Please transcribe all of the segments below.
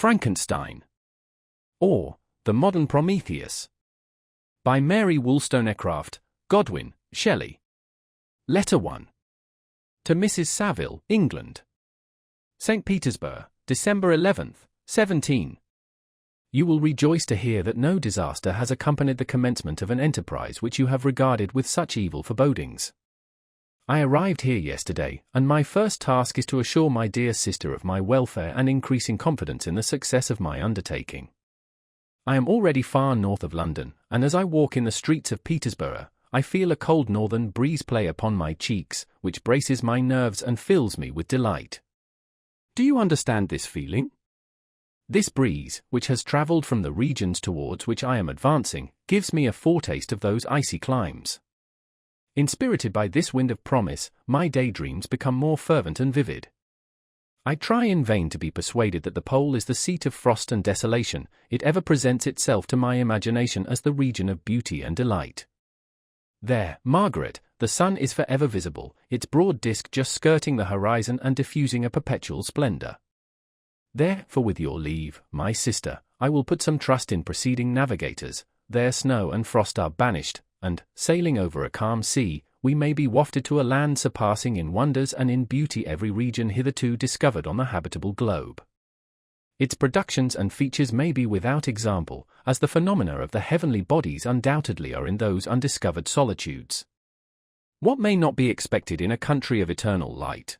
Frankenstein, or The Modern Prometheus, by Mary Wollstonecraft Godwin, Shelley. Letter 1. To Mrs. Saville, England. St. Petersburg, December 11th, 17. You will rejoice to hear that no disaster has accompanied the commencement of an enterprise which you have regarded with such evil forebodings. I arrived here yesterday, and my first task is to assure my dear sister of my welfare and increasing confidence in the success of my undertaking. I am already far north of London, and as I walk in the streets of Petersburg, I feel a cold northern breeze play upon my cheeks, which braces my nerves and fills me with delight. Do you understand this feeling? This breeze, which has travelled from the regions towards which I am advancing, gives me a foretaste of those icy climes. Inspirited by this wind of promise, my daydreams become more fervent and vivid. I try in vain to be persuaded that the pole is the seat of frost and desolation. It ever presents itself to my imagination as the region of beauty and delight. There, Margaret, the sun is forever visible, its broad disk just skirting the horizon and diffusing a perpetual splendor. There, for with your leave, my sister, I will put some trust in preceding navigators. There snow and frost are banished, and, sailing over a calm sea, we may be wafted to a land surpassing in wonders and in beauty every region hitherto discovered on the habitable globe. Its productions and features may be without example, as the phenomena of the heavenly bodies undoubtedly are in those undiscovered solitudes. What may not be expected in a country of eternal light?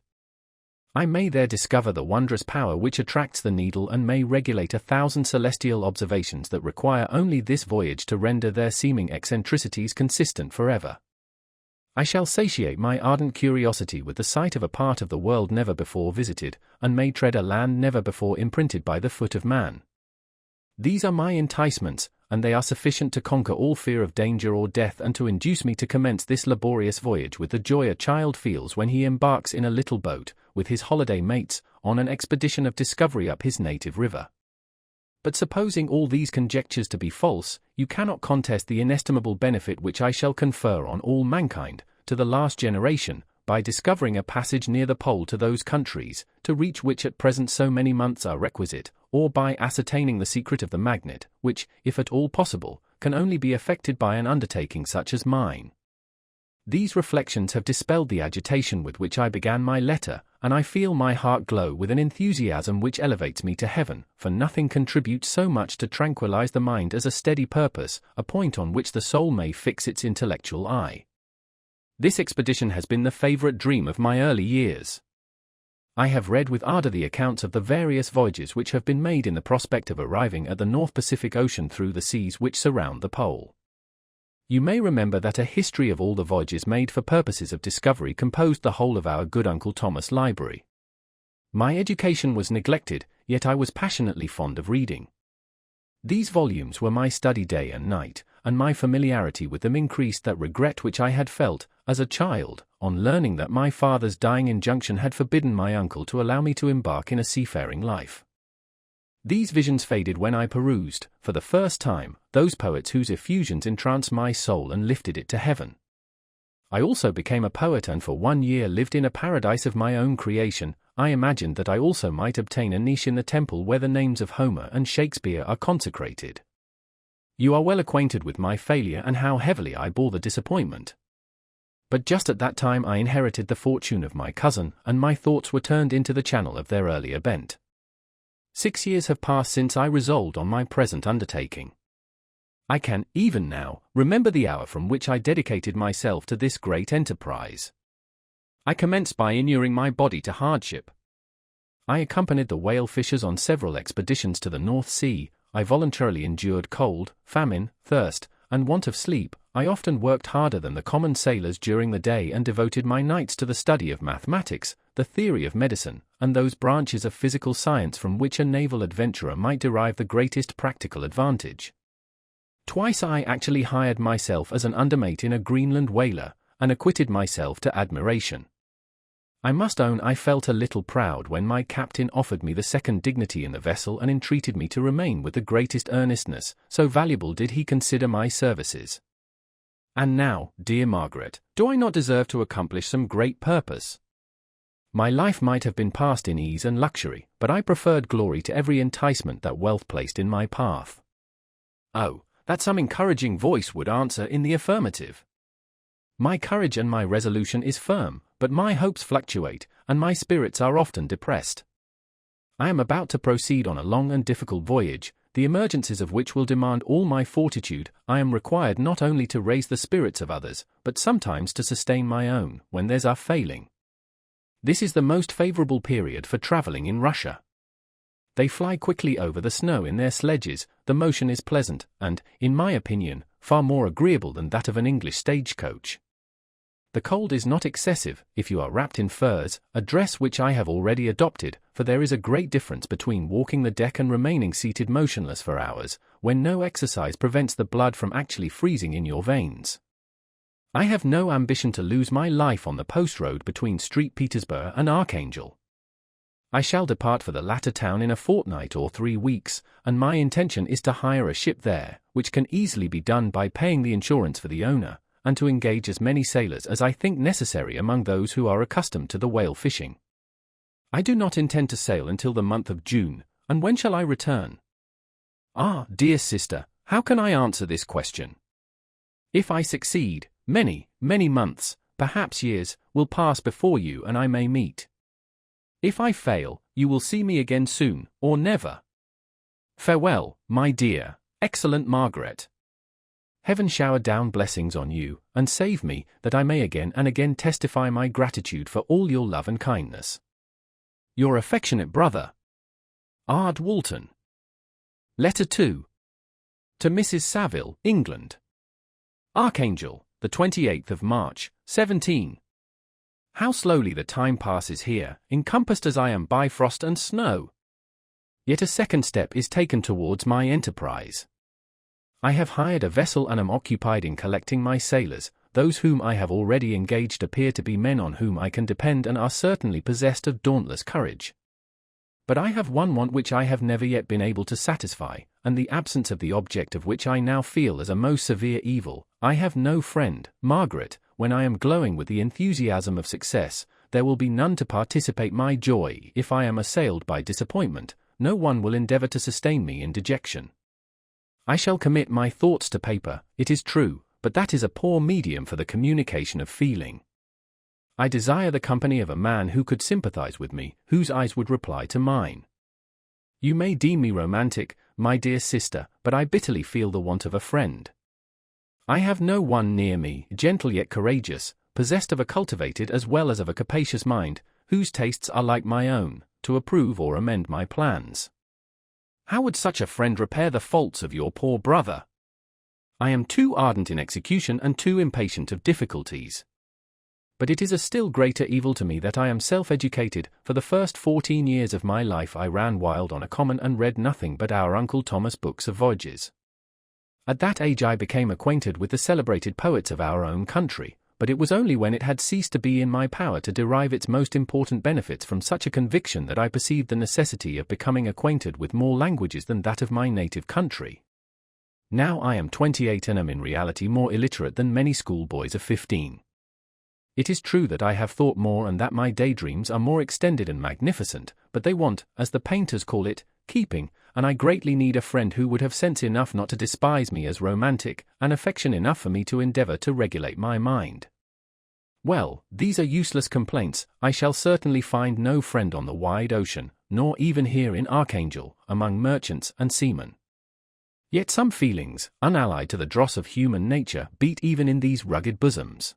I may there discover the wondrous power which attracts the needle and may regulate 1,000 celestial observations that require only this voyage to render their seeming eccentricities consistent forever. I shall satiate my ardent curiosity with the sight of a part of the world never before visited, and may tread a land never before imprinted by the foot of man. These are my enticements, and they are sufficient to conquer all fear of danger or death and to induce me to commence this laborious voyage with the joy a child feels when he embarks in a little boat, with his holiday mates, on an expedition of discovery up his native river. But supposing all these conjectures to be false, you cannot contest the inestimable benefit which I shall confer on all mankind, to the last generation, by discovering a passage near the pole to those countries, to reach which at present so many months are requisite, or by ascertaining the secret of the magnet, which, if at all possible, can only be effected by an undertaking such as mine. These reflections have dispelled the agitation with which I began my letter, and I feel my heart glow with an enthusiasm which elevates me to heaven, for nothing contributes so much to tranquilize the mind as a steady purpose, a point on which the soul may fix its intellectual eye. This expedition has been the favorite dream of my early years. I have read with ardor the accounts of the various voyages which have been made in the prospect of arriving at the North Pacific Ocean through the seas which surround the pole. You may remember that a history of all the voyages made for purposes of discovery composed the whole of our good Uncle Thomas' library. My education was neglected, yet I was passionately fond of reading. These volumes were my study day and night, and my familiarity with them increased that regret which I had felt, as a child, on learning that my father's dying injunction had forbidden my uncle to allow me to embark in a seafaring life. These visions faded when I perused, for the first time, those poets whose effusions entranced my soul and lifted it to heaven. I also became a poet and for 1 year lived in a paradise of my own creation. I imagined that I also might obtain a niche in the temple where the names of Homer and Shakespeare are consecrated. You are well acquainted with my failure and how heavily I bore the disappointment. But just at that time I inherited the fortune of my cousin, and my thoughts were turned into the channel of their earlier bent. 6 years have passed since I resolved on my present undertaking. I can, even now, remember the hour from which I dedicated myself to this great enterprise. I commenced by inuring my body to hardship. I accompanied the whale fishers on several expeditions to the North Sea. I voluntarily endured cold, famine, thirst, and want of sleep. I often worked harder than the common sailors during the day and devoted my nights to the study of mathematics, the theory of medicine, and those branches of physical science from which a naval adventurer might derive the greatest practical advantage. Twice I actually hired myself as an undermate in a Greenland whaler, and acquitted myself to admiration. I must own I felt a little proud when my captain offered me the second dignity in the vessel and entreated me to remain with the greatest earnestness, so valuable did he consider my services. And now, dear Margaret, do I not deserve to accomplish some great purpose? My life might have been passed in ease and luxury, but I preferred glory to every enticement that wealth placed in my path. Oh, that some encouraging voice would answer in the affirmative. My courage and my resolution is firm, but my hopes fluctuate, and my spirits are often depressed. I am about to proceed on a long and difficult voyage, the emergencies of which will demand all my fortitude. I am required not only to raise the spirits of others, but sometimes to sustain my own, when theirs are failing. This is the most favorable period for traveling in Russia. They fly quickly over the snow in their sledges, the motion is pleasant, and, in my opinion, far more agreeable than that of an English stagecoach. The cold is not excessive, if you are wrapped in furs, a dress which I have already adopted, for there is a great difference between walking the deck and remaining seated motionless for hours, when no exercise prevents the blood from actually freezing in your veins. I have no ambition to lose my life on the post road between St. Petersburg and Archangel. I shall depart for the latter town in a fortnight or 3 weeks, and my intention is to hire a ship there, which can easily be done by paying the insurance for the owner, and to engage as many sailors as I think necessary among those who are accustomed to the whale fishing. I do not intend to sail until the month of June, and when shall I return? Ah, dear sister, how can I answer this question? If I succeed, many, many months, perhaps years, will pass before you and I may meet. If I fail, you will see me again soon, or never. Farewell, my dear, excellent Margaret. Heaven shower down blessings on you, and save me, that I may again and again testify my gratitude for all your love and kindness. Your affectionate brother, Ard Walton. Letter 2. To Mrs. Saville, England. Archangel, the 28th of March, 17. How slowly the time passes here, encompassed as I am by frost and snow. Yet a second step is taken towards my enterprise. I have hired a vessel and am occupied in collecting my sailors. Those whom I have already engaged appear to be men on whom I can depend and are certainly possessed of dauntless courage. But I have one want which I have never yet been able to satisfy, and the absence of the object of which I now feel as a most severe evil. I have no friend, Margaret. When I am glowing with the enthusiasm of success, there will be none to participate my joy. If I am assailed by disappointment, no one will endeavor to sustain me in dejection. I shall commit my thoughts to paper, it is true, but that is a poor medium for the communication of feeling. I desire the company of a man who could sympathize with me, whose eyes would reply to mine. You may deem me romantic, my dear sister, but I bitterly feel the want of a friend. I have no one near me, gentle yet courageous, possessed of a cultivated as well as of a capacious mind, whose tastes are like my own, to approve or amend my plans. How would such a friend repair the faults of your poor brother? I am too ardent in execution and too impatient of difficulties. But it is a still greater evil to me that I am self-educated. For the first 14 years of my life I ran wild on a common and read nothing but our Uncle Thomas' books of voyages. At that age I became acquainted with the celebrated poets of our own country, but it was only when it had ceased to be in my power to derive its most important benefits from such a conviction that I perceived the necessity of becoming acquainted with more languages than that of my native country. Now I am 28 and am in reality more illiterate than many schoolboys of 15. It is true that I have thought more and that my daydreams are more extended and magnificent, but they want, as the painters call it, keeping, and I greatly need a friend who would have sense enough not to despise me as romantic, and affection enough for me to endeavor to regulate my mind. Well, these are useless complaints. I shall certainly find no friend on the wide ocean, nor even here in Archangel, among merchants and seamen. Yet some feelings, unallied to the dross of human nature, beat even in these rugged bosoms.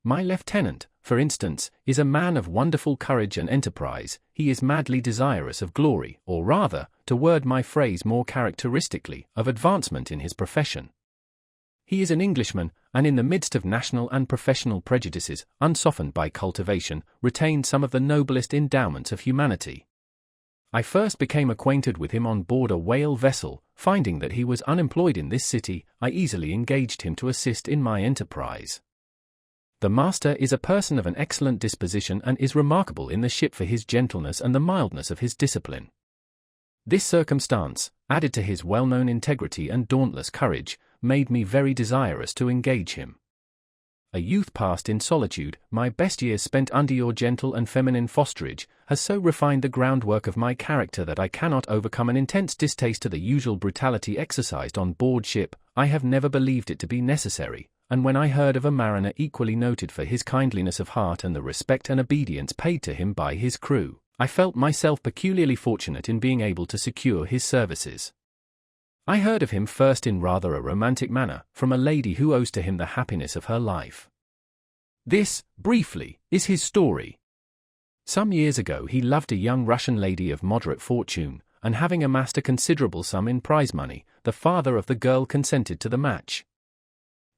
My lieutenant, for instance, is a man of wonderful courage and enterprise. He is madly desirous of glory, or rather, to word my phrase more characteristically, of advancement in his profession. He is an Englishman, and in the midst of national and professional prejudices, unsoftened by cultivation, retained some of the noblest endowments of humanity. I first became acquainted with him on board a whale vessel. Finding that he was unemployed in this city, I easily engaged him to assist in my enterprise. The master is a person of an excellent disposition and is remarkable in the ship for his gentleness and the mildness of his discipline. This circumstance, added to his well-known integrity and dauntless courage, made me very desirous to engage him. a youth passed in solitude, my best years spent under your gentle and feminine fosterage, has so refined the groundwork of my character that I cannot overcome an intense distaste to the usual brutality exercised on board ship. I have never believed it to be necessary, and when I heard of a mariner equally noted for his kindliness of heart and the respect and obedience paid to him by his crew, I felt myself peculiarly fortunate in being able to secure his services. I heard of him first in rather a romantic manner, from a lady who owes to him the happiness of her life. This, briefly, is his story. Some years ago he loved a young Russian lady of moderate fortune, and having amassed a considerable sum in prize money, the father of the girl consented to the match.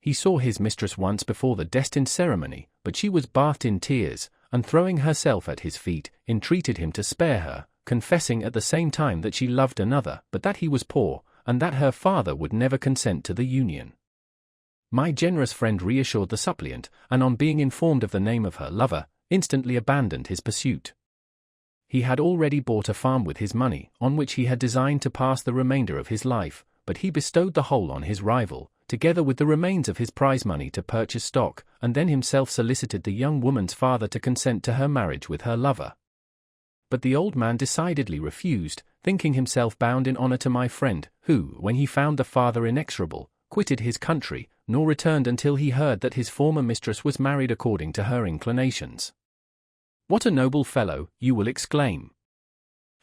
He saw his mistress once before the destined ceremony, but she was bathed in tears, and throwing herself at his feet, entreated him to spare her, confessing at the same time that she loved another, but that he was poor, and that her father would never consent to the union. My generous friend reassured the suppliant, and on being informed of the name of her lover, instantly abandoned his pursuit. He had already bought a farm with his money, on which he had designed to pass the remainder of his life, but he bestowed the whole on his rival, together with the remains of his prize money to purchase stock, and then himself solicited the young woman's father to consent to her marriage with her lover. But the old man decidedly refused, thinking himself bound in honor to my friend, who, when he found the father inexorable, quitted his country, nor returned until he heard that his former mistress was married according to her inclinations. What a noble fellow, you will exclaim.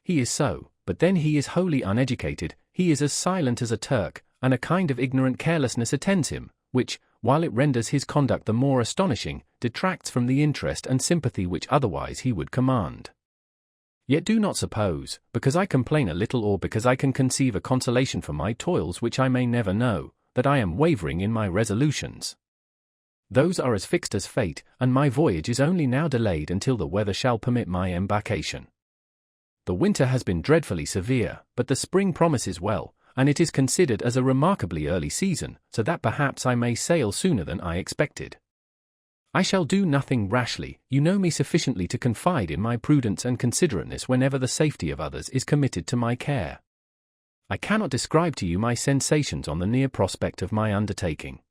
He is so, but then he is wholly uneducated, he is as silent as a Turk, and a kind of ignorant carelessness attends him, which, while it renders his conduct the more astonishing, detracts from the interest and sympathy which otherwise he would command. Yet do not suppose, because I complain a little or because I can conceive a consolation for my toils which I may never know, that I am wavering in my resolutions. Those are as fixed as fate, and my voyage is only now delayed until the weather shall permit my embarkation. The winter has been dreadfully severe, but the spring promises well, and it is considered as a remarkably early season, so that perhaps I may sail sooner than I expected. I shall do nothing rashly, you know me sufficiently to confide in my prudence and considerateness whenever the safety of others is committed to my care. I cannot describe to you my sensations on the near prospect of my undertaking.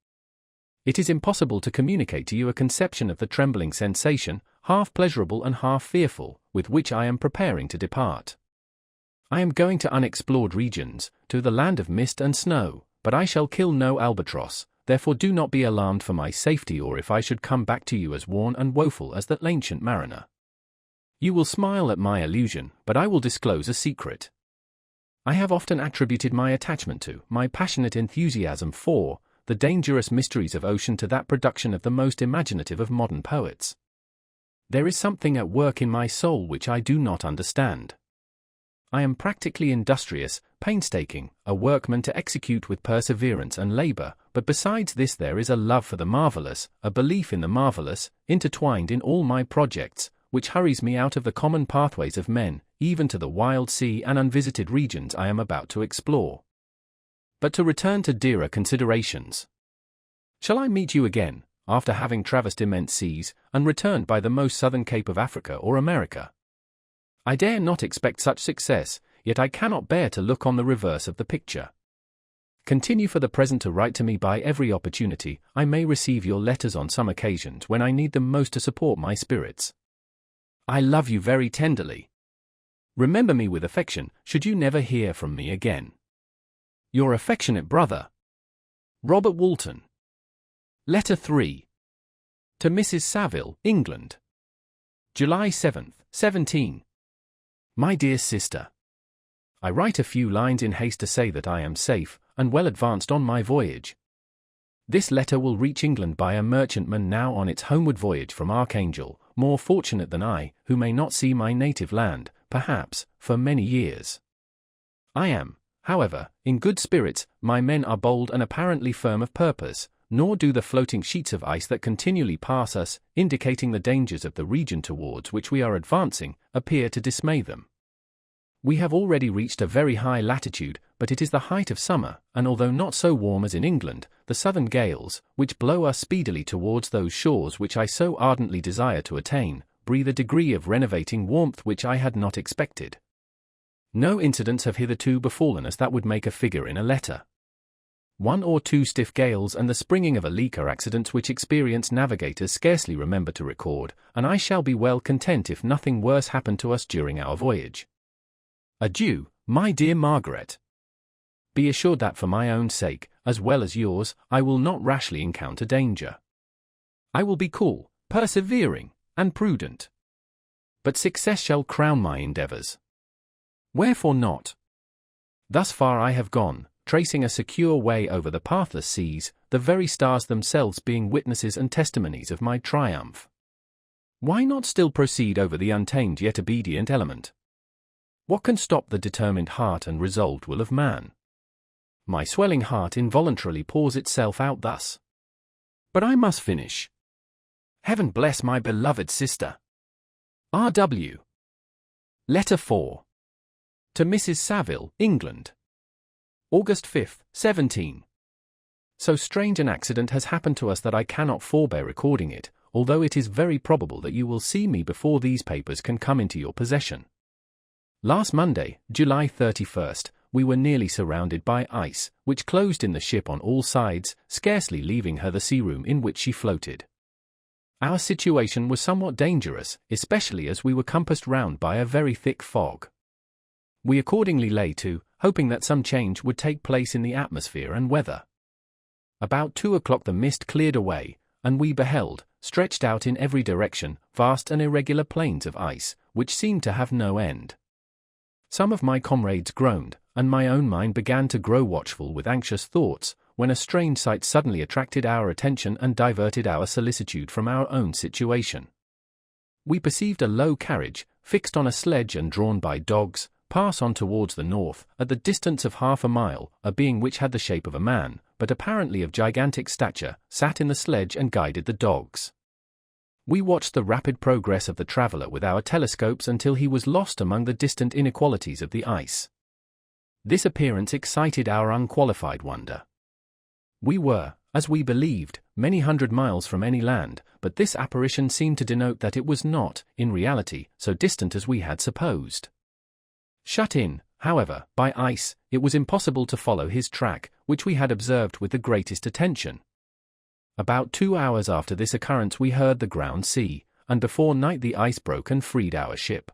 It is impossible to communicate to you a conception of the trembling sensation, half pleasurable and half fearful, with which I am preparing to depart. I am going to unexplored regions, to the land of mist and snow, but I shall kill no albatross. Therefore do not be alarmed for my safety or if I should come back to you as worn and woeful as that ancient mariner. You will smile at my illusion, but I will disclose a secret. I have often attributed my attachment to, my passionate enthusiasm for, the dangerous mysteries of ocean to that production of the most imaginative of modern poets. There is something at work in my soul which I do not understand. I am practically industrious, painstaking, a workman to execute with perseverance and labor, but besides this there is a love for the marvelous, a belief in the marvelous, intertwined in all my projects, which hurries me out of the common pathways of men, even to the wild sea and unvisited regions I am about to explore. But to return to dearer considerations. Shall I meet you again, after having traversed immense seas, and returned by the most southern cape of Africa or America? I dare not expect such success, yet I cannot bear to look on the reverse of the picture. Continue for the present to write to me by every opportunity. I may receive your letters on some occasions when I need them most to support my spirits. I love you very tenderly. Remember me with affection, should you never hear from me again. Your affectionate brother, Robert Walton. Letter 3. To Mrs. Saville, England. July 7th, 17. My dear sister, I write a few lines in haste to say that I am safe, and well advanced on my voyage. This letter will reach England by a merchantman now on its homeward voyage from Archangel, more fortunate than I, who may not see my native land, perhaps, for many years. I am, however, in good spirits, my men are bold and apparently firm of purpose, nor do the floating sheets of ice that continually pass us, indicating the dangers of the region towards which we are advancing, appear to dismay them. We have already reached a very high latitude, but it is the height of summer, and although not so warm as in England, the southern gales, which blow us speedily towards those shores which I so ardently desire to attain, breathe a degree of renovating warmth which I had not expected. No incidents have hitherto befallen us that would make a figure in a letter. 1 or 2 stiff gales and the springing of a leak are accidents which experienced navigators scarcely remember to record, and I shall be well content if nothing worse happen to us during our voyage. Adieu, my dear Margaret. Be assured that for my own sake, as well as yours, I will not rashly encounter danger. I will be cool, persevering, and prudent. But success shall crown my endeavors. Wherefore not? Thus far I have gone, tracing a secure way over the pathless seas, the very stars themselves being witnesses and testimonies of my triumph. Why not still proceed over the untamed yet obedient element? What can stop the determined heart and resolved will of man? My swelling heart involuntarily pours itself out thus. But I must finish. Heaven bless my beloved sister. R.W. Letter 4. To Mrs. Saville, England. August 5, 17. So strange an accident has happened to us that I cannot forbear recording it, although it is very probable that you will see me before these papers can come into your possession. Last Monday, July 31st, we were nearly surrounded by ice, which closed in the ship on all sides, scarcely leaving her the sea room in which she floated. Our situation was somewhat dangerous, especially as we were compassed round by a very thick fog. We accordingly lay to, hoping that some change would take place in the atmosphere and weather. About 2 o'clock the mist cleared away, and we beheld, stretched out in every direction, vast and irregular plains of ice, which seemed to have no end. Some of my comrades groaned, and my own mind began to grow watchful with anxious thoughts, when a strange sight suddenly attracted our attention and diverted our solicitude from our own situation. We perceived a low carriage, fixed on a sledge and drawn by dogs, pass on towards the north, at the distance of half a mile. A being which had the shape of a man, but apparently of gigantic stature, sat in the sledge and guided the dogs. We watched the rapid progress of the traveller with our telescopes until he was lost among the distant inequalities of the ice. This appearance excited our unqualified wonder. We were, as we believed, many hundred miles from any land, but this apparition seemed to denote that it was not, in reality, so distant as we had supposed. Shut in, however, by ice, it was impossible to follow his track, which we had observed with the greatest attention. About 2 hours after this occurrence we heard the ground sea, and before night the ice broke and freed our ship.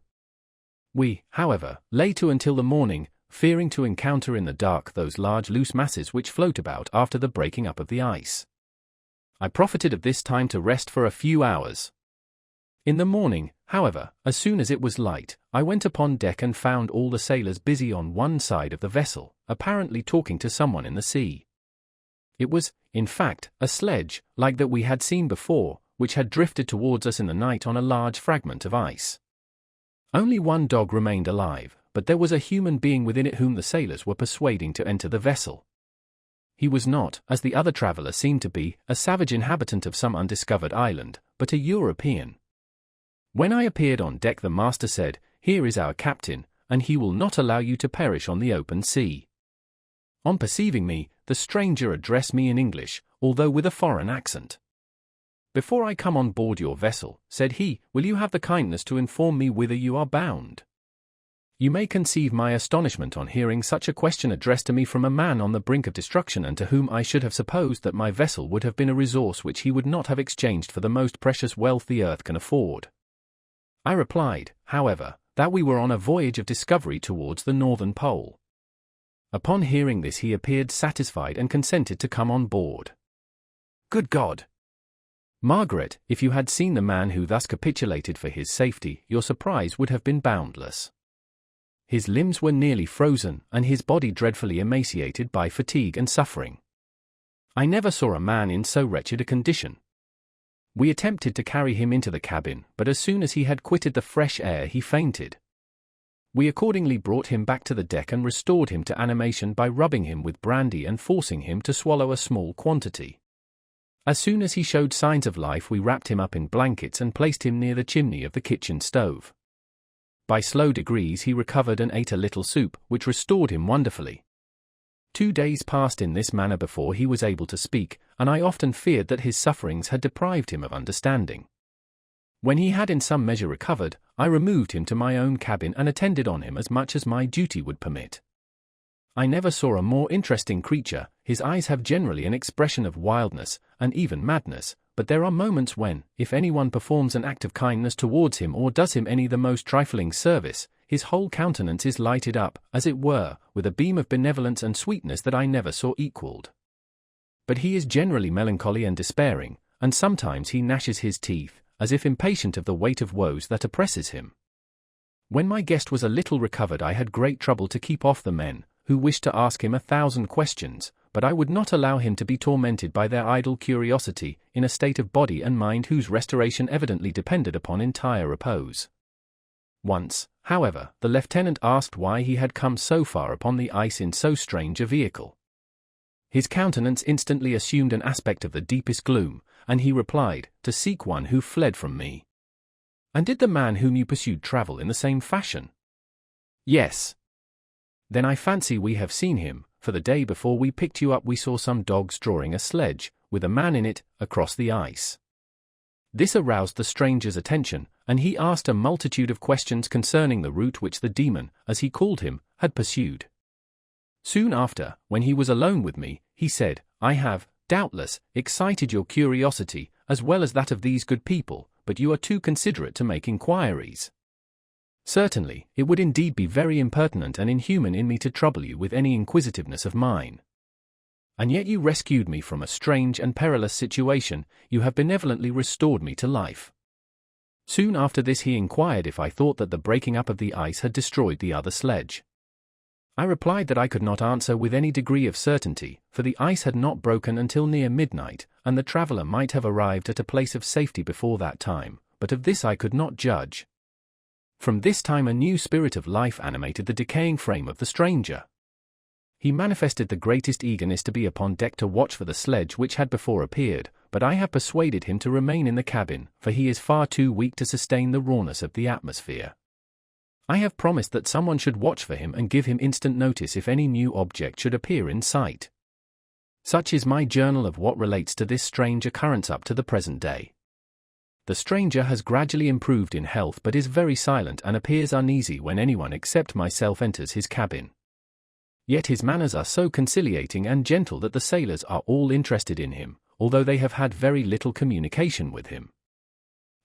We, however, lay to until the morning, fearing to encounter in the dark those large loose masses which float about after the breaking up of the ice. I profited of this time to rest for a few hours. In the morning, however, as soon as it was light, I went upon deck and found all the sailors busy on one side of the vessel, apparently talking to someone in the sea. It was, in fact, a sledge, like that we had seen before, which had drifted towards us in the night on a large fragment of ice. Only one dog remained alive, but there was a human being within it whom the sailors were persuading to enter the vessel. He was not, as the other traveller seemed to be, a savage inhabitant of some undiscovered island, but a European. When I appeared on deck the master said, "Here is our captain, and he will not allow you to perish on the open sea." On perceiving me, the stranger addressed me in English, although with a foreign accent. "Before I come on board your vessel," said he, "will you have the kindness to inform me whither you are bound?" You may conceive my astonishment on hearing such a question addressed to me from a man on the brink of destruction and to whom I should have supposed that my vessel would have been a resource which he would not have exchanged for the most precious wealth the earth can afford. I replied, however, that we were on a voyage of discovery towards the northern pole. Upon hearing this he appeared satisfied and consented to come on board. Good God! Margaret, if you had seen the man who thus capitulated for his safety, your surprise would have been boundless. His limbs were nearly frozen, and his body dreadfully emaciated by fatigue and suffering. I never saw a man in so wretched a condition. We attempted to carry him into the cabin, but as soon as he had quitted the fresh air he fainted. We accordingly brought him back to the deck and restored him to animation by rubbing him with brandy and forcing him to swallow a small quantity. As soon as he showed signs of life we wrapped him up in blankets and placed him near the chimney of the kitchen stove. By slow degrees he recovered and ate a little soup, which restored him wonderfully. 2 days passed in this manner before he was able to speak, and I often feared that his sufferings had deprived him of understanding. When he had in some measure recovered, I removed him to my own cabin and attended on him as much as my duty would permit. I never saw a more interesting creature. His eyes have generally an expression of wildness, and even madness, but there are moments when, if anyone performs an act of kindness towards him or does him any the most trifling service, his whole countenance is lighted up, as it were, with a beam of benevolence and sweetness that I never saw equalled. But he is generally melancholy and despairing, and sometimes he gnashes his teeth, as if impatient of the weight of woes that oppresses him. When my guest was a little recovered, I had great trouble to keep off the men, who wished to ask him 1,000 questions, but I would not allow him to be tormented by their idle curiosity, in a state of body and mind whose restoration evidently depended upon entire repose. Once, however, the lieutenant asked why he had come so far upon the ice in so strange a vehicle. His countenance instantly assumed an aspect of the deepest gloom, and he replied, "To seek one who fled from me." "And did the man whom you pursued travel in the same fashion?" "Yes." "Then I fancy we have seen him, for the day before we picked you up we saw some dogs drawing a sledge, with a man in it, across the ice." This aroused the stranger's attention, and he asked a multitude of questions concerning the route which the demon, as he called him, had pursued. Soon after, when he was alone with me, he said, "I have, doubtless, excited your curiosity, as well as that of these good people, but you are too considerate to make inquiries. Certainly, it would indeed be very impertinent and inhuman in me to trouble you with any inquisitiveness of mine. And yet you rescued me from a strange and perilous situation, you have benevolently restored me to life." Soon after this he inquired if I thought that the breaking up of the ice had destroyed the other sledge. I replied that I could not answer with any degree of certainty, for the ice had not broken until near midnight, and the traveler might have arrived at a place of safety before that time, but of this I could not judge. From this time a new spirit of life animated the decaying frame of the stranger. He manifested the greatest eagerness to be upon deck to watch for the sledge which had before appeared, but I have persuaded him to remain in the cabin, for he is far too weak to sustain the rawness of the atmosphere. I have promised that someone should watch for him and give him instant notice if any new object should appear in sight. Such is my journal of what relates to this strange occurrence up to the present day. The stranger has gradually improved in health but is very silent and appears uneasy when anyone except myself enters his cabin. Yet his manners are so conciliating and gentle that the sailors are all interested in him, although they have had very little communication with him.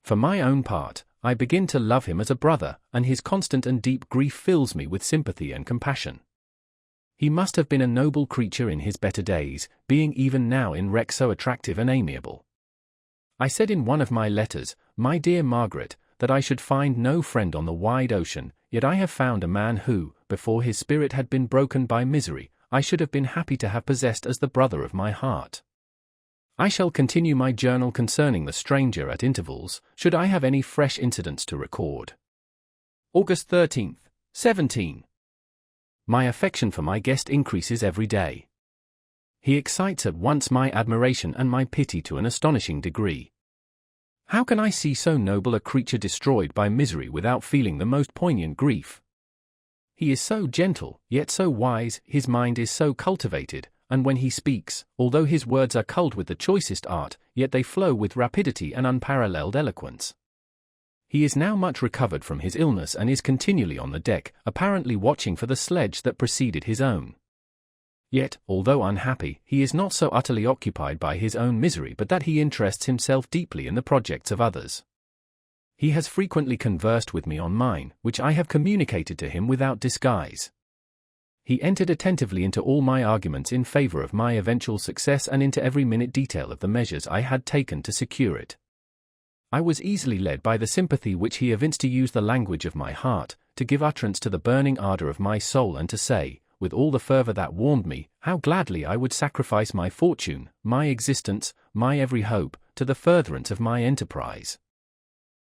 For my own part, I begin to love him as a brother, and his constant and deep grief fills me with sympathy and compassion. He must have been a noble creature in his better days, being even now in wreck so attractive and amiable. I said in one of my letters, "My dear Margaret, that I should find no friend on the wide ocean, yet I have found a man who, before his spirit had been broken by misery, I should have been happy to have possessed as the brother of my heart." I shall continue my journal concerning the stranger at intervals, should I have any fresh incidents to record. August 13th, 17. My affection for my guest increases every day. He excites at once my admiration and my pity to an astonishing degree. How can I see so noble a creature destroyed by misery without feeling the most poignant grief? He is so gentle, yet so wise, his mind is so cultivated, and when he speaks, although his words are culled with the choicest art, yet they flow with rapidity and unparalleled eloquence. He is now much recovered from his illness and is continually on the deck, apparently watching for the sledge that preceded his own. Yet, although unhappy, he is not so utterly occupied by his own misery but that he interests himself deeply in the projects of others. He has frequently conversed with me on mine, which I have communicated to him without disguise. He entered attentively into all my arguments in favor of my eventual success and into every minute detail of the measures I had taken to secure it. I was easily led by the sympathy which he evinced to use the language of my heart, to give utterance to the burning ardor of my soul and to say, with all the fervor that warmed me, how gladly I would sacrifice my fortune, my existence, my every hope, to the furtherance of my enterprise.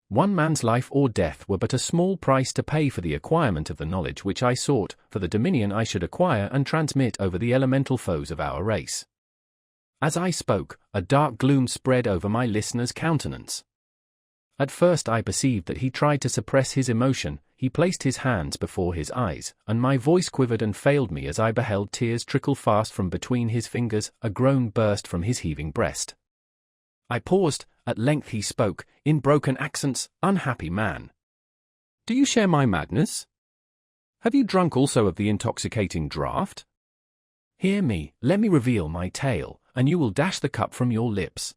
One man's life or death were but a small price to pay for the acquirement of the knowledge which I sought, for the dominion I should acquire and transmit over the elemental foes of our race. As I spoke, a dark gloom spread over my listener's countenance. At first I perceived that he tried to suppress his emotion. He placed his hands before his eyes, and my voice quivered and failed me as I beheld tears trickle fast from between his fingers, a groan burst from his heaving breast. I paused, at length he spoke, in broken accents, "Unhappy man! Do you share my madness? Have you drunk also of the intoxicating draught?" Hear me, let me reveal my tale, and you will dash the cup from your lips.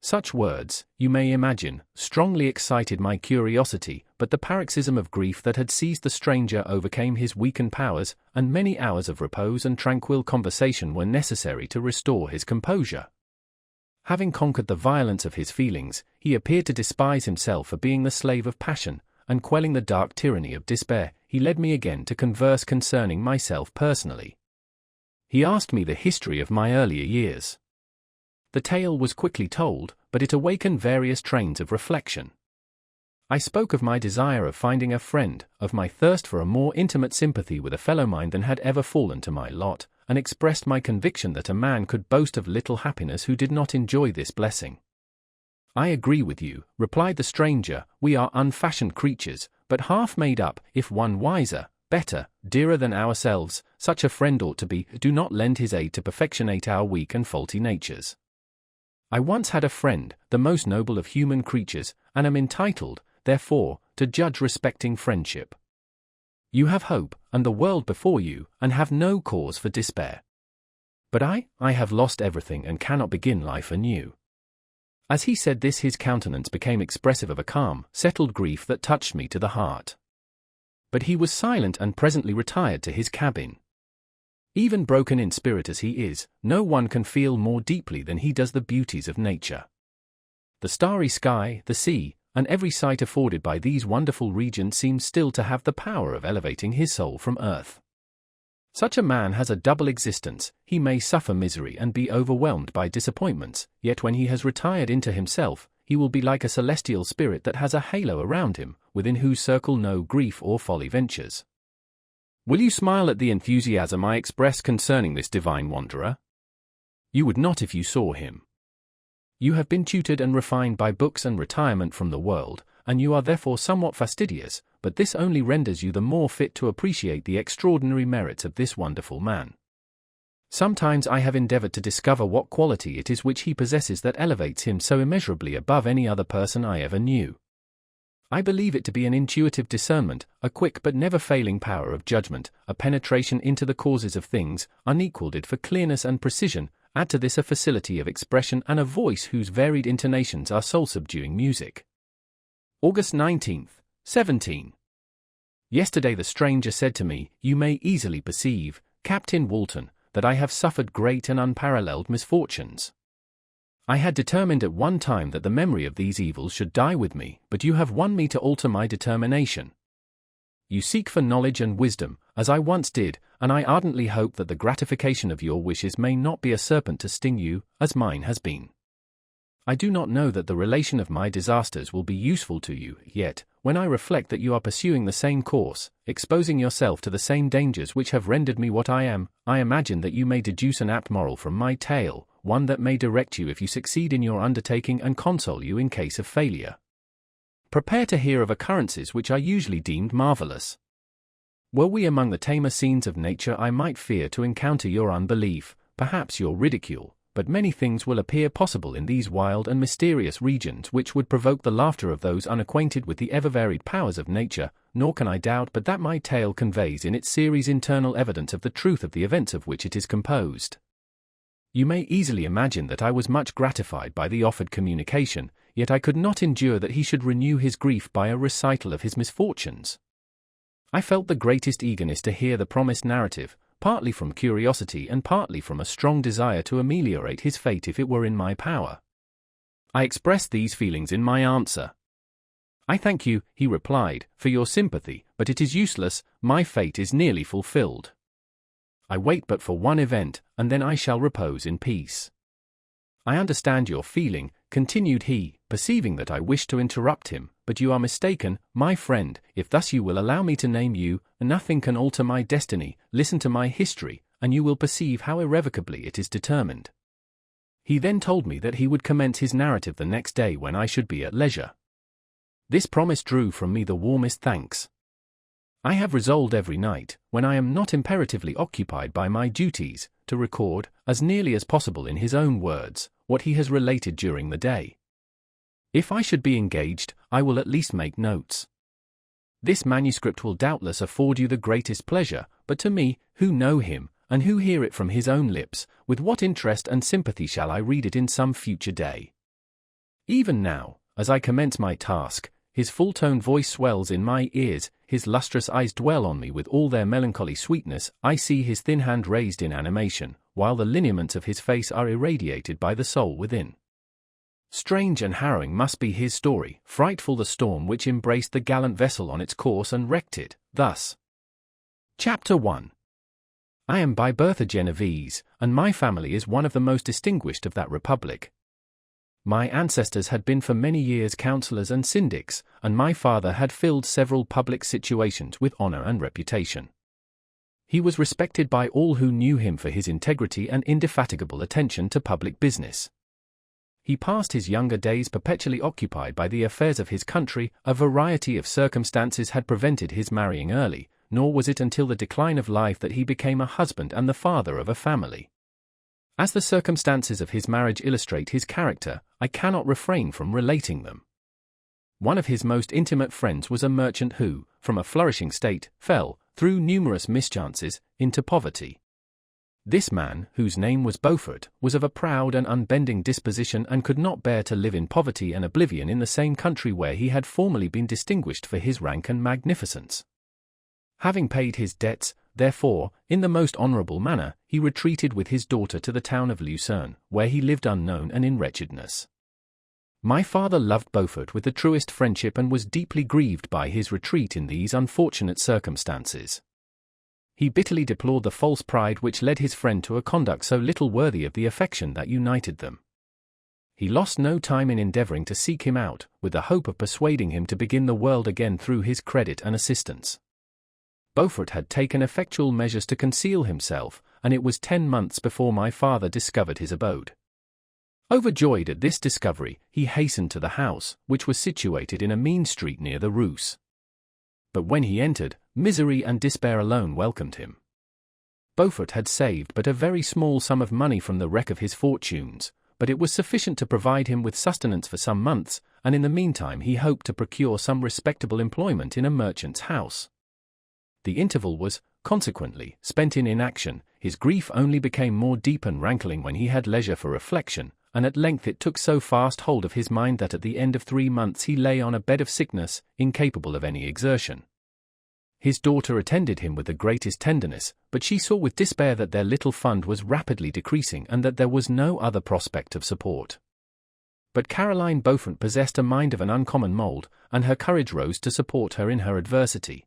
Such words, you may imagine, strongly excited my curiosity, but the paroxysm of grief that had seized the stranger overcame his weakened powers, and many hours of repose and tranquil conversation were necessary to restore his composure. Having conquered the violence of his feelings, he appeared to despise himself for being the slave of passion, and quelling the dark tyranny of despair, he led me again to converse concerning myself personally. He asked me the history of my earlier years. The tale was quickly told, but it awakened various trains of reflection. I spoke of my desire of finding a friend, of my thirst for a more intimate sympathy with a fellow mind than had ever fallen to my lot, and expressed my conviction that a man could boast of little happiness who did not enjoy this blessing. I agree with you, replied the stranger, we are unfashioned creatures, but half made up, if one wiser, better, dearer than ourselves, such a friend ought to be, do not lend his aid to perfectionate our weak and faulty natures. I once had a friend, the most noble of human creatures, and am entitled, therefore, to judge respecting friendship. You have hope, and the world before you, and have no cause for despair. But I have lost everything and cannot begin life anew. As he said this, his countenance became expressive of a calm, settled grief that touched me to the heart. But he was silent and presently retired to his cabin. Even broken in spirit as he is, no one can feel more deeply than he does the beauties of nature. The starry sky, the sea, and every sight afforded by these wonderful regions seems still to have the power of elevating his soul from earth. Such a man has a double existence, he may suffer misery and be overwhelmed by disappointments, yet when he has retired into himself, he will be like a celestial spirit that has a halo around him, within whose circle no grief or folly ventures. Will you smile at the enthusiasm I express concerning this divine wanderer? You would not if you saw him. You have been tutored and refined by books and retirement from the world, and you are therefore somewhat fastidious, but this only renders you the more fit to appreciate the extraordinary merits of this wonderful man. Sometimes I have endeavored to discover what quality it is which he possesses that elevates him so immeasurably above any other person I ever knew. I believe it to be an intuitive discernment, a quick but never failing power of judgment, a penetration into the causes of things, unequalled for clearness and precision, add to this a facility of expression and a voice whose varied intonations are soul-subduing music. August 19th, 17. Yesterday the stranger said to me, you may easily perceive, Captain Walton, that I have suffered great and unparalleled misfortunes. I had determined at one time that the memory of these evils should die with me, but you have won me to alter my determination. You seek for knowledge and wisdom, as I once did, and I ardently hope that the gratification of your wishes may not be a serpent to sting you, as mine has been. I do not know that the relation of my disasters will be useful to you, yet, when I reflect that you are pursuing the same course, exposing yourself to the same dangers which have rendered me what I am, I imagine that you may deduce an apt moral from my tale, one that may direct you if you succeed in your undertaking and console you in case of failure. Prepare to hear of occurrences which are usually deemed marvelous. Were we among the tamer scenes of nature, I might fear to encounter your unbelief, perhaps your ridicule, but many things will appear possible in these wild and mysterious regions which would provoke the laughter of those unacquainted with the ever-varied powers of nature, nor can I doubt but that my tale conveys in its series internal evidence of the truth of the events of which it is composed. You may easily imagine that I was much gratified by the offered communication, yet I could not endure that he should renew his grief by a recital of his misfortunes. I felt the greatest eagerness to hear the promised narrative, partly from curiosity and partly from a strong desire to ameliorate his fate if it were in my power. I expressed these feelings in my answer. I thank you, he replied, for your sympathy, but it is useless, my fate is nearly fulfilled. I wait but for one event, and then I shall repose in peace. I understand your feeling, continued he, perceiving that I wished to interrupt him, but you are mistaken, my friend, if thus you will allow me to name you, nothing can alter my destiny, listen to my history, and you will perceive how irrevocably it is determined. He then told me that he would commence his narrative the next day when I should be at leisure. This promise drew from me the warmest thanks. I have resolved every night, when I am not imperatively occupied by my duties, to record, as nearly as possible in his own words, what he has related during the day. If I should be engaged, I will at least make notes. This manuscript will doubtless afford you the greatest pleasure, but to me, who know him, and who hear it from his own lips, with what interest and sympathy shall I read it in some future day? Even now, as I commence my task, his full-toned voice swells in my ears, his lustrous eyes dwell on me with all their melancholy sweetness, I see his thin hand raised in animation, while the lineaments of his face are irradiated by the soul within. Strange and harrowing must be his story, frightful the storm which embraced the gallant vessel on its course and wrecked it, thus. Chapter 1. I am by birth a Genovese, and my family is one of the most distinguished of that republic. My ancestors had been for many years councillors and syndics, and my father had filled several public situations with honor and reputation. He was respected by all who knew him for his integrity and indefatigable attention to public business. He passed his younger days perpetually occupied by the affairs of his country. A variety of circumstances had prevented his marrying early, nor was it until the decline of life that he became a husband and the father of a family. As the circumstances of his marriage illustrate his character, I cannot refrain from relating them. One of his most intimate friends was a merchant who, from a flourishing state, fell, through numerous mischances, into poverty. This man, whose name was Beaufort, was of a proud and unbending disposition and could not bear to live in poverty and oblivion in the same country where he had formerly been distinguished for his rank and magnificence. Having paid his debts, therefore, in the most honourable manner, he retreated with his daughter to the town of Lucerne, where he lived unknown and in wretchedness. My father loved Beaufort with the truest friendship and was deeply grieved by his retreat in these unfortunate circumstances. He bitterly deplored the false pride which led his friend to a conduct so little worthy of the affection that united them. He lost no time in endeavouring to seek him out, with the hope of persuading him to begin the world again through his credit and assistance. Beaufort had taken effectual measures to conceal himself, and it was 10 months before my father discovered his abode. Overjoyed at this discovery, he hastened to the house, which was situated in a mean street near the Reuss. But when he entered, misery and despair alone welcomed him. Beaufort had saved but a very small sum of money from the wreck of his fortunes, but it was sufficient to provide him with sustenance for some months, and in the meantime he hoped to procure some respectable employment in a merchant's house. The interval was, consequently, spent in inaction. His grief only became more deep and rankling when he had leisure for reflection, and at length it took so fast hold of his mind that at the end of 3 months he lay on a bed of sickness, incapable of any exertion. His daughter attended him with the greatest tenderness, but she saw with despair that their little fund was rapidly decreasing and that there was no other prospect of support. But Caroline Beaufort possessed a mind of an uncommon mould, and her courage rose to support her in her adversity.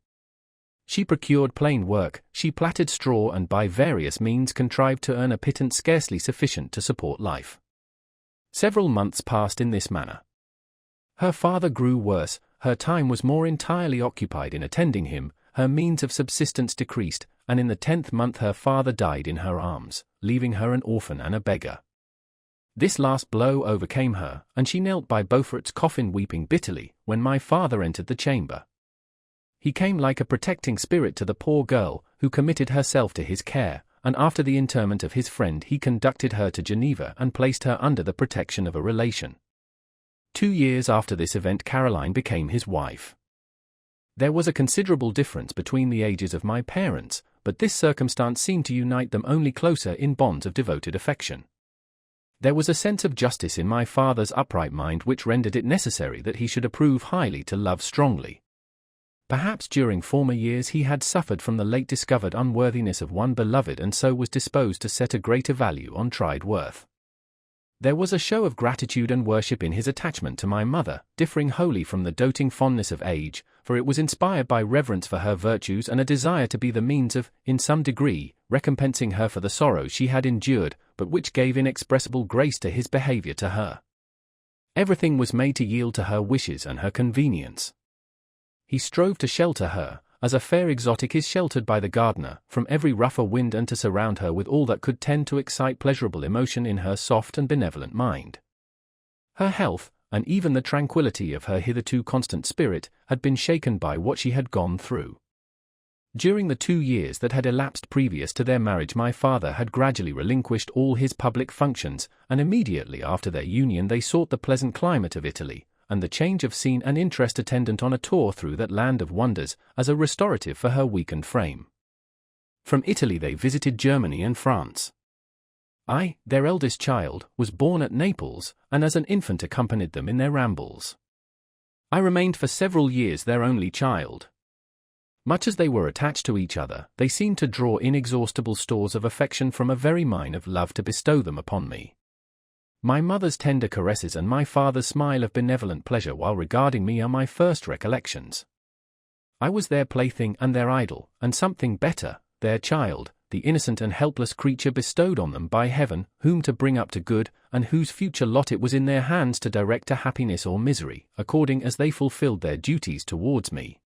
She procured plain work, she plaited straw and by various means contrived to earn a pittance scarcely sufficient to support life. Several months passed in this manner. Her father grew worse, her time was more entirely occupied in attending him, her means of subsistence decreased, and in the 10th month her father died in her arms, leaving her an orphan and a beggar. This last blow overcame her, and she knelt by Beaufort's coffin weeping bitterly, when my father entered the chamber. He came like a protecting spirit to the poor girl, who committed herself to his care, and after the interment of his friend he conducted her to Geneva and placed her under the protection of a relation. 2 years after this event Caroline became his wife. There was a considerable difference between the ages of my parents, but this circumstance seemed to unite them only closer in bonds of devoted affection. There was a sense of justice in my father's upright mind which rendered it necessary that he should approve highly to love strongly. Perhaps during former years he had suffered from the late discovered unworthiness of one beloved and so was disposed to set a greater value on tried worth. There was a show of gratitude and worship in his attachment to my mother, differing wholly from the doting fondness of age, for it was inspired by reverence for her virtues and a desire to be the means of, in some degree, recompensing her for the sorrows she had endured, but which gave inexpressible grace to his behaviour to her. Everything was made to yield to her wishes and her convenience. He strove to shelter her, as a fair exotic is sheltered by the gardener, from every rougher wind and to surround her with all that could tend to excite pleasurable emotion in her soft and benevolent mind. Her health, and even the tranquillity of her hitherto constant spirit, had been shaken by what she had gone through. During the 2 years that had elapsed previous to their marriage my father had gradually relinquished all his public functions, and immediately after their union they sought the pleasant climate of Italy, and the change of scene and interest attendant on a tour through that land of wonders, as a restorative for her weakened frame. From Italy they visited Germany and France. I, their eldest child, was born at Naples, and as an infant accompanied them in their rambles. I remained for several years their only child. Much as they were attached to each other, they seemed to draw inexhaustible stores of affection from a very mine of love to bestow them upon me. My mother's tender caresses and my father's smile of benevolent pleasure while regarding me are my first recollections. I was their plaything and their idol, and something better, their child, the innocent and helpless creature bestowed on them by heaven, whom to bring up to good, and whose future lot it was in their hands to direct to happiness or misery, according as they fulfilled their duties towards me.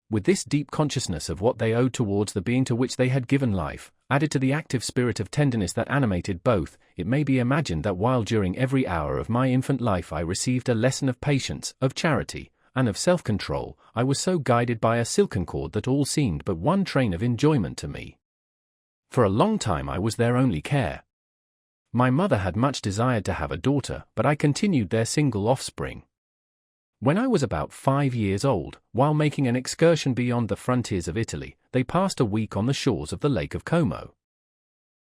With this deep consciousness of what they owed towards the being to which they had given life, added to the active spirit of tenderness that animated both, it may be imagined that while during every hour of my infant life I received a lesson of patience, of charity, and of self-control, I was so guided by a silken cord that all seemed but one train of enjoyment to me. For a long time I was their only care. My mother had much desired to have a daughter, but I continued their single offspring. When I was about 5 years old, while making an excursion beyond the frontiers of Italy, they passed a week on the shores of the Lake of Como.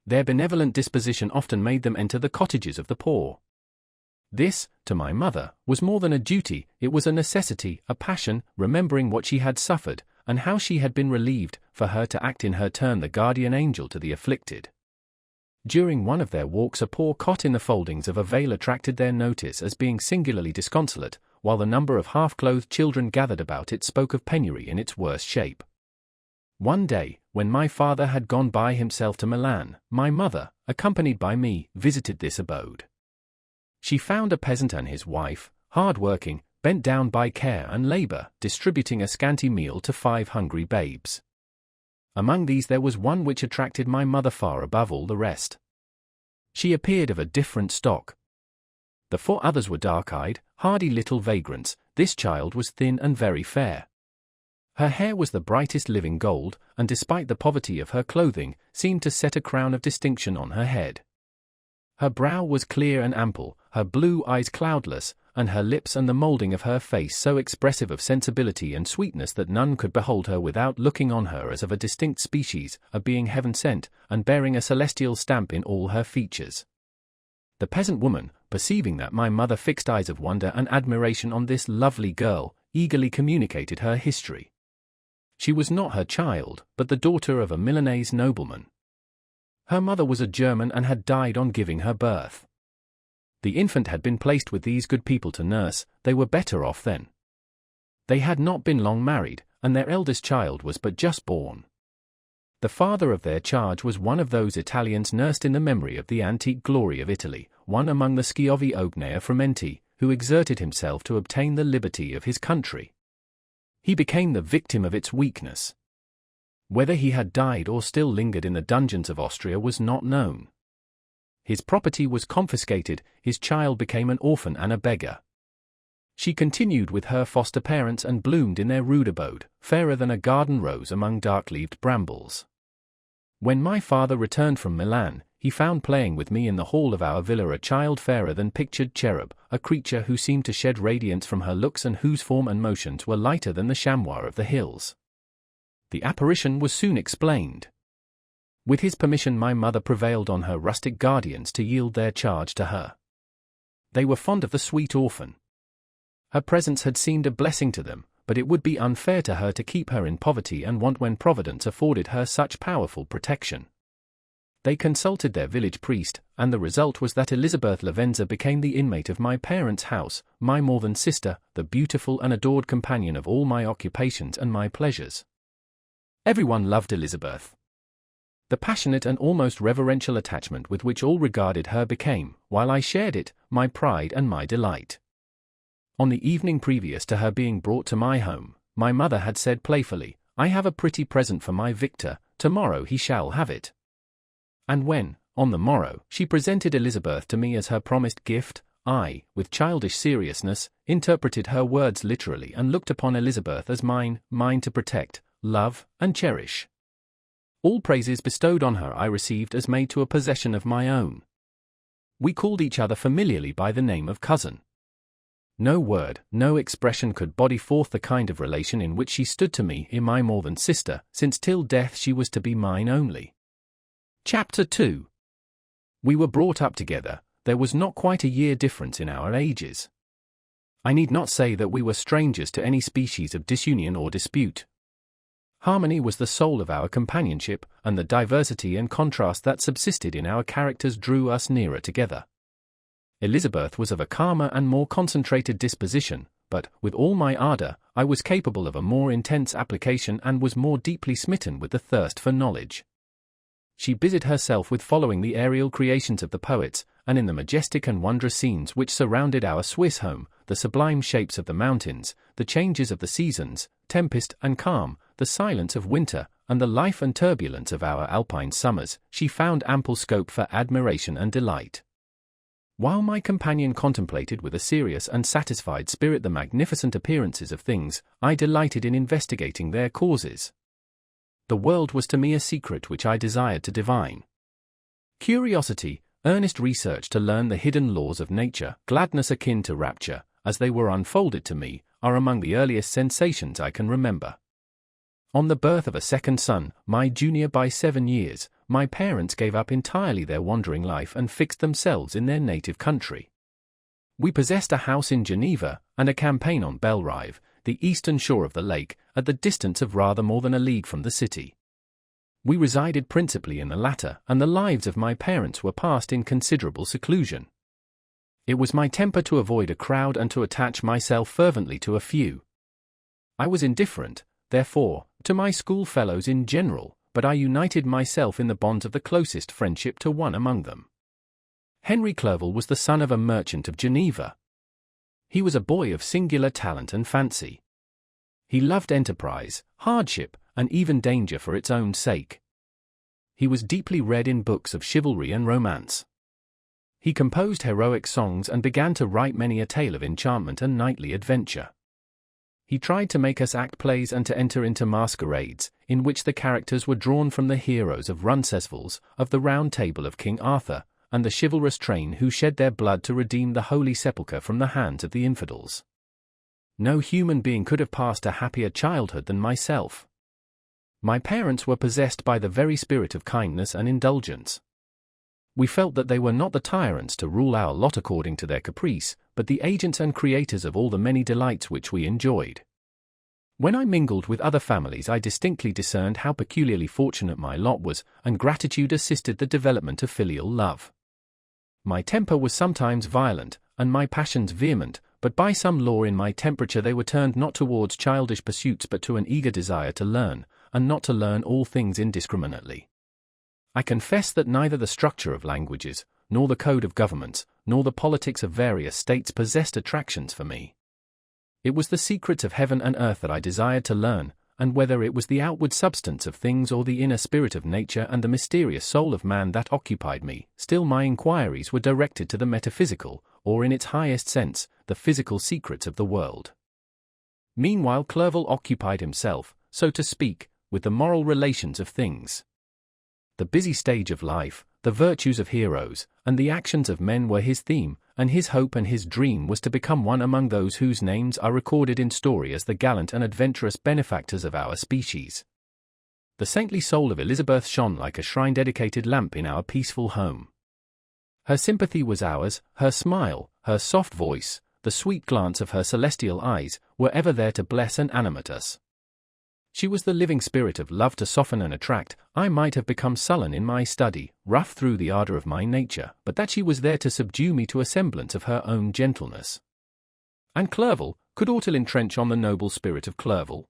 Their benevolent disposition often made them enter the cottages of the poor. This, to my mother, was more than a duty, it was a necessity, a passion, remembering what she had suffered, and how she had been relieved, for her to act in her turn the guardian angel to the afflicted. During one of their walks a poor cot in the foldings of a veil attracted their notice as being singularly disconsolate, while the number of half-clothed children gathered about it spoke of penury in its worst shape. One day, when my father had gone by himself to Milan, my mother, accompanied by me, visited this abode. She found a peasant and his wife, hard-working, bent down by care and labor, distributing a scanty meal to 5 hungry babes. Among these there was one which attracted my mother far above all the rest. She appeared of a different stock. The 4 others were dark-eyed, hardy little vagrants. This child was thin and very fair. Her hair was the brightest living gold, and despite the poverty of her clothing, seemed to set a crown of distinction on her head. Her brow was clear and ample, her blue eyes cloudless, and her lips and the moulding of her face so expressive of sensibility and sweetness that none could behold her without looking on her as of a distinct species, a being heaven-sent, and bearing a celestial stamp in all her features. The peasant woman, perceiving that my mother fixed eyes of wonder and admiration on this lovely girl, eagerly communicated her history. She was not her child, but the daughter of a Milanese nobleman. Her mother was a German and had died on giving her birth. The infant had been placed with these good people to nurse. They were better off then. They had not been long married, and their eldest child was but just born. The father of their charge was one of those Italians nursed in the memory of the antique glory of Italy, one among the Schiavi Ognea Frumenti, who exerted himself to obtain the liberty of his country. He became the victim of its weakness. Whether he had died or still lingered in the dungeons of Austria was not known. His property was confiscated, his child became an orphan and a beggar. She continued with her foster parents and bloomed in their rude abode, fairer than a garden rose among dark-leaved brambles. When my father returned from Milan, he found playing with me in the hall of our villa a child fairer than pictured cherub, a creature who seemed to shed radiance from her looks and whose form and motions were lighter than the chamois of the hills. The apparition was soon explained. With his permission my mother prevailed on her rustic guardians to yield their charge to her. They were fond of the sweet orphan. Her presence had seemed a blessing to them, but it would be unfair to her to keep her in poverty and want when Providence afforded her such powerful protection. They consulted their village priest, and the result was that Elizabeth Lavenza became the inmate of my parents' house, my more than sister, the beautiful and adored companion of all my occupations and my pleasures. Everyone loved Elizabeth. The passionate and almost reverential attachment with which all regarded her became, while I shared it, my pride and my delight. On the evening previous to her being brought to my home, my mother had said playfully, "I have a pretty present for my Victor, tomorrow he shall have it." And when, on the morrow, she presented Elizabeth to me as her promised gift, I, with childish seriousness, interpreted her words literally and looked upon Elizabeth as mine to protect, love, and cherish. All praises bestowed on her I received as made to a possession of my own. We called each other familiarly by the name of cousin. No word, no expression could body forth the kind of relation in which she stood to me in my more than sister, since till death she was to be mine only. Chapter 2. We were brought up together. There was not quite a year difference in our ages. I need not say that we were strangers to any species of disunion or dispute. Harmony was the soul of our companionship, and the diversity and contrast that subsisted in our characters drew us nearer together. Elizabeth was of a calmer and more concentrated disposition, but, with all my ardor, I was capable of a more intense application and was more deeply smitten with the thirst for knowledge. She busied herself with following the aerial creations of the poets, and in the majestic and wondrous scenes which surrounded our Swiss home, the sublime shapes of the mountains, the changes of the seasons, tempest and calm, the silence of winter, and the life and turbulence of our alpine summers, she found ample scope for admiration and delight. While my companion contemplated with a serious and satisfied spirit the magnificent appearances of things, I delighted in investigating their causes. The world was to me a secret which I desired to divine. Curiosity, earnest research to learn the hidden laws of nature, gladness akin to rapture, as they were unfolded to me, are among the earliest sensations I can remember. On the birth of a second son, my junior by 7 years, my parents gave up entirely their wandering life and fixed themselves in their native country. We possessed a house in Geneva, and a campaign on Belrive, the eastern shore of the lake, at the distance of rather more than a league from the city. We resided principally in the latter, and the lives of my parents were passed in considerable seclusion. It was my temper to avoid a crowd and to attach myself fervently to a few. I was indifferent, therefore, to my schoolfellows in general, but I united myself in the bonds of the closest friendship to one among them. Henry Clerval was the son of a merchant of Geneva. He was a boy of singular talent and fancy. He loved enterprise, hardship, and even danger for its own sake. He was deeply read in books of chivalry and romance. He composed heroic songs and began to write many a tale of enchantment and knightly adventure. He tried to make us act plays and to enter into masquerades, in which the characters were drawn from the heroes of Roncesvalles, of the Round Table of King Arthur, and the chivalrous train who shed their blood to redeem the Holy Sepulchre from the hands of the infidels. No human being could have passed a happier childhood than myself. My parents were possessed by the very spirit of kindness and indulgence. We felt that they were not the tyrants to rule our lot according to their caprice, but the agents and creators of all the many delights which we enjoyed. When I mingled with other families I distinctly discerned how peculiarly fortunate my lot was, and gratitude assisted the development of filial love. My temper was sometimes violent, and my passions vehement, but by some law in my temperature they were turned not towards childish pursuits but to an eager desire to learn, and not to learn all things indiscriminately. I confess that neither the structure of languages, nor the code of governments, nor the politics of various states possessed attractions for me. It was the secrets of heaven and earth that I desired to learn, and whether it was the outward substance of things or the inner spirit of nature and the mysterious soul of man that occupied me, still my inquiries were directed to the metaphysical, or in its highest sense, the physical secrets of the world. Meanwhile Clerval occupied himself, so to speak, with the moral relations of things. The busy stage of life, the virtues of heroes, and the actions of men were his theme, and his hope and his dream was to become one among those whose names are recorded in story as the gallant and adventurous benefactors of our species. The saintly soul of Elizabeth shone like a shrine-dedicated lamp in our peaceful home. Her sympathy was ours, her smile, her soft voice, the sweet glance of her celestial eyes, were ever there to bless and animate us. She was the living spirit of love to soften and attract. I might have become sullen in my study, rough through the ardor of my nature, but that she was there to subdue me to a semblance of her own gentleness. And Clerval, could Ortel entrench on the noble spirit of Clerval?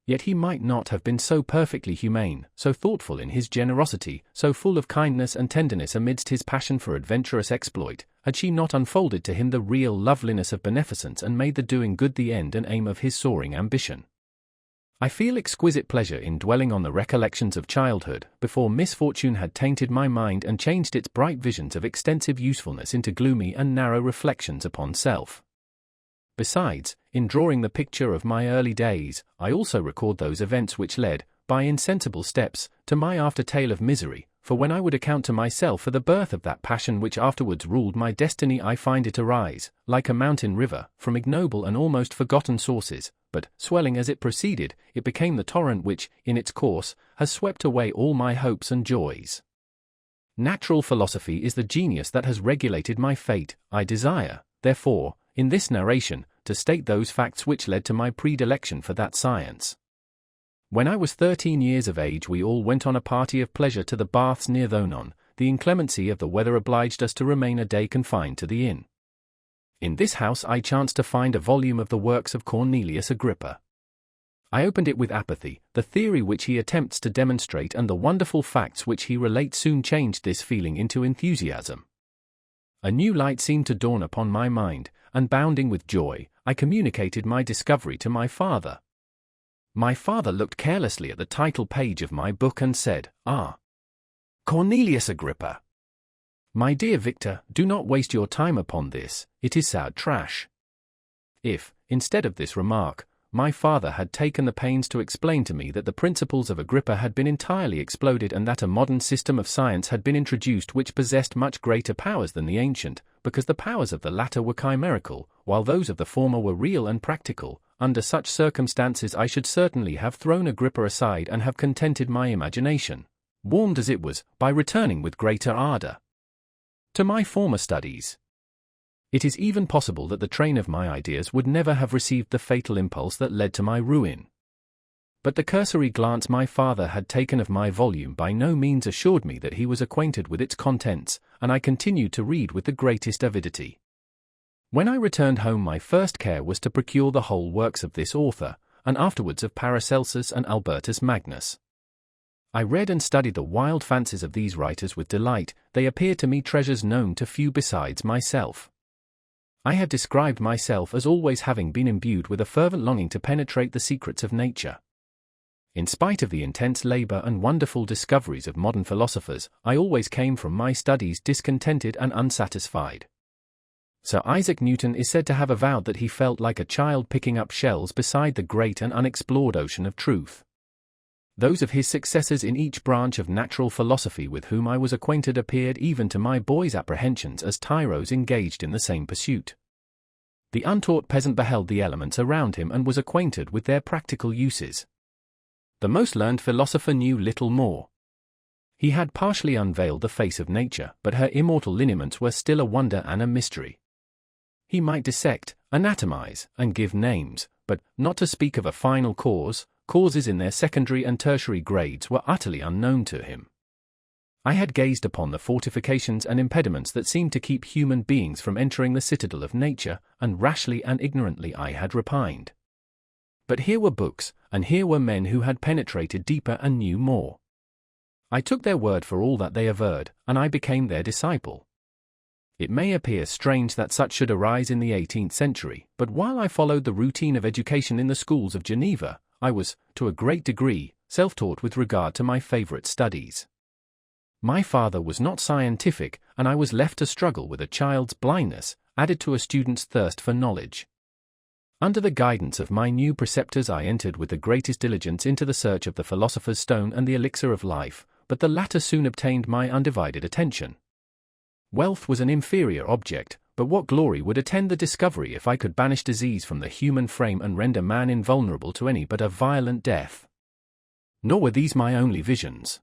Yet he might not have been so perfectly humane, so thoughtful in his generosity, so full of kindness and tenderness amidst his passion for adventurous exploit, had she not unfolded to him the real loveliness of beneficence and made the doing good the end and aim of his soaring ambition. I feel exquisite pleasure in dwelling on the recollections of childhood, before misfortune had tainted my mind and changed its bright visions of extensive usefulness into gloomy and narrow reflections upon self. Besides, in drawing the picture of my early days, I also record those events which led, by insensible steps, to my after tale of misery, for when I would account to myself for the birth of that passion which afterwards ruled my destiny, I find it arise, like a mountain river, from ignoble and almost forgotten sources, but, swelling as it proceeded, it became the torrent which, in its course, has swept away all my hopes and joys. Natural philosophy is the genius that has regulated my fate. I desire, therefore, in this narration, to state those facts which led to my predilection for that science. When I was 13 years of age, we all went on a party of pleasure to the baths near Thonon. The inclemency of the weather obliged us to remain a day confined to the inn. In this house I chanced to find a volume of the works of Cornelius Agrippa. I opened it with apathy. The theory which he attempts to demonstrate and the wonderful facts which he relates soon changed this feeling into enthusiasm. A new light seemed to dawn upon my mind, and bounding with joy, I communicated my discovery to my father. My father looked carelessly at the title page of my book and said, "Ah, Cornelius Agrippa. My dear Victor, do not waste your time upon this, it is sad trash." If, instead of this remark, my father had taken the pains to explain to me that the principles of Agrippa had been entirely exploded and that a modern system of science had been introduced which possessed much greater powers than the ancient, because the powers of the latter were chimerical, while those of the former were real and practical, under such circumstances I should certainly have thrown Agrippa aside and have contented my imagination, warmed as it was, by returning with greater ardor to my former studies. It is even possible that the train of my ideas would never have received the fatal impulse that led to my ruin. But the cursory glance my father had taken of my volume by no means assured me that he was acquainted with its contents, and I continued to read with the greatest avidity. When I returned home, my first care was to procure the whole works of this author, and afterwards of Paracelsus and Albertus Magnus. I read and studied the wild fancies of these writers with delight. They appeared to me treasures known to few besides myself. I have described myself as always having been imbued with a fervent longing to penetrate the secrets of nature. In spite of the intense labor and wonderful discoveries of modern philosophers, I always came from my studies discontented and unsatisfied. Sir Isaac Newton is said to have avowed that he felt like a child picking up shells beside the great and unexplored ocean of truth. Those of his successors in each branch of natural philosophy with whom I was acquainted appeared even to my boy's apprehensions as tyros engaged in the same pursuit. The untaught peasant beheld the elements around him and was acquainted with their practical uses. The most learned philosopher knew little more. He had partially unveiled the face of nature, but her immortal lineaments were still a wonder and a mystery. He might dissect, anatomize, and give names, but, not to speak of a final cause, causes in their secondary and tertiary grades were utterly unknown to him. I had gazed upon the fortifications and impediments that seemed to keep human beings from entering the citadel of nature, and rashly and ignorantly I had repined. But here were books, and here were men who had penetrated deeper and knew more. I took their word for all that they averred, and I became their disciple. It may appear strange that such should arise in the 18th century, but while I followed the routine of education in the schools of Geneva, I was, to a great degree, self-taught with regard to my favorite studies. My father was not scientific, and I was left to struggle with a child's blindness, added to a student's thirst for knowledge. Under the guidance of my new preceptors I entered with the greatest diligence into the search of the philosopher's stone and the elixir of life, but the latter soon obtained my undivided attention. Wealth was an inferior object, but what glory would attend the discovery if I could banish disease from the human frame and render man invulnerable to any but a violent death? Nor were these my only visions.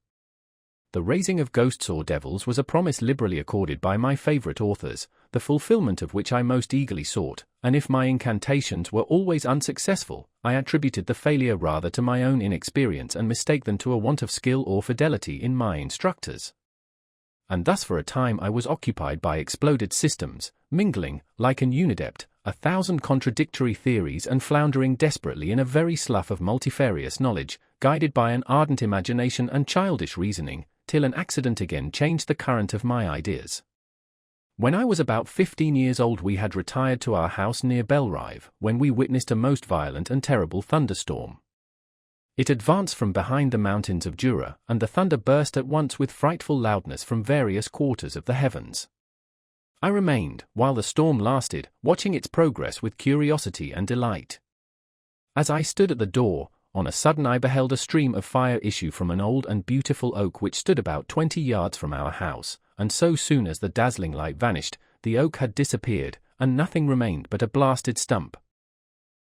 The raising of ghosts or devils was a promise liberally accorded by my favorite authors, the fulfillment of which I most eagerly sought, and if my incantations were always unsuccessful, I attributed the failure rather to my own inexperience and mistake than to a want of skill or fidelity in my instructors. And thus for a time I was occupied by exploded systems, mingling, like an unidept, 1,000 contradictory theories and floundering desperately in a very slough of multifarious knowledge, guided by an ardent imagination and childish reasoning, till an accident again changed the current of my ideas. When I was about 15 years old we had retired to our house near Belrive, when we witnessed a most violent and terrible thunderstorm. It advanced from behind the mountains of Jura, and the thunder burst at once with frightful loudness from various quarters of the heavens. I remained, while the storm lasted, watching its progress with curiosity and delight. As I stood at the door, on a sudden I beheld a stream of fire issue from an old and beautiful oak which stood about 20 yards from our house, and so soon as the dazzling light vanished, the oak had disappeared, and nothing remained but a blasted stump.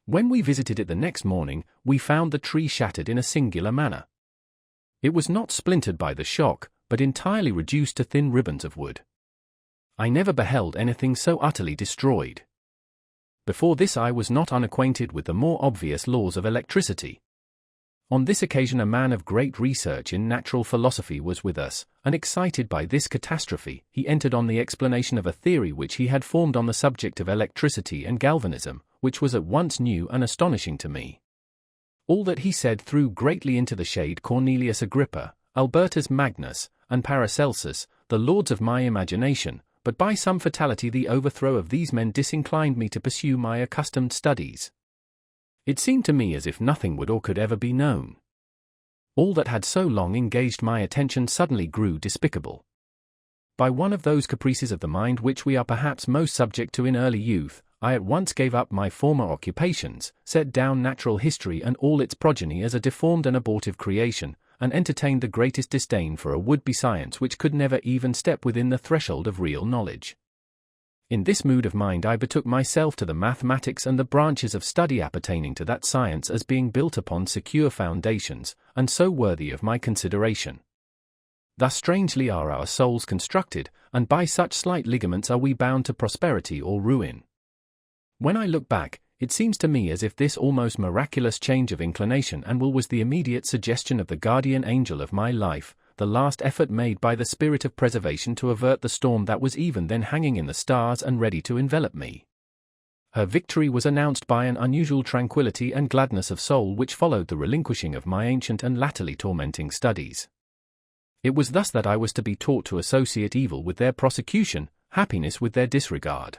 When we visited it the next morning, we found the tree shattered in a singular manner. It was not splintered by the shock, but entirely reduced to thin ribbons of wood. I never beheld anything so utterly destroyed. Before this I was not unacquainted with the more obvious laws of electricity. On this occasion a man of great research in natural philosophy was with us, and excited by this catastrophe, he entered on the explanation of a theory which he had formed on the subject of electricity and galvanism, which was at once new and astonishing to me. All that he said threw greatly into the shade Cornelius Agrippa, Albertus Magnus, and Paracelsus, the lords of my imagination, but by some fatality the overthrow of these men disinclined me to pursue my accustomed studies. It seemed to me as if nothing would or could ever be known. All that had so long engaged my attention suddenly grew despicable. By one of those caprices of the mind which we are perhaps most subject to in early youth, I at once gave up my former occupations, set down natural history and all its progeny as a deformed and abortive creation, and entertained the greatest disdain for a would-be science which could never even step within the threshold of real knowledge. In this mood of mind I betook myself to the mathematics and the branches of study appertaining to that science as being built upon secure foundations, and so worthy of my consideration. Thus strangely are our souls constructed, and by such slight ligaments are we bound to prosperity or ruin. When I look back, it seems to me as if this almost miraculous change of inclination and will was the immediate suggestion of the guardian angel of my life, the last effort made by the spirit of preservation to avert the storm that was even then hanging in the stars and ready to envelop me. Her victory was announced by an unusual tranquillity and gladness of soul which followed the relinquishing of my ancient and latterly tormenting studies. It was thus that I was to be taught to associate evil with their prosecution, happiness with their disregard.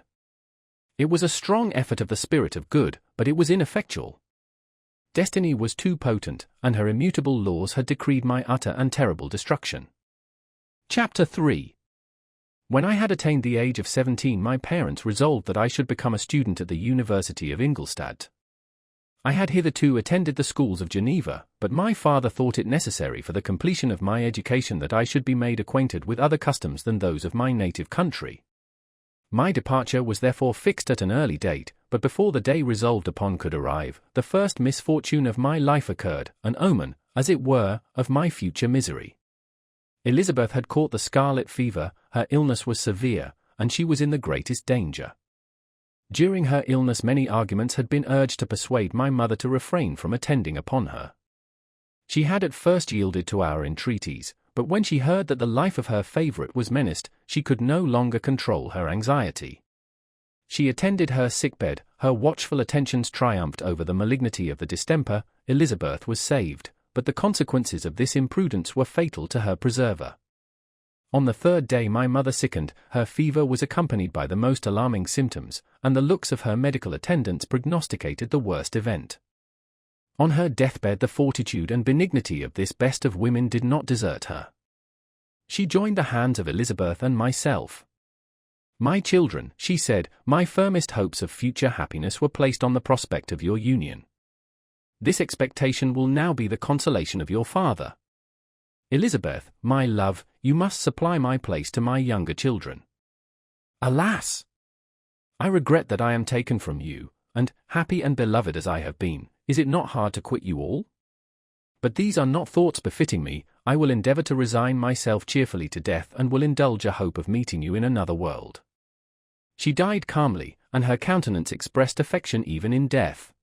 It was a strong effort of the spirit of good, but it was ineffectual. Destiny was too potent, and her immutable laws had decreed my utter and terrible destruction. Chapter 3. When I had attained the age of 17, my parents resolved that I should become a student at the University of Ingolstadt. I had hitherto attended the schools of Geneva, but my father thought it necessary for the completion of my education that I should be made acquainted with other customs than those of my native country. My departure was therefore fixed at an early date, but before the day resolved upon could arrive, the first misfortune of my life occurred, an omen, as it were, of my future misery. Elizabeth had caught the scarlet fever, her illness was severe, and she was in the greatest danger. During her illness many arguments had been urged to persuade my mother to refrain from attending upon her. She had at first yielded to our entreaties, but when she heard that the life of her favourite was menaced, she could no longer control her anxiety. She attended her sickbed, her watchful attentions triumphed over the malignity of the distemper, Elizabeth was saved, but the consequences of this imprudence were fatal to her preserver. On the third day my mother sickened, her fever was accompanied by the most alarming symptoms, and the looks of her medical attendants prognosticated the worst event. On her deathbed the fortitude and benignity of this best of women did not desert her. She joined the hands of Elizabeth and myself. "My children," she said, "my firmest hopes of future happiness were placed on the prospect of your union. This expectation will now be the consolation of your father. Elizabeth, my love, you must supply my place to my younger children. Alas! I regret that I am taken from you, and, happy and beloved as I have been, is it not hard to quit you all? But these are not thoughts befitting me. I will endeavour to resign myself cheerfully to death and will indulge a hope of meeting you in another world." She died calmly, and her countenance expressed affection even in death.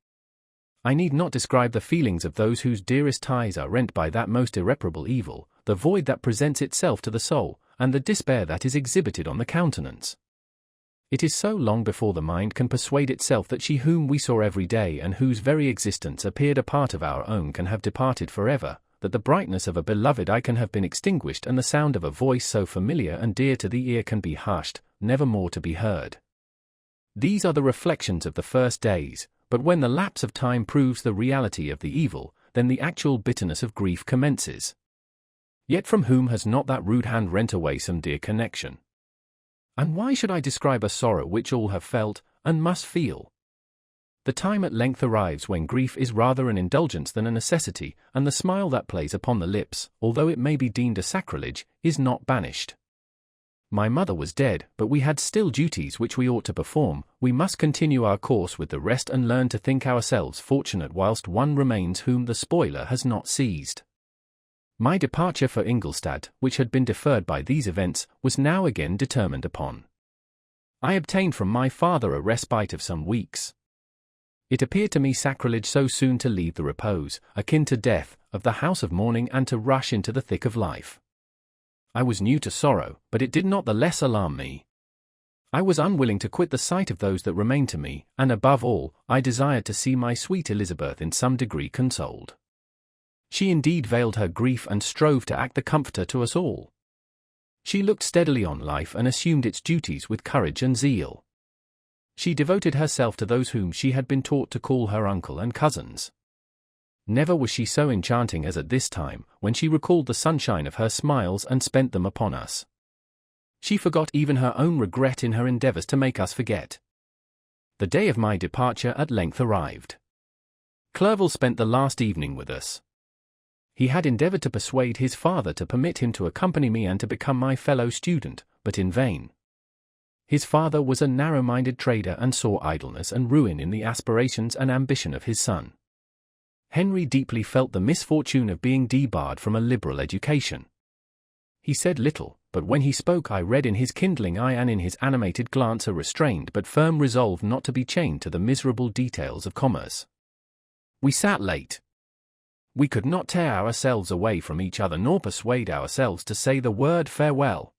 I need not describe the feelings of those whose dearest ties are rent by that most irreparable evil, the void that presents itself to the soul, and the despair that is exhibited on the countenance. It is so long before the mind can persuade itself that she whom we saw every day and whose very existence appeared a part of our own can have departed forever, that the brightness of a beloved eye can have been extinguished and the sound of a voice so familiar and dear to the ear can be hushed, never more to be heard. These are the reflections of the first days, but when the lapse of time proves the reality of the evil, then the actual bitterness of grief commences. Yet from whom has not that rude hand rent away some dear connection? And why should I describe a sorrow which all have felt, and must feel? The time at length arrives when grief is rather an indulgence than a necessity, and the smile that plays upon the lips, although it may be deemed a sacrilege, is not banished. My mother was dead, but we had still duties which we ought to perform. We must continue our course with the rest and learn to think ourselves fortunate whilst one remains whom the spoiler has not seized. My departure for Ingolstadt, which had been deferred by these events, was now again determined upon. I obtained from my father a respite of some weeks. It appeared to me sacrilege so soon to leave the repose, akin to death, of the house of mourning and to rush into the thick of life. I was new to sorrow, but it did not the less alarm me. I was unwilling to quit the sight of those that remained to me, and above all, I desired to see my sweet Elizabeth in some degree consoled. She indeed veiled her grief and strove to act the comforter to us all. She looked steadily on life and assumed its duties with courage and zeal. She devoted herself to those whom she had been taught to call her uncle and cousins. Never was she so enchanting as at this time, when she recalled the sunshine of her smiles and spent them upon us. She forgot even her own regret in her endeavors to make us forget. The day of my departure at length arrived. Clerval spent the last evening with us. He had endeavored to persuade his father to permit him to accompany me and to become my fellow student, but in vain. His father was a narrow-minded trader and saw idleness and ruin in the aspirations and ambition of his son. Henry deeply felt the misfortune of being debarred from a liberal education. He said little, but when he spoke I read in his kindling eye and in his animated glance a restrained but firm resolve not to be chained to the miserable details of commerce. We sat late. We could not tear ourselves away from each other nor persuade ourselves to say the word farewell.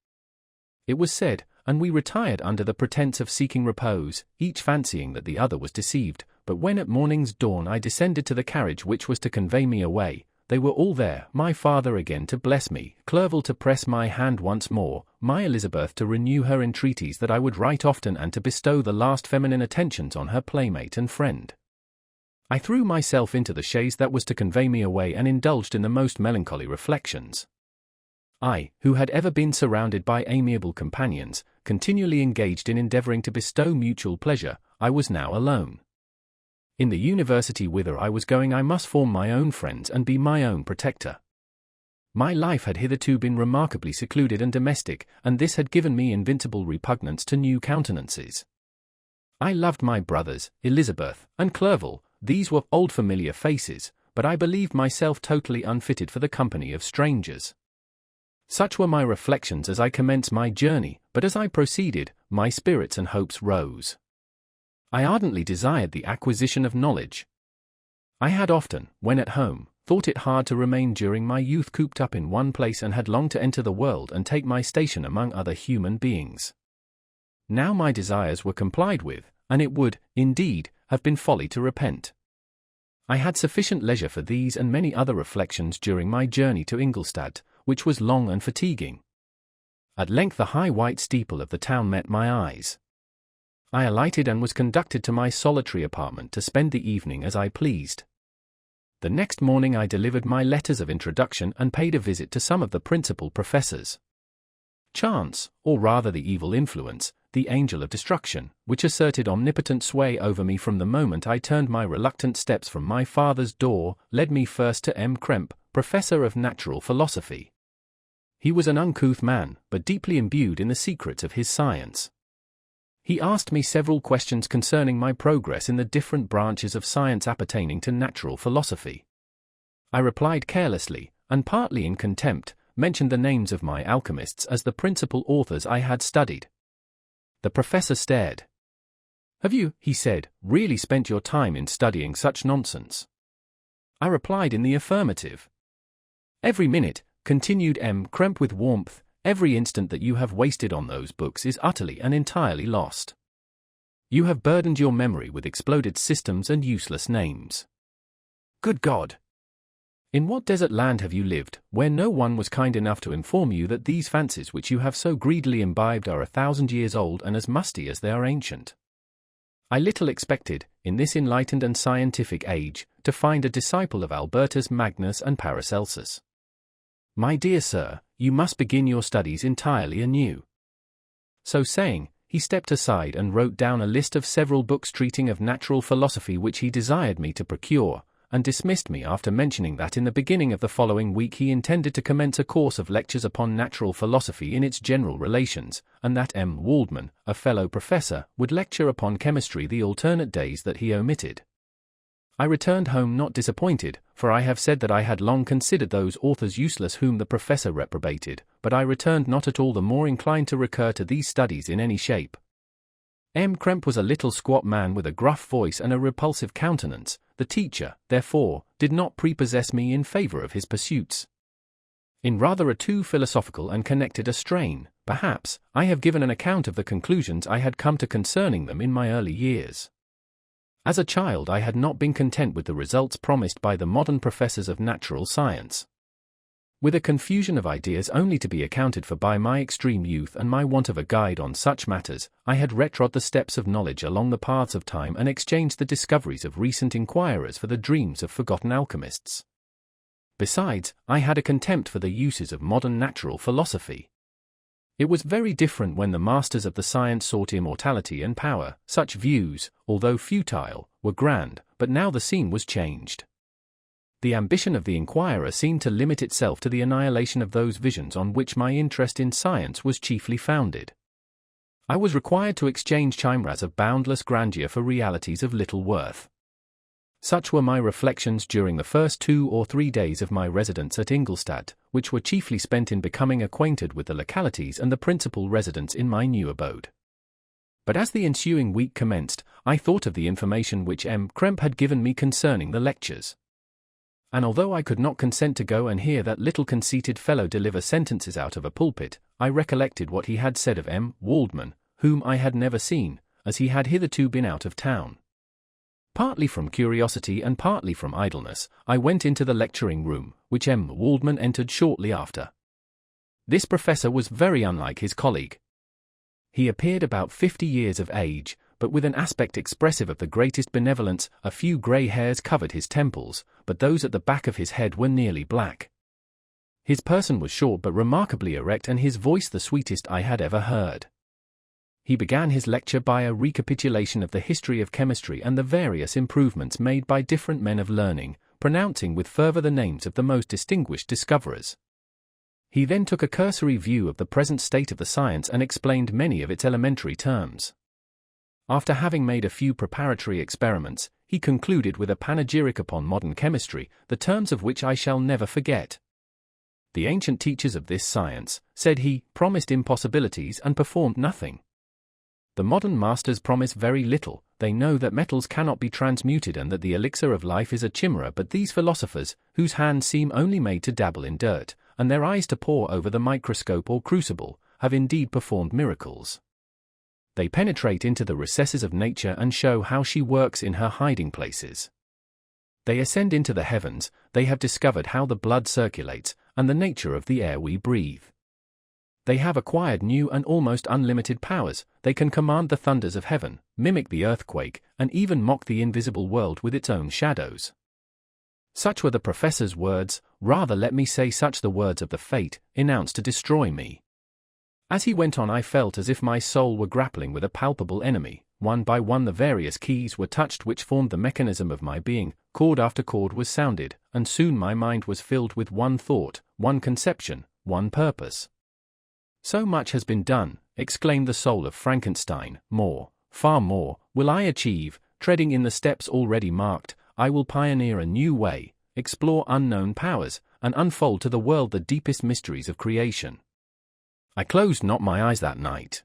It was said, and we retired under the pretence of seeking repose, each fancying that the other was deceived, but when at morning's dawn I descended to the carriage which was to convey me away, they were all there, my father again to bless me, Clerval to press my hand once more, my Elizabeth to renew her entreaties that I would write often and to bestow the last feminine attentions on her playmate and friend. I threw myself into the chaise that was to convey me away and indulged in the most melancholy reflections. I, who had ever been surrounded by amiable companions, continually engaged in endeavouring to bestow mutual pleasure, I was now alone. In the university whither I was going I must form my own friends and be my own protector. My life had hitherto been remarkably secluded and domestic, and this had given me invincible repugnance to new countenances. I loved my brothers, Elizabeth, and Clerval. These were old familiar faces, but I believed myself totally unfitted for the company of strangers. Such were my reflections as I commenced my journey, but as I proceeded, my spirits and hopes rose. I ardently desired the acquisition of knowledge. I had often, when at home, thought it hard to remain during my youth cooped up in one place and had longed to enter the world and take my station among other human beings. Now my desires were complied with, and it would, indeed, have been folly to repent. I had sufficient leisure for these and many other reflections during my journey to Ingolstadt, which was long and fatiguing. At length the high white steeple of the town met my eyes. I alighted and was conducted to my solitary apartment to spend the evening as I pleased. The next morning I delivered my letters of introduction and paid a visit to some of the principal professors. Chance, or rather the evil influence, the angel of destruction, which asserted omnipotent sway over me from the moment I turned my reluctant steps from my father's door, led me first to M. Krempe, professor of natural philosophy. He was an uncouth man, but deeply imbued in the secrets of his science. He asked me several questions concerning my progress in the different branches of science appertaining to natural philosophy. I replied carelessly, and partly in contempt, mentioned the names of my alchemists as the principal authors I had studied. The professor stared. "Have you," he said, "really spent your time in studying such nonsense?" I replied in the affirmative. "Every minute," continued M. Krempe with warmth, "every instant that you have wasted on those books is utterly and entirely lost. You have burdened your memory with exploded systems and useless names. Good God! In what desert land have you lived, where no one was kind enough to inform you that these fancies which you have so greedily imbibed are 1,000 years old and as musty as they are ancient? I little expected, in this enlightened and scientific age, to find a disciple of Albertus Magnus and Paracelsus. My dear sir, you must begin your studies entirely anew." So saying, he stepped aside and wrote down a list of several books treating of natural philosophy which he desired me to procure, and dismissed me after mentioning that in the beginning of the following week he intended to commence a course of lectures upon natural philosophy in its general relations, and that M. Waldman, a fellow professor, would lecture upon chemistry the alternate days that he omitted. I returned home not disappointed, for I have said that I had long considered those authors useless whom the professor reprobated, but I returned not at all the more inclined to recur to these studies in any shape. M. Krempe was a little squat man with a gruff voice and a repulsive countenance. The teacher, therefore, did not prepossess me in favor of his pursuits. In rather a too philosophical and connected a strain, perhaps, I have given an account of the conclusions I had come to concerning them in my early years. As a child I had not been content with the results promised by the modern professors of natural science. With a confusion of ideas only to be accounted for by my extreme youth and my want of a guide on such matters, I had retrod the steps of knowledge along the paths of time and exchanged the discoveries of recent inquirers for the dreams of forgotten alchemists. Besides, I had a contempt for the uses of modern natural philosophy. It was very different when the masters of the science sought immortality and power. Such views, although futile, were grand, but now the scene was changed. The ambition of the inquirer seemed to limit itself to the annihilation of those visions on which my interest in science was chiefly founded. I was required to exchange chimeras of boundless grandeur for realities of little worth. Such were my reflections during the first 2 or 3 days of my residence at Ingolstadt, which were chiefly spent in becoming acquainted with the localities and the principal residents in my new abode. But as the ensuing week commenced, I thought of the information which M. Krempe had given me concerning the lectures. And although I could not consent to go and hear that little conceited fellow deliver sentences out of a pulpit, I recollected what he had said of M. Waldman, whom I had never seen, as he had hitherto been out of town. Partly from curiosity and partly from idleness, I went into the lecturing room, which M. Waldman entered shortly after. This professor was very unlike his colleague. He appeared about 50 years of age, but with an aspect expressive of the greatest benevolence. A few grey hairs covered his temples, but those at the back of his head were nearly black. His person was short but remarkably erect, and his voice the sweetest I had ever heard. He began his lecture by a recapitulation of the history of chemistry and the various improvements made by different men of learning, pronouncing with fervour the names of the most distinguished discoverers. He then took a cursory view of the present state of the science and explained many of its elementary terms. After having made a few preparatory experiments, he concluded with a panegyric upon modern chemistry, the terms of which I shall never forget. The ancient teachers of this science, said he, promised impossibilities and performed nothing. The modern masters promise very little. They know that metals cannot be transmuted and that the elixir of life is a chimera, but these philosophers, whose hands seem only made to dabble in dirt, and their eyes to pore over the microscope or crucible, have indeed performed miracles. They penetrate into the recesses of nature and show how she works in her hiding places. They ascend into the heavens. They have discovered how the blood circulates, and the nature of the air we breathe. They have acquired new and almost unlimited powers. They can command the thunders of heaven, mimic the earthquake, and even mock the invisible world with its own shadows. Such were the professor's words, rather let me say such the words of the fate, announced to destroy me. As he went on I felt as if my soul were grappling with a palpable enemy. One by one the various keys were touched which formed the mechanism of my being, chord after chord was sounded, and soon my mind was filled with one thought, one conception, one purpose. So much has been done, exclaimed the soul of Frankenstein, more, far more, will I achieve. Treading in the steps already marked, I will pioneer a new way, explore unknown powers, and unfold to the world the deepest mysteries of creation. I closed not my eyes that night.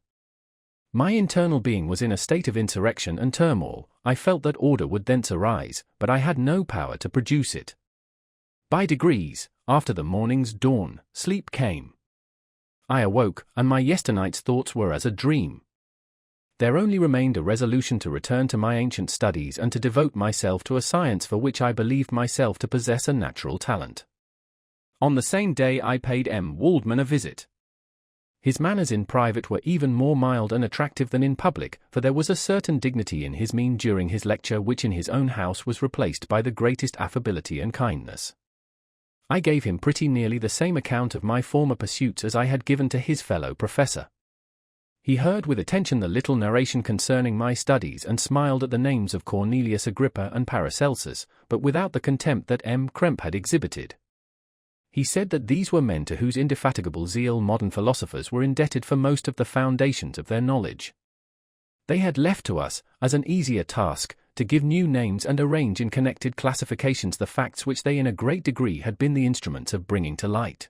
My internal being was in a state of insurrection and turmoil. I felt that order would thence arise, but I had no power to produce it. By degrees, after the morning's dawn, sleep came. I awoke, and my yesternight's thoughts were as a dream. There only remained a resolution to return to my ancient studies and to devote myself to a science for which I believed myself to possess a natural talent. On the same day I paid M. Waldman a visit. His manners in private were even more mild and attractive than in public, for there was a certain dignity in his mien during his lecture which in his own house was replaced by the greatest affability and kindness. I gave him pretty nearly the same account of my former pursuits as I had given to his fellow professor. He heard with attention the little narration concerning my studies and smiled at the names of Cornelius Agrippa and Paracelsus, but without the contempt that M. Krempe had exhibited. He said that these were men to whose indefatigable zeal modern philosophers were indebted for most of the foundations of their knowledge. They had left to us, as an easier task, to give new names and arrange in connected classifications the facts which they in a great degree had been the instruments of bringing to light.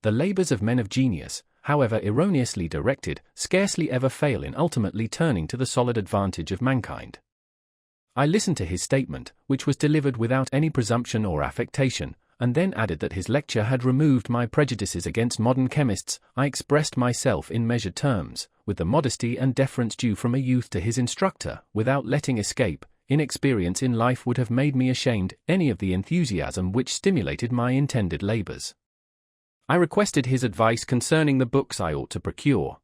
The labors of men of genius, however erroneously directed, scarcely ever fail in ultimately turning to the solid advantage of mankind. I listened to his statement, which was delivered without any presumption or affectation, and then added that his lecture had removed my prejudices against modern chemists. I expressed myself in measured terms, with the modesty and deference due from a youth to his instructor, without letting escape. Inexperience in life would have made me ashamed any of the enthusiasm which stimulated my intended labors. I requested his advice concerning the books I ought to procure.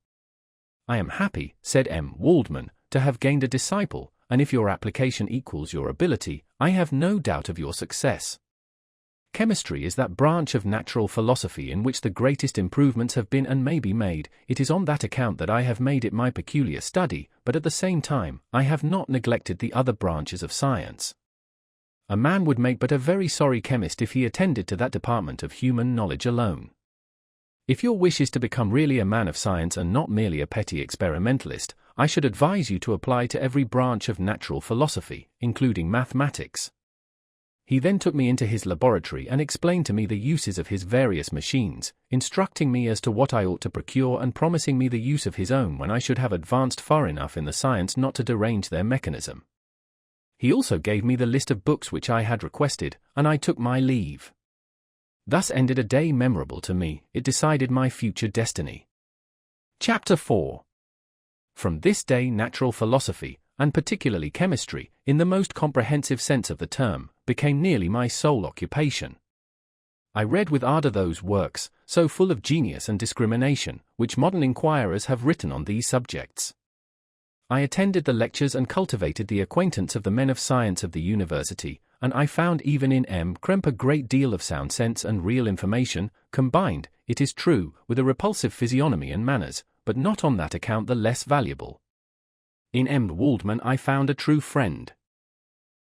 "I am happy," said M. Waldman, "to have gained a disciple, and if your application equals your ability, I have no doubt of your success. Chemistry is that branch of natural philosophy in which the greatest improvements have been and may be made. It is on that account that I have made it my peculiar study, but at the same time, I have not neglected the other branches of science. A man would make but a very sorry chemist if he attended to that department of human knowledge alone. If your wish is to become really a man of science and not merely a petty experimentalist, I should advise you to apply to every branch of natural philosophy, including mathematics." He then took me into his laboratory and explained to me the uses of his various machines, instructing me as to what I ought to procure and promising me the use of his own when I should have advanced far enough in the science not to derange their mechanism. He also gave me the list of books which I had requested, and I took my leave. Thus ended a day memorable to me. It decided my future destiny. Chapter 4. From this day natural philosophy, and particularly chemistry, in the most comprehensive sense of the term, became nearly my sole occupation. I read with ardor those works, so full of genius and discrimination, which modern inquirers have written on these subjects. I attended the lectures and cultivated the acquaintance of the men of science of the university, and I found even in M. Krempe a great deal of sound sense and real information, combined, it is true, with a repulsive physiognomy and manners, but not on that account the less valuable. In M. Waldman I found a true friend.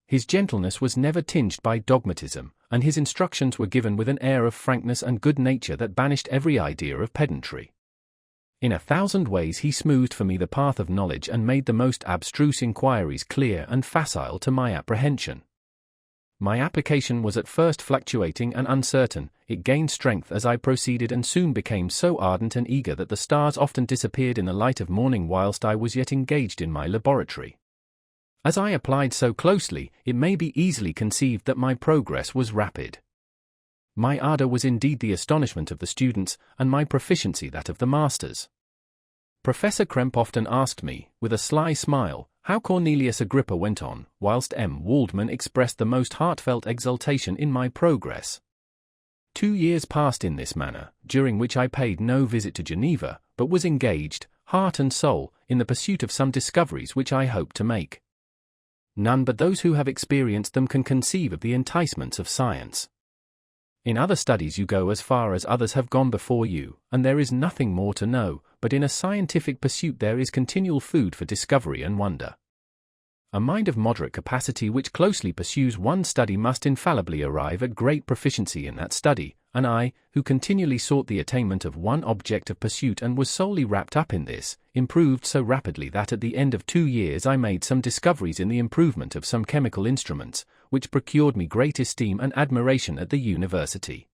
His gentleness was never tinged by dogmatism, and his instructions were given with an air of frankness and good nature that banished every idea of pedantry. In 1,000 ways he smoothed for me the path of knowledge and made the most abstruse inquiries clear and facile to my apprehension. My application was at first fluctuating and uncertain. It gained strength as I proceeded and soon became so ardent and eager that the stars often disappeared in the light of morning whilst I was yet engaged in my laboratory. As I applied so closely, it may be easily conceived that my progress was rapid. My ardor was indeed the astonishment of the students, and my proficiency that of the masters. Professor Krempe often asked me, with a sly smile, how Cornelius Agrippa went on, whilst M. Waldman expressed the most heartfelt exultation in my progress. 2 years passed in this manner, during which I paid no visit to Geneva, but was engaged, heart and soul, in the pursuit of some discoveries which I hoped to make. None but those who have experienced them can conceive of the enticements of science. In other studies you go as far as others have gone before you, and there is nothing more to know, but in a scientific pursuit there is continual food for discovery and wonder. A mind of moderate capacity which closely pursues one study must infallibly arrive at great proficiency in that study, and I, who continually sought the attainment of one object of pursuit and was solely wrapped up in this, improved so rapidly that at the end of 2 years I made some discoveries in the improvement of some chemical instruments, which procured me great esteem and admiration at the university.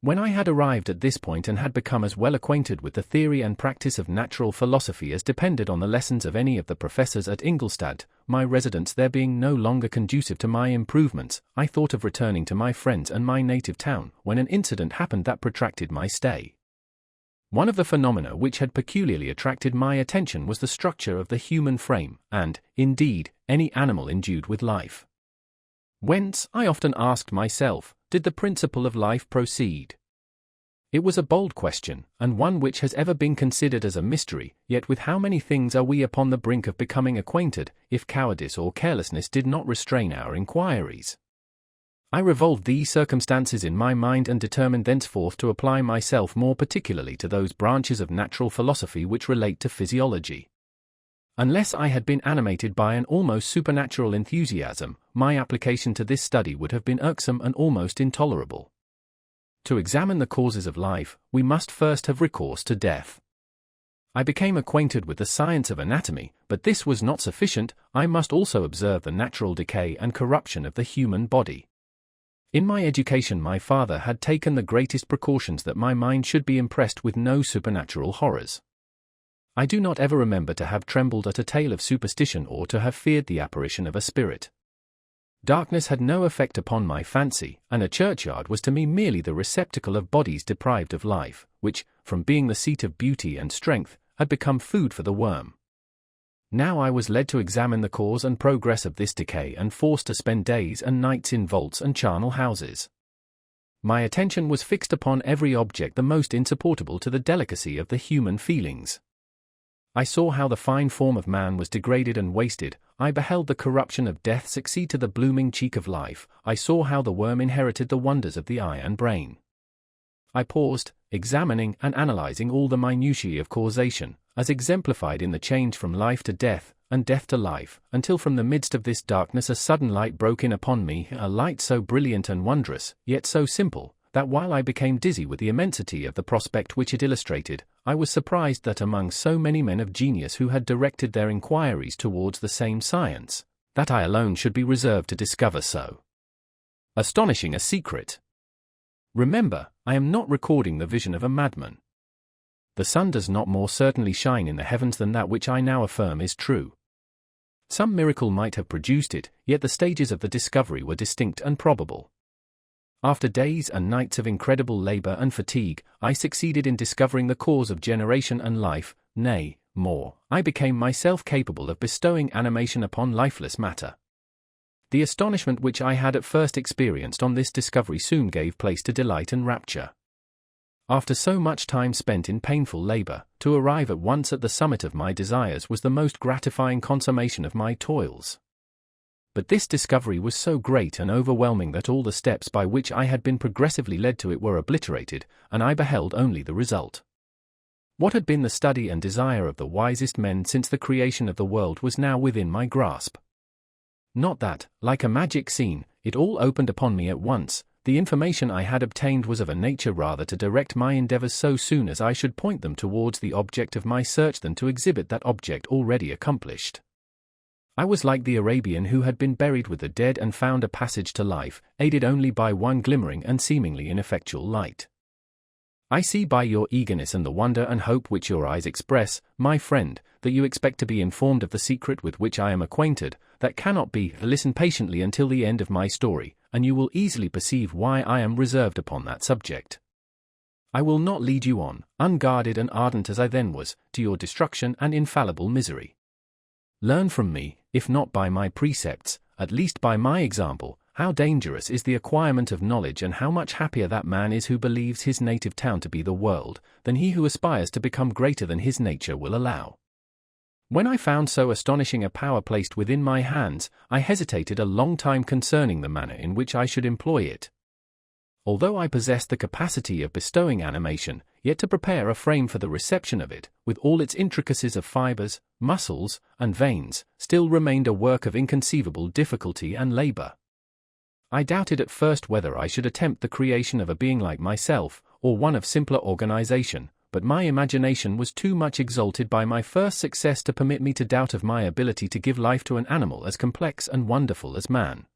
When I had arrived at this point and had become as well acquainted with the theory and practice of natural philosophy as depended on the lessons of any of the professors at Ingolstadt, my residence there being no longer conducive to my improvements, I thought of returning to my friends and my native town, when an incident happened that protracted my stay. One of the phenomena which had peculiarly attracted my attention was the structure of the human frame, and, indeed, any animal endued with life. Whence, I often asked myself, did the principle of life proceed? It was a bold question, and one which has ever been considered as a mystery, yet with how many things are we upon the brink of becoming acquainted, if cowardice or carelessness did not restrain our inquiries? I revolved these circumstances in my mind and determined thenceforth to apply myself more particularly to those branches of natural philosophy which relate to physiology. Unless I had been animated by an almost supernatural enthusiasm, my application to this study would have been irksome and almost intolerable. To examine the causes of life, we must first have recourse to death. I became acquainted with the science of anatomy, but this was not sufficient. I must also observe the natural decay and corruption of the human body. In my education my father had taken the greatest precautions that my mind should be impressed with no supernatural horrors. I do not ever remember to have trembled at a tale of superstition or to have feared the apparition of a spirit. Darkness had no effect upon my fancy, and a churchyard was to me merely the receptacle of bodies deprived of life, which, from being the seat of beauty and strength, had become food for the worm. Now I was led to examine the cause and progress of this decay and forced to spend days and nights in vaults and charnel houses. My attention was fixed upon every object the most insupportable to the delicacy of the human feelings. I saw how the fine form of man was degraded and wasted. I beheld the corruption of death succeed to the blooming cheek of life. I saw how the worm inherited the wonders of the eye and brain. I paused, examining and analyzing all the minutiae of causation, as exemplified in the change from life to death, and death to life, until from the midst of this darkness a sudden light broke in upon me, a light so brilliant and wondrous, yet so simple, that while I became dizzy with the immensity of the prospect which it illustrated, I was surprised that among so many men of genius who had directed their inquiries towards the same science, that I alone should be reserved to discover so astonishing a secret. Remember, I am not recording the vision of a madman. The sun does not more certainly shine in the heavens than that which I now affirm is true. Some miracle might have produced it, yet the stages of the discovery were distinct and probable. After days and nights of incredible labor and fatigue, I succeeded in discovering the cause of generation and life, nay, more, I became myself capable of bestowing animation upon lifeless matter. The astonishment which I had at first experienced on this discovery soon gave place to delight and rapture. After so much time spent in painful labor, to arrive at once at the summit of my desires was the most gratifying consummation of my toils. But this discovery was so great and overwhelming that all the steps by which I had been progressively led to it were obliterated, and I beheld only the result. What had been the study and desire of the wisest men since the creation of the world was now within my grasp. Not that, like a magic scene, it all opened upon me at once. The information I had obtained was of a nature rather to direct my endeavors so soon as I should point them towards the object of my search than to exhibit that object already accomplished. I was like the Arabian who had been buried with the dead and found a passage to life, aided only by one glimmering and seemingly ineffectual light. I see by your eagerness and the wonder and hope which your eyes express, my friend, that you expect to be informed of the secret with which I am acquainted. That cannot be. Listen patiently until the end of my story, and you will easily perceive why I am reserved upon that subject. I will not lead you on, unguarded and ardent as I then was, to your destruction and infallible misery. Learn from me, if not by my precepts, at least by my example, how dangerous is the acquirement of knowledge and how much happier that man is who believes his native town to be the world, than he who aspires to become greater than his nature will allow. When I found so astonishing a power placed within my hands, I hesitated a long time concerning the manner in which I should employ it. Although I possessed the capacity of bestowing animation, yet to prepare a frame for the reception of it, with all its intricacies of fibers, muscles, and veins, still remained a work of inconceivable difficulty and labor. I doubted at first whether I should attempt the creation of a being like myself, or one of simpler organization, but my imagination was too much exalted by my first success to permit me to doubt of my ability to give life to an animal as complex and wonderful as man.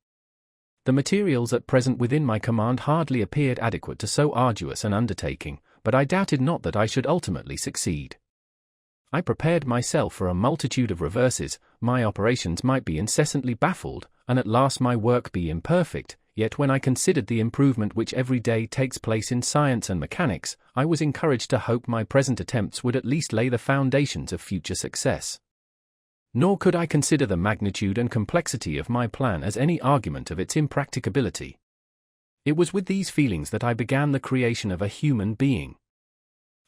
The materials at present within my command hardly appeared adequate to so arduous an undertaking, but I doubted not that I should ultimately succeed. I prepared myself for a multitude of reverses. My operations might be incessantly baffled, and at last my work be imperfect, yet when I considered the improvement which every day takes place in science and mechanics, I was encouraged to hope my present attempts would at least lay the foundations of future success. Nor could I consider the magnitude and complexity of my plan as any argument of its impracticability. It was with these feelings that I began the creation of a human being.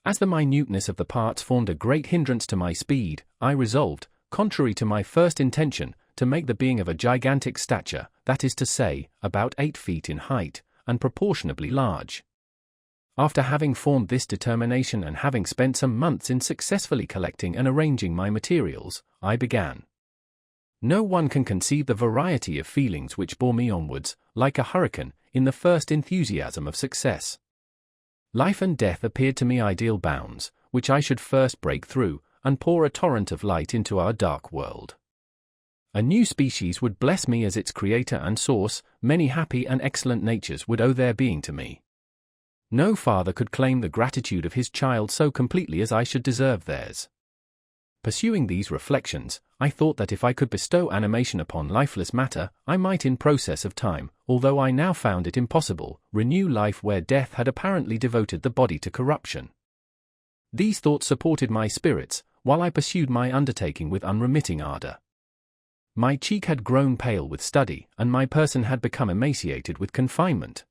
As the minuteness of the parts formed a great hindrance to my speed, I resolved, contrary to my first intention, to make the being of a gigantic stature, that is to say, about 8 feet in height, and proportionably large. After having formed this determination and having spent some months in successfully collecting and arranging my materials, I began. No one can conceive the variety of feelings which bore me onwards, like a hurricane, in the first enthusiasm of success. Life and death appeared to me ideal bounds, which I should first break through, and pour a torrent of light into our dark world. A new species would bless me as its creator and source, many happy and excellent natures would owe their being to me. No father could claim the gratitude of his child so completely as I should deserve theirs. Pursuing these reflections, I thought that if I could bestow animation upon lifeless matter, I might in process of time, although I now found it impossible, renew life where death had apparently devoted the body to corruption. These thoughts supported my spirits, while I pursued my undertaking with unremitting ardor. My cheek had grown pale with study, and my person had become emaciated with confinement.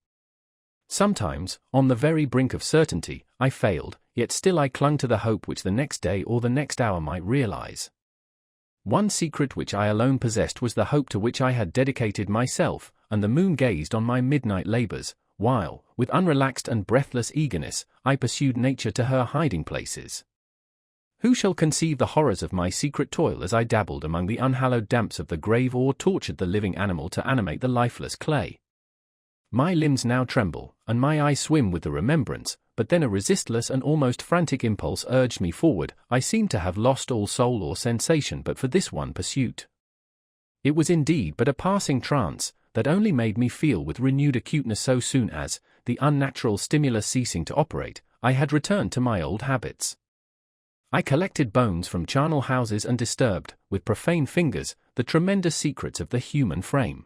Sometimes, on the very brink of certainty, I failed, yet still I clung to the hope which the next day or the next hour might realize. One secret which I alone possessed was the hope to which I had dedicated myself, and the moon gazed on my midnight labors, while, with unrelaxed and breathless eagerness, I pursued nature to her hiding places. Who shall conceive the horrors of my secret toil as I dabbled among the unhallowed damps of the grave or tortured the living animal to animate the lifeless clay? My limbs now tremble, and my eyes swim with the remembrance, but then a resistless and almost frantic impulse urged me forward. I seemed to have lost all soul or sensation but for this one pursuit. It was indeed but a passing trance, that only made me feel with renewed acuteness so soon as, the unnatural stimulus ceasing to operate, I had returned to my old habits. I collected bones from charnel houses and disturbed, with profane fingers, the tremendous secrets of the human frame.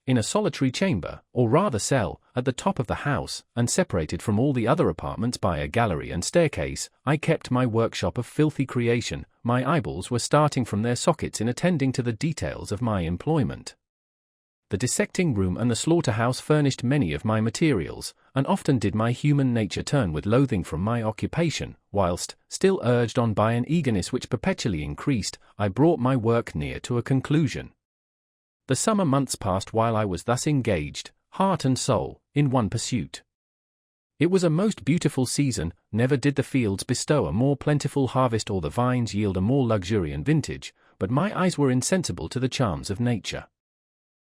In a solitary chamber, or rather cell, at the top of the house, and separated from all the other apartments by a gallery and staircase, I kept my workshop of filthy creation. My eyeballs were starting from their sockets in attending to the details of my employment. The dissecting room and the slaughterhouse furnished many of my materials, and often did my human nature turn with loathing from my occupation, whilst, still urged on by an eagerness which perpetually increased, I brought my work near to a conclusion. The summer months passed while I was thus engaged, heart and soul, in one pursuit. It was a most beautiful season. Never did the fields bestow a more plentiful harvest or the vines yield a more luxuriant vintage, but my eyes were insensible to the charms of nature.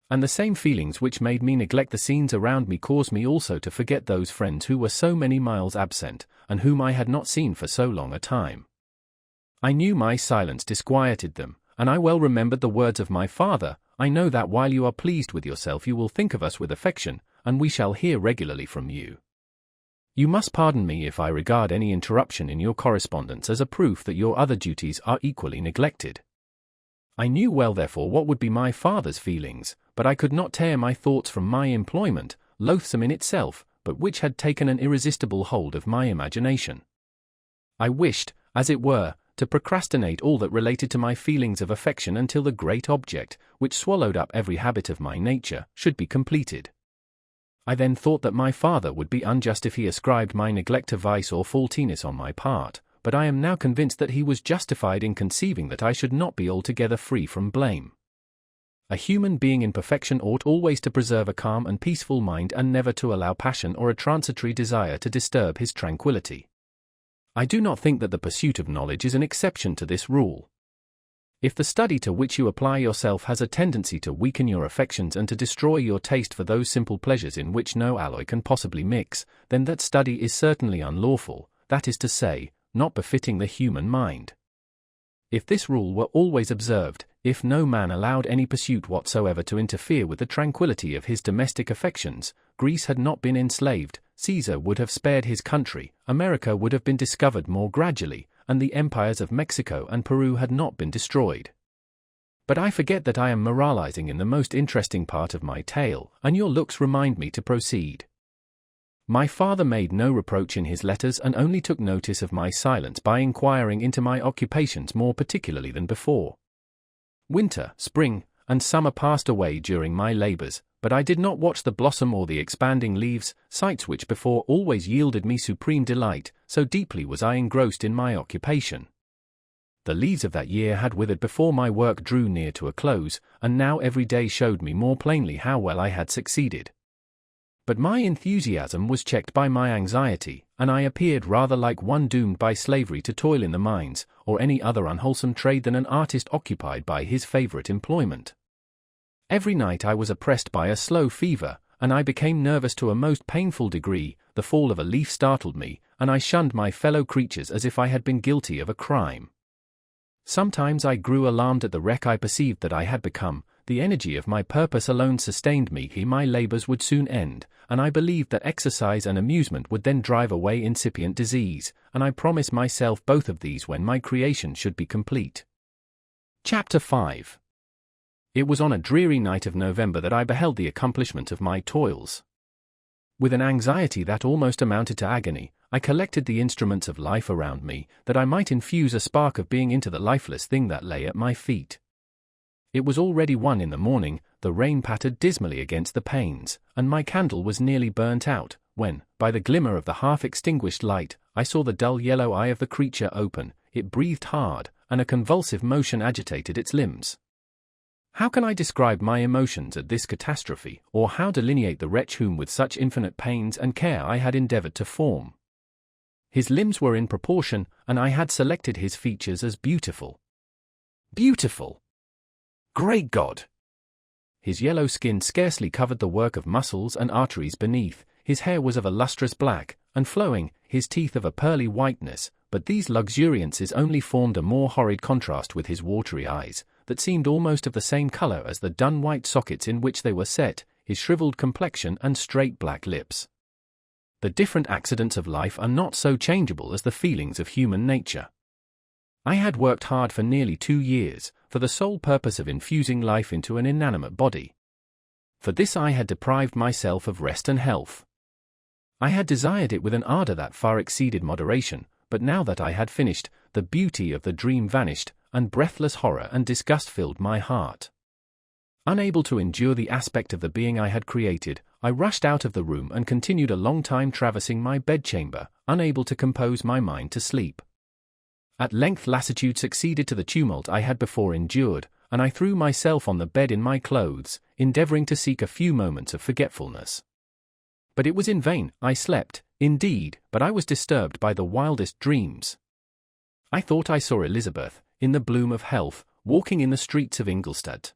And the same feelings which made me neglect the scenes around me caused me also to forget those friends who were so many miles absent, and whom I had not seen for so long a time. I knew my silence disquieted them, and I well remembered the words of my father, "I know that while you are pleased with yourself you will think of us with affection, and we shall hear regularly from you. You must pardon me if I regard any interruption in your correspondence as a proof that your other duties are equally neglected." I knew well therefore what would be my father's feelings, but I could not tear my thoughts from my employment, loathsome in itself, but which had taken an irresistible hold of my imagination. I wished, as it were, to procrastinate all that related to my feelings of affection until the great object, which swallowed up every habit of my nature, should be completed. I then thought that my father would be unjust if he ascribed my neglect to vice or faultiness on my part, but I am now convinced that he was justified in conceiving that I should not be altogether free from blame. A human being in perfection ought always to preserve a calm and peaceful mind and never to allow passion or a transitory desire to disturb his tranquillity. I do not think that the pursuit of knowledge is an exception to this rule. If the study to which you apply yourself has a tendency to weaken your affections and to destroy your taste for those simple pleasures in which no alloy can possibly mix, then that study is certainly unlawful, that is to say, not befitting the human mind. If this rule were always observed, if no man allowed any pursuit whatsoever to interfere with the tranquillity of his domestic affections, Greece had not been enslaved, Caesar would have spared his country, America would have been discovered more gradually, and the empires of Mexico and Peru had not been destroyed. But I forget that I am moralizing in the most interesting part of my tale, and your looks remind me to proceed. My father made no reproach in his letters and only took notice of my silence by inquiring into my occupations more particularly than before. Winter, spring, and summer passed away during my labors, but I did not watch the blossom or the expanding leaves, sights which before always yielded me supreme delight, so deeply was I engrossed in my occupation. The leaves of that year had withered before my work drew near to a close, and now every day showed me more plainly how well I had succeeded. But my enthusiasm was checked by my anxiety, and I appeared rather like one doomed by slavery to toil in the mines, or any other unwholesome trade than an artist occupied by his favorite employment. Every night I was oppressed by a slow fever, and I became nervous to a most painful degree. The fall of a leaf startled me, and I shunned my fellow creatures as if I had been guilty of a crime. Sometimes I grew alarmed at the wreck I perceived that I had become. The energy of my purpose alone sustained me. My labors would soon end, and I believed that exercise and amusement would then drive away incipient disease, and I promised myself both of these when my creation should be complete. Chapter 5. It was on a dreary night of November that I beheld the accomplishment of my toils. With an anxiety that almost amounted to agony, I collected the instruments of life around me, that I might infuse a spark of being into the lifeless thing that lay at my feet. It was already 1 in the morning, the rain pattered dismally against the panes, and my candle was nearly burnt out, when, by the glimmer of the half-extinguished light, I saw the dull yellow eye of the creature open. It breathed hard, and a convulsive motion agitated its limbs. How can I describe my emotions at this catastrophe, or how delineate the wretch whom with such infinite pains and care I had endeavored to form? His limbs were in proportion, and I had selected his features as beautiful. Beautiful! Great God! His yellow skin scarcely covered the work of muscles and arteries beneath, his hair was of a lustrous black, and flowing, his teeth of a pearly whiteness, but these luxuriances only formed a more horrid contrast with his watery eyes, that seemed almost of the same color as the dun-white sockets in which they were set, his shriveled complexion and straight black lips. The different accidents of life are not so changeable as the feelings of human nature. I had worked hard for nearly 2 years, for the sole purpose of infusing life into an inanimate body. For this I had deprived myself of rest and health. I had desired it with an ardor that far exceeded moderation, but now that I had finished, the beauty of the dream vanished, and breathless horror and disgust filled my heart. Unable to endure the aspect of the being I had created, I rushed out of the room and continued a long time traversing my bedchamber, unable to compose my mind to sleep. At length lassitude succeeded to the tumult I had before endured, and I threw myself on the bed in my clothes, endeavoring to seek a few moments of forgetfulness. But it was in vain. I slept, indeed, but I was disturbed by the wildest dreams. I thought I saw Elizabeth, in the bloom of health, walking in the streets of Ingolstadt.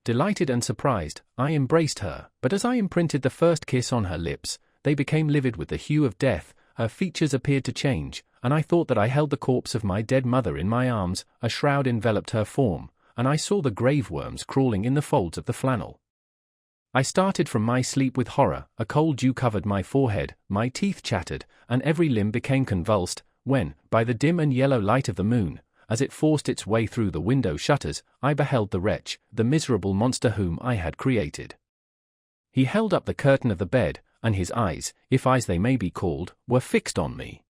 Delighted and surprised, I embraced her, but as I imprinted the first kiss on her lips, they became livid with the hue of death, her features appeared to change, and I thought that I held the corpse of my dead mother in my arms. A shroud enveloped her form, and I saw the grave worms crawling in the folds of the flannel. I started from my sleep with horror, a cold dew covered my forehead, my teeth chattered, and every limb became convulsed, when, by the dim and yellow light of the moon, as it forced its way through the window shutters, I beheld the wretch, the miserable monster whom I had created. He held up the curtain of the bed, and his eyes, if eyes they may be called, were fixed on me.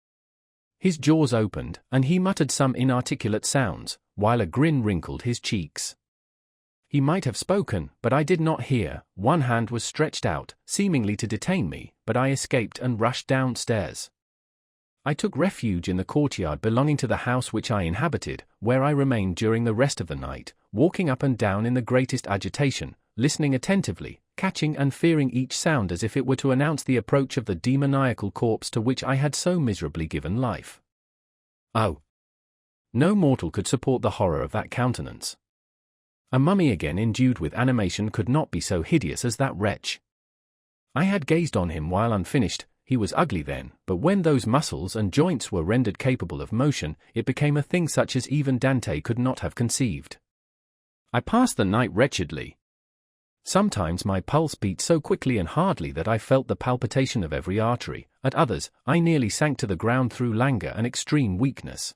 His jaws opened, and he muttered some inarticulate sounds, while a grin wrinkled his cheeks. He might have spoken, but I did not hear. One hand was stretched out, seemingly to detain me, but I escaped and rushed downstairs. I took refuge in the courtyard belonging to the house which I inhabited, where I remained during the rest of the night, walking up and down in the greatest agitation, listening attentively, catching and fearing each sound as if it were to announce the approach of the demoniacal corpse to which I had so miserably given life. Oh! No mortal could support the horror of that countenance. A mummy again endued with animation could not be so hideous as that wretch. I had gazed on him while unfinished. He was ugly then, but when those muscles and joints were rendered capable of motion, it became a thing such as even Dante could not have conceived. I passed the night wretchedly. Sometimes my pulse beat so quickly and hardly that I felt the palpitation of every artery. At others, I nearly sank to the ground through languor and extreme weakness.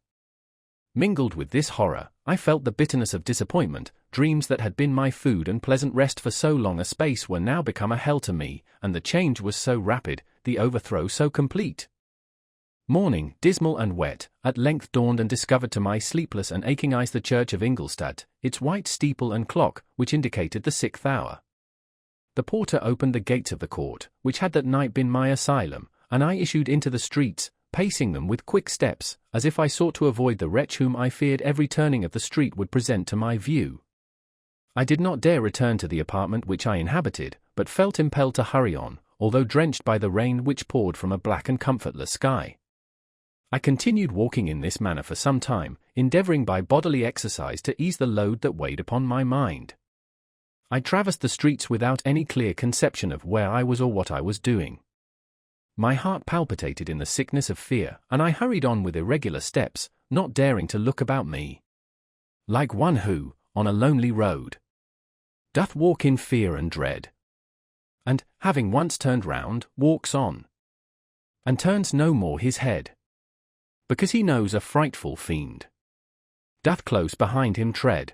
Mingled with this horror, I felt the bitterness of disappointment. Dreams that had been my food and pleasant rest for so long a space were now become a hell to me, and the change was so rapid, the overthrow so complete. Morning, dismal and wet, at length dawned and discovered to my sleepless and aching eyes the church of Ingolstadt, its white steeple and clock, which indicated the 6th hour. The porter opened the gates of the court, which had that night been my asylum, and I issued into the streets. pacing them with quick steps, as if I sought to avoid the wretch whom I feared every turning of the street would present to my view. I did not dare return to the apartment which I inhabited, but felt impelled to hurry on, although drenched by the rain which poured from a black and comfortless sky. I continued walking in this manner for some time, endeavoring by bodily exercise to ease the load that weighed upon my mind. I traversed the streets without any clear conception of where I was or what I was doing. My heart palpitated in the sickness of fear, and I hurried on with irregular steps, not daring to look about me. Like one who, on a lonely road, doth walk in fear and dread, and, having once turned round, walks on, and turns no more his head, because he knows a frightful fiend doth close behind him tread.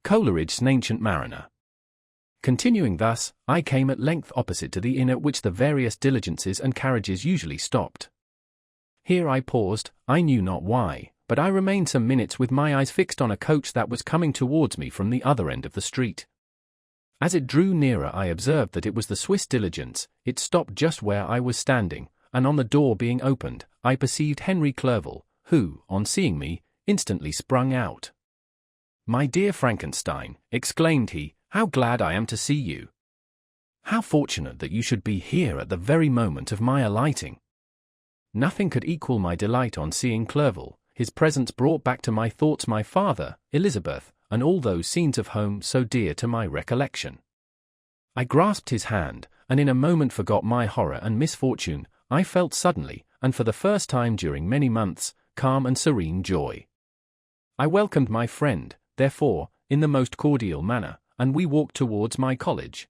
Coleridge's Ancient Mariner. Continuing thus, I came at length opposite to the inn at which the various diligences and carriages usually stopped. Here I paused, I knew not why, but I remained some minutes with my eyes fixed on a coach that was coming towards me from the other end of the street. As it drew nearer, I observed that it was the Swiss diligence. It stopped just where I was standing, and on the door being opened, I perceived Henry Clerval, who, on seeing me, instantly sprung out. "My dear Frankenstein," exclaimed he, "how glad I am to see you! How fortunate that you should be here at the very moment of my alighting!" Nothing could equal my delight on seeing Clerval. His presence brought back to my thoughts my father, Elizabeth, and all those scenes of home so dear to my recollection. I grasped his hand, and in a moment forgot my horror and misfortune. I felt suddenly, and for the first time during many months, calm and serene joy. I welcomed my friend, therefore, in the most cordial manner, and we walked towards my college.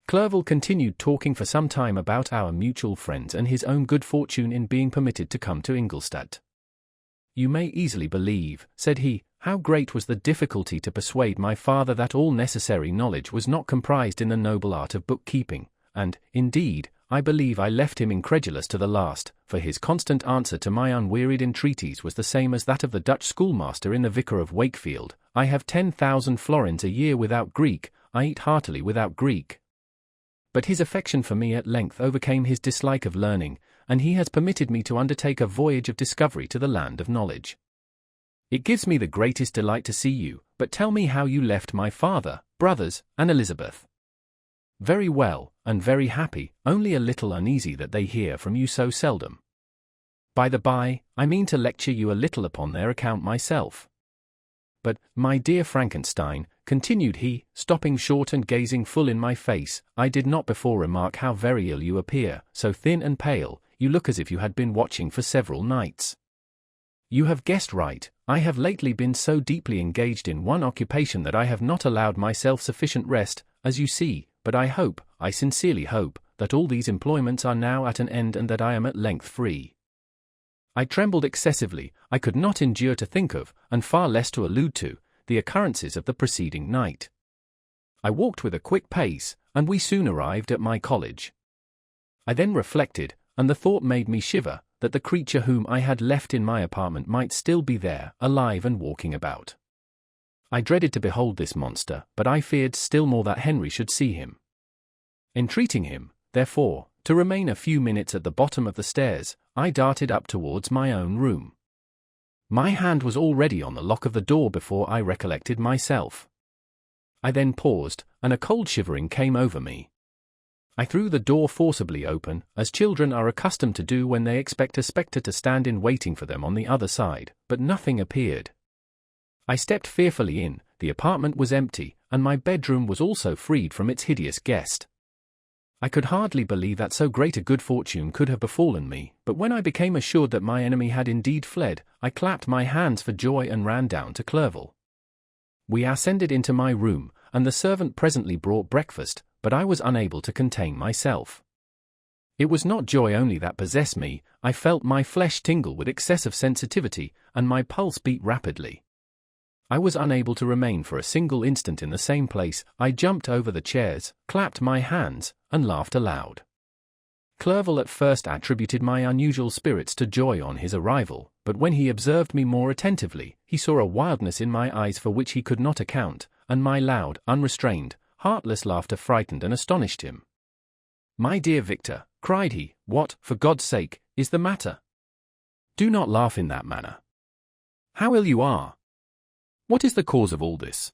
Clerval continued talking for some time about our mutual friends and his own good fortune in being permitted to come to Ingolstadt. "You may easily believe," said he, "how great was the difficulty to persuade my father that all necessary knowledge was not comprised in the noble art of bookkeeping, and, indeed, I believe I left him incredulous to the last, for his constant answer to my unwearied entreaties was the same as that of the Dutch schoolmaster in The Vicar of Wakefield: 'I have 10,000 florins a year without Greek, I eat heartily without Greek.' But his affection for me at length overcame his dislike of learning, and he has permitted me to undertake a voyage of discovery to the land of knowledge. It gives me the greatest delight to see you, but tell me how you left my father, brothers, and Elizabeth." "Very well, and very happy, only a little uneasy that they hear from you so seldom. By the by, I mean to lecture you a little upon their account myself. But, my dear Frankenstein," continued he, stopping short and gazing full in my face, "I did not before remark how very ill you appear, so thin and pale. You look as if you had been watching for several nights." "You have guessed right. I have lately been so deeply engaged in one occupation that I have not allowed myself sufficient rest, as you see, but I hope, I sincerely hope, that all these employments are now at an end and that I am at length free." I trembled excessively. I could not endure to think of, and far less to allude to, the occurrences of the preceding night. I walked with a quick pace, and we soon arrived at my college. I then reflected, and the thought made me shiver, that the creature whom I had left in my apartment might still be there, alive and walking about. I dreaded to behold this monster, but I feared still more that Henry should see him. Entreating him, therefore, to remain a few minutes at the bottom of the stairs, I darted up towards my own room. My hand was already on the lock of the door before I recollected myself. I then paused, and a cold shivering came over me. I threw the door forcibly open, as children are accustomed to do when they expect a spectre to stand in waiting for them on the other side, but nothing appeared. I stepped fearfully in. The apartment was empty, and my bedroom was also freed from its hideous guest. I could hardly believe that so great a good fortune could have befallen me, but when I became assured that my enemy had indeed fled, I clapped my hands for joy and ran down to Clerval. We ascended into my room, and the servant presently brought breakfast, but I was unable to contain myself. It was not joy only that possessed me. I felt my flesh tingle with excessive sensitivity, and my pulse beat rapidly. I was unable to remain for a single instant in the same place. I jumped over the chairs, clapped my hands, and laughed aloud. Clerval at first attributed my unusual spirits to joy on his arrival, but when he observed me more attentively, he saw a wildness in my eyes for which he could not account, and my loud, unrestrained, heartless laughter frightened and astonished him. "My dear Victor," cried he, "what, for God's sake, is the matter? Do not laugh in that manner. How ill you are! What is the cause of all this?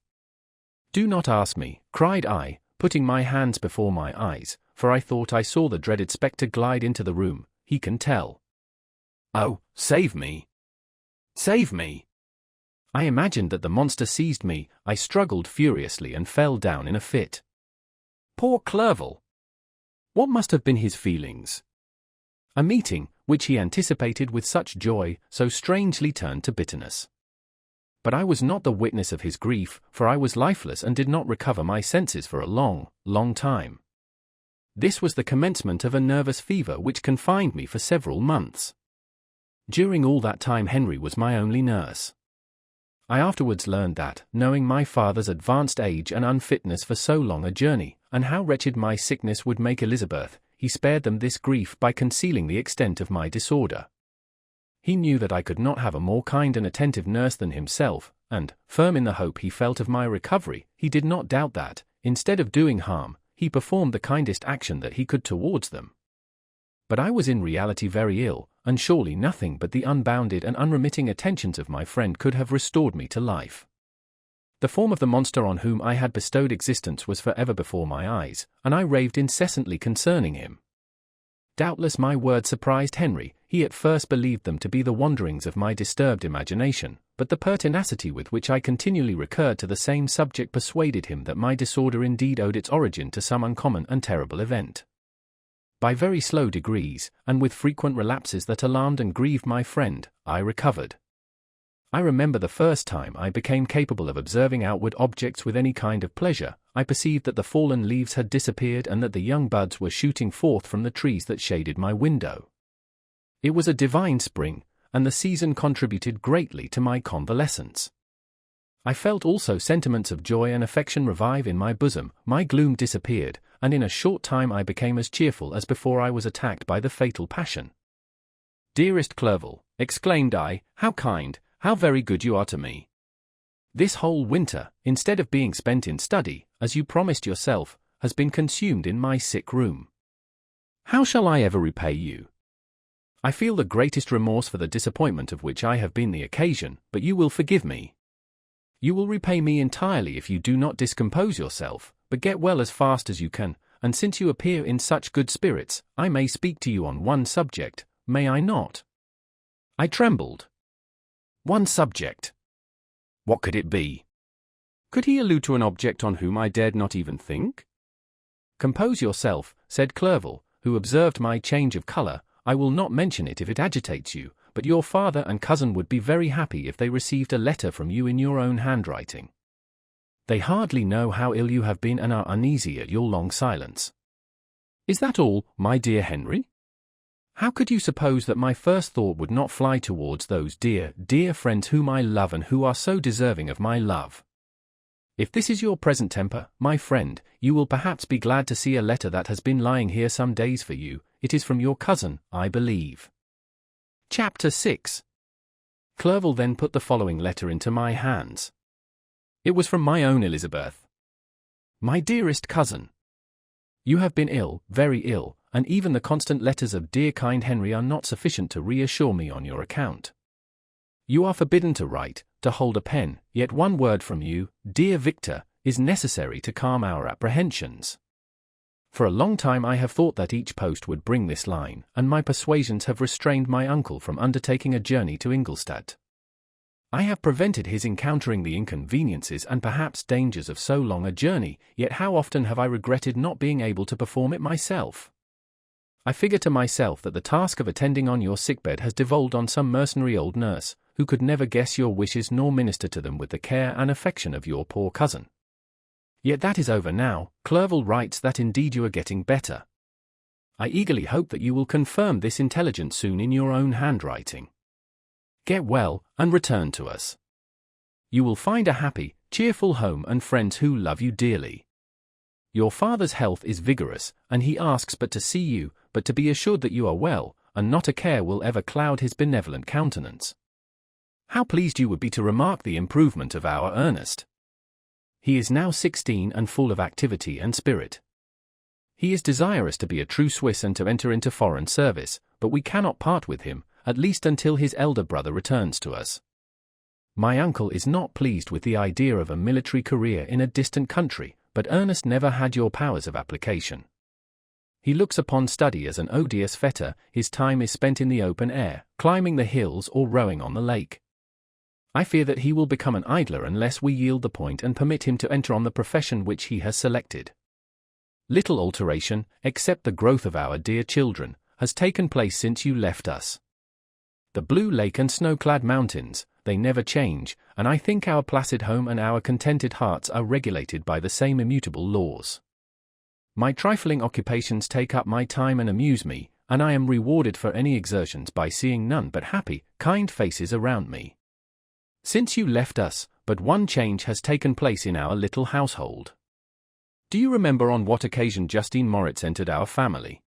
Do not ask me, cried I, putting my hands before my eyes, for I thought I saw the dreaded spectre glide into the room. He can tell. Oh, save me! Save me! I imagined that the monster seized me. I struggled furiously and fell down in a fit. Poor Clerval! What must have been his feelings? A meeting, which he anticipated with such joy, so strangely turned to bitterness. But I was not the witness of his grief, for I was lifeless and did not recover my senses for a long, long time. This was the commencement of a nervous fever which confined me for several months. During all that time Henry was my only nurse. I afterwards learned that, knowing my father's advanced age and unfitness for so long a journey, and how wretched my sickness would make Elizabeth, he spared them this grief by concealing the extent of my disorder. He knew that I could not have a more kind and attentive nurse than himself, and, firm in the hope he felt of my recovery, he did not doubt that, instead of doing harm, he performed the kindest action that he could towards them. But I was in reality very ill, and surely nothing but the unbounded and unremitting attentions of my friend could have restored me to life. The form of the monster on whom I had bestowed existence was forever before my eyes, and I raved incessantly concerning him. Doubtless my words surprised Henry. He at first believed them to be the wanderings of my disturbed imagination, but the pertinacity with which I continually recurred to the same subject persuaded him that my disorder indeed owed its origin to some uncommon and terrible event. By very slow degrees, and with frequent relapses that alarmed and grieved my friend, I recovered. I remember the first time I became capable of observing outward objects with any kind of pleasure. I perceived that the fallen leaves had disappeared and that the young buds were shooting forth from the trees that shaded my window. It was a divine spring, and the season contributed greatly to my convalescence. I felt also sentiments of joy and affection revive in my bosom, my gloom disappeared, and in a short time I became as cheerful as before I was attacked by the fatal passion. Dearest Clerval, exclaimed I, how kind, how very good you are to me. This whole winter, instead of being spent in study, as you promised yourself, has been consumed in my sick room. How shall I ever repay you? I feel the greatest remorse for the disappointment of which I have been the occasion, but you will forgive me. You will repay me entirely if you do not discompose yourself, but get well as fast as you can, and since you appear in such good spirits, I may speak to you on one subject, may I not? I trembled. One subject. What could it be? Could he allude to an object on whom I dared not even think? Compose yourself, said Clerval, who observed my change of colour. I will not mention it if it agitates you, but your father and cousin would be very happy if they received a letter from you in your own handwriting. They hardly know how ill you have been and are uneasy at your long silence. Is that all, my dear Henry? How could you suppose that my first thought would not fly towards those dear, dear friends whom I love and who are so deserving of my love? If this is your present temper, my friend, you will perhaps be glad to see a letter that has been lying here some days for you. It is from your cousin, I believe. Chapter 6. Clerval then put the following letter into my hands. It was from my own Elizabeth. My dearest cousin, you have been ill, very ill, and even the constant letters of dear kind Henry are not sufficient to reassure me on your account. You are forbidden to write, to hold a pen, yet one word from you, dear Victor, is necessary to calm our apprehensions. For a long time I have thought that each post would bring this line, and my persuasions have restrained my uncle from undertaking a journey to Ingolstadt. I have prevented his encountering the inconveniences and perhaps dangers of so long a journey, yet how often have I regretted not being able to perform it myself. I figure to myself that the task of attending on your sickbed has devolved on some mercenary old nurse, who could never guess your wishes nor minister to them with the care and affection of your poor cousin. Yet that is over now. Clerval writes that indeed you are getting better. I eagerly hope that you will confirm this intelligence soon in your own handwriting. Get well, and return to us. You will find a happy, cheerful home and friends who love you dearly. Your father's health is vigorous, and he asks but to see you, but to be assured that you are well, and not a care will ever cloud his benevolent countenance. How pleased you would be to remark the improvement of our Ernest. He is now 16 and full of activity and spirit. He is desirous to be a true Swiss and to enter into foreign service, but we cannot part with him, at least until his elder brother returns to us. My uncle is not pleased with the idea of a military career in a distant country, but Ernest never had your powers of application. He looks upon study as an odious fetter. His time is spent in the open air, climbing the hills or rowing on the lake. I fear that he will become an idler unless we yield the point and permit him to enter on the profession which he has selected. Little alteration, except the growth of our dear children, has taken place since you left us. The blue lake and snow-clad mountains, they never change, and I think our placid home and our contented hearts are regulated by the same immutable laws. My trifling occupations take up my time and amuse me, and I am rewarded for any exertions by seeing none but happy, kind faces around me. Since you left us, but one change has taken place in our little household. Do you remember on what occasion Justine Moritz entered our family?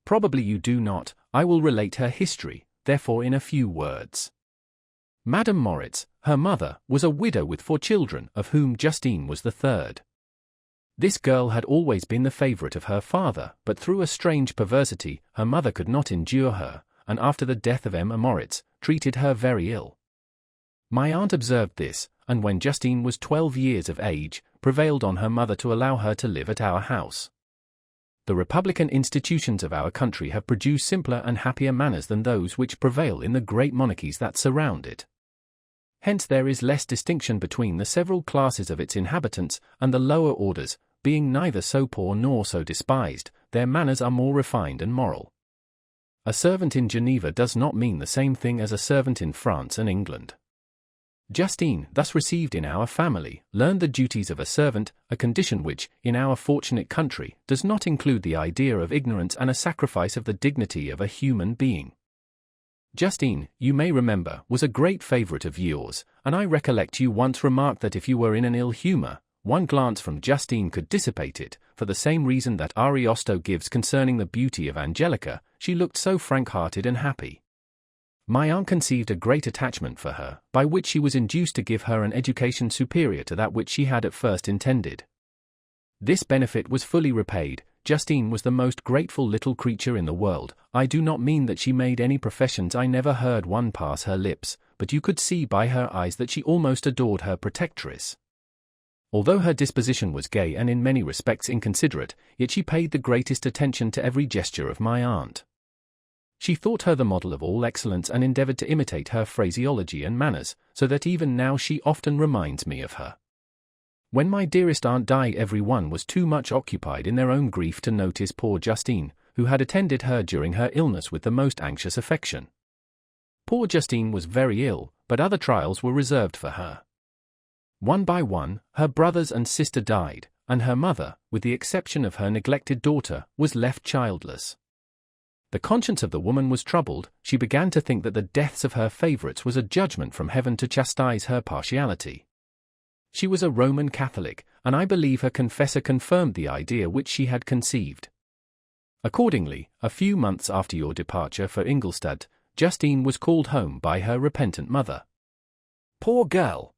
Probably you do not. I will relate her history, therefore, in a few words. Madame Moritz, her mother, was a widow with 4 children, of whom Justine was the third. This girl had always been the favorite of her father, but through a strange perversity, her mother could not endure her, and after the death of Emma Moritz, treated her very ill. My aunt observed this, and when Justine was 12 years of age, prevailed on her mother to allow her to live at our house. The republican institutions of our country have produced simpler and happier manners than those which prevail in the great monarchies that surround it. Hence there is less distinction between the several classes of its inhabitants, and the lower orders, being neither so poor nor so despised, their manners are more refined and moral. A servant in Geneva does not mean the same thing as a servant in France and England. Justine, thus received in our family, learned the duties of a servant, a condition which, in our fortunate country, does not include the idea of ignorance and a sacrifice of the dignity of a human being. Justine, you may remember, was a great favorite of yours, and I recollect you once remarked that if you were in an ill humor, one glance from Justine could dissipate it, for the same reason that Ariosto gives concerning the beauty of Angelica. She looked so frank-hearted and happy. My aunt conceived a great attachment for her, by which she was induced to give her an education superior to that which she had at first intended. This benefit was fully repaid. Justine was the most grateful little creature in the world. I do not mean that she made any professions. I never heard one pass her lips, but you could see by her eyes that she almost adored her protectress. Although her disposition was gay and in many respects inconsiderate, yet she paid the greatest attention to every gesture of my aunt. She thought her the model of all excellence and endeavored to imitate her phraseology and manners, so that even now she often reminds me of her. When my dearest aunt died, every one was too much occupied in their own grief to notice poor Justine, who had attended her during her illness with the most anxious affection. Poor Justine was very ill, but other trials were reserved for her. One by one, her brothers and sister died, and her mother, with the exception of her neglected daughter, was left childless. The conscience of the woman was troubled. She began to think that the deaths of her favorites was a judgment from heaven to chastise her partiality. She was a Roman Catholic, and I believe her confessor confirmed the idea which she had conceived. Accordingly, a few months after your departure for Ingolstadt, Justine was called home by her repentant mother. Poor girl!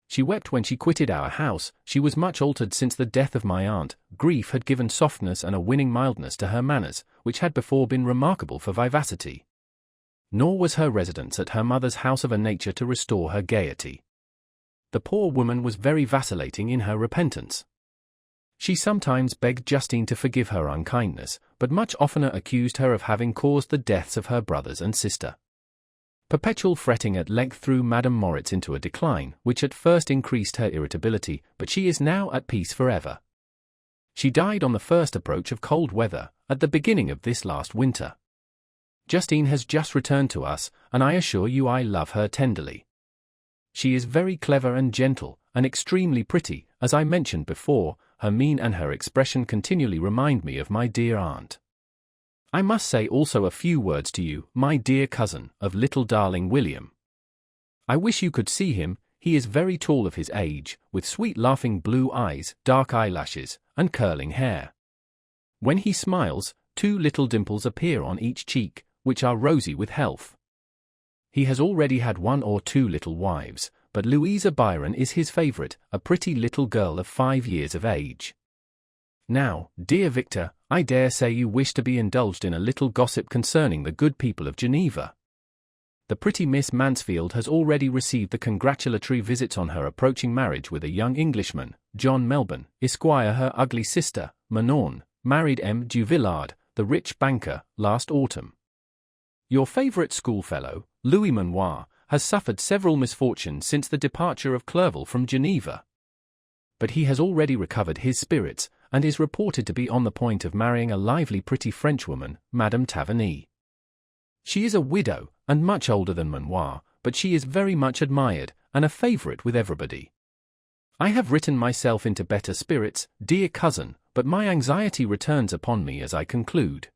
She wept when she quitted our house. She was much altered since the death of my aunt. Grief had given softness and a winning mildness to her manners, which had before been remarkable for vivacity. Nor was her residence at her mother's house of a nature to restore her gaiety. The poor woman was very vacillating in her repentance. She sometimes begged Justine to forgive her unkindness, but much oftener accused her of having caused the deaths of her brothers and sister. Perpetual fretting at length threw Madame Moritz into a decline, which at first increased her irritability, but she is now at peace forever. She died on the first approach of cold weather, at the beginning of this last winter. Justine has just returned to us, and I assure you I love her tenderly. She is very clever and gentle, and extremely pretty. As I mentioned before, her mien and her expression continually remind me of my dear aunt. I must say also a few words to you, my dear cousin, of little darling William. I wish you could see him. He is very tall of his age, with sweet laughing blue eyes, dark eyelashes, and curling hair. When he smiles, 2 little dimples appear on each cheek, which are rosy with health. He has already had 1 or 2 little wives, but Louisa Byron is his favorite, a pretty little girl of 5 years of age. Now, dear Victor, I dare say you wish to be indulged in a little gossip concerning the good people of Geneva. The pretty Miss Mansfield has already received the congratulatory visits on her approaching marriage with a young Englishman, John Melbourne, Esquire. Her ugly sister, Manon, married M. du Villard, the rich banker, last autumn. Your favourite schoolfellow, Louis Manoir, has suffered several misfortunes since the departure of Clerval from Geneva. But he has already recovered his spirits, and is reported to be on the point of marrying a lively pretty Frenchwoman, Madame Taverny. She is a widow, and much older than Manoir, but she is very much admired, and a favourite with everybody. I have written myself into better spirits, dear cousin, but my anxiety returns upon me as I conclude.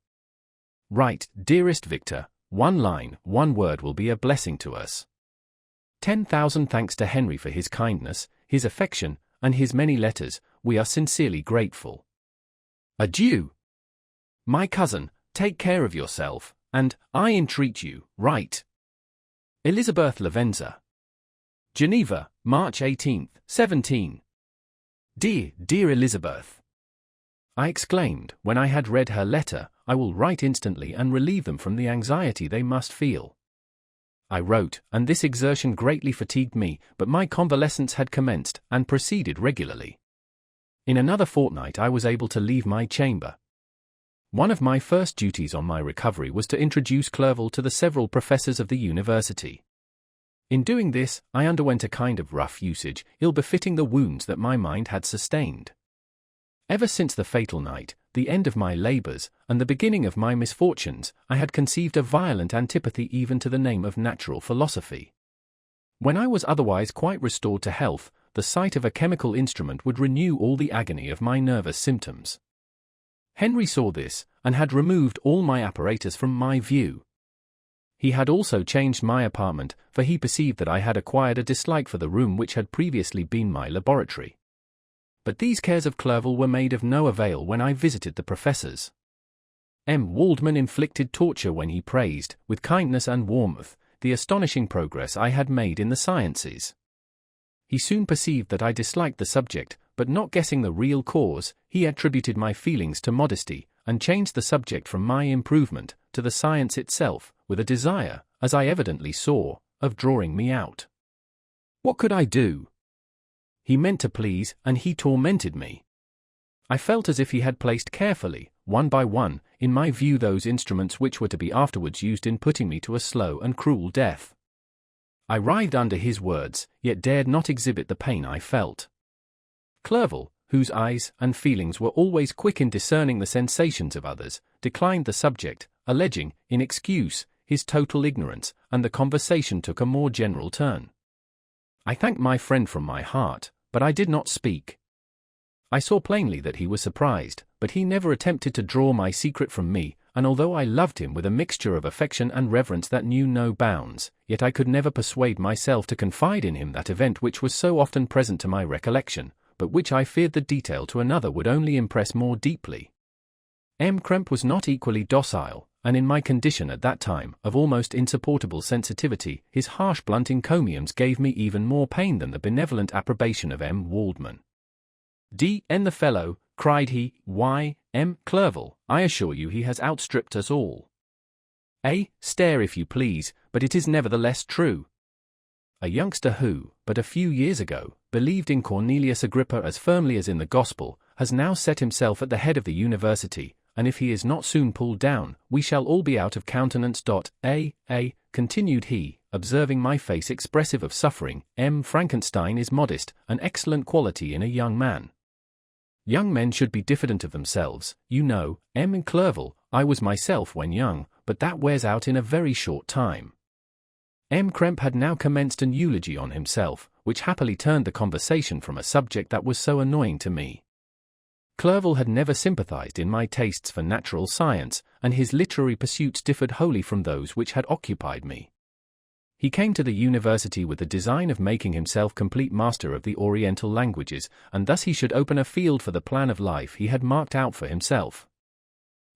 Write, dearest Victor, 1 line, 1 word will be a blessing to us. 10,000 thanks to Henry for his kindness, his affection, and his many letters. We are sincerely grateful. Adieu. My cousin, take care of yourself, and, I entreat you, write. Elizabeth Lavenza. Geneva, March 18, 17. Dear Elizabeth. I exclaimed, when I had read her letter, I will write instantly and relieve them from the anxiety they must feel. I wrote, and this exertion greatly fatigued me, but my convalescence had commenced, and proceeded regularly. In another fortnight I was able to leave my chamber. One of my first duties on my recovery was to introduce Clerval to the several professors of the university. In doing this, I underwent a kind of rough usage, ill-befitting the wounds that my mind had sustained. Ever since the fatal night, the end of my labours, and the beginning of my misfortunes, I had conceived a violent antipathy even to the name of natural philosophy. When I was otherwise quite restored to health, the sight of a chemical instrument would renew all the agony of my nervous symptoms. Henry saw this, and had removed all my apparatus from my view. He had also changed my apartment, for he perceived that I had acquired a dislike for the room which had previously been my laboratory. But these cares of Clerval were made of no avail when I visited the professors. M. Waldman inflicted torture when he praised, with kindness and warmth, the astonishing progress I had made in the sciences. He soon perceived that I disliked the subject, but not guessing the real cause, he attributed my feelings to modesty, and changed the subject from my improvement to the science itself, with a desire, as I evidently saw, of drawing me out. What could I do? He meant to please, and he tormented me. I felt as if he had placed carefully, one by one, in my view those instruments which were to be afterwards used in putting me to a slow and cruel death. I writhed under his words, yet dared not exhibit the pain I felt. Clerval, whose eyes and feelings were always quick in discerning the sensations of others, declined the subject, alleging, in excuse, his total ignorance, and the conversation took a more general turn. I thanked my friend from my heart, but I did not speak. I saw plainly that he was surprised, but he never attempted to draw my secret from me, and although I loved him with a mixture of affection and reverence that knew no bounds, yet I could never persuade myself to confide in him that event which was so often present to my recollection, but which I feared the detail to another would only impress more deeply. M. Krempe was not equally docile, and in my condition at that time, of almost insupportable sensitivity, his harsh blunt encomiums gave me even more pain than the benevolent approbation of M. Waldman. D.N. the fellow, cried he, why, M. Clerval, I assure you he has outstripped us all. A. Stare if you please, but it is nevertheless true. A youngster who, but a few years ago, believed in Cornelius Agrippa as firmly as in the gospel, has now set himself at the head of the university, and if he is not soon pulled down, we shall all be out of countenance. A, continued he, observing my face expressive of suffering, M. Frankenstein is modest, an excellent quality in a young man. Young men should be diffident of themselves, you know, M. Clerval, I was myself when young, but that wears out in a very short time. M. Krempe had now commenced an eulogy on himself, which happily turned the conversation from a subject that was so annoying to me. Clerval had never sympathized in my tastes for natural science, and his literary pursuits differed wholly from those which had occupied me. He came to the university with the design of making himself complete master of the Oriental languages, and thus he should open a field for the plan of life he had marked out for himself.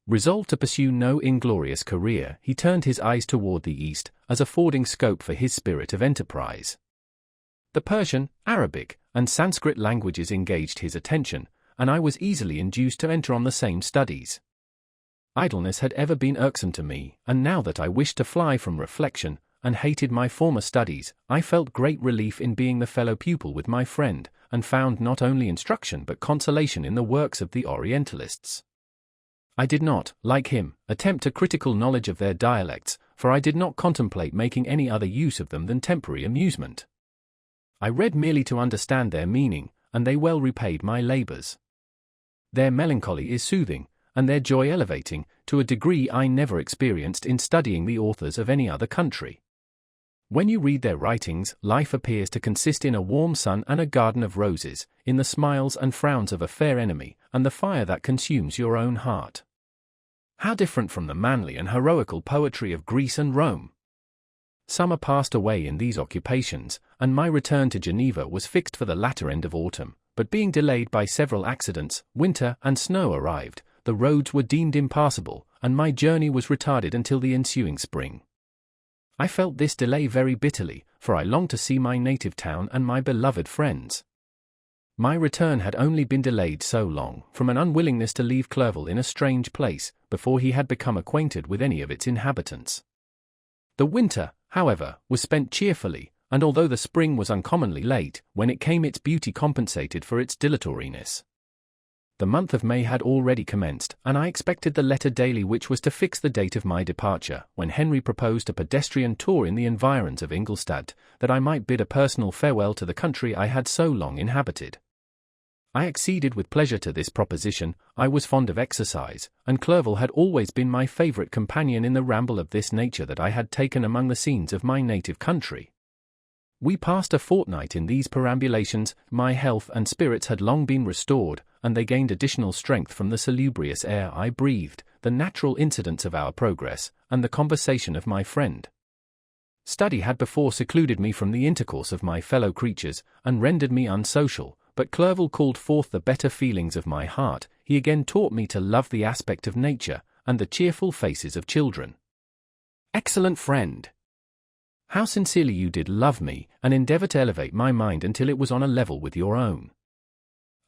Resolved to pursue no inglorious career, he turned his eyes toward the East, as affording scope for his spirit of enterprise. The Persian, Arabic, and Sanskrit languages engaged his attention, and I was easily induced to enter on the same studies. Idleness had ever been irksome to me, and now that I wished to fly from reflection, and hated my former studies, I felt great relief in being the fellow pupil with my friend, and found not only instruction but consolation in the works of the Orientalists. I did not, like him, attempt a critical knowledge of their dialects, for I did not contemplate making any other use of them than temporary amusement. I read merely to understand their meaning, and they well repaid my labors. Their melancholy is soothing, and their joy elevating, to a degree I never experienced in studying the authors of any other country. When you read their writings, life appears to consist in a warm sun and a garden of roses, in the smiles and frowns of a fair enemy, and the fire that consumes your own heart. How different from the manly and heroical poetry of Greece and Rome! Summer passed away in these occupations, and my return to Geneva was fixed for the latter end of autumn, but being delayed by several accidents, winter and snow arrived, the roads were deemed impassable, and my journey was retarded until the ensuing spring. I felt this delay very bitterly, for I longed to see my native town and my beloved friends. My return had only been delayed so long, from an unwillingness to leave Clerval in a strange place, before he had become acquainted with any of its inhabitants. The winter, however, was spent cheerfully, and although the spring was uncommonly late, when it came its beauty compensated for its dilatoriness. The month of May had already commenced, and I expected the letter daily which was to fix the date of my departure, when Henry proposed a pedestrian tour in the environs of Ingolstadt, that I might bid a personal farewell to the country I had so long inhabited. I acceded with pleasure to this proposition. I was fond of exercise, and Clerval had always been my favourite companion in the ramble of this nature that I had taken among the scenes of my native country. We passed a fortnight in these perambulations. My health and spirits had long been restored, and they gained additional strength from the salubrious air I breathed, the natural incidents of our progress, and the conversation of my friend. Study had before secluded me from the intercourse of my fellow creatures, and rendered me unsocial, but Clerval called forth the better feelings of my heart. He again taught me to love the aspect of nature, and the cheerful faces of children. Excellent friend! How sincerely you did love me, and endeavor to elevate my mind until it was on a level with your own.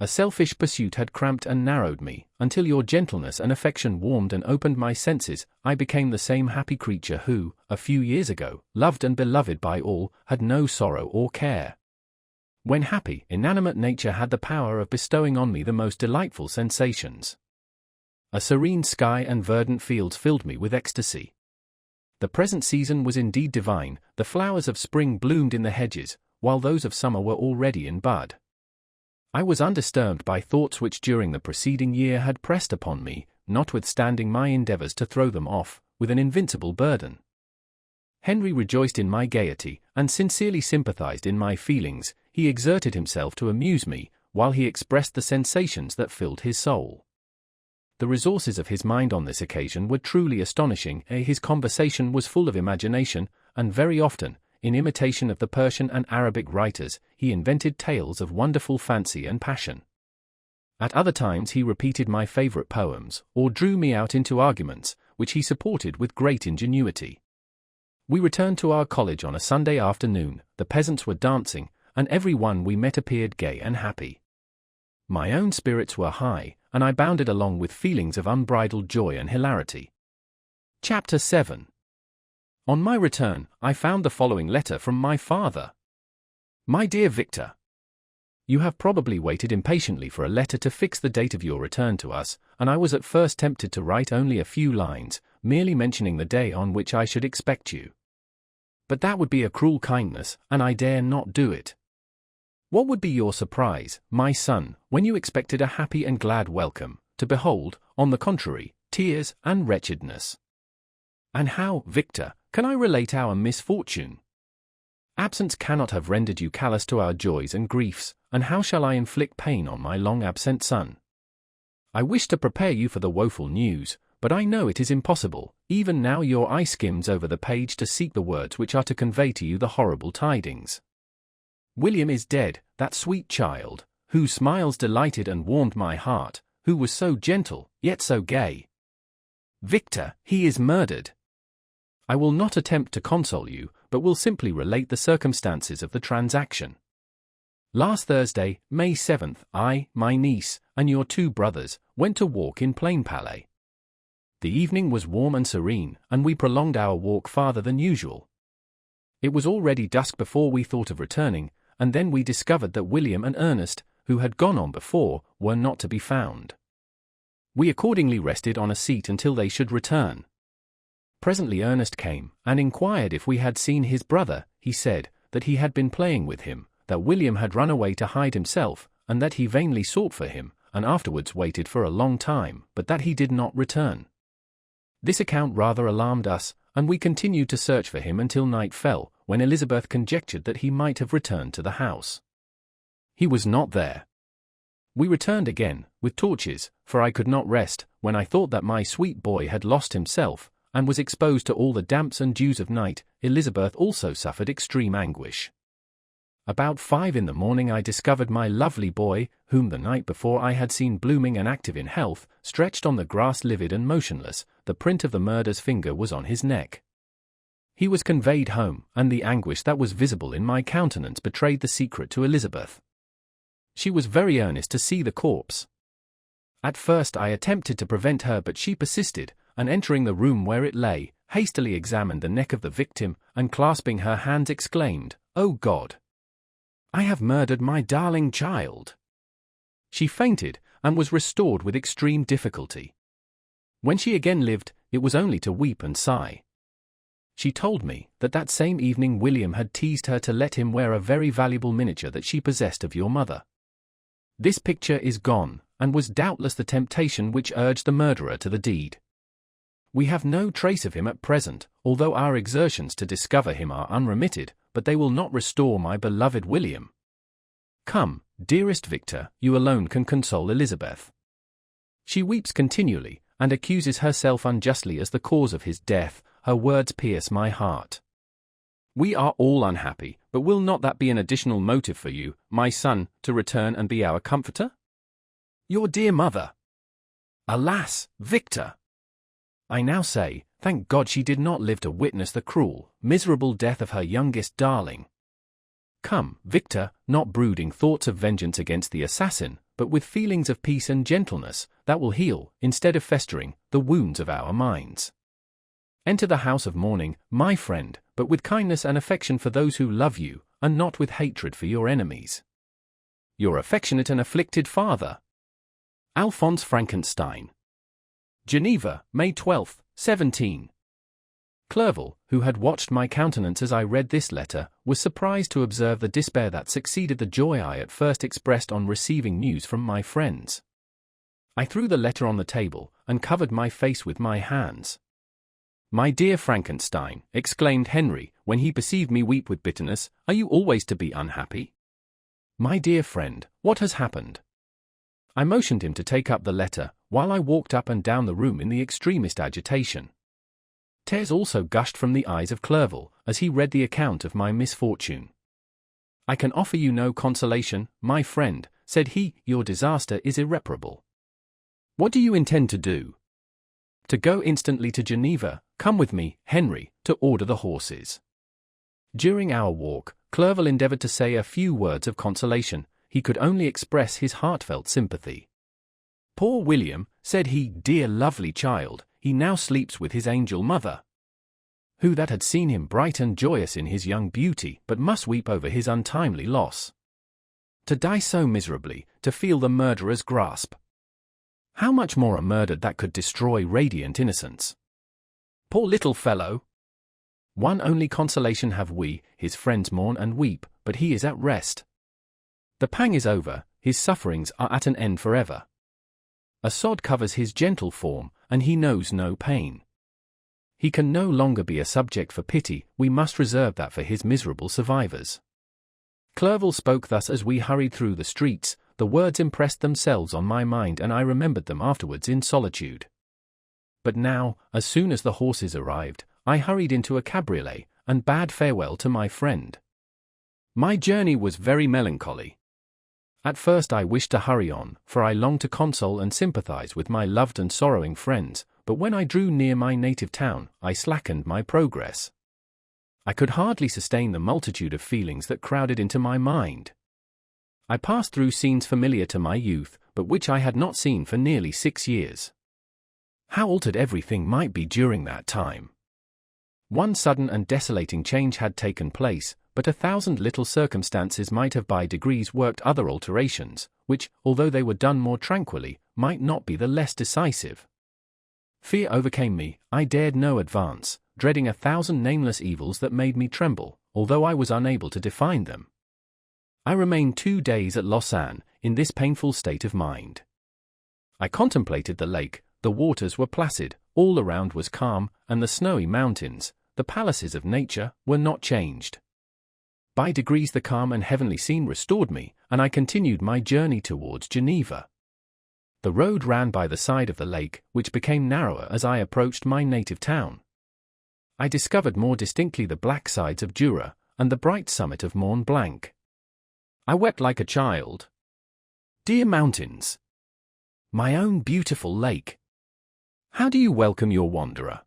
A selfish pursuit had cramped and narrowed me, until your gentleness and affection warmed and opened my senses. I became the same happy creature who, a few years ago, loved and beloved by all, had no sorrow or care. When happy, inanimate nature had the power of bestowing on me the most delightful sensations. A serene sky and verdant fields filled me with ecstasy. The present season was indeed divine. The flowers of spring bloomed in the hedges, while those of summer were already in bud. I was undisturbed by thoughts which during the preceding year had pressed upon me, notwithstanding my endeavours to throw them off, with an invincible burden. Henry rejoiced in my gaiety, and sincerely sympathised in my feelings. He exerted himself to amuse me, while he expressed the sensations that filled his soul. The resources of his mind on this occasion were truly astonishing. His conversation was full of imagination, and very often, in imitation of the Persian and Arabic writers, he invented tales of wonderful fancy and passion. At other times he repeated my favourite poems, or drew me out into arguments, which he supported with great ingenuity. We returned to our college on a Sunday afternoon. The peasants were dancing, and every one we met appeared gay and happy. My own spirits were high, and I bounded along with feelings of unbridled joy and hilarity. Chapter 7. On my return, I found the following letter from my father. My dear Victor, you have probably waited impatiently for a letter to fix the date of your return to us, and I was at first tempted to write only a few lines, merely mentioning the day on which I should expect you. But that would be a cruel kindness, and I dare not do it. What would be your surprise, my son, when you expected a happy and glad welcome, to behold, on the contrary, tears and wretchedness? And how, Victor, can I relate our misfortune? Absence cannot have rendered you callous to our joys and griefs, and how shall I inflict pain on my long-absent son? I wish to prepare you for the woeful news, but I know it is impossible. Even now your eye skims over the page to seek the words which are to convey to you the horrible tidings. William is dead, that sweet child, whose smiles delighted and warmed my heart, who was so gentle, yet so gay. Victor, he is murdered. I will not attempt to console you, but will simply relate the circumstances of the transaction. Last Thursday, May 7th, I, my niece, and your 2 brothers, went to walk in Plainpalais. The evening was warm and serene, and we prolonged our walk farther than usual. It was already dusk before we thought of returning, and then we discovered that William and Ernest, who had gone on before, were not to be found. We accordingly rested on a seat until they should return. Presently Ernest came, and inquired if we had seen his brother. He said that he had been playing with him, that William had run away to hide himself, and that he vainly sought for him, and afterwards waited for a long time, but that he did not return. This account rather alarmed us, and we continued to search for him until night fell, when Elizabeth conjectured that he might have returned to the house. He was not there. We returned again, with torches, for I could not rest, when I thought that my sweet boy had lost himself, and was exposed to all the damps and dews of night. Elizabeth also suffered extreme anguish. About 5 in the morning I discovered my lovely boy, whom the night before I had seen blooming and active in health, stretched on the grass livid and motionless. The print of the murderer's finger was on his neck. He was conveyed home, and the anguish that was visible in my countenance betrayed the secret to Elizabeth. She was very earnest to see the corpse. At first I attempted to prevent her, but she persisted, and entering the room where it lay, hastily examined the neck of the victim, and clasping her hands exclaimed, "Oh God! I have murdered my darling child." She fainted, and was restored with extreme difficulty. When she again lived, it was only to weep and sigh. She told me that that same evening William had teased her to let him wear a very valuable miniature that she possessed of your mother. This picture is gone, and was doubtless the temptation which urged the murderer to the deed. We have no trace of him at present, although our exertions to discover him are unremitted, but they will not restore my beloved William. Come, dearest Victor, you alone can console Elizabeth. She weeps continually, and accuses herself unjustly as the cause of his death. Her words pierce my heart. We are all unhappy, but will not that be an additional motive for you, my son, to return and be our comforter? Your dear mother. Alas, Victor! I now say, thank God she did not live to witness the cruel, miserable death of her youngest darling. Come, Victor, not brooding thoughts of vengeance against the assassin, but with feelings of peace and gentleness, that will heal, instead of festering, the wounds of our minds. Enter the house of mourning, my friend, but with kindness and affection for those who love you, and not with hatred for your enemies. Your affectionate and afflicted father, Alphonse Frankenstein. Geneva, May 12, 17. Clerval, who had watched my countenance as I read this letter, was surprised to observe the despair that succeeded the joy I at first expressed on receiving news from my friends. I threw the letter on the table, and covered my face with my hands. My dear Frankenstein, exclaimed Henry, when he perceived me weep with bitterness, are you always to be unhappy? My dear friend, what has happened? I motioned him to take up the letter, while I walked up and down the room in the extremest agitation. Tears also gushed from the eyes of Clerval, as he read the account of my misfortune. I can offer you no consolation, my friend, said he, your disaster is irreparable. What do you intend to do? To go instantly to Geneva. Come with me, Henry, to order the horses. During our walk, Clerval endeavored to say a few words of consolation. He could only express his heartfelt sympathy. Poor William, said he, dear lovely child, he now sleeps with his angel mother. Who that had seen him bright and joyous in his young beauty, but must weep over his untimely loss. To die so miserably, to feel the murderer's grasp. How much more a murder that could destroy radiant innocence? Poor little fellow! One only consolation have we, his friends mourn and weep, but he is at rest. The pang is over, his sufferings are at an end forever. A sod covers his gentle form, and he knows no pain. He can no longer be a subject for pity, we must reserve that for his miserable survivors. Clerval spoke thus as we hurried through the streets. The words impressed themselves on my mind and I remembered them afterwards in solitude. But now, as soon as the horses arrived, I hurried into a cabriolet, and bade farewell to my friend. My journey was very melancholy. At first I wished to hurry on, for I longed to console and sympathize with my loved and sorrowing friends, but when I drew near my native town, I slackened my progress. I could hardly sustain the multitude of feelings that crowded into my mind. I passed through scenes familiar to my youth, but which I had not seen for nearly 6 years. How altered everything might be during that time. One sudden and desolating change had taken place, but 1,000 little circumstances might have by degrees worked other alterations, which, although they were done more tranquilly, might not be the less decisive. Fear overcame me. I dared no advance, dreading 1,000 nameless evils that made me tremble, although I was unable to define them. I remained 2 days at Lausanne, in this painful state of mind. I contemplated the lake. The waters were placid, all around was calm, and the snowy mountains, the palaces of nature, were not changed. By degrees the calm and heavenly scene restored me, and I continued my journey towards Geneva. The road ran by the side of the lake, which became narrower as I approached my native town. I discovered more distinctly the black sides of Jura, and the bright summit of Mont Blanc. I wept like a child. Dear mountains! My own beautiful lake! How do you welcome your wanderer?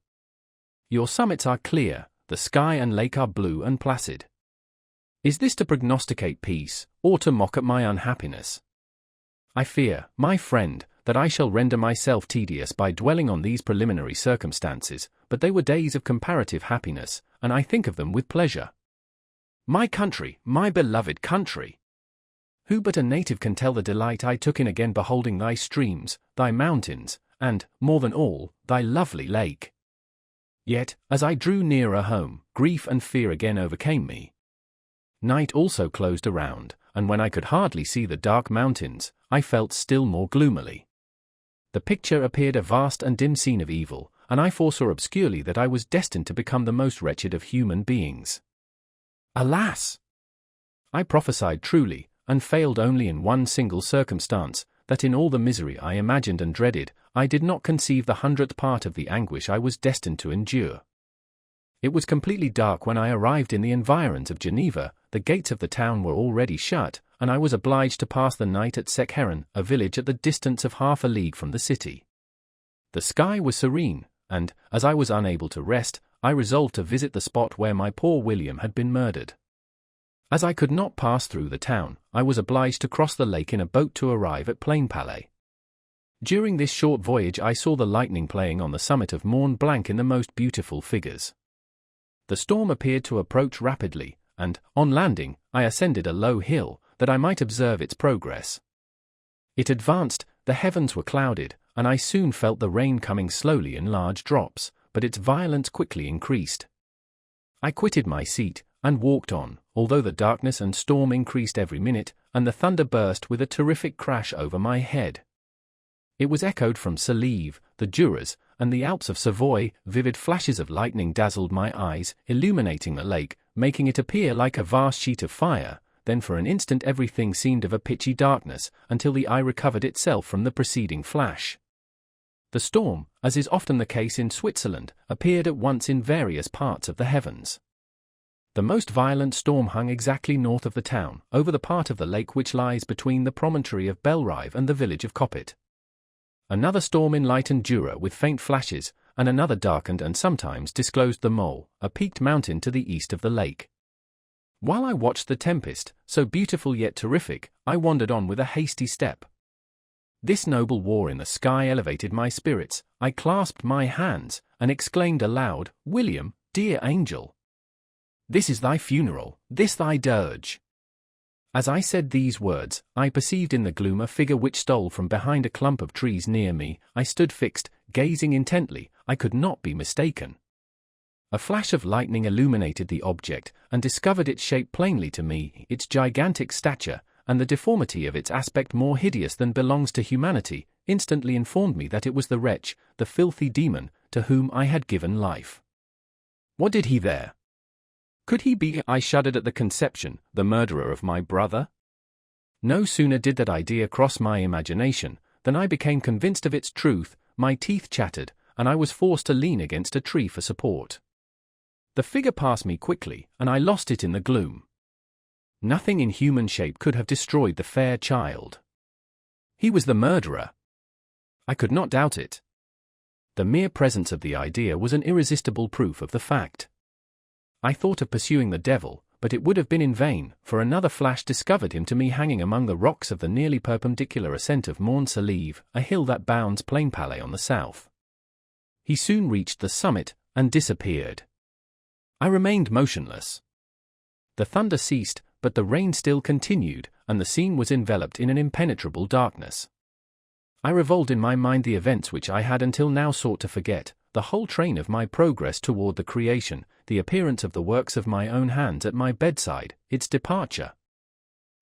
Your summits are clear, the sky and lake are blue and placid. Is this to prognosticate peace, or to mock at my unhappiness? I fear, my friend, that I shall render myself tedious by dwelling on these preliminary circumstances, but they were days of comparative happiness, and I think of them with pleasure. My country, my beloved country! Who but a native can tell the delight I took in again beholding thy streams, thy mountains, and, more than all, thy lovely lake? Yet, as I drew nearer home, grief and fear again overcame me. Night also closed around, and when I could hardly see the dark mountains, I felt still more gloomily. The picture appeared a vast and dim scene of evil, and I foresaw obscurely that I was destined to become the most wretched of human beings. Alas! I prophesied truly, and failed only in one single circumstance, that in all the misery I imagined and dreaded, I did not conceive the 100th part of the anguish I was destined to endure. It was completely dark when I arrived in the environs of Geneva. The gates of the town were already shut, and I was obliged to pass the night at Secheron, a village at the distance of half a league from the city. The sky was serene, and, as I was unable to rest, I resolved to visit the spot where my poor William had been murdered. As I could not pass through the town, I was obliged to cross the lake in a boat to arrive at Plainpalais. During this short voyage I saw the lightning playing on the summit of Mont Blanc in the most beautiful figures. The storm appeared to approach rapidly, and, on landing, I ascended a low hill, that I might observe its progress. It advanced, the heavens were clouded, and I soon felt the rain coming slowly in large drops, but its violence quickly increased. I quitted my seat, and walked on, although the darkness and storm increased every minute, and the thunder burst with a terrific crash over my head. It was echoed from Salive, the Juras, and the Alps of Savoy. Vivid flashes of lightning dazzled my eyes, illuminating the lake, making it appear like a vast sheet of fire. Then for an instant everything seemed of a pitchy darkness, until the eye recovered itself from the preceding flash. The storm, as is often the case in Switzerland, appeared at once in various parts of the heavens. The most violent storm hung exactly north of the town, over the part of the lake which lies between the promontory of Belrive and the village of Coppet. Another storm enlightened Jura with faint flashes, and another darkened and sometimes disclosed the Mole, a peaked mountain to the east of the lake. While I watched the tempest, so beautiful yet terrific, I wandered on with a hasty step. This noble war in the sky elevated my spirits. I clasped my hands, and exclaimed aloud, "William, dear angel! This is thy funeral, this thy dirge." As I said these words, I perceived in the gloom a figure which stole from behind a clump of trees near me. I stood fixed, gazing intently. I could not be mistaken. A flash of lightning illuminated the object, and discovered its shape plainly to me, its gigantic stature, and the deformity of its aspect more hideous than belongs to humanity, instantly informed me that it was the wretch, the filthy demon, to whom I had given life. What did he there? Could he be, I shuddered at the conception, the murderer of my brother? No sooner did that idea cross my imagination, than I became convinced of its truth. My teeth chattered, and I was forced to lean against a tree for support. The figure passed me quickly, and I lost it in the gloom. Nothing in human shape could have destroyed the fair child. He was the murderer. I could not doubt it. The mere presence of the idea was an irresistible proof of the fact. I thought of pursuing the devil, but it would have been in vain, for another flash discovered him to me hanging among the rocks of the nearly perpendicular ascent of Mont Saleve, a hill that bounds Plainpalais on the south. He soon reached the summit, and disappeared. I remained motionless. The thunder ceased, but the rain still continued, and the scene was enveloped in an impenetrable darkness. I revolved in my mind the events which I had until now sought to forget, the whole train of my progress toward the creation, the appearance of the works of my own hands at my bedside, its departure.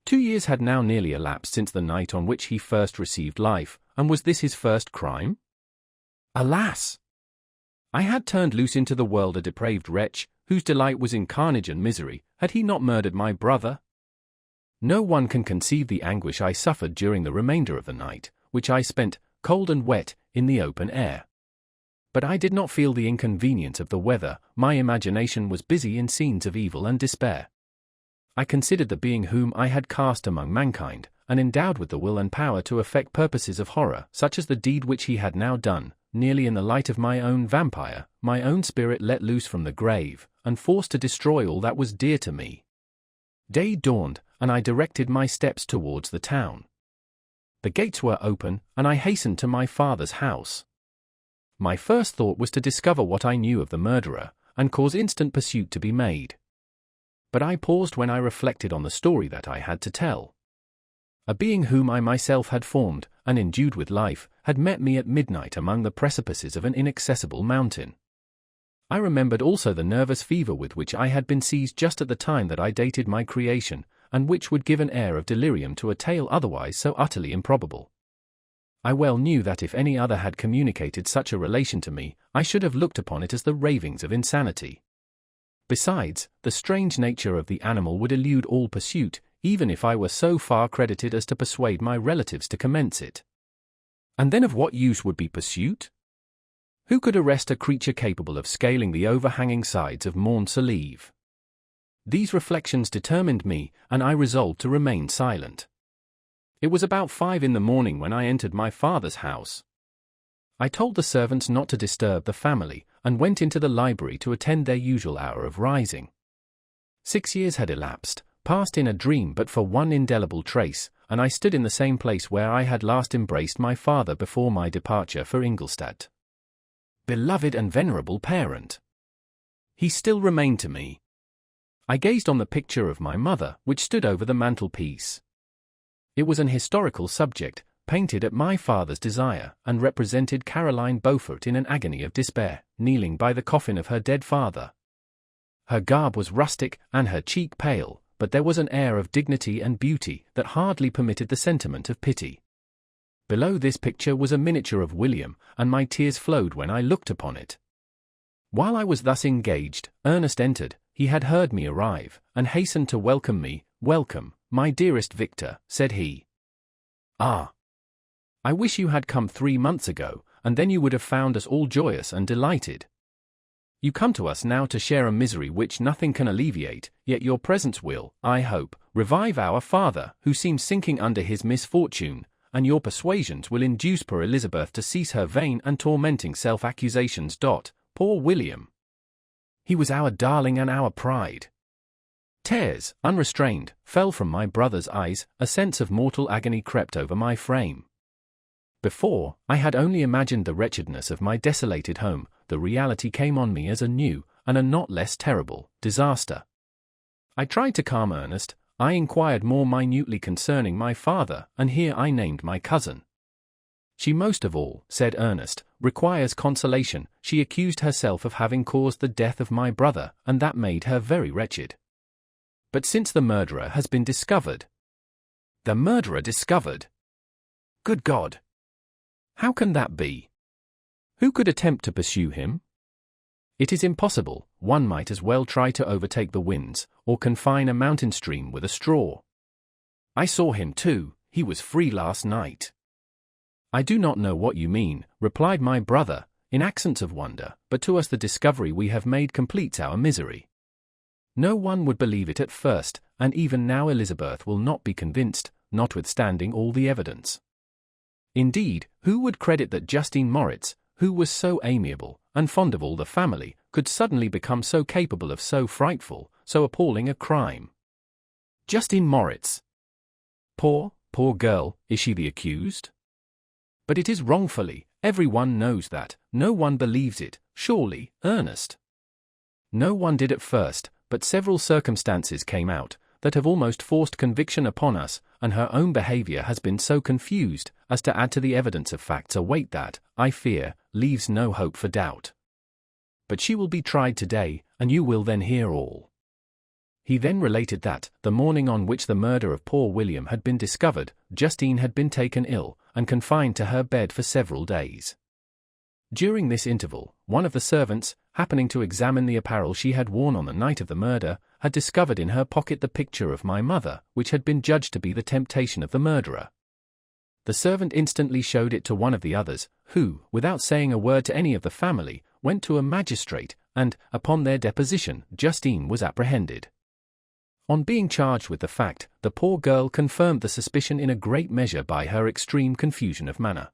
2 years had now nearly elapsed since the night on which he first received life, and was this his first crime? Alas! I had turned loose into the world a depraved wretch, whose delight was in carnage and misery. Had he not murdered my brother? No one can conceive the anguish I suffered during the remainder of the night, which I spent, cold and wet, in the open air. But I did not feel the inconvenience of the weather. My imagination was busy in scenes of evil and despair. I considered the being whom I had cast among mankind, and endowed with the will and power to effect purposes of horror, such as the deed which he had now done, nearly in the light of my own vampire, my own spirit let loose from the grave, and forced to destroy all that was dear to me. Day dawned, and I directed my steps towards the town. The gates were open, and I hastened to my father's house. My first thought was to discover what I knew of the murderer, and cause instant pursuit to be made. But I paused when I reflected on the story that I had to tell. A being whom I myself had formed, and endued with life, had met me at midnight among the precipices of an inaccessible mountain. I remembered also the nervous fever with which I had been seized just at the time that I dated my creation, and which would give an air of delirium to a tale otherwise so utterly improbable. I well knew that if any other had communicated such a relation to me, I should have looked upon it as the ravings of insanity. Besides, the strange nature of the animal would elude all pursuit, even if I were so far credited as to persuade my relatives to commence it. And then of what use would be pursuit? Who could arrest a creature capable of scaling the overhanging sides of Mont Saleve? These reflections determined me, and I resolved to remain silent. It was about 5 in the morning when I entered my father's house. I told the servants not to disturb the family, and went into the library to attend their usual hour of rising. 6 years had elapsed, passed in a dream but for one indelible trace, and I stood in the same place where I had last embraced my father before my departure for Ingolstadt. Beloved and venerable parent! He still remained to me. I gazed on the picture of my mother, which stood over the mantelpiece. It was an historical subject, painted at my father's desire, and represented Caroline Beaufort in an agony of despair, kneeling by the coffin of her dead father. Her garb was rustic, and her cheek pale, but there was an air of dignity and beauty that hardly permitted the sentiment of pity. Below this picture was a miniature of William, and my tears flowed when I looked upon it. While I was thus engaged, Ernest entered. He had heard me arrive, and hastened to welcome me. "Welcome, my dearest Victor," said he. "Ah! I wish you had come 3 months ago, and then you would have found us all joyous and delighted. You come to us now to share a misery which nothing can alleviate, yet your presence will, I hope, revive our father, who seems sinking under his misfortune, and your persuasions will induce poor Elizabeth to cease her vain and tormenting self-accusations. Poor William! He was our darling and our pride." Tears, unrestrained, fell from my brother's eyes. A sense of mortal agony crept over my frame. Before, I had only imagined the wretchedness of my desolated home. The reality came on me as a new, and a not less terrible, disaster. I tried to calm Ernest. I inquired more minutely concerning my father, and here I named my cousin. "She most of all," said Ernest, "requires consolation. She accused herself of having caused the death of my brother, and that made her very wretched. But since the murderer has been discovered—" "The murderer discovered? Good God! How can that be? Who could attempt to pursue him? It is impossible. One might as well try to overtake the winds, or confine a mountain stream with a straw. I saw him too. He was free last night." "I do not know what you mean," replied my brother, in accents of wonder, "but to us the discovery we have made completes our misery. No one would believe it at first, and even now Elizabeth will not be convinced, notwithstanding all the evidence. Indeed, who would credit that Justine Moritz, who was so amiable, and fond of all the family, could suddenly become so capable of so frightful, so appalling a crime. Justine Moritz. Poor girl, is she the accused? But it is wrongfully, everyone knows that, no one believes it, surely, Ernest. No one did at first, but several circumstances came out that have almost forced conviction upon us, and her own behavior has been so confused as to add to the evidence of facts a weight that, I fear, leaves no hope for doubt. But she will be tried today, and you will then hear all. He then related that, the morning on which the murder of poor William had been discovered, Justine had been taken ill, and confined to her bed for several days. During this interval, one of the servants, happening to examine the apparel she had worn on the night of the murder, had discovered in her pocket the picture of my mother, which had been judged to be the temptation of the murderer. The servant instantly showed it to one of the others, who, without saying a word to any of the family, went to a magistrate, and, upon their deposition, Justine was apprehended. On being charged with the fact, the poor girl confirmed the suspicion in a great measure by her extreme confusion of manner.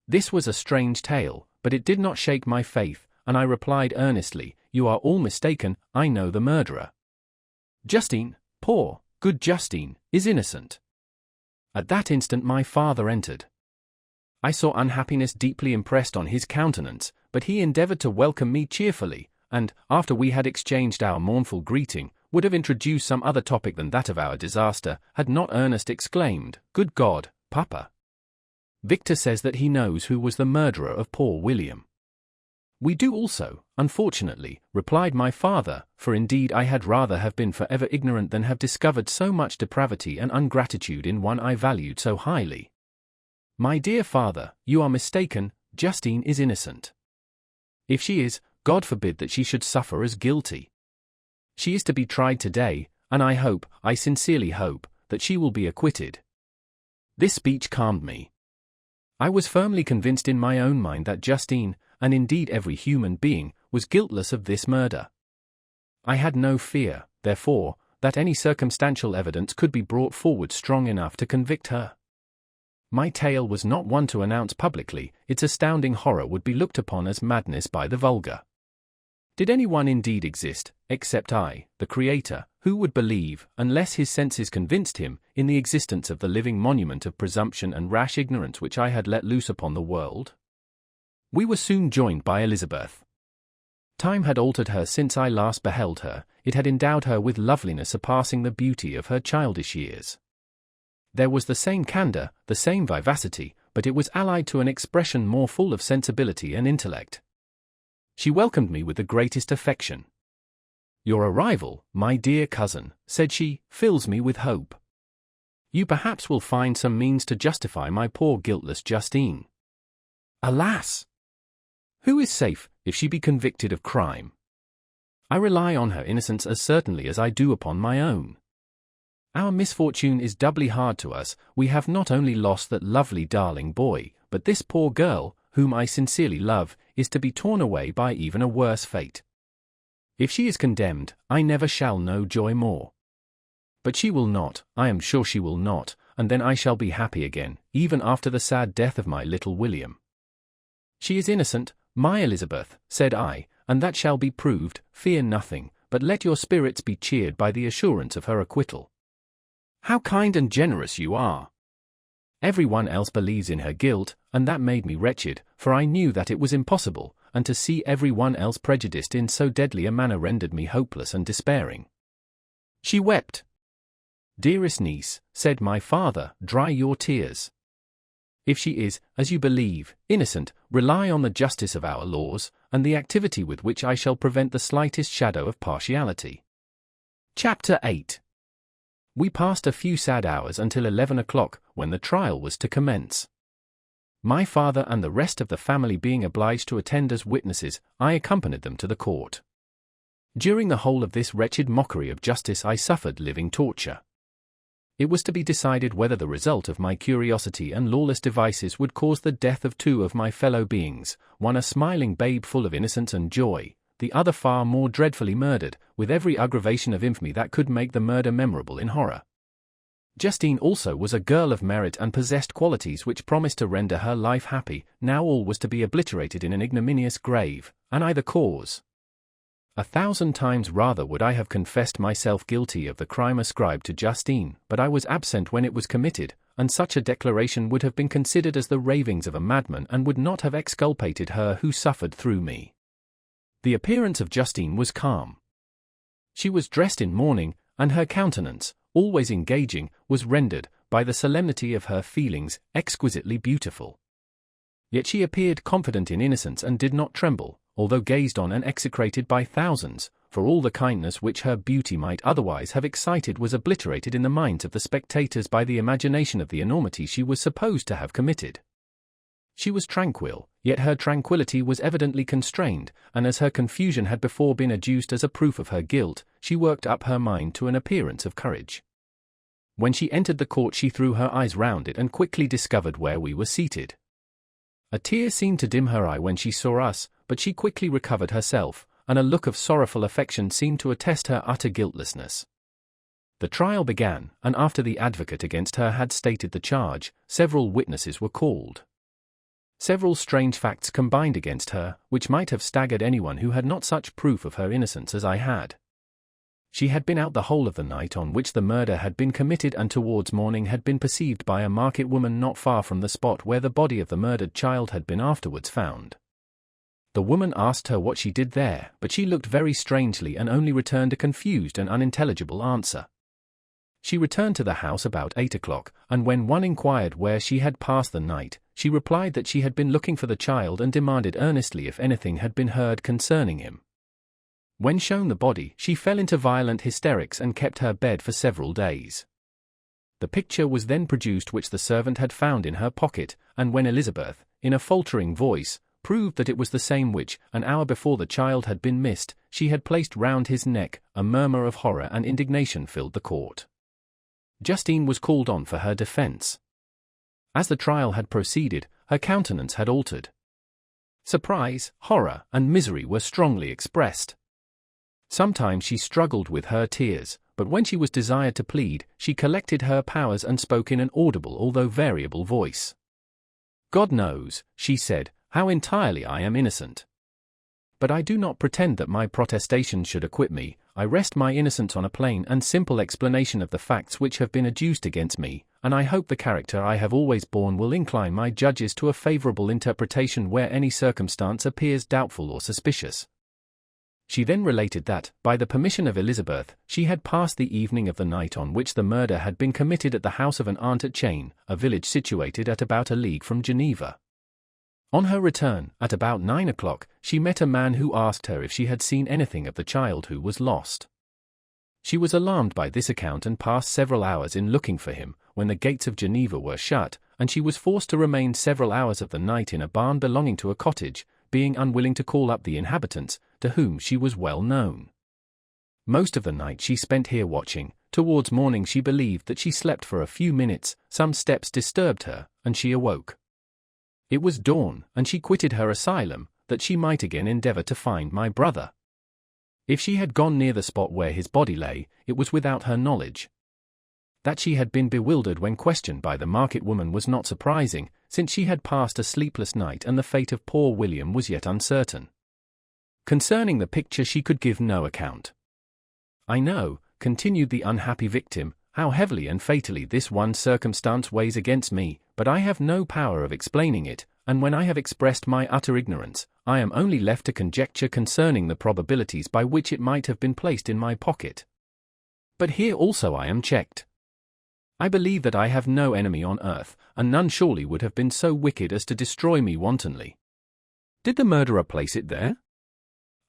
This was a strange tale, but it did not shake my faith, and I replied earnestly, "You are all mistaken, I know the murderer. Justine, poor, good Justine, is innocent." At that instant my father entered. I saw unhappiness deeply impressed on his countenance, but he endeavored to welcome me cheerfully, and, after we had exchanged our mournful greeting, would have introduced some other topic than that of our disaster, had not Ernest exclaimed, "Good God, Papa! Victor says that he knows who was the murderer of poor William." "We do also, unfortunately," replied my father, for indeed I had rather have been forever ignorant than have discovered so much depravity and ungratitude in one I valued so highly. "My dear father, you are mistaken, Justine is innocent. If she is, God forbid that she should suffer as guilty. She is to be tried today, and I sincerely hope, that she will be acquitted." This speech calmed me. I was firmly convinced in my own mind that Justine, and indeed every human being, was guiltless of this murder. I had no fear, therefore, that any circumstantial evidence could be brought forward strong enough to convict her. My tale was not one to announce publicly, its astounding horror would be looked upon as madness by the vulgar. Did anyone indeed exist, except I, the Creator, who would believe, unless his senses convinced him, in the existence of the living monument of presumption and rash ignorance which I had let loose upon the world? We were soon joined by Elizabeth. Time had altered her since I last beheld her, it had endowed her with loveliness surpassing the beauty of her childish years. There was the same candour, the same vivacity, but it was allied to an expression more full of sensibility and intellect. She welcomed me with the greatest affection. "Your arrival, my dear cousin," said she, "fills me with hope. You perhaps will find some means to justify my poor guiltless Justine. Alas! Who is safe, if she be convicted of crime? I rely on her innocence as certainly as I do upon my own. Our misfortune is doubly hard to us, we have not only lost that lovely darling boy, but this poor girl, whom I sincerely love, is to be torn away by even a worse fate. If she is condemned, I never shall know joy more. But she will not, I am sure she will not, and then I shall be happy again, even after the sad death of my little William." "She is innocent, my Elizabeth," said I, "and that shall be proved, fear nothing, but let your spirits be cheered by the assurance of her acquittal." "How kind and generous you are!" Everyone else believes in her guilt, and that made me wretched, for I knew that it was impossible, and to see everyone else prejudiced in so deadly a manner rendered me hopeless and despairing. She wept. "Dearest niece," said my father, "dry your tears. If she is, as you believe, innocent, rely on the justice of our laws, and the activity with which I shall prevent the slightest shadow of partiality." Chapter 8. We passed a few sad hours until 11 o'clock, when the trial was to commence. My father and the rest of the family being obliged to attend as witnesses, I accompanied them to the court. During the whole of this wretched mockery of justice I suffered living torture. It was to be decided whether the result of my curiosity and lawless devices would cause the death of two of my fellow beings, one a smiling babe full of innocence and joy, the other far more dreadfully murdered, with every aggravation of infamy that could make the murder memorable in horror. Justine also was a girl of merit and possessed qualities which promised to render her life happy. Now all was to be obliterated in an ignominious grave, and either cause, 1,000 times rather would I have confessed myself guilty of the crime ascribed to Justine, but I was absent when it was committed, and such a declaration would have been considered as the ravings of a madman and would not have exculpated her who suffered through me. The appearance of Justine was calm. She was dressed in mourning, and her countenance, always engaging, was rendered, by the solemnity of her feelings, exquisitely beautiful. Yet she appeared confident in innocence and did not tremble, although gazed on and execrated by thousands, for all the kindness which her beauty might otherwise have excited was obliterated in the minds of the spectators by the imagination of the enormity she was supposed to have committed. She was tranquil, yet her tranquillity was evidently constrained, and as her confusion had before been adduced as a proof of her guilt, she worked up her mind to an appearance of courage. When she entered the court she threw her eyes round it and quickly discovered where we were seated. A tear seemed to dim her eye when she saw us, but she quickly recovered herself, and a look of sorrowful affection seemed to attest her utter guiltlessness. The trial began, and after the advocate against her had stated the charge, several witnesses were called. Several strange facts combined against her, which might have staggered anyone who had not such proof of her innocence as I had. She had been out the whole of the night on which the murder had been committed, and towards morning had been perceived by a market woman not far from the spot where the body of the murdered child had been afterwards found. The woman asked her what she did there, but she looked very strangely and only returned a confused and unintelligible answer. She returned to the house about 8 o'clock, and when one inquired where she had passed the night, she replied that she had been looking for the child and demanded earnestly if anything had been heard concerning him. When shown the body, she fell into violent hysterics and kept her bed for several days. The picture was then produced which the servant had found in her pocket, and when Elizabeth, in a faltering voice, proved that it was the same which, an hour before the child had been missed, she had placed round his neck, a murmur of horror and indignation filled the court. Justine was called on for her defense. As the trial had proceeded, her countenance had altered. Surprise, horror, and misery were strongly expressed. Sometimes she struggled with her tears, but when she was desired to plead, she collected her powers and spoke in an audible although variable voice. "God knows," she said, "how entirely I am innocent. But I do not pretend that my protestation should acquit me. I rest my innocence on a plain and simple explanation of the facts which have been adduced against me, and I hope the character I have always borne will incline my judges to a favorable interpretation where any circumstance appears doubtful or suspicious." She then related that, by the permission of Elizabeth, she had passed the evening of the night on which the murder had been committed at the house of an aunt at Chain, a village situated at about a league from Geneva. On her return, at about 9 o'clock, she met a man who asked her if she had seen anything of the child who was lost. She was alarmed by this account and passed several hours in looking for him, when the gates of Geneva were shut, and she was forced to remain several hours of the night in a barn belonging to a cottage, being unwilling to call up the inhabitants, to whom she was well known. Most of the night she spent here watching. Towards morning she believed that she slept for a few minutes, some steps disturbed her, and she awoke. It was dawn, and she quitted her asylum, that she might again endeavor to find my brother. If she had gone near the spot where his body lay, it was without her knowledge. That she had been bewildered when questioned by the market woman was not surprising, since she had passed a sleepless night and the fate of poor William was yet uncertain. Concerning the picture she could give no account. "I know," continued the unhappy victim, "how heavily and fatally this one circumstance weighs against me, but I have no power of explaining it, and when I have expressed my utter ignorance, I am only left to conjecture concerning the probabilities by which it might have been placed in my pocket. But here also I am checked. I believe that I have no enemy on earth, and none surely would have been so wicked as to destroy me wantonly. Did the murderer place it there?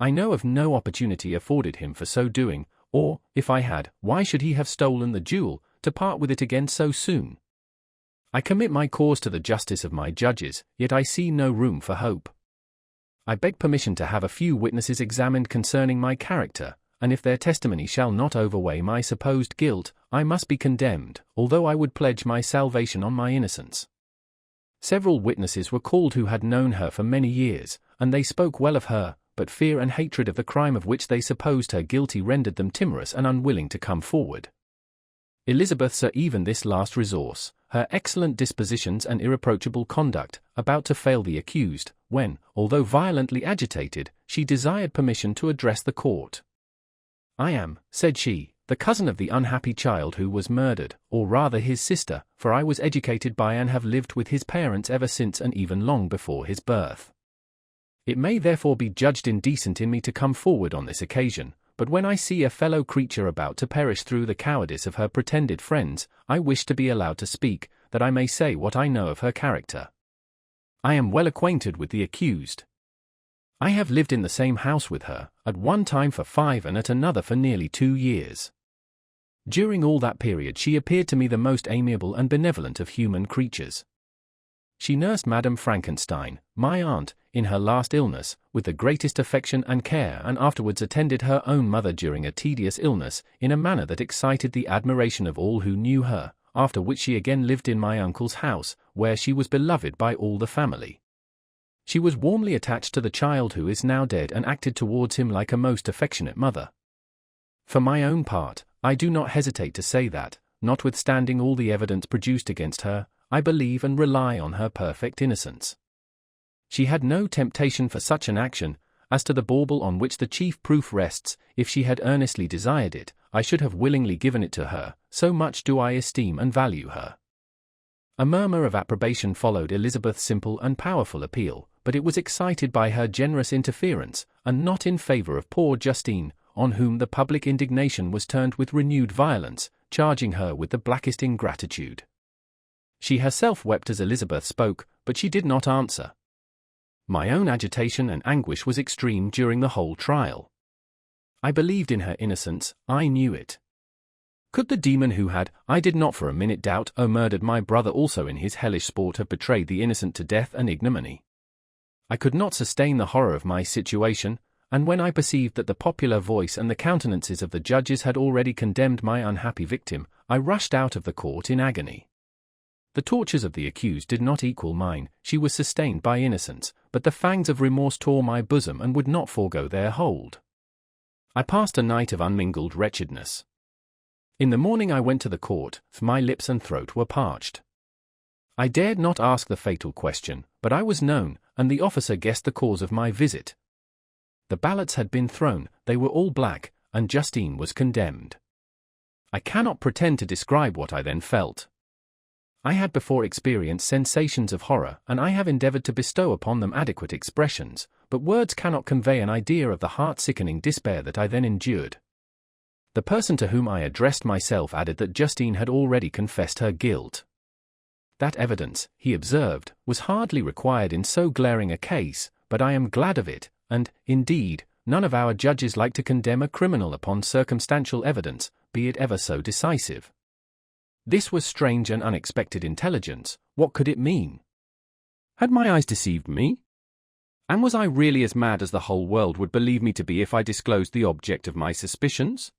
I know of no opportunity afforded him for so doing, or, if I had, why should he have stolen the jewel, to part with it again so soon? I commit my cause to the justice of my judges, yet I see no room for hope. I beg permission to have a few witnesses examined concerning my character, and if their testimony shall not overweigh my supposed guilt, I must be condemned, although I would pledge my salvation on my innocence. Several witnesses were called who had known her for many years, and they spoke well of her, but fear and hatred of the crime of which they supposed her guilty rendered them timorous and unwilling to come forward. Elizabeth saw even this last resource, her excellent dispositions and irreproachable conduct, about to fail the accused, when, although violently agitated, she desired permission to address the court. "I am," said she, "the cousin of the unhappy child who was murdered, or rather his sister, for I was educated by and have lived with his parents ever since and even long before his birth. It may therefore be judged indecent in me to come forward on this occasion, but when I see a fellow creature about to perish through the cowardice of her pretended friends, I wish to be allowed to speak, that I may say what I know of her character. I am well acquainted with the accused. I have lived in the same house with her, at one time for 5 and at another for nearly 2 years. During all that period she appeared to me the most amiable and benevolent of human creatures. She nursed Madame Frankenstein, my aunt, in her last illness, with the greatest affection and care, and afterwards attended her own mother during a tedious illness, in a manner that excited the admiration of all who knew her, after which she again lived in my uncle's house, where she was beloved by all the family. She was warmly attached to the child who is now dead and acted towards him like a most affectionate mother. For my own part, I do not hesitate to say that, notwithstanding all the evidence produced against her, I believe and rely on her perfect innocence. She had no temptation for such an action. As to the bauble on which the chief proof rests, if she had earnestly desired it, I should have willingly given it to her, so much do I esteem and value her." A murmur of approbation followed Elizabeth's simple and powerful appeal, but it was excited by her generous interference, and not in favor of poor Justine, on whom the public indignation was turned with renewed violence, charging her with the blackest ingratitude. She herself wept as Elizabeth spoke, but she did not answer. My own agitation and anguish was extreme during the whole trial. I believed in her innocence, I knew it. Could the demon who had, I did not for a minute doubt, murdered my brother also in his hellish sport have betrayed the innocent to death and ignominy? I could not sustain the horror of my situation, and when I perceived that the popular voice and the countenances of the judges had already condemned my unhappy victim, I rushed out of the court in agony. The tortures of the accused did not equal mine, she was sustained by innocence, but the fangs of remorse tore my bosom and would not forego their hold. I passed a night of unmingled wretchedness. In the morning I went to the court, for my lips and throat were parched. I dared not ask the fatal question, but I was known, and the officer guessed the cause of my visit. The ballots had been thrown, they were all black, and Justine was condemned. I cannot pretend to describe what I then felt. I had before experienced sensations of horror, and I have endeavored to bestow upon them adequate expressions, but words cannot convey an idea of the heart-sickening despair that I then endured. The person to whom I addressed myself added that Justine had already confessed her guilt. That evidence, he observed, was hardly required in so glaring a case, but I am glad of it, and, indeed, none of our judges like to condemn a criminal upon circumstantial evidence, be it ever so decisive. This was strange and unexpected intelligence. What could it mean? Had my eyes deceived me? And was I really as mad as the whole world would believe me to be if I disclosed the object of my suspicions?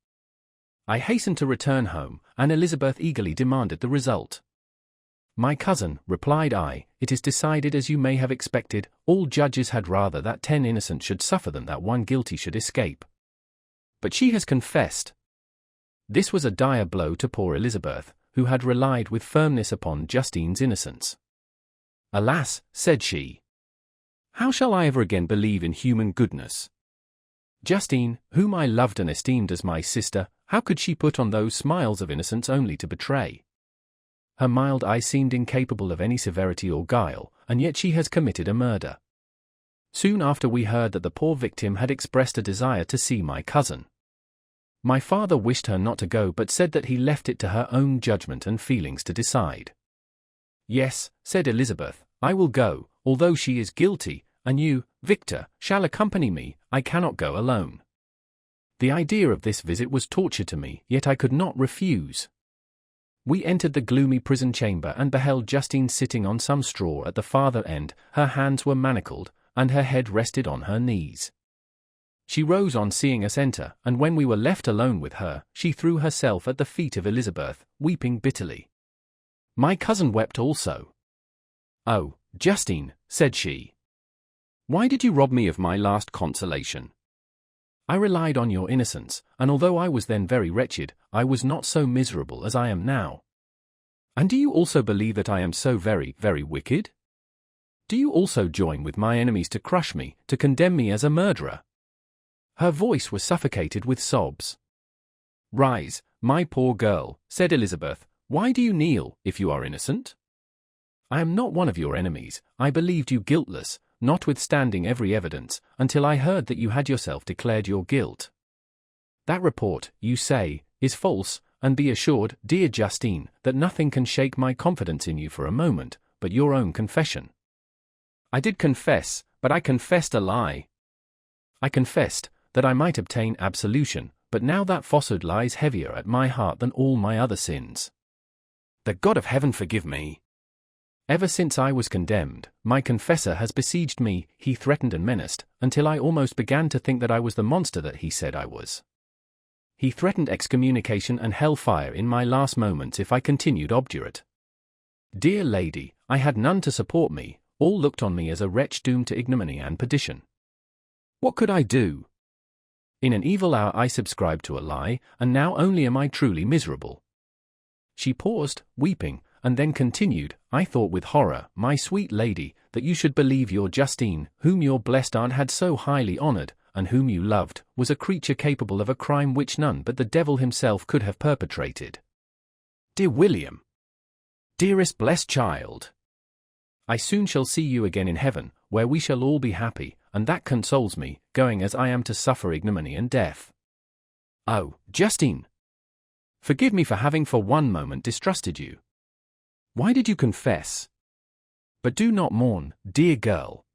I hastened to return home, and Elizabeth eagerly demanded the result. "My cousin," replied I, "it is decided as you may have expected. All judges had rather that 10 innocent should suffer than that 1 guilty should escape. But she has confessed." This was a dire blow to poor Elizabeth, who had relied with firmness upon Justine's innocence. "Alas," said she, "how shall I ever again believe in human goodness? Justine, whom I loved and esteemed as my sister, how could she put on those smiles of innocence only to betray? Her mild eye seemed incapable of any severity or guile, and yet she has committed a murder." Soon after we heard that the poor victim had expressed a desire to see my cousin. My father wished her not to go, but said that he left it to her own judgment and feelings to decide. "Yes," said Elizabeth, "I will go, although she is guilty, and you, Victor, shall accompany me. I cannot go alone." The idea of this visit was torture to me, yet I could not refuse. We entered the gloomy prison chamber and beheld Justine sitting on some straw at the farther end. Her hands were manacled, and her head rested on her knees. She rose on seeing us enter, and when we were left alone with her, she threw herself at the feet of Elizabeth, weeping bitterly. My cousin wept also. "Oh, Justine," said she, "why did you rob me of my last consolation? I relied on your innocence, and although I was then very wretched, I was not so miserable as I am now. And do you also believe that I am so very, very wicked?" Do you also join with my enemies to crush me, to condemn me as a murderer?" Her voice was suffocated with sobs. "Rise, my poor girl," said Elizabeth. "Why do you kneel, if you are innocent? I am not one of your enemies. I believed you guiltless, notwithstanding every evidence, until I heard that you had yourself declared your guilt. That report, you say, is false, and be assured, dear Justine, that nothing can shake my confidence in you for a moment, but your own confession." "I did confess, but I confessed a lie. I confessed that I might obtain absolution, but now that falsehood lies heavier at my heart than all my other sins. The God of heaven forgive me. Ever since I was condemned, my confessor has besieged me, he threatened and menaced, until I almost began to think that I was the monster that he said I was. He threatened excommunication and hellfire in my last moments if I continued obdurate. Dear lady, I had none to support me, all looked on me as a wretch doomed to ignominy and perdition. What could I do? In an evil hour I subscribed to a lie, and now only am I truly miserable." She paused, weeping, and then continued, "I thought with horror, my sweet lady, that you should believe your Justine, whom your blessed aunt had so highly honored, and whom you loved, was a creature capable of a crime which none but the devil himself could have perpetrated. Dear William! Dearest blessed child! I soon shall see you again in heaven, where we shall all be happy, and that consoles me, going as I am to suffer ignominy and death. Oh, Justine! Forgive me for having for one moment distrusted you. Why did you confess? But do not mourn, dear girl.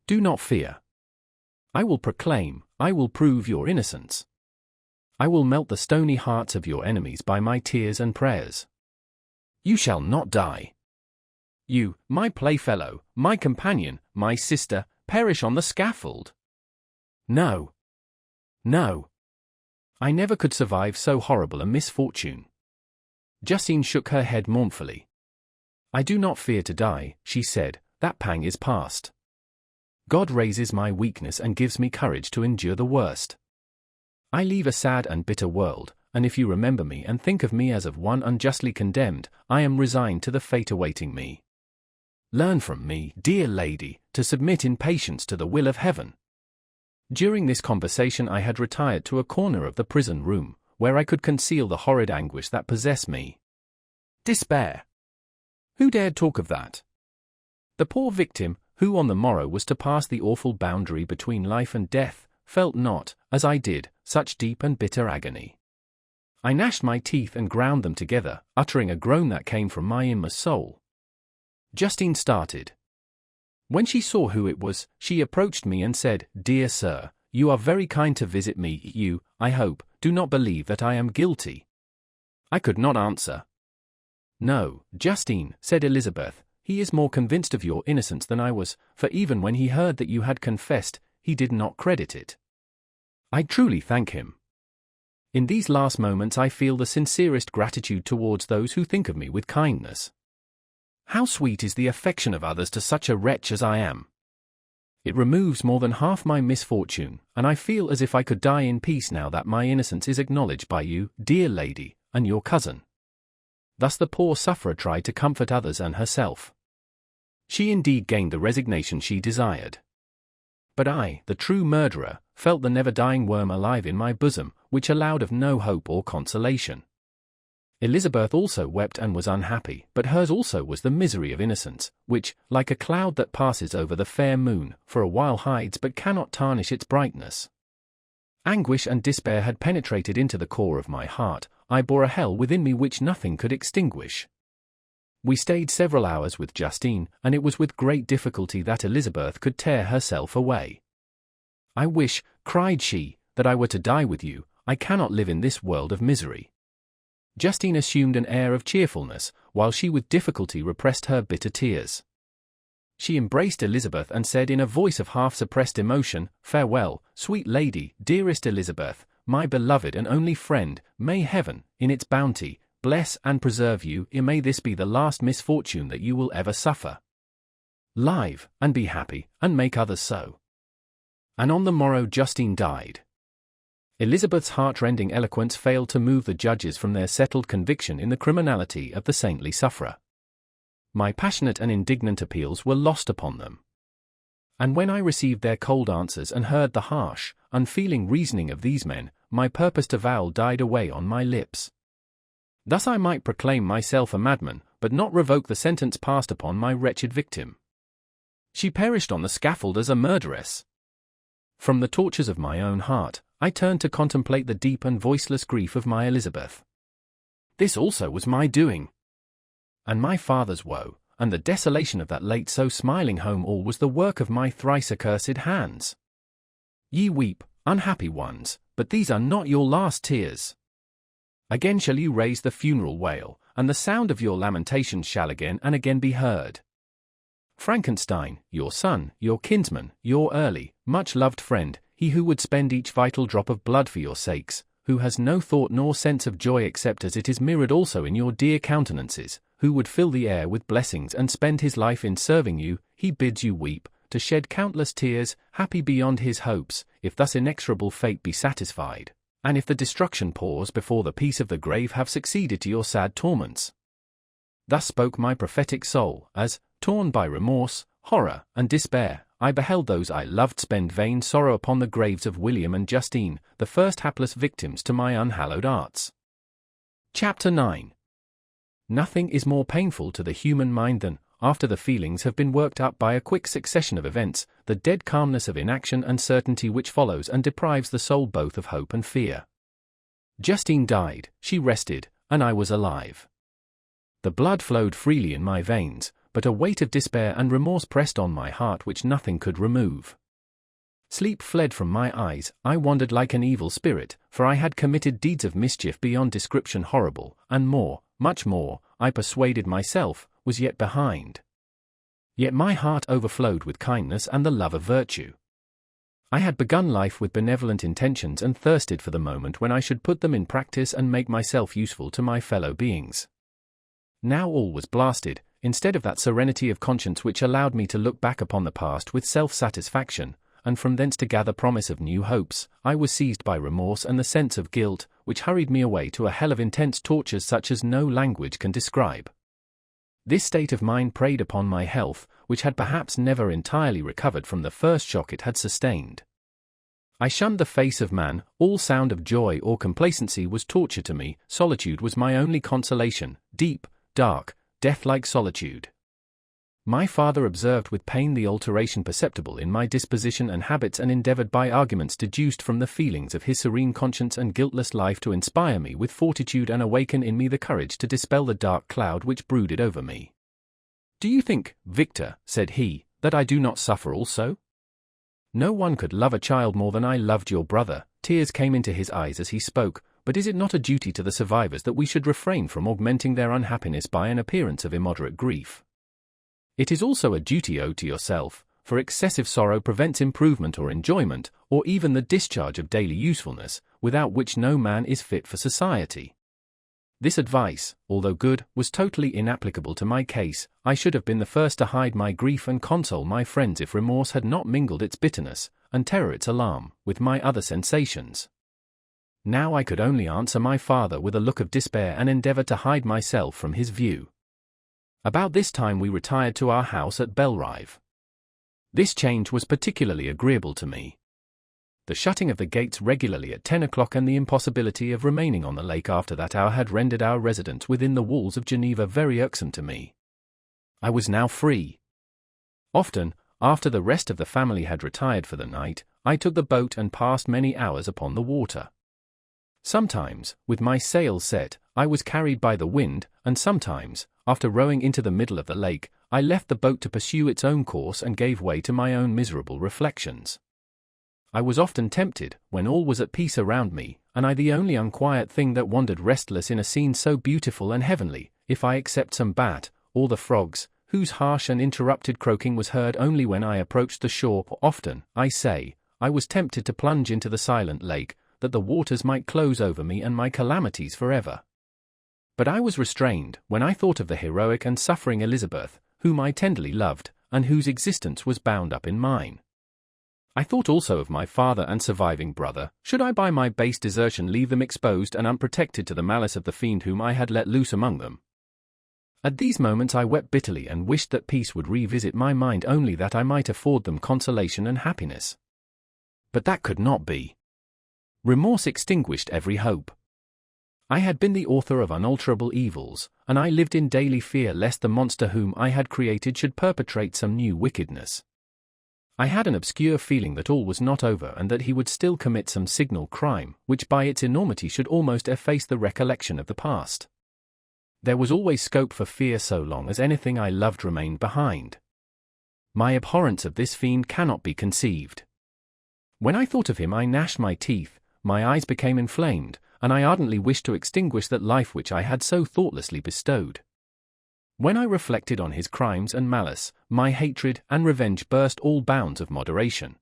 Do not fear. I will proclaim, I will prove your innocence. I will melt the stony hearts of your enemies by my tears and prayers. You shall not die. You, my playfellow, my companion, my sister, perish on the scaffold. No. No. I never could survive so horrible a misfortune." Justine shook her head mournfully. "I do not fear to die," she said, "that pang is past. God raises my weakness and gives me courage to endure the worst. I leave a sad and bitter world, and if you remember me and think of me as of one unjustly condemned, I am resigned to the fate awaiting me. Learn from me, dear lady, to submit in patience to the will of heaven." During this conversation I had retired to a corner of the prison room, where I could conceal the horrid anguish that possessed me. Despair! Who dared talk of that? The poor victim, who on the morrow was to pass the awful boundary between life and death, felt not, as I did, such deep and bitter agony. I gnashed my teeth and ground them together, uttering a groan that came from my inmost soul. Justine started. When she saw who it was, she approached me and said, "Dear sir, you are very kind to visit me. You, I hope, do not believe that I am guilty." I could not answer. "No, Justine," said Elizabeth, "he is more convinced of your innocence than I was, for even when he heard that you had confessed, he did not credit it. I truly thank him. In these last moments I feel the sincerest gratitude towards those who think of me with kindness. How sweet is the affection of others to such a wretch as I am! It removes more than half my misfortune, and I feel as if I could die in peace now that my innocence is acknowledged by you, dear lady, and your cousin." Thus the poor sufferer tried to comfort others and herself. She indeed gained the resignation she desired. But I, the true murderer, felt the never-dying worm alive in my bosom, which allowed of no hope or consolation. Elizabeth also wept and was unhappy, but hers also was the misery of innocence, which, like a cloud that passes over the fair moon, for a while hides but cannot tarnish its brightness. Anguish and despair had penetrated into the core of my heart. I bore a hell within me which nothing could extinguish. We stayed several hours with Justine, and it was with great difficulty that Elizabeth could tear herself away. "I wish," cried she, "that I were to die with you. I cannot live in this world of misery." Justine assumed an air of cheerfulness, while she with difficulty repressed her bitter tears. She embraced Elizabeth and said in a voice of half-suppressed emotion, "Farewell, sweet lady, dearest Elizabeth, my beloved and only friend, may heaven, in its bounty, bless and preserve you, may this be the last misfortune that you will ever suffer. Live, and be happy, and make others so." And on the morrow Justine died. Elizabeth's heart-rending eloquence failed to move the judges from their settled conviction in the criminality of the saintly sufferer. My passionate and indignant appeals were lost upon them. And when I received their cold answers and heard the harsh, unfeeling reasoning of these men, my purposed avowal died away on my lips. Thus I might proclaim myself a madman, but not revoke the sentence passed upon my wretched victim. She perished on the scaffold as a murderess. From the tortures of my own heart, I turned to contemplate the deep and voiceless grief of my Elizabeth. This also was my doing. And my father's woe, and the desolation of that late so smiling home, all was the work of my thrice accursed hands. Ye weep, unhappy ones, but these are not your last tears. Again shall you raise the funeral wail, and the sound of your lamentations shall again and again be heard. Frankenstein, your son, your kinsman, your early, much-loved friend, he who would spend each vital drop of blood for your sakes, who has no thought nor sense of joy except as it is mirrored also in your dear countenances, who would fill the air with blessings and spend his life in serving you, he bids you weep, to shed countless tears, happy beyond his hopes, if thus inexorable fate be satisfied, and if the destruction pause before the peace of the grave have succeeded to your sad torments. Thus spoke my prophetic soul, as, torn by remorse, horror, and despair, I beheld those I loved spend vain sorrow upon the graves of William and Justine, the first hapless victims to my unhallowed arts. Chapter 9. Nothing is more painful to the human mind than, after the feelings have been worked up by a quick succession of events, the dead calmness of inaction and certainty which follows and deprives the soul both of hope and fear. Justine died, she rested, and I was alive. The blood flowed freely in my veins, but a weight of despair and remorse pressed on my heart which nothing could remove. Sleep fled from my eyes, I wandered like an evil spirit, for I had committed deeds of mischief beyond description horrible, and more, much more, I persuaded myself, was yet behind. Yet my heart overflowed with kindness and the love of virtue. I had begun life with benevolent intentions and thirsted for the moment when I should put them in practice and make myself useful to my fellow beings. Now all was blasted. Instead of that serenity of conscience which allowed me to look back upon the past with self-satisfaction, and from thence to gather promise of new hopes, I was seized by remorse and the sense of guilt, which hurried me away to a hell of intense tortures such as no language can describe. This state of mind preyed upon my health, which had perhaps never entirely recovered from the first shock it had sustained. I shunned the face of man, all sound of joy or complacency was torture to me, solitude was my only consolation, deep, dark, death-like solitude. My father observed with pain the alteration perceptible in my disposition and habits and endeavored by arguments deduced from the feelings of his serene conscience and guiltless life to inspire me with fortitude and awaken in me the courage to dispel the dark cloud which brooded over me. "Do you think, Victor," said he, "that I do not suffer also? No one could love a child more than I loved your brother." Tears came into his eyes as he spoke. But is it not a duty to the survivors that we should refrain from augmenting their unhappiness by an appearance of immoderate grief? It is also a duty owed to yourself, for excessive sorrow prevents improvement or enjoyment, or even the discharge of daily usefulness, without which no man is fit for society. This advice, although good, was totally inapplicable to my case. I should have been the first to hide my grief and console my friends if remorse had not mingled its bitterness, and terror its alarm, with my other sensations. Now I could only answer my father with a look of despair and endeavor to hide myself from his view. About this time we retired to our house at Belrive. This change was particularly agreeable to me. The shutting of the gates regularly at 10 o'clock and the impossibility of remaining on the lake after that hour had rendered our residence within the walls of Geneva very irksome to me. I was now free. Often, after the rest of the family had retired for the night, I took the boat and passed many hours upon the water. Sometimes, with my sails set, I was carried by the wind, and sometimes, after rowing into the middle of the lake, I left the boat to pursue its own course and gave way to my own miserable reflections. I was often tempted, when all was at peace around me, and I the only unquiet thing that wandered restless in a scene so beautiful and heavenly, if I except some bat, or the frogs, whose harsh and interrupted croaking was heard only when I approached the shore. Often, I say, I was tempted to plunge into the silent lake, that the waters might close over me and my calamities forever. But I was restrained when I thought of the heroic and suffering Elizabeth, whom I tenderly loved, and whose existence was bound up in mine. I thought also of my father and surviving brother. Should I by my base desertion leave them exposed and unprotected to the malice of the fiend whom I had let loose among them? At these moments I wept bitterly and wished that peace would revisit my mind, only that I might afford them consolation and happiness. But that could not be. Remorse extinguished every hope. I had been the author of unalterable evils, and I lived in daily fear lest the monster whom I had created should perpetrate some new wickedness. I had an obscure feeling that all was not over and that he would still commit some signal crime, which by its enormity should almost efface the recollection of the past. There was always scope for fear so long as anything I loved remained behind. My abhorrence of this fiend cannot be conceived. When I thought of him I gnashed my teeth, my eyes became inflamed, and I ardently wished to extinguish that life which I had so thoughtlessly bestowed. When I reflected on his crimes and malice, my hatred and revenge burst all bounds of moderation.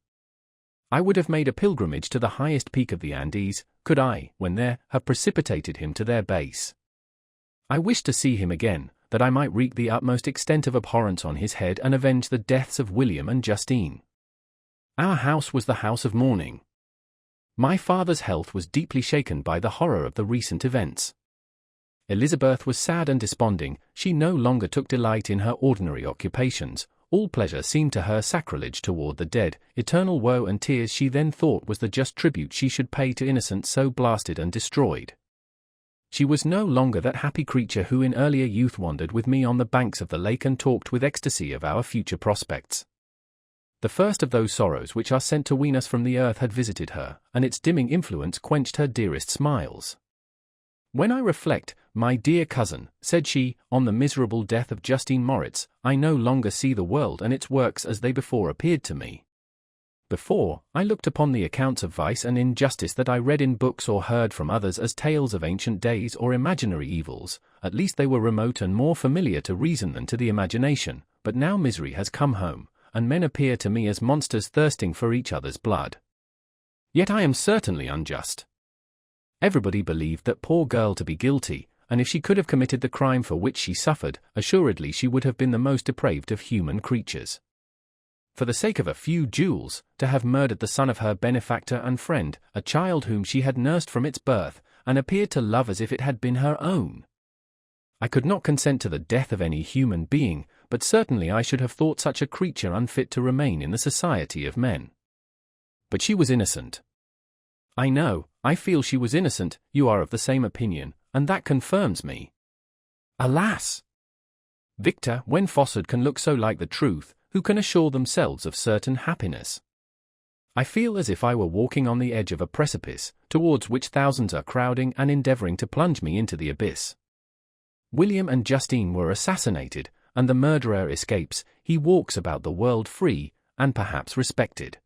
I would have made a pilgrimage to the highest peak of the Andes, could I, when there, have precipitated him to their base. I wished to see him again, that I might wreak the utmost extent of abhorrence on his head and avenge the deaths of William and Justine. Our house was the house of mourning. My father's health was deeply shaken by the horror of the recent events. Elizabeth was sad and desponding, she no longer took delight in her ordinary occupations, all pleasure seemed to her sacrilege toward the dead, eternal woe and tears she then thought was the just tribute she should pay to innocence so blasted and destroyed. She was no longer that happy creature who in earlier youth wandered with me on the banks of the lake and talked with ecstasy of our future prospects. The first of those sorrows which are sent to wean us from the earth had visited her, and its dimming influence quenched her dearest smiles. When I reflect, my dear cousin, said she, on the miserable death of Justine Moritz, I no longer see the world and its works as they before appeared to me. Before, I looked upon the accounts of vice and injustice that I read in books or heard from others as tales of ancient days or imaginary evils, at least they were remote and more familiar to reason than to the imagination, but now misery has come home, and men appear to me as monsters thirsting for each other's blood. Yet I am certainly unjust. Everybody believed that poor girl to be guilty, and if she could have committed the crime for which she suffered, assuredly she would have been the most depraved of human creatures. For the sake of a few jewels, to have murdered the son of her benefactor and friend, a child whom she had nursed from its birth, and appeared to love as if it had been her own. I could not consent to the death of any human being, but certainly I should have thought such a creature unfit to remain in the society of men. But she was innocent. I know, I feel she was innocent, you are of the same opinion, and that confirms me. Alas! Victor, when falsehood can look so like the truth, who can assure themselves of certain happiness? I feel as if I were walking on the edge of a precipice, towards which thousands are crowding and endeavoring to plunge me into the abyss. William and Justine were assassinated, and the murderer escapes, he walks about the world free, and perhaps respected.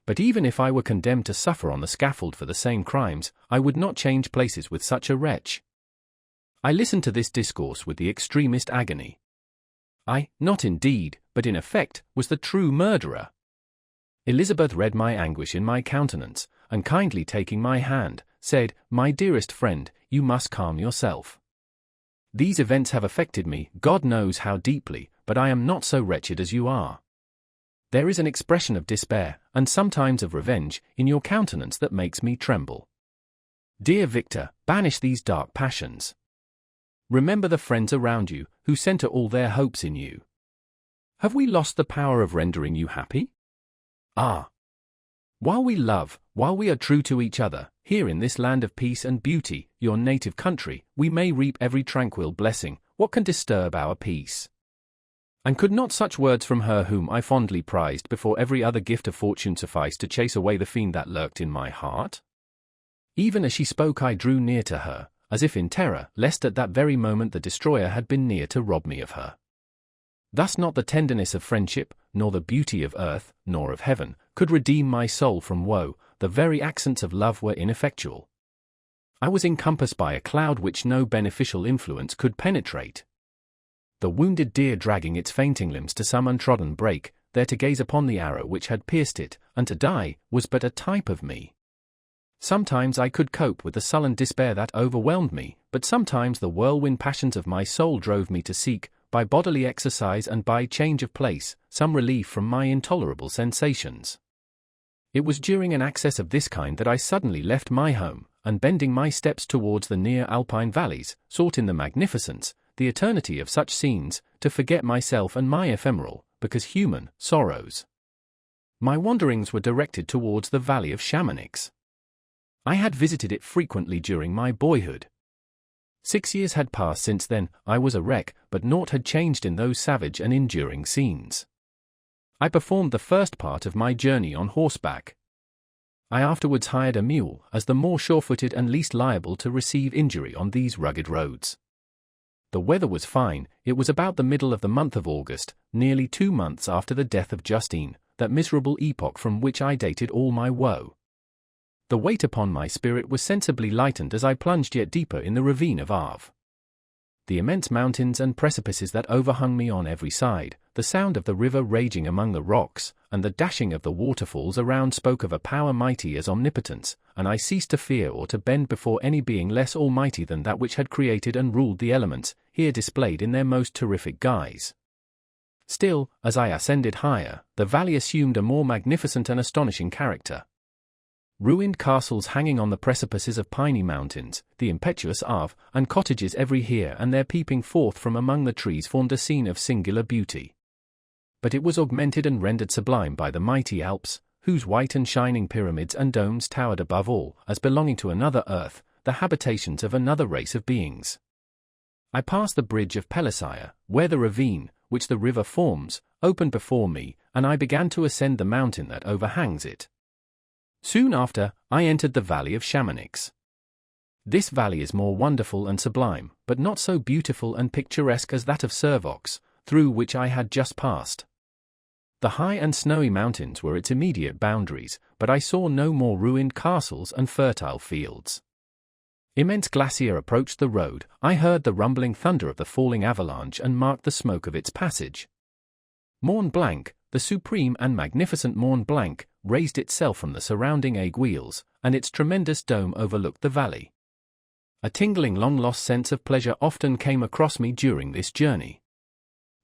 But even if I were condemned to suffer on the scaffold for the same crimes, I would not change places with such a wretch. I listened to this discourse with the extremest agony. I, not indeed, but in effect, was the true murderer. Elizabeth read my anguish in my countenance, and kindly taking my hand, said, "My dearest friend, you must calm yourself. These events have affected me, God knows how deeply, but I am not so wretched as you are. There is an expression of despair, and sometimes of revenge, in your countenance that makes me tremble. Dear Victor, banish these dark passions. Remember the friends around you, who center all their hopes in you. Have we lost the power of rendering you happy? Ah! While we love, while we are true to each other, here in this land of peace and beauty, your native country, we may reap every tranquil blessing. What can disturb our peace? And could not such words from her whom I fondly prized before every other gift of fortune suffice to chase away the fiend that lurked in my heart? Even as she spoke I drew near to her, as if in terror, lest at that very moment the destroyer had been near to rob me of her. Thus not the tenderness of friendship, nor the beauty of earth, nor of heaven, could redeem my soul from woe, the very accents of love were ineffectual. I was encompassed by a cloud which no beneficial influence could penetrate. The wounded deer dragging its fainting limbs to some untrodden brake, there to gaze upon the arrow which had pierced it, and to die, was but a type of me. Sometimes I could cope with the sullen despair that overwhelmed me, but sometimes the whirlwind passions of my soul drove me to seek, by bodily exercise and by change of place, some relief from my intolerable sensations. It was during an access of this kind that I suddenly left my home, and bending my steps towards the near alpine valleys, sought in the magnificence, the eternity of such scenes, to forget myself and my ephemeral, because human, sorrows. My wanderings were directed towards the valley of Chamonix. I had visited it frequently during my boyhood. 6 years had passed since then. I was a wreck, but naught had changed in those savage and enduring scenes. I performed the first part of my journey on horseback. I afterwards hired a mule, as the more sure-footed and least liable to receive injury on these rugged roads. The weather was fine. It was about the middle of the month of August, nearly 2 months after the death of Justine, that miserable epoch from which I dated all my woe. The weight upon my spirit was sensibly lightened as I plunged yet deeper in the ravine of Arve. The immense mountains and precipices that overhung me on every side, the sound of the river raging among the rocks, and the dashing of the waterfalls around spoke of a power mighty as omnipotence, and I ceased to fear or to bend before any being less almighty than that which had created and ruled the elements, here displayed in their most terrific guise. Still, as I ascended higher, the valley assumed a more magnificent and astonishing character. Ruined castles hanging on the precipices of piny mountains, the impetuous Arve, and cottages every here and there peeping forth from among the trees formed a scene of singular beauty. But it was augmented and rendered sublime by the mighty Alps, whose white and shining pyramids and domes towered above all, as belonging to another earth, the habitations of another race of beings. I passed the bridge of Pelisire, where the ravine, which the river forms, opened before me, and I began to ascend the mountain that overhangs it. Soon after, I entered the valley of Chamonix. This valley is more wonderful and sublime, but not so beautiful and picturesque as that of Servox, through which I had just passed. The high and snowy mountains were its immediate boundaries, but I saw no more ruined castles and fertile fields. Immense glacier approached the road. I heard the rumbling thunder of the falling avalanche and marked the smoke of its passage. Mont Blanc, the supreme and magnificent Mont Blanc, raised itself from the surrounding aiguilles, and its tremendous dome overlooked the valley. A tingling long-lost sense of pleasure often came across me during this journey.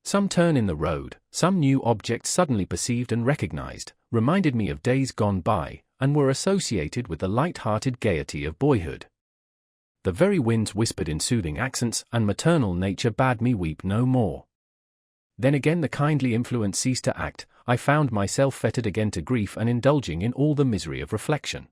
Some turn in the road, some new object suddenly perceived and recognized, reminded me of days gone by, and were associated with the light-hearted gaiety of boyhood. The very winds whispered in soothing accents, and maternal nature bade me weep no more. Then again the kindly influence ceased to act. I found myself fettered again to grief and indulging in all the misery of reflection.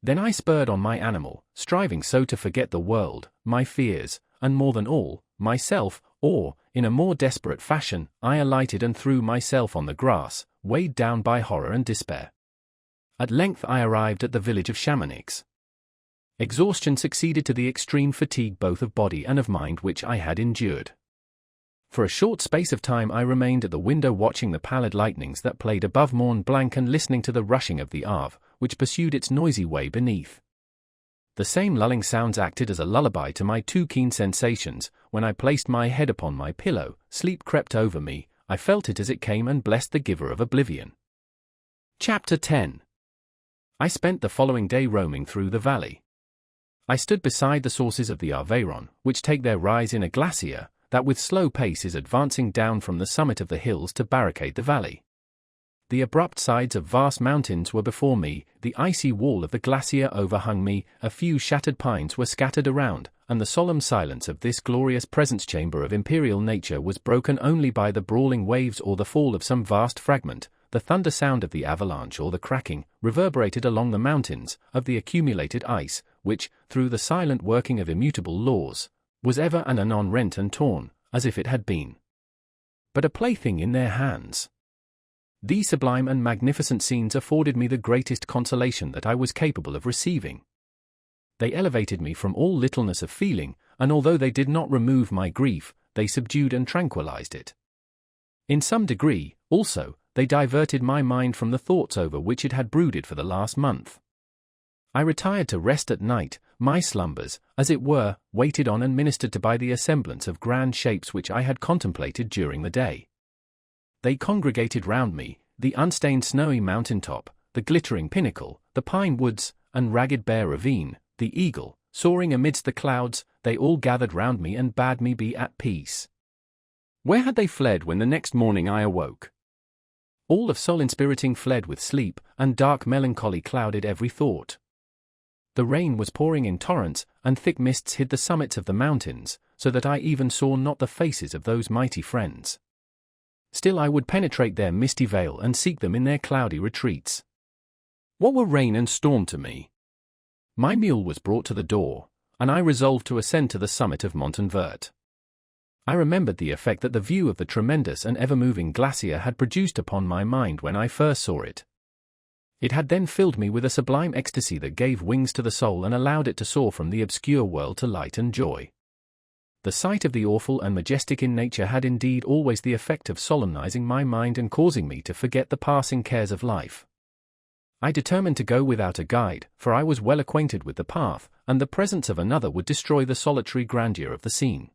Then I spurred on my animal, striving so to forget the world, my fears, and more than all, myself, or, in a more desperate fashion, I alighted and threw myself on the grass, weighed down by horror and despair. At length I arrived at the village of Chamonix. Exhaustion succeeded to the extreme fatigue both of body and of mind which I had endured. For a short space of time I remained at the window watching the pallid lightnings that played above Mont Blanc and listening to the rushing of the Arve, which pursued its noisy way beneath. The same lulling sounds acted as a lullaby to my too keen sensations. When I placed my head upon my pillow, sleep crept over me. I felt it as it came and blessed the giver of oblivion. Chapter 10. I spent the following day roaming through the valley. I stood beside the sources of the Arveyron, which take their rise in a glacier that with slow pace is advancing down from the summit of the hills to barricade the valley. The abrupt sides of vast mountains were before me, the icy wall of the glacier overhung me, a few shattered pines were scattered around, and the solemn silence of this glorious presence-chamber of imperial nature was broken only by the brawling waves or the fall of some vast fragment, the thunder sound of the avalanche or the cracking, reverberated along the mountains, of the accumulated ice, which, through the silent working of immutable laws, was ever and anon rent and torn, as if it had been but a plaything in their hands. These sublime and magnificent scenes afforded me the greatest consolation that I was capable of receiving. They elevated me from all littleness of feeling, and although they did not remove my grief, they subdued and tranquilized it. In some degree, also, they diverted my mind from the thoughts over which it had brooded for the last month. I retired to rest at night, my slumbers, as it were, waited on and ministered to by the assemblance of grand shapes which I had contemplated during the day. They congregated round me, the unstained snowy mountain top, the glittering pinnacle, the pine woods, and ragged bare ravine, the eagle, soaring amidst the clouds, they all gathered round me and bade me be at peace. Where had they fled when the next morning I awoke? All of soul-inspiriting fled with sleep, and dark melancholy clouded every thought. The rain was pouring in torrents, and thick mists hid the summits of the mountains, so that I even saw not the faces of those mighty friends. Still I would penetrate their misty veil and seek them in their cloudy retreats. What were rain and storm to me? My mule was brought to the door, and I resolved to ascend to the summit of Montanvert. I remembered the effect that the view of the tremendous and ever-moving glacier had produced upon my mind when I first saw it. It had then filled me with a sublime ecstasy that gave wings to the soul and allowed it to soar from the obscure world to light and joy. The sight of the awful and majestic in nature had indeed always the effect of solemnizing my mind and causing me to forget the passing cares of life. I determined to go without a guide, for I was well acquainted with the path, and the presence of another would destroy the solitary grandeur of the scene.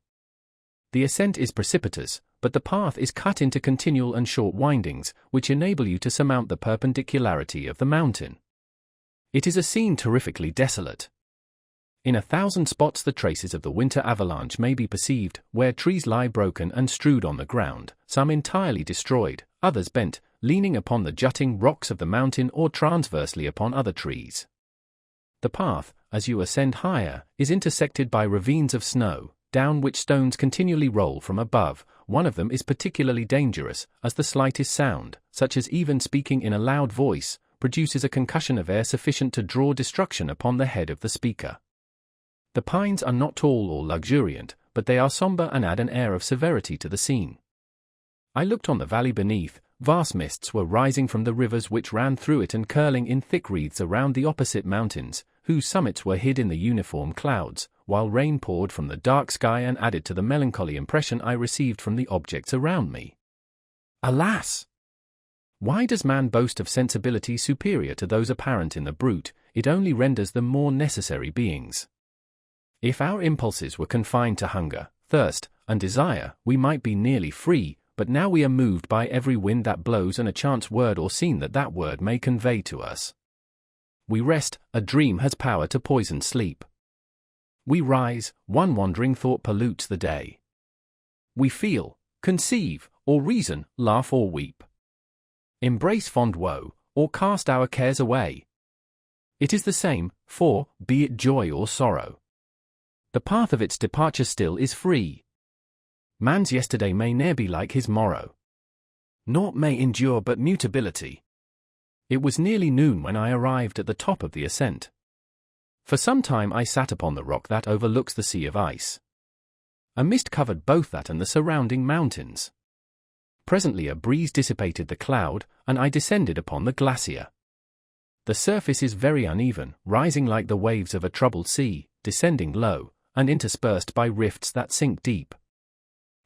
The ascent is precipitous, but the path is cut into continual and short windings, which enable you to surmount the perpendicularity of the mountain. It is a scene terrifically desolate. In 1,000 spots the traces of the winter avalanche may be perceived, where trees lie broken and strewed on the ground, some entirely destroyed, others bent, leaning upon the jutting rocks of the mountain or transversely upon other trees. The path, as you ascend higher, is intersected by ravines of snow, down which stones continually roll from above. One of them is particularly dangerous, as the slightest sound, such as even speaking in a loud voice, produces a concussion of air sufficient to draw destruction upon the head of the speaker. The pines are not tall or luxuriant, but they are somber and add an air of severity to the scene. I looked on the valley beneath. Vast mists were rising from the rivers which ran through it and curling in thick wreaths around the opposite mountains, whose summits were hid in the uniform clouds, while rain poured from the dark sky and added to the melancholy impression I received from the objects around me. Alas! Why does man boast of sensibility superior to those apparent in the brute? It only renders them more necessary beings. If our impulses were confined to hunger, thirst, and desire, we might be nearly free, but now we are moved by every wind that blows and a chance word or scene that word may convey to us. We rest, a dream has power to poison sleep. We rise, one wandering thought pollutes the day. We feel, conceive, or reason, laugh or weep. Embrace fond woe, or cast our cares away. It is the same, for, be it joy or sorrow, the path of its departure still is free. Man's yesterday may ne'er be like his morrow. Naught may endure but mutability. It was nearly noon when I arrived at the top of the ascent. For some time I sat upon the rock that overlooks the sea of ice. A mist covered both that and the surrounding mountains. Presently a breeze dissipated the cloud, and I descended upon the glacier. The surface is very uneven, rising like the waves of a troubled sea, descending low, and interspersed by rifts that sink deep.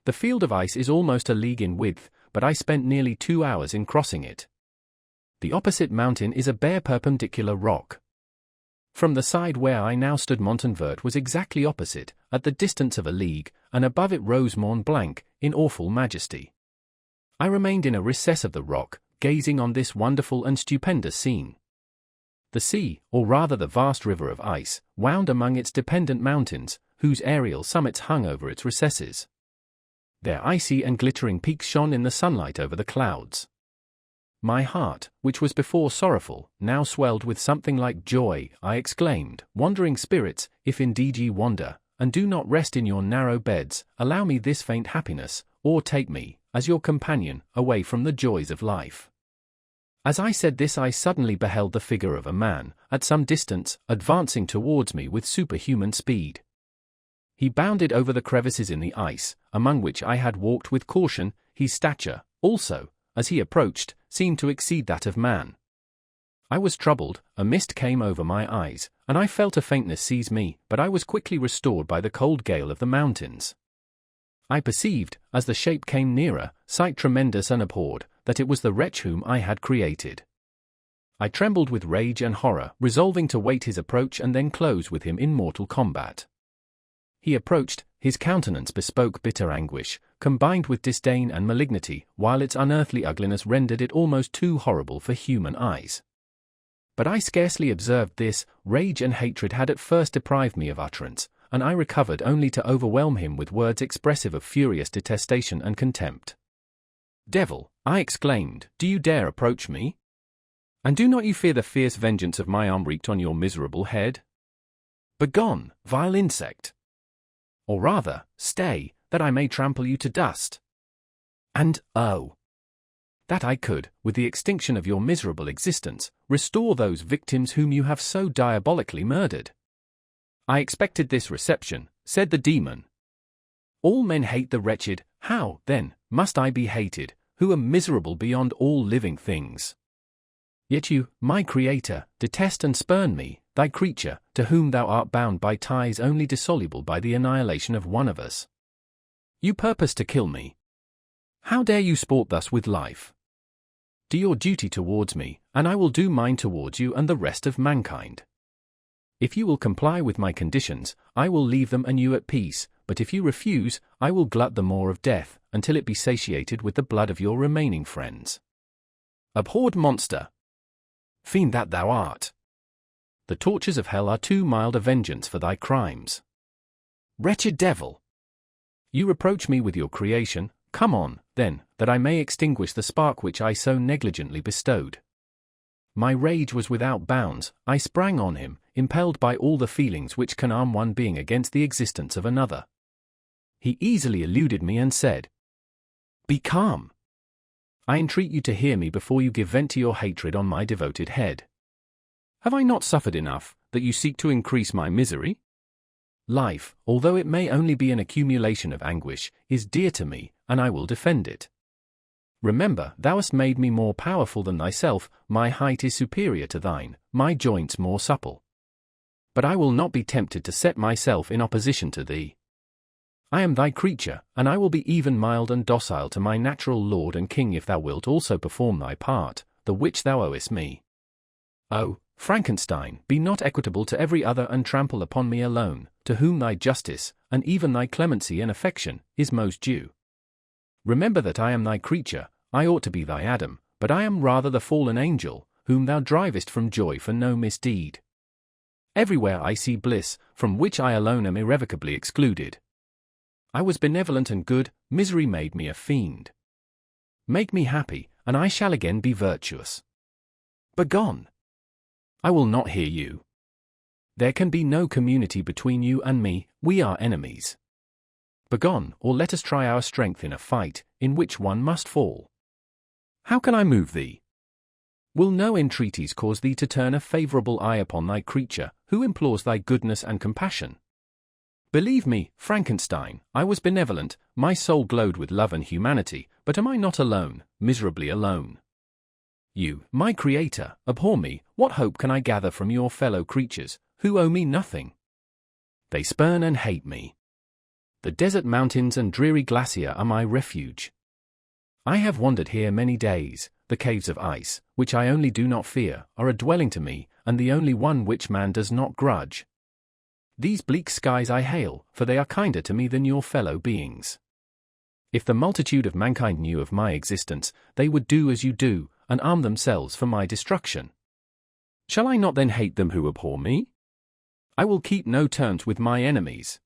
The field of ice is almost a league in width, but I spent nearly 2 hours in crossing it. The opposite mountain is a bare perpendicular rock. From the side where I now stood Montanvert was exactly opposite, at the distance of a league, and above it rose Mont Blanc, in awful majesty. I remained in a recess of the rock, gazing on this wonderful and stupendous scene. The sea, or rather the vast river of ice, wound among its dependent mountains, whose aerial summits hung over its recesses. Their icy and glittering peaks shone in the sunlight over the clouds. My heart, which was before sorrowful, now swelled with something like joy. I exclaimed, "Wandering spirits, if indeed ye wander, and do not rest in your narrow beds, allow me this faint happiness, or take me, as your companion, away from the joys of life." As I said this I suddenly beheld the figure of a man, at some distance, advancing towards me with superhuman speed. He bounded over the crevices in the ice, among which I had walked with caution. His stature, also, as he approached, seemed to exceed that of man. I was troubled, a mist came over my eyes, and I felt a faintness seize me, but I was quickly restored by the cold gale of the mountains. I perceived, as the shape came nearer, sight tremendous and abhorred, that it was the wretch whom I had created. I trembled with rage and horror, resolving to wait his approach and then close with him in mortal combat. He approached, his countenance bespoke bitter anguish, combined with disdain and malignity, while its unearthly ugliness rendered it almost too horrible for human eyes. But I scarcely observed this. Rage and hatred had at first deprived me of utterance, and I recovered only to overwhelm him with words expressive of furious detestation and contempt. "Devil," I exclaimed, "do you dare approach me? And do not you fear the fierce vengeance of my arm wreaked on your miserable head? Begone, vile insect! Or rather, stay, that I may trample you to dust. And, oh, that I could, with the extinction of your miserable existence, restore those victims whom you have so diabolically murdered. I expected this reception, said the demon. All men hate the wretched, how, then, must I be hated, who am miserable beyond all living things? Yet you, my Creator, detest and spurn me, thy creature, to whom thou art bound by ties only dissoluble by the annihilation of one of us. You purpose to kill me. How dare you sport thus with life? Do your duty towards me, and I will do mine towards you and the rest of mankind. If you will comply with my conditions, I will leave them and you at peace, but if you refuse, I will glut the maw of death, until it be satiated with the blood of your remaining friends. Abhorred monster! Fiend that thou art! The tortures of hell are too mild a vengeance for thy crimes. Wretched devil! You reproach me with your creation. Come on, then, that I may extinguish the spark which I so negligently bestowed. My rage was without bounds. I sprang on him, impelled by all the feelings which can arm one being against the existence of another. He easily eluded me and said, "Be calm. I entreat you to hear me before you give vent to your hatred on my devoted head. Have I not suffered enough, that you seek to increase my misery? Life, although it may only be an accumulation of anguish, is dear to me, and I will defend it. Remember, thou hast made me more powerful than thyself, my height is superior to thine, my joints more supple. But I will not be tempted to set myself in opposition to thee. I am thy creature, and I will be even mild and docile to my natural lord and king if thou wilt also perform thy part, the which thou owest me. Oh, Frankenstein, be not equitable to every other and trample upon me alone, to whom thy justice, and even thy clemency and affection, is most due. Remember that I am thy creature, I ought to be thy Adam, but I am rather the fallen angel, whom thou drivest from joy for no misdeed. Everywhere I see bliss, from which I alone am irrevocably excluded. I was benevolent and good, misery made me a fiend. Make me happy, and I shall again be virtuous. Begone! I will not hear you. There can be no community between you and me, we are enemies. Begone, or let us try our strength in a fight, in which one must fall. How can I move thee? Will no entreaties cause thee to turn a favorable eye upon thy creature, who implores thy goodness and compassion? Believe me, Frankenstein, I was benevolent, my soul glowed with love and humanity, but am I not alone, miserably alone? You, my Creator, abhor me, what hope can I gather from your fellow creatures, who owe me nothing? They spurn and hate me. The desert mountains and dreary glacier are my refuge. I have wandered here many days, the caves of ice, which I only do not fear, are a dwelling to me, and the only one which man does not grudge. These bleak skies I hail, for they are kinder to me than your fellow beings. If the multitude of mankind knew of my existence, they would do as you do, and arm themselves for my destruction. Shall I not then hate them who abhor me? I will keep no terms with my enemies.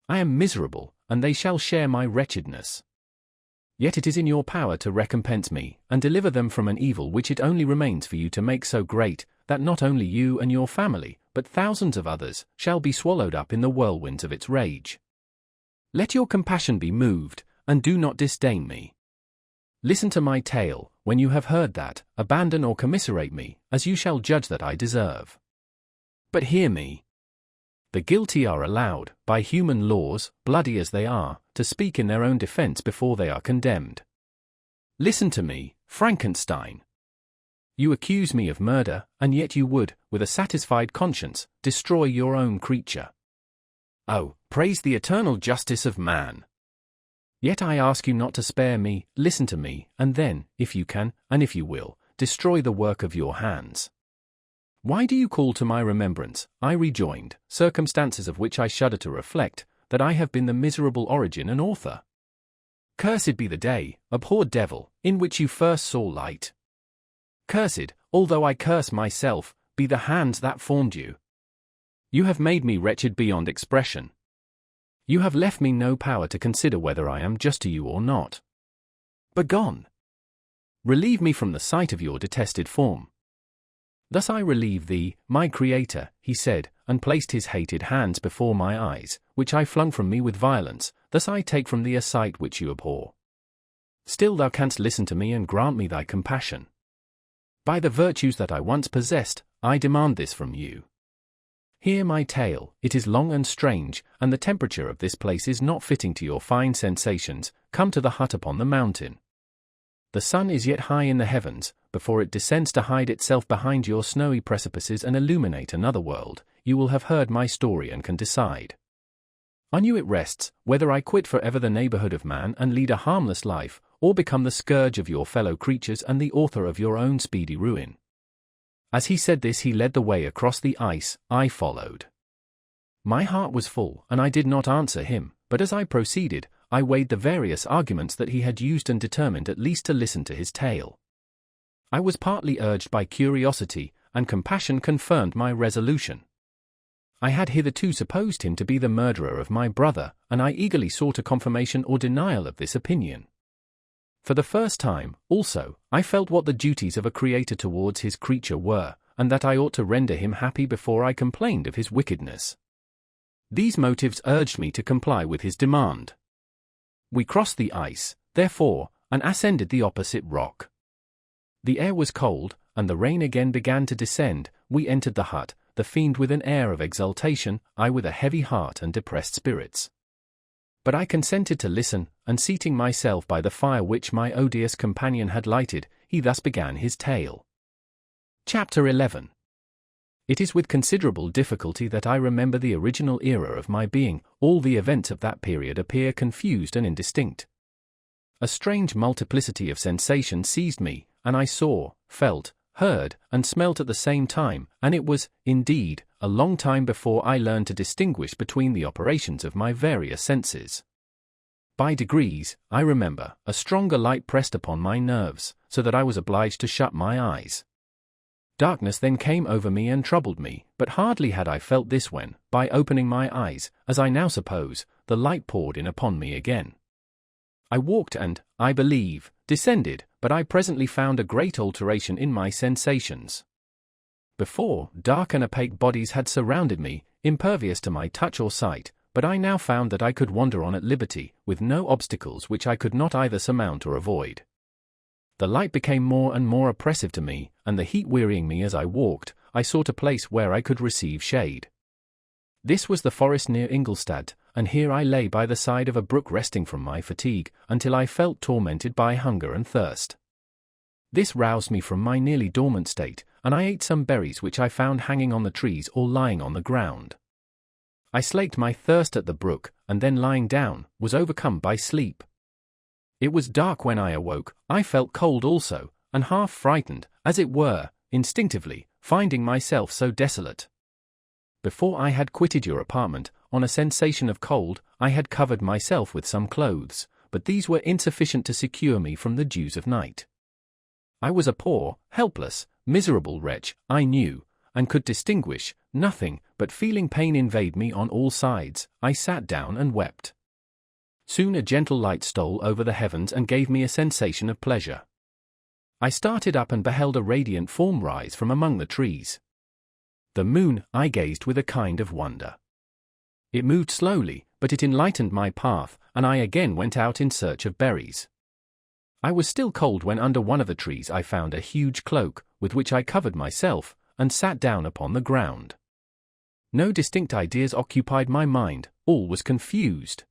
I am miserable, and they shall share my wretchedness. Yet it is in your power to recompense me, and deliver them from an evil which it only remains for you to make so great, that not only you and your family, but thousands of others, shall be swallowed up in the whirlwinds of its rage. Let your compassion be moved, and do not disdain me. Listen to my tale. When you have heard that, abandon or commiserate me, as you shall judge that I deserve. But hear me. The guilty are allowed, by human laws, bloody as they are, to speak in their own defense before they are condemned. Listen to me, Frankenstein. You accuse me of murder, and yet you would, with a satisfied conscience, destroy your own creature. Oh, praise the eternal justice of man! Yet I ask you not to spare me, listen to me, and then, if you can, and if you will, destroy the work of your hands. Why do you call to my remembrance, I rejoined, circumstances of which I shudder to reflect, that I have been the miserable origin and author? Cursed be the day, abhorred devil, in which you first saw light. Cursed, although I curse myself, be the hands that formed you. You have made me wretched beyond expression. You have left me no power to consider whether I am just to you or not. Begone! Relieve me from the sight of your detested form. Thus I relieve thee, my Creator, he said, and placed his hated hands before my eyes, which I flung from me with violence. Thus I take from thee a sight which you abhor. Still thou canst listen to me and grant me thy compassion. By the virtues that I once possessed, I demand this from you. Hear my tale, it is long and strange, and the temperature of this place is not fitting to your fine sensations. Come to the hut upon the mountain. The sun is yet high in the heavens, before it descends to hide itself behind your snowy precipices and illuminate another world. You will have heard my story and can decide. On you it rests, whether I quit forever the neighborhood of man and lead a harmless life, or become the scourge of your fellow creatures and the author of your own speedy ruin. As he said this, he led the way across the ice. I followed. My heart was full, and I did not answer him, but as I proceeded, I weighed the various arguments that he had used and determined at least to listen to his tale. I was partly urged by curiosity, and compassion confirmed my resolution. I had hitherto supposed him to be the murderer of my brother, and I eagerly sought a confirmation or denial of this opinion. For the first time, also, I felt what the duties of a creator towards his creature were, and that I ought to render him happy before I complained of his wickedness. These motives urged me to comply with his demand. We crossed the ice, therefore, and ascended the opposite rock. The air was cold, and the rain again began to descend. We entered the hut, the fiend with an air of exultation, I with a heavy heart and depressed spirits. But I consented to listen, and seating myself by the fire which my odious companion had lighted, he thus began his tale. Chapter 11. It is with considerable difficulty that I remember the original era of my being. All the events of that period appear confused and indistinct. A strange multiplicity of sensations seized me, and I saw, felt, heard, and smelt at the same time, and it was, indeed, a long time before I learned to distinguish between the operations of my various senses. By degrees, I remember, a stronger light pressed upon my nerves, so that I was obliged to shut my eyes. Darkness then came over me and troubled me, but hardly had I felt this when, by opening my eyes, as I now suppose, the light poured in upon me again. I walked and, I believe, descended, but I presently found a great alteration in my sensations. Before, dark and opaque bodies had surrounded me, impervious to my touch or sight, but I now found that I could wander on at liberty, with no obstacles which I could not either surmount or avoid. The light became more and more oppressive to me, and the heat wearying me as I walked, I sought a place where I could receive shade. This was the forest near Ingolstadt, and here I lay by the side of a brook resting from my fatigue, until I felt tormented by hunger and thirst. This roused me from my nearly dormant state, and I ate some berries which I found hanging on the trees or lying on the ground. I slaked my thirst at the brook, and then lying down, was overcome by sleep. It was dark when I awoke. I felt cold also, and half frightened, as it were, instinctively, finding myself so desolate. Before I had quitted your apartment, on a sensation of cold, I had covered myself with some clothes, but these were insufficient to secure me from the dews of night. I was a poor, helpless, miserable wretch, I knew, and could distinguish nothing, but feeling pain invade me on all sides. I sat down and wept. Soon a gentle light stole over the heavens and gave me a sensation of pleasure. I started up and beheld a radiant form rise from among the trees. The moon, I gazed with a kind of wonder. It moved slowly, but it enlightened my path, and I again went out in search of berries. I was still cold when under one of the trees I found a huge cloak, with which I covered myself, and sat down upon the ground. No distinct ideas occupied my mind, all was confused.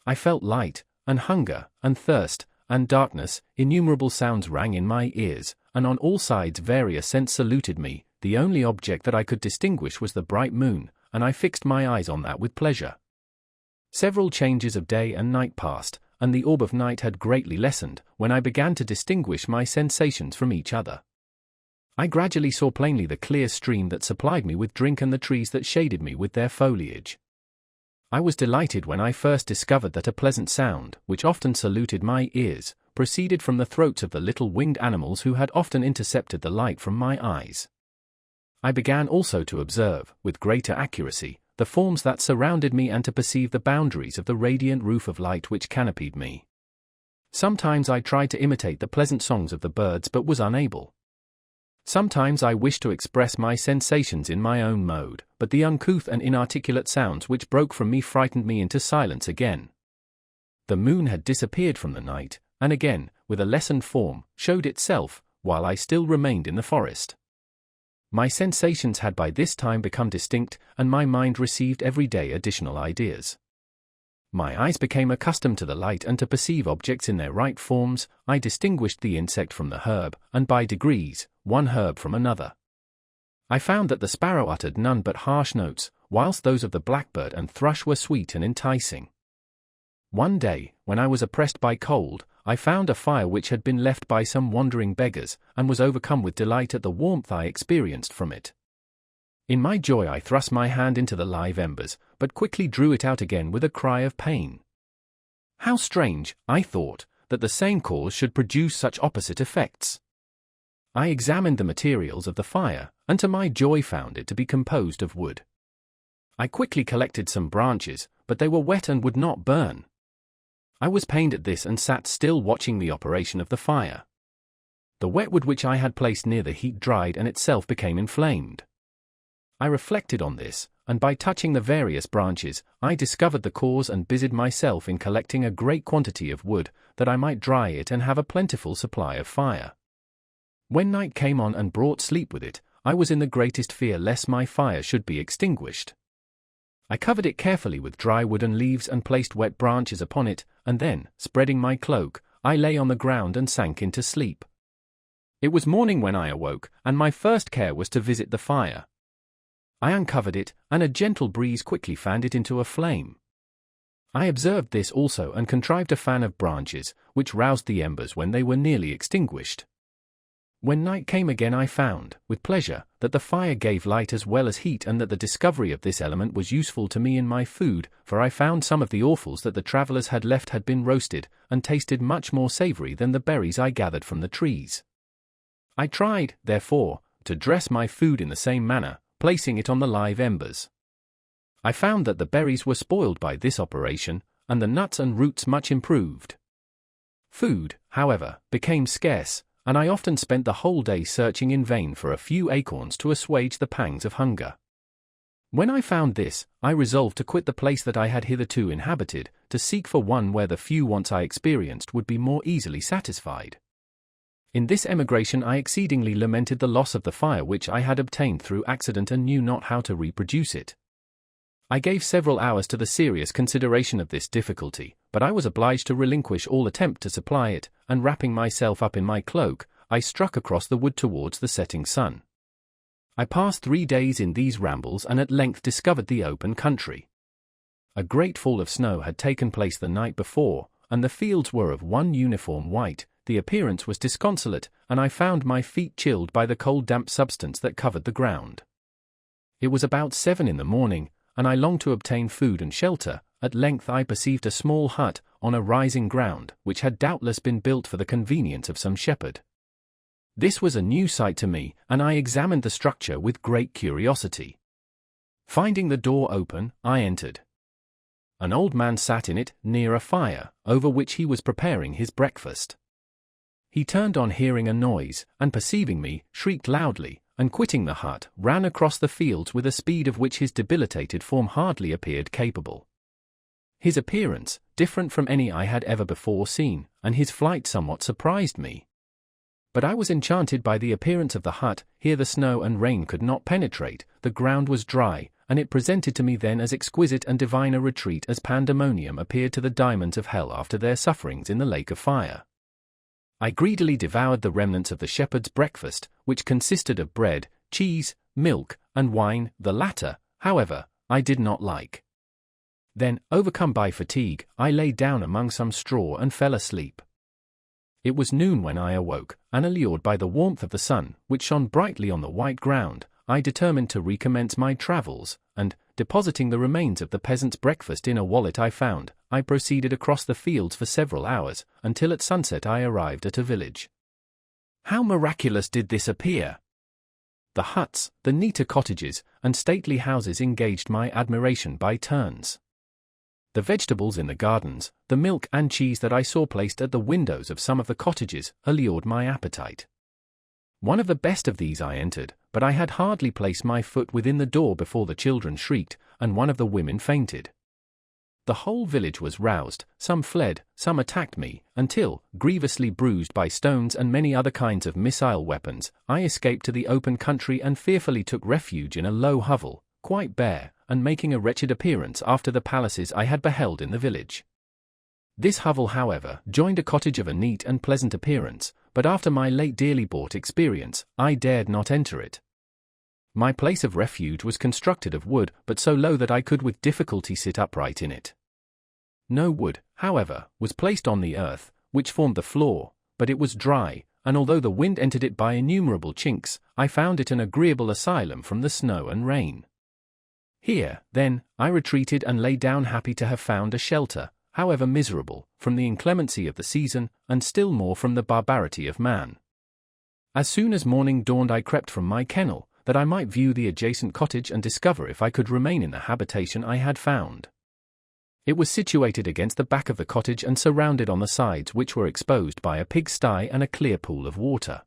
I felt light, and hunger, and thirst, and darkness. Innumerable sounds rang in my ears, and on all sides various scents saluted me. The only object that I could distinguish was the bright moon, and I fixed my eyes on that with pleasure. Several changes of day and night passed, and the orb of night had greatly lessened, when I began to distinguish my sensations from each other. I gradually saw plainly the clear stream that supplied me with drink and the trees that shaded me with their foliage. I was delighted when I first discovered that a pleasant sound, which often saluted my ears, proceeded from the throats of the little winged animals who had often intercepted the light from my eyes. I began also to observe, with greater accuracy, the forms that surrounded me and to perceive the boundaries of the radiant roof of light which canopied me. Sometimes I tried to imitate the pleasant songs of the birds but was unable. Sometimes I wished to express my sensations in my own mode, but the uncouth and inarticulate sounds which broke from me frightened me into silence again. The moon had disappeared from the night, and again, with a lessened form, showed itself, while I still remained in the forest. My sensations had by this time become distinct, and my mind received every day additional ideas. My eyes became accustomed to the light and to perceive objects in their right forms. I distinguished the insect from the herb, and by degrees, one herb from another. I found that the sparrow uttered none but harsh notes, whilst those of the blackbird and thrush were sweet and enticing. One day, when I was oppressed by cold, I found a fire which had been left by some wandering beggars, and was overcome with delight at the warmth I experienced from it. In my joy I thrust my hand into the live embers, but quickly drew it out again with a cry of pain. How strange, I thought, that the same cause should produce such opposite effects. I examined the materials of the fire, and to my joy found it to be composed of wood. I quickly collected some branches, but they were wet and would not burn. I was pained at this and sat still watching the operation of the fire. The wet wood which I had placed near the heat dried and itself became inflamed. I reflected on this, and by touching the various branches, I discovered the cause and busied myself in collecting a great quantity of wood, that I might dry it and have a plentiful supply of fire. When night came on and brought sleep with it, I was in the greatest fear lest my fire should be extinguished. I covered it carefully with dry wood and leaves and placed wet branches upon it, and then, spreading my cloak, I lay on the ground and sank into sleep. It was morning when I awoke, and my first care was to visit the fire. I uncovered it, and a gentle breeze quickly fanned it into a flame. I observed this also and contrived a fan of branches, which roused the embers when they were nearly extinguished. When night came again I found, with pleasure, that the fire gave light as well as heat, and that the discovery of this element was useful to me in my food, for I found some of the offals that the travellers had left had been roasted, and tasted much more savoury than the berries I gathered from the trees. I tried, therefore, to dress my food in the same manner, placing it on the live embers. I found that the berries were spoiled by this operation, and the nuts and roots much improved. Food, however, became scarce, and I often spent the whole day searching in vain for a few acorns to assuage the pangs of hunger. When I found this, I resolved to quit the place that I had hitherto inhabited, to seek for one where the few wants I experienced would be more easily satisfied. In this emigration I exceedingly lamented the loss of the fire which I had obtained through accident and knew not how to reproduce it. I gave several hours to the serious consideration of this difficulty, but I was obliged to relinquish all attempt to supply it, and wrapping myself up in my cloak, I struck across the wood towards the setting sun. I passed 3 days in these rambles and at length discovered the open country. A great fall of snow had taken place the night before, and the fields were of one uniform white. The appearance was disconsolate, and I found my feet chilled by the cold damp substance that covered the ground. It was about 7 in the morning, and I longed to obtain food and shelter. At length I perceived a small hut, on a rising ground, which had doubtless been built for the convenience of some shepherd. This was a new sight to me, and I examined the structure with great curiosity. Finding the door open, I entered. An old man sat in it, near a fire, over which he was preparing his breakfast. He turned on hearing a noise, and perceiving me, shrieked loudly, and quitting the hut, ran across the fields with a speed of which his debilitated form hardly appeared capable. His appearance, different from any I had ever before seen, and his flight somewhat surprised me. But I was enchanted by the appearance of the hut. Here the snow and rain could not penetrate, the ground was dry, and it presented to me then as exquisite and divine a retreat as pandemonium appeared to the diamonds of hell after their sufferings in the lake of fire. I greedily devoured the remnants of the shepherd's breakfast, which consisted of bread, cheese, milk, and wine. The latter, however, I did not like. Then, overcome by fatigue, I lay down among some straw and fell asleep. It was noon when I awoke, and allured by the warmth of the sun, which shone brightly on the white ground, I determined to recommence my travels, and, depositing the remains of the peasant's breakfast in a wallet I found, I proceeded across the fields for several hours, until at sunset I arrived at a village. How miraculous did this appear! The huts, the neater cottages, and stately houses engaged my admiration by turns. The vegetables in the gardens, the milk and cheese that I saw placed at the windows of some of the cottages, allured my appetite. One of the best of these I entered, but I had hardly placed my foot within the door before the children shrieked, and one of the women fainted. The whole village was roused, some fled, some attacked me, until, grievously bruised by stones and many other kinds of missile weapons, I escaped to the open country and fearfully took refuge in a low hovel, quite bare, and making a wretched appearance after the palaces I had beheld in the village. This hovel, however, joined a cottage of a neat and pleasant appearance, but after my late dearly bought experience, I dared not enter it. My place of refuge was constructed of wood, but so low that I could with difficulty sit upright in it. No wood, however, was placed on the earth, which formed the floor, but it was dry, and although the wind entered it by innumerable chinks, I found it an agreeable asylum from the snow and rain. Here, then, I retreated and lay down happy to have found a shelter, however miserable, from the inclemency of the season, and still more from the barbarity of man. As soon as morning dawned I crept from my kennel, that I might view the adjacent cottage and discover if I could remain in the habitation I had found. It was situated against the back of the cottage and surrounded on the sides, which were exposed by a pigsty and a clear pool of water.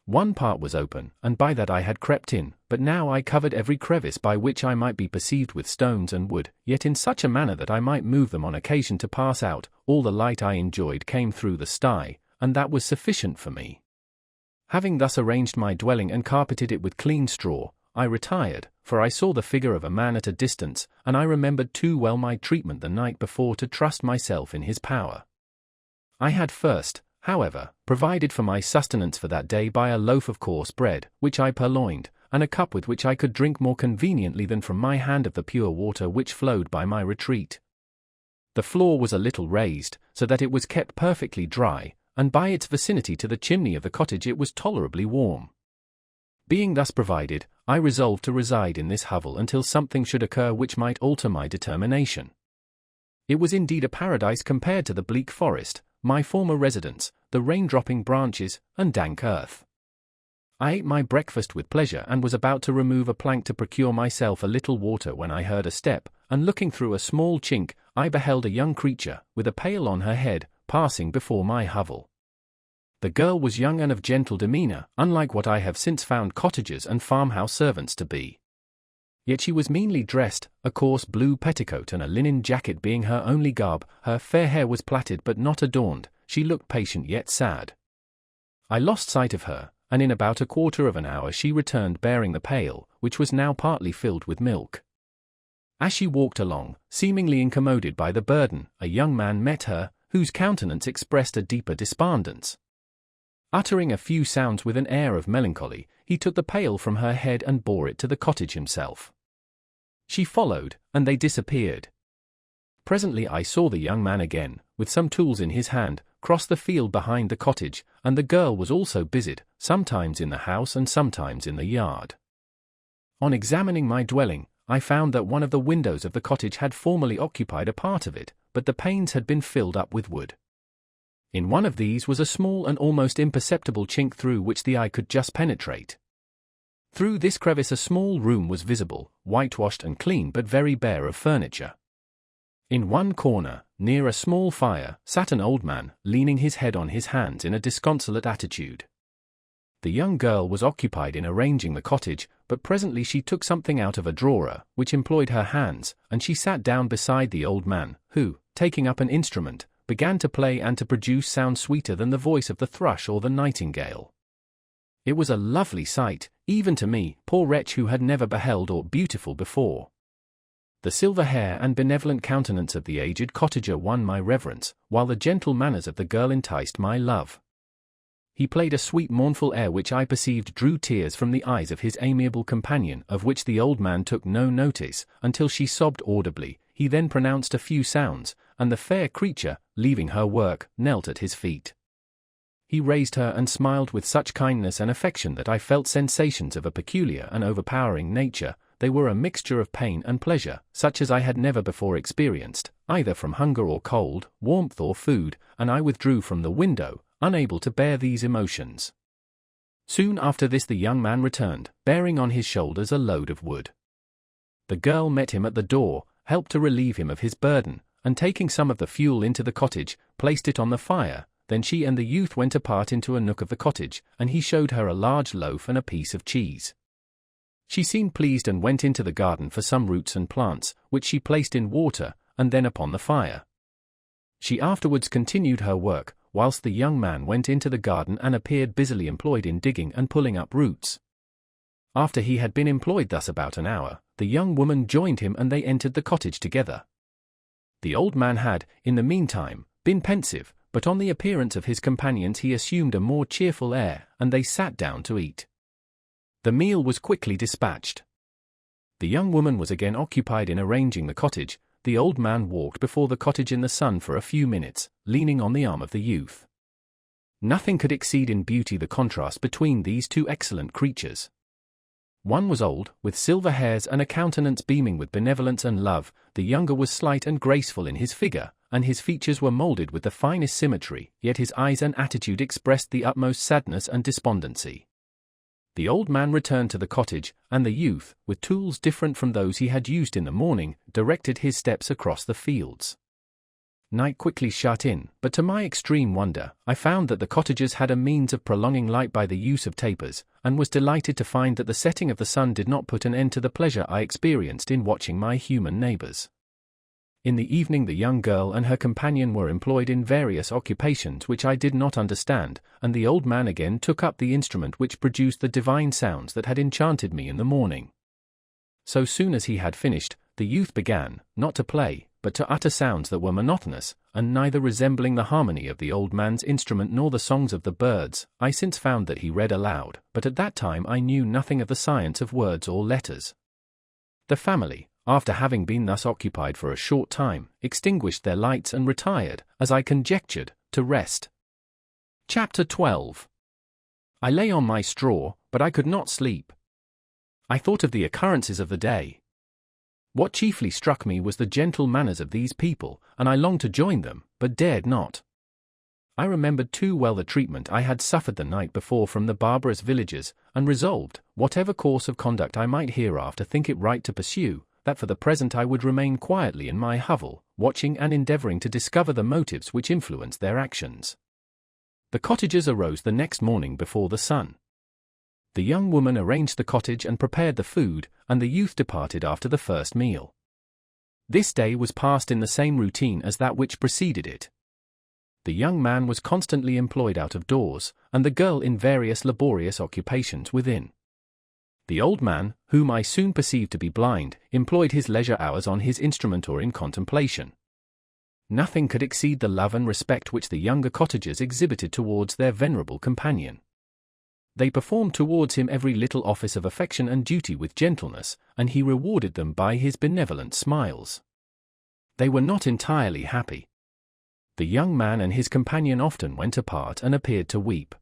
One part was open, and by that I had crept in, but now I covered every crevice by which I might be perceived with stones and wood, yet in such a manner that I might move them on occasion to pass out. All the light I enjoyed came through the sty, and that was sufficient for me. Having thus arranged my dwelling and carpeted it with clean straw, I retired, for I saw the figure of a man at a distance, and I remembered too well my treatment the night before to trust myself in his power. I had first, however, provided for my sustenance for that day by a loaf of coarse bread, which I purloined, and a cup with which I could drink more conveniently than from my hand of the pure water which flowed by my retreat. The floor was a little raised, so that it was kept perfectly dry, and by its vicinity to the chimney of the cottage it was tolerably warm. Being thus provided, I resolved to reside in this hovel until something should occur which might alter my determination. It was indeed a paradise compared to the bleak forest, my former residence, the rain-dropping branches, and dank earth. I ate my breakfast with pleasure and was about to remove a plank to procure myself a little water when I heard a step, and looking through a small chink, I beheld a young creature, with a pail on her head, passing before my hovel. The girl was young and of gentle demeanor, unlike what I have since found cottagers and farmhouse servants to be. Yet she was meanly dressed, a coarse blue petticoat and a linen jacket being her only garb. Her fair hair was plaited but not adorned. She looked patient yet sad. I lost sight of her, and in about a quarter of an hour she returned bearing the pail, which was now partly filled with milk. As she walked along, seemingly incommoded by the burden, a young man met her, whose countenance expressed a deeper despondence. Uttering a few sounds with an air of melancholy, he took the pail from her head and bore it to the cottage himself. She followed, and they disappeared. Presently I saw the young man again, with some tools in his hand, cross the field behind the cottage, and the girl was also busied, sometimes in the house and sometimes in the yard. On examining my dwelling, I found that one of the windows of the cottage had formerly occupied a part of it, but the panes had been filled up with wood. In one of these was a small and almost imperceptible chink through which the eye could just penetrate. Through this crevice a small room was visible, whitewashed and clean but very bare of furniture. In one corner, near a small fire, sat an old man, leaning his head on his hands in a disconsolate attitude. The young girl was occupied in arranging the cottage, but presently she took something out of a drawer, which employed her hands, and she sat down beside the old man, who, taking up an instrument, began to play and to produce sound sweeter than the voice of the thrush or the nightingale. It was a lovely sight, even to me, poor wretch who had never beheld aught beautiful before. The silver hair and benevolent countenance of the aged cottager won my reverence, while the gentle manners of the girl enticed my love. He played a sweet mournful air which I perceived drew tears from the eyes of his amiable companion, of which the old man took no notice, until she sobbed audibly. He then pronounced a few sounds, and the fair creature, leaving her work, knelt at his feet. He raised her and smiled with such kindness and affection that I felt sensations of a peculiar and overpowering nature. They were a mixture of pain and pleasure, such as I had never before experienced, either from hunger or cold, warmth or food, and I withdrew from the window, unable to bear these emotions. Soon after this the young man returned, bearing on his shoulders a load of wood. The girl met him at the door, helped to relieve him of his burden, and taking some of the fuel into the cottage, placed it on the fire, then she and the youth went apart into a nook of the cottage, and he showed her a large loaf and a piece of cheese. She seemed pleased and went into the garden for some roots and plants, which she placed in water, and then upon the fire. She afterwards continued her work, whilst the young man went into the garden and appeared busily employed in digging and pulling up roots. After he had been employed thus about an hour, the young woman joined him and they entered the cottage together. The old man had, in the meantime, been pensive, but on the appearance of his companions he assumed a more cheerful air, and they sat down to eat. The meal was quickly dispatched. The young woman was again occupied in arranging the cottage. The old man walked before the cottage in the sun for a few minutes, leaning on the arm of the youth. Nothing could exceed in beauty the contrast between these two excellent creatures. One was old, with silver hairs and a countenance beaming with benevolence and love. The younger was slight and graceful in his figure, and his features were moulded with the finest symmetry, yet his eyes and attitude expressed the utmost sadness and despondency. The old man returned to the cottage, and the youth, with tools different from those he had used in the morning, directed his steps across the fields. Night quickly shut in, but to my extreme wonder, I found that the cottagers had a means of prolonging light by the use of tapers, and was delighted to find that the setting of the sun did not put an end to the pleasure I experienced in watching my human neighbors. In the evening the young girl and her companion were employed in various occupations which I did not understand, and the old man again took up the instrument which produced the divine sounds that had enchanted me in the morning. So soon as he had finished, the youth began, not to play, but to utter sounds that were monotonous, and neither resembling the harmony of the old man's instrument nor the songs of the birds. I since found that he read aloud, but at that time I knew nothing of the science of words or letters. The family, after having been thus occupied for a short time, extinguished their lights and retired, as I conjectured, to rest. Chapter 12. I lay on my straw, but I could not sleep. I thought of the occurrences of the day. What chiefly struck me was the gentle manners of these people, and I longed to join them, but dared not. I remembered too well the treatment I had suffered the night before from the barbarous villagers, and resolved, whatever course of conduct I might hereafter think it right to pursue, that for the present I would remain quietly in my hovel, watching and endeavoring to discover the motives which influenced their actions. The cottagers arose the next morning before the sun. The young woman arranged the cottage and prepared the food, and the youth departed after the first meal. This day was passed in the same routine as that which preceded it. The young man was constantly employed out of doors, and the girl in various laborious occupations within. The old man, whom I soon perceived to be blind, employed his leisure hours on his instrument or in contemplation. Nothing could exceed the love and respect which the younger cottagers exhibited towards their venerable companion. They performed towards him every little office of affection and duty with gentleness, and he rewarded them by his benevolent smiles. They were not entirely happy. The young man and his companion often went apart and appeared to weep.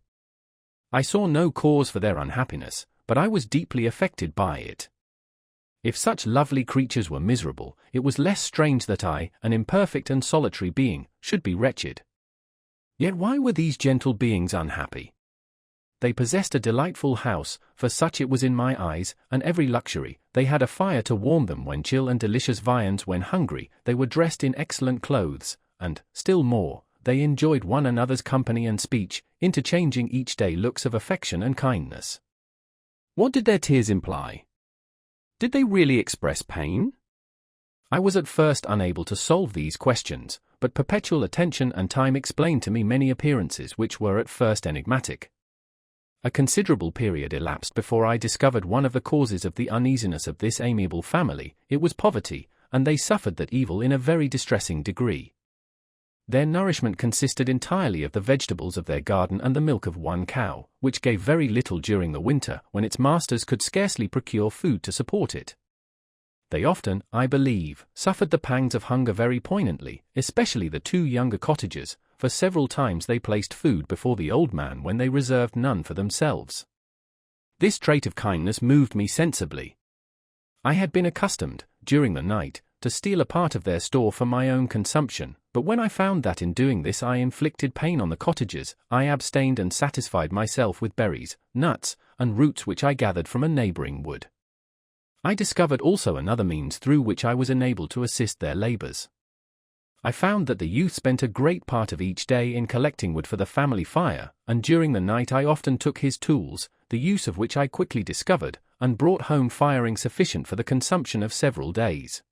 I saw no cause for their unhappiness, but I was deeply affected by it. If such lovely creatures were miserable, it was less strange that I, an imperfect and solitary being, should be wretched. Yet why were these gentle beings unhappy? They possessed a delightful house, for such it was in my eyes, and every luxury. They had a fire to warm them when chill and delicious viands when hungry. They were dressed in excellent clothes, and, still more, they enjoyed one another's company and speech, interchanging each day looks of affection and kindness. What did their tears imply? Did they really express pain? I was at first unable to solve these questions, but perpetual attention and time explained to me many appearances which were at first enigmatic. A considerable period elapsed before I discovered one of the causes of the uneasiness of this amiable family. It was poverty, and they suffered that evil in a very distressing degree. Their nourishment consisted entirely of the vegetables of their garden and the milk of one cow, which gave very little during the winter, when its masters could scarcely procure food to support it. They often, I believe, suffered the pangs of hunger very poignantly, especially the two younger cottagers, for several times they placed food before the old man when they reserved none for themselves. This trait of kindness moved me sensibly. I had been accustomed, during the night, to steal a part of their store for my own consumption, but when I found that in doing this I inflicted pain on the cottagers, I abstained and satisfied myself with berries, nuts, and roots which I gathered from a neighboring wood. I discovered also another means through which I was enabled to assist their labors. I found that the youth spent a great part of each day in collecting wood for the family fire, and during the night I often took his tools, the use of which I quickly discovered, and brought home firing sufficient for the consumption of several days.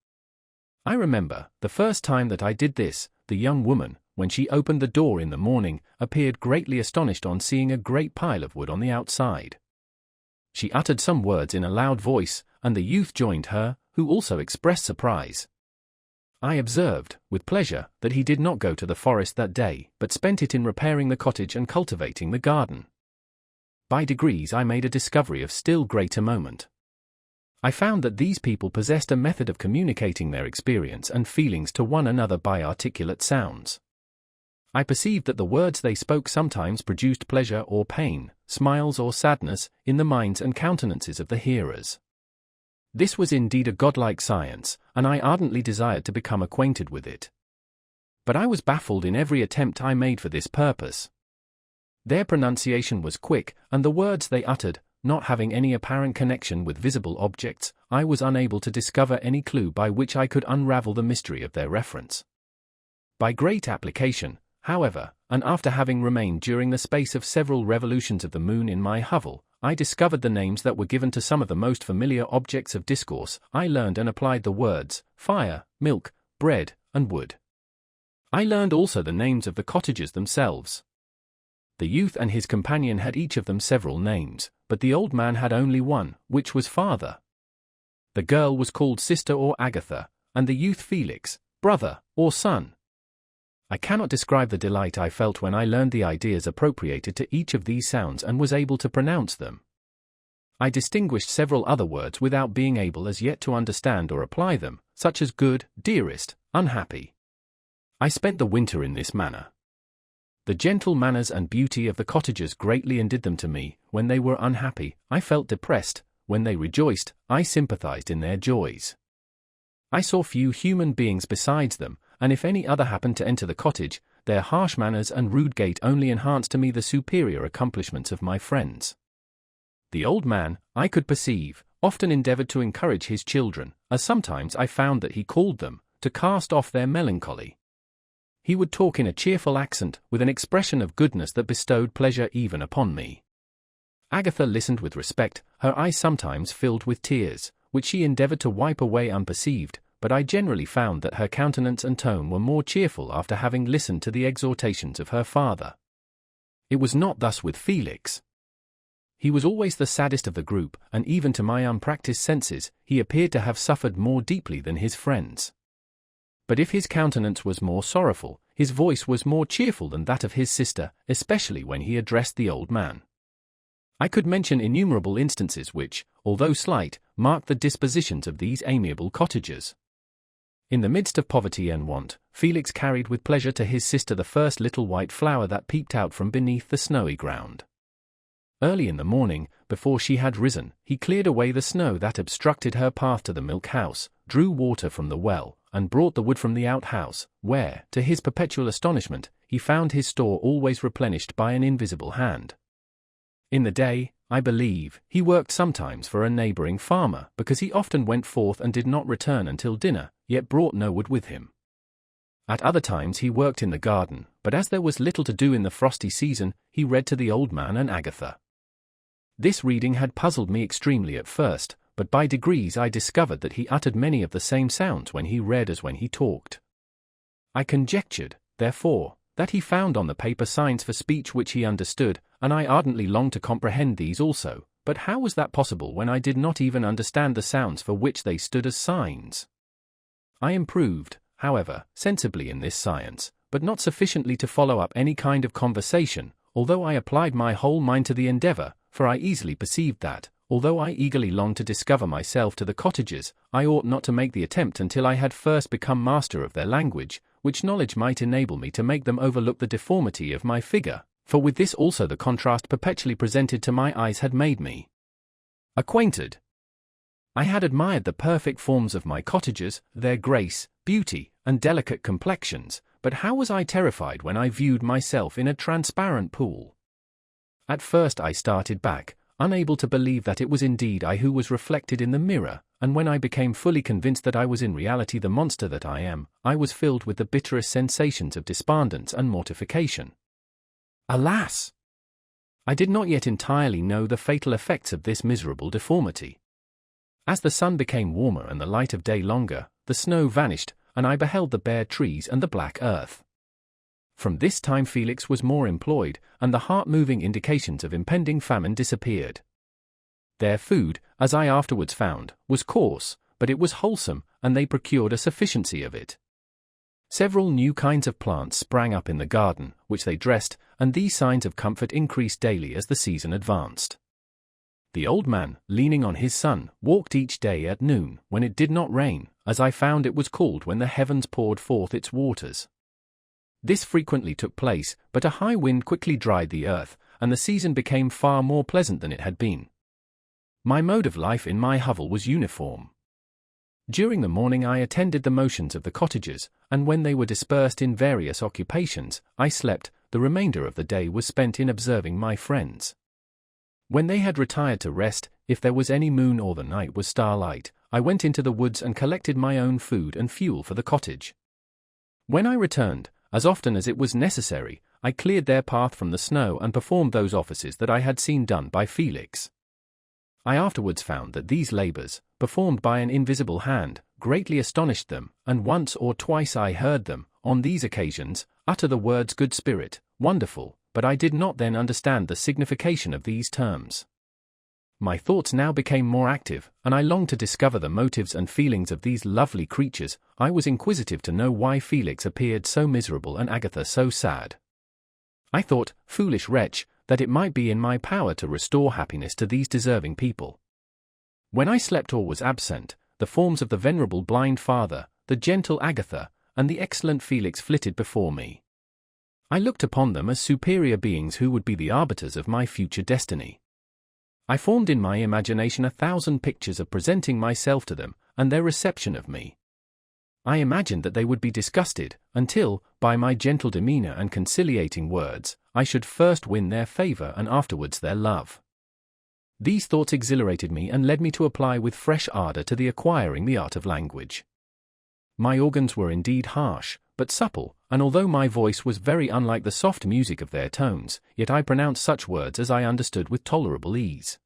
I remember, the first time that I did this, the young woman, when she opened the door in the morning, appeared greatly astonished on seeing a great pile of wood on the outside. She uttered some words in a loud voice, and the youth joined her, who also expressed surprise. I observed, with pleasure, that he did not go to the forest that day, but spent it in repairing the cottage and cultivating the garden. By degrees I made a discovery of still greater moment. I found that these people possessed a method of communicating their experience and feelings to one another by articulate sounds. I perceived that the words they spoke sometimes produced pleasure or pain, smiles or sadness, in the minds and countenances of the hearers. This was indeed a godlike science, and I ardently desired to become acquainted with it. But I was baffled in every attempt I made for this purpose. Their pronunciation was quick, and the words they uttered, not having any apparent connection with visible objects, I was unable to discover any clue by which I could unravel the mystery of their reference. By great application, however, and after having remained during the space of several revolutions of the moon in my hovel, I discovered the names that were given to some of the most familiar objects of discourse. I learned and applied the words, fire, milk, bread, and wood. I learned also the names of the cottages themselves. The youth and his companion had each of them several names, but the old man had only one, which was father. The girl was called sister or Agatha, and the youth Felix, brother, or son. I cannot describe the delight I felt when I learned the ideas appropriated to each of these sounds and was able to pronounce them. I distinguished several other words without being able as yet to understand or apply them, such as good, dearest, unhappy. I spent the winter in this manner. The gentle manners and beauty of the cottagers greatly endeared them to me. When they were unhappy, I felt depressed. When they rejoiced, I sympathized in their joys. I saw few human beings besides them, and if any other happened to enter the cottage, their harsh manners and rude gait only enhanced to me the superior accomplishments of my friends. The old man, I could perceive, often endeavored to encourage his children, as sometimes I found that he called them, to cast off their melancholy. He would talk in a cheerful accent, with an expression of goodness that bestowed pleasure even upon me. Agatha listened with respect, her eyes sometimes filled with tears, which she endeavored to wipe away unperceived, but I generally found that her countenance and tone were more cheerful after having listened to the exhortations of her father. It was not thus with Felix. He was always the saddest of the group, and even to my unpracticed senses, he appeared to have suffered more deeply than his friends. But if his countenance was more sorrowful, his voice was more cheerful than that of his sister, especially when he addressed the old man. I could mention innumerable instances which, although slight, marked the dispositions of these amiable cottagers. In the midst of poverty and want, Felix carried with pleasure to his sister the first little white flower that peeped out from beneath the snowy ground. Early in the morning, before she had risen, he cleared away the snow that obstructed her path to the milk house, drew water from the well, and brought the wood from the outhouse, where, to his perpetual astonishment, he found his store always replenished by an invisible hand. In the day, I believe, he worked sometimes for a neighboring farmer, because he often went forth and did not return until dinner, yet brought no wood with him. At other times he worked in the garden, but as there was little to do in the frosty season, he read to the old man and Agatha. This reading had puzzled me extremely at first, but by degrees I discovered that he uttered many of the same sounds when he read as when he talked. I conjectured, therefore, that he found on the paper signs for speech which he understood, and I ardently longed to comprehend these also, but how was that possible when I did not even understand the sounds for which they stood as signs? I improved, however, sensibly in this science, but not sufficiently to follow up any kind of conversation, although I applied my whole mind to the endeavor, for I easily perceived that, although I eagerly longed to discover myself to the cottagers, I ought not to make the attempt until I had first become master of their language, which knowledge might enable me to make them overlook the deformity of my figure, for with this also the contrast perpetually presented to my eyes had made me acquainted. I had admired the perfect forms of my cottagers, their grace, beauty, and delicate complexions, but how was I terrified when I viewed myself in a transparent pool? At first I started back, unable to believe that it was indeed I who was reflected in the mirror, and when I became fully convinced that I was in reality the monster that I am, I was filled with the bitterest sensations of despondence and mortification. Alas! I did not yet entirely know the fatal effects of this miserable deformity. As the sun became warmer and the light of day longer, the snow vanished, and I beheld the bare trees and the black earth. From this time Felix was more employed, and the heart-moving indications of impending famine disappeared. Their food, as I afterwards found, was coarse, but it was wholesome, and they procured a sufficiency of it. Several new kinds of plants sprang up in the garden, which they dressed, and these signs of comfort increased daily as the season advanced. The old man, leaning on his son, walked each day at noon, when it did not rain, as I found it was called when the heavens poured forth its waters. This frequently took place, but a high wind quickly dried the earth, and the season became far more pleasant than it had been. My mode of life in my hovel was uniform. During the morning I attended the motions of the cottagers, and when they were dispersed in various occupations, I slept. The remainder of the day was spent in observing my friends. When they had retired to rest, if there was any moon or the night was starlight, I went into the woods and collected my own food and fuel for the cottage. When I returned, as often as it was necessary, I cleared their path from the snow and performed those offices that I had seen done by Felix. I afterwards found that these labors, performed by an invisible hand, greatly astonished them, and once or twice I heard them, on these occasions, utter the words "good spirit," "wonderful," but I did not then understand the signification of these terms. My thoughts now became more active, and I longed to discover the motives and feelings of these lovely creatures. I was inquisitive to know why Felix appeared so miserable and Agatha so sad. I thought, foolish wretch, that it might be in my power to restore happiness to these deserving people. When I slept or was absent, the forms of the venerable blind father, the gentle Agatha, and the excellent Felix flitted before me. I looked upon them as superior beings who would be the arbiters of my future destiny. I formed in my imagination 1,000 pictures of presenting myself to them, and their reception of me. I imagined that they would be disgusted, until, by my gentle demeanor and conciliating words, I should first win their favor and afterwards their love. These thoughts exhilarated me and led me to apply with fresh ardor to the acquiring the art of language. My organs were indeed harsh, but supple, and although my voice was very unlike the soft music of their tones, yet I pronounced such words as I understood with tolerable ease.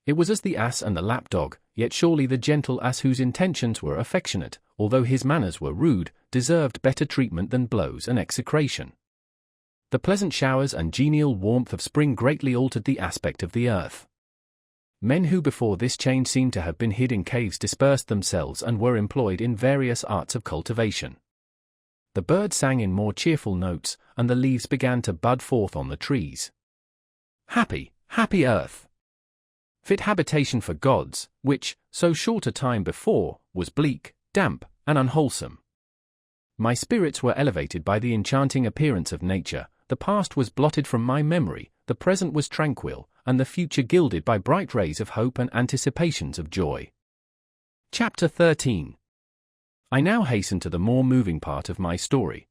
It was as the ass and the lapdog, yet surely the gentle ass, whose intentions were affectionate, although his manners were rude, deserved better treatment than blows and execration. The pleasant showers and genial warmth of spring greatly altered the aspect of the earth. Men who before this change seemed to have been hid in caves dispersed themselves and were employed in various arts of cultivation. The birds sang in more cheerful notes, and the leaves began to bud forth on the trees. Happy, happy earth! Fit habitation for gods, which, so short a time before, was bleak, damp, and unwholesome. My spirits were elevated by the enchanting appearance of nature, the past was blotted from my memory, the present was tranquil, and the future gilded by bright rays of hope and anticipations of joy. Chapter 13. I now hasten to the more moving part of my story.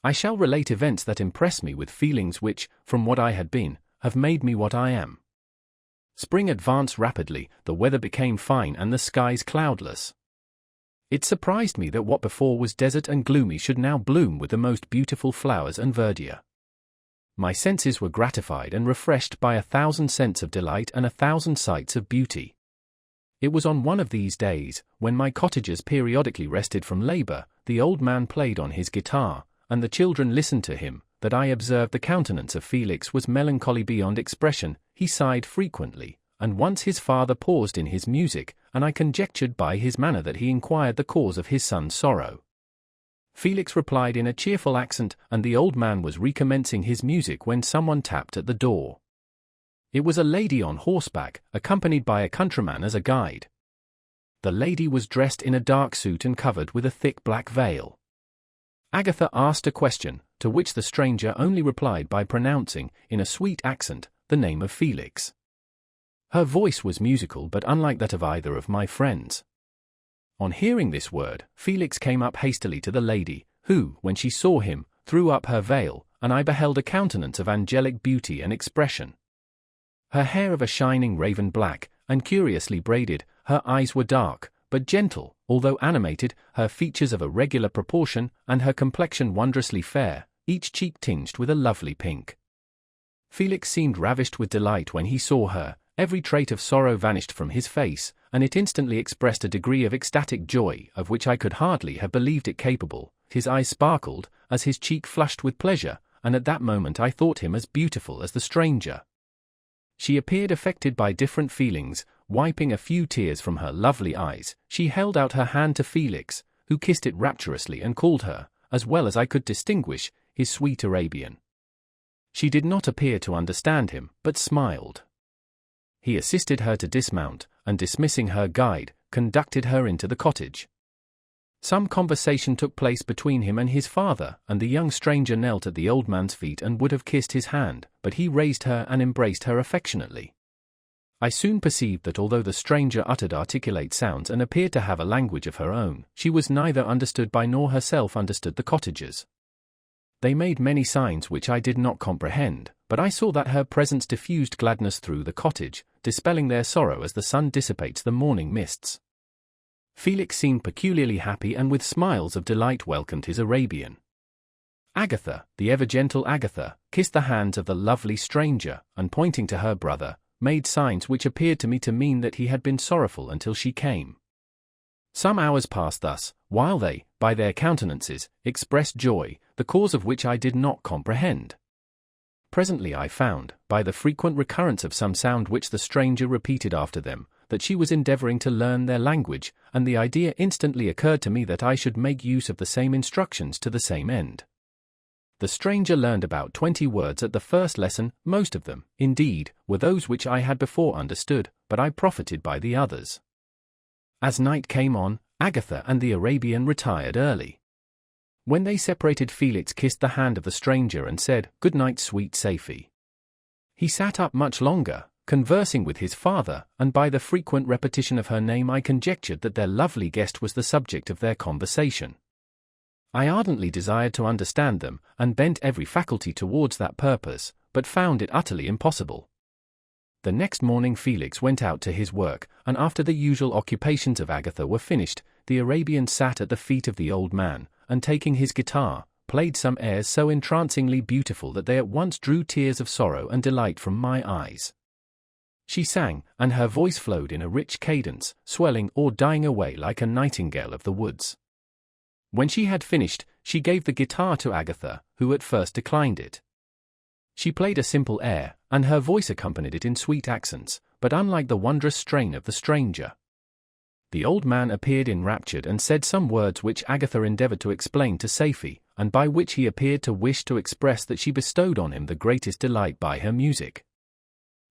I shall relate events that impress me with feelings which, from what I had been, have made me what I am. Spring advanced rapidly, the weather became fine and the skies cloudless. It surprised me that what before was desert and gloomy should now bloom with the most beautiful flowers and verdure. My senses were gratified and refreshed by 1,000 scents of delight and 1,000 sights of beauty. It was on one of these days, when my cottagers periodically rested from labor, the old man played on his guitar, and the children listened to him, that I observed the countenance of Felix was melancholy beyond expression. He sighed frequently, and once his father paused in his music, and I conjectured by his manner that he inquired the cause of his son's sorrow. Felix replied in a cheerful accent, and the old man was recommencing his music when someone tapped at the door. It was a lady on horseback, accompanied by a countryman as a guide. The lady was dressed in a dark suit and covered with a thick black veil. Agatha asked a question, to which the stranger only replied by pronouncing, in a sweet accent, the name of Felix. Her voice was musical but unlike that of either of my friends. On hearing this word, Felix came up hastily to the lady, who, when she saw him, threw up her veil, and I beheld a countenance of angelic beauty and expression. her hair of a shining raven black, and curiously braided. Her eyes were dark, but gentle, although animated, her features of a regular proportion, and her complexion wondrously fair, each cheek tinged with a lovely pink. Felix seemed ravished with delight when he saw her. Every trait of sorrow vanished from his face, and it instantly expressed a degree of ecstatic joy of which I could hardly have believed it capable. His eyes sparkled, as his cheek flushed with pleasure, and at that moment I thought him as beautiful as the stranger. She appeared affected by different feelings. Wiping a few tears from her lovely eyes, she held out her hand to Felix, who kissed it rapturously and called her, as well as I could distinguish, his sweet Arabian. She did not appear to understand him, but smiled. He assisted her to dismount, and dismissing her guide, conducted her into the cottage. Some conversation took place between him and his father, and the young stranger knelt at the old man's feet and would have kissed his hand, but he raised her and embraced her affectionately. I soon perceived that although the stranger uttered articulate sounds and appeared to have a language of her own, she was neither understood by nor herself understood the cottagers. They made many signs which I did not comprehend, but I saw that her presence diffused gladness through the cottage, dispelling their sorrow as the sun dissipates the morning mists. Felix seemed peculiarly happy and with smiles of delight welcomed his Arabian. Agatha, the ever-gentle Agatha, kissed the hands of the lovely stranger, and pointing to her brother, made signs which appeared to me to mean that he had been sorrowful until she came. Some hours passed thus, while they, by their countenances, expressed joy, the cause of which I did not comprehend. Presently I found, by the frequent recurrence of some sound which the stranger repeated after them, that she was endeavoring to learn their language, and the idea instantly occurred to me that I should make use of the same instructions to the same end. The stranger learned about 20 words at the first lesson. Most of them, indeed, were those which I had before understood, but I profited by the others. As night came on, Agatha and the Arabian retired early. When they separated, Felix kissed the hand of the stranger and said, "Good night, sweet Safie." He sat up much longer, conversing with his father, and by the frequent repetition of her name I conjectured that their lovely guest was the subject of their conversation. I ardently desired to understand them, and bent every faculty towards that purpose, but found it utterly impossible. The next morning Felix went out to his work, and after the usual occupations of Agatha were finished, the Arabian sat at the feet of the old man, and taking his guitar, played some airs so entrancingly beautiful that they at once drew tears of sorrow and delight from my eyes. She sang, and her voice flowed in a rich cadence, swelling or dying away like a nightingale of the woods. When she had finished, she gave the guitar to Agatha, who at first declined it. She played a simple air, and her voice accompanied it in sweet accents, but unlike the wondrous strain of the stranger. The old man appeared enraptured and said some words which Agatha endeavored to explain to Safie, and by which he appeared to wish to express that she bestowed on him the greatest delight by her music.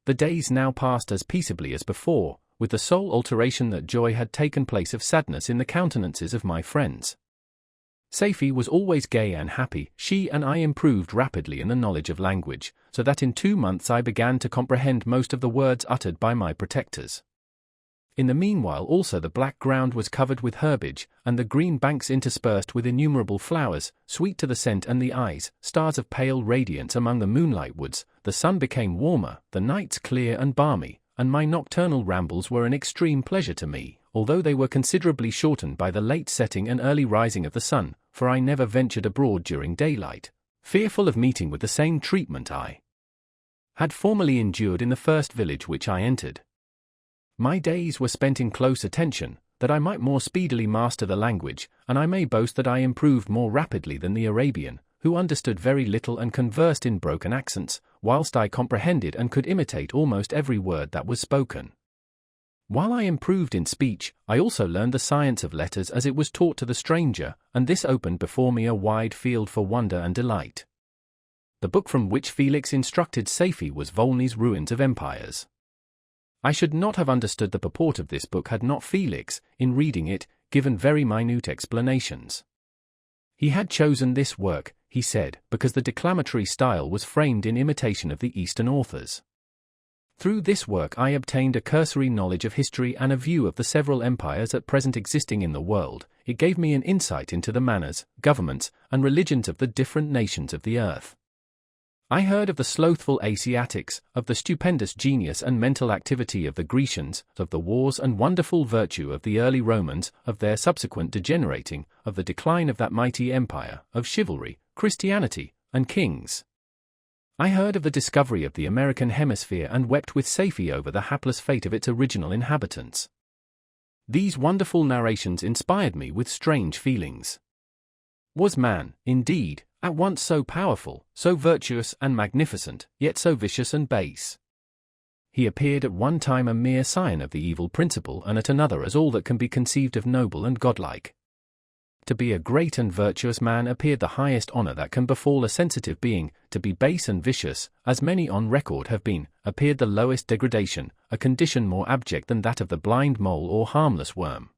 The days now passed as peaceably as before, with the sole alteration that joy had taken place of sadness in the countenances of my friends. Safie was always gay and happy. She and I improved rapidly in the knowledge of language, so that in 2 months I began to comprehend most of the words uttered by my protectors. In the meanwhile also the black ground was covered with herbage, and the green banks interspersed with innumerable flowers, sweet to the scent and the eyes, stars of pale radiance among the moonlight woods. The sun became warmer, the nights clear and balmy, and my nocturnal rambles were an extreme pleasure to me, although they were considerably shortened by the late setting and early rising of the sun, for I never ventured abroad during daylight, fearful of meeting with the same treatment I had formerly endured in the first village which I entered. My days were spent in close attention, that I might more speedily master the language, and I may boast that I improved more rapidly than the Arabian, who understood very little and conversed in broken accents, whilst I comprehended and could imitate almost every word that was spoken. While I improved in speech, I also learned the science of letters as it was taught to the stranger, and this opened before me a wide field for wonder and delight. The book from which Felix instructed Safie was Volney's Ruins of Empires. I should not have understood the purport of this book had not Felix, in reading it, given very minute explanations. He had chosen this work, he said, because the declamatory style was framed in imitation of the Eastern authors. Through this work I obtained a cursory knowledge of history and a view of the several empires at present existing in the world. It gave me an insight into the manners, governments, and religions of the different nations of the earth. I heard of the slothful Asiatics, of the stupendous genius and mental activity of the Grecians, of the wars and wonderful virtue of the early Romans, of their subsequent degenerating, of the decline of that mighty empire, of chivalry, Christianity, and kings. I heard of the discovery of the American hemisphere and wept with Safie over the hapless fate of its original inhabitants. These wonderful narrations inspired me with strange feelings. Was man, indeed, at once so powerful, so virtuous and magnificent, yet so vicious and base? He appeared at one time a mere scion of the evil principle, and at another as all that can be conceived of noble and godlike. To be a great and virtuous man appeared the highest honor that can befall a sensitive being; to be base and vicious, as many on record have been, appeared the lowest degradation, a condition more abject than that of the blind mole or harmless worm.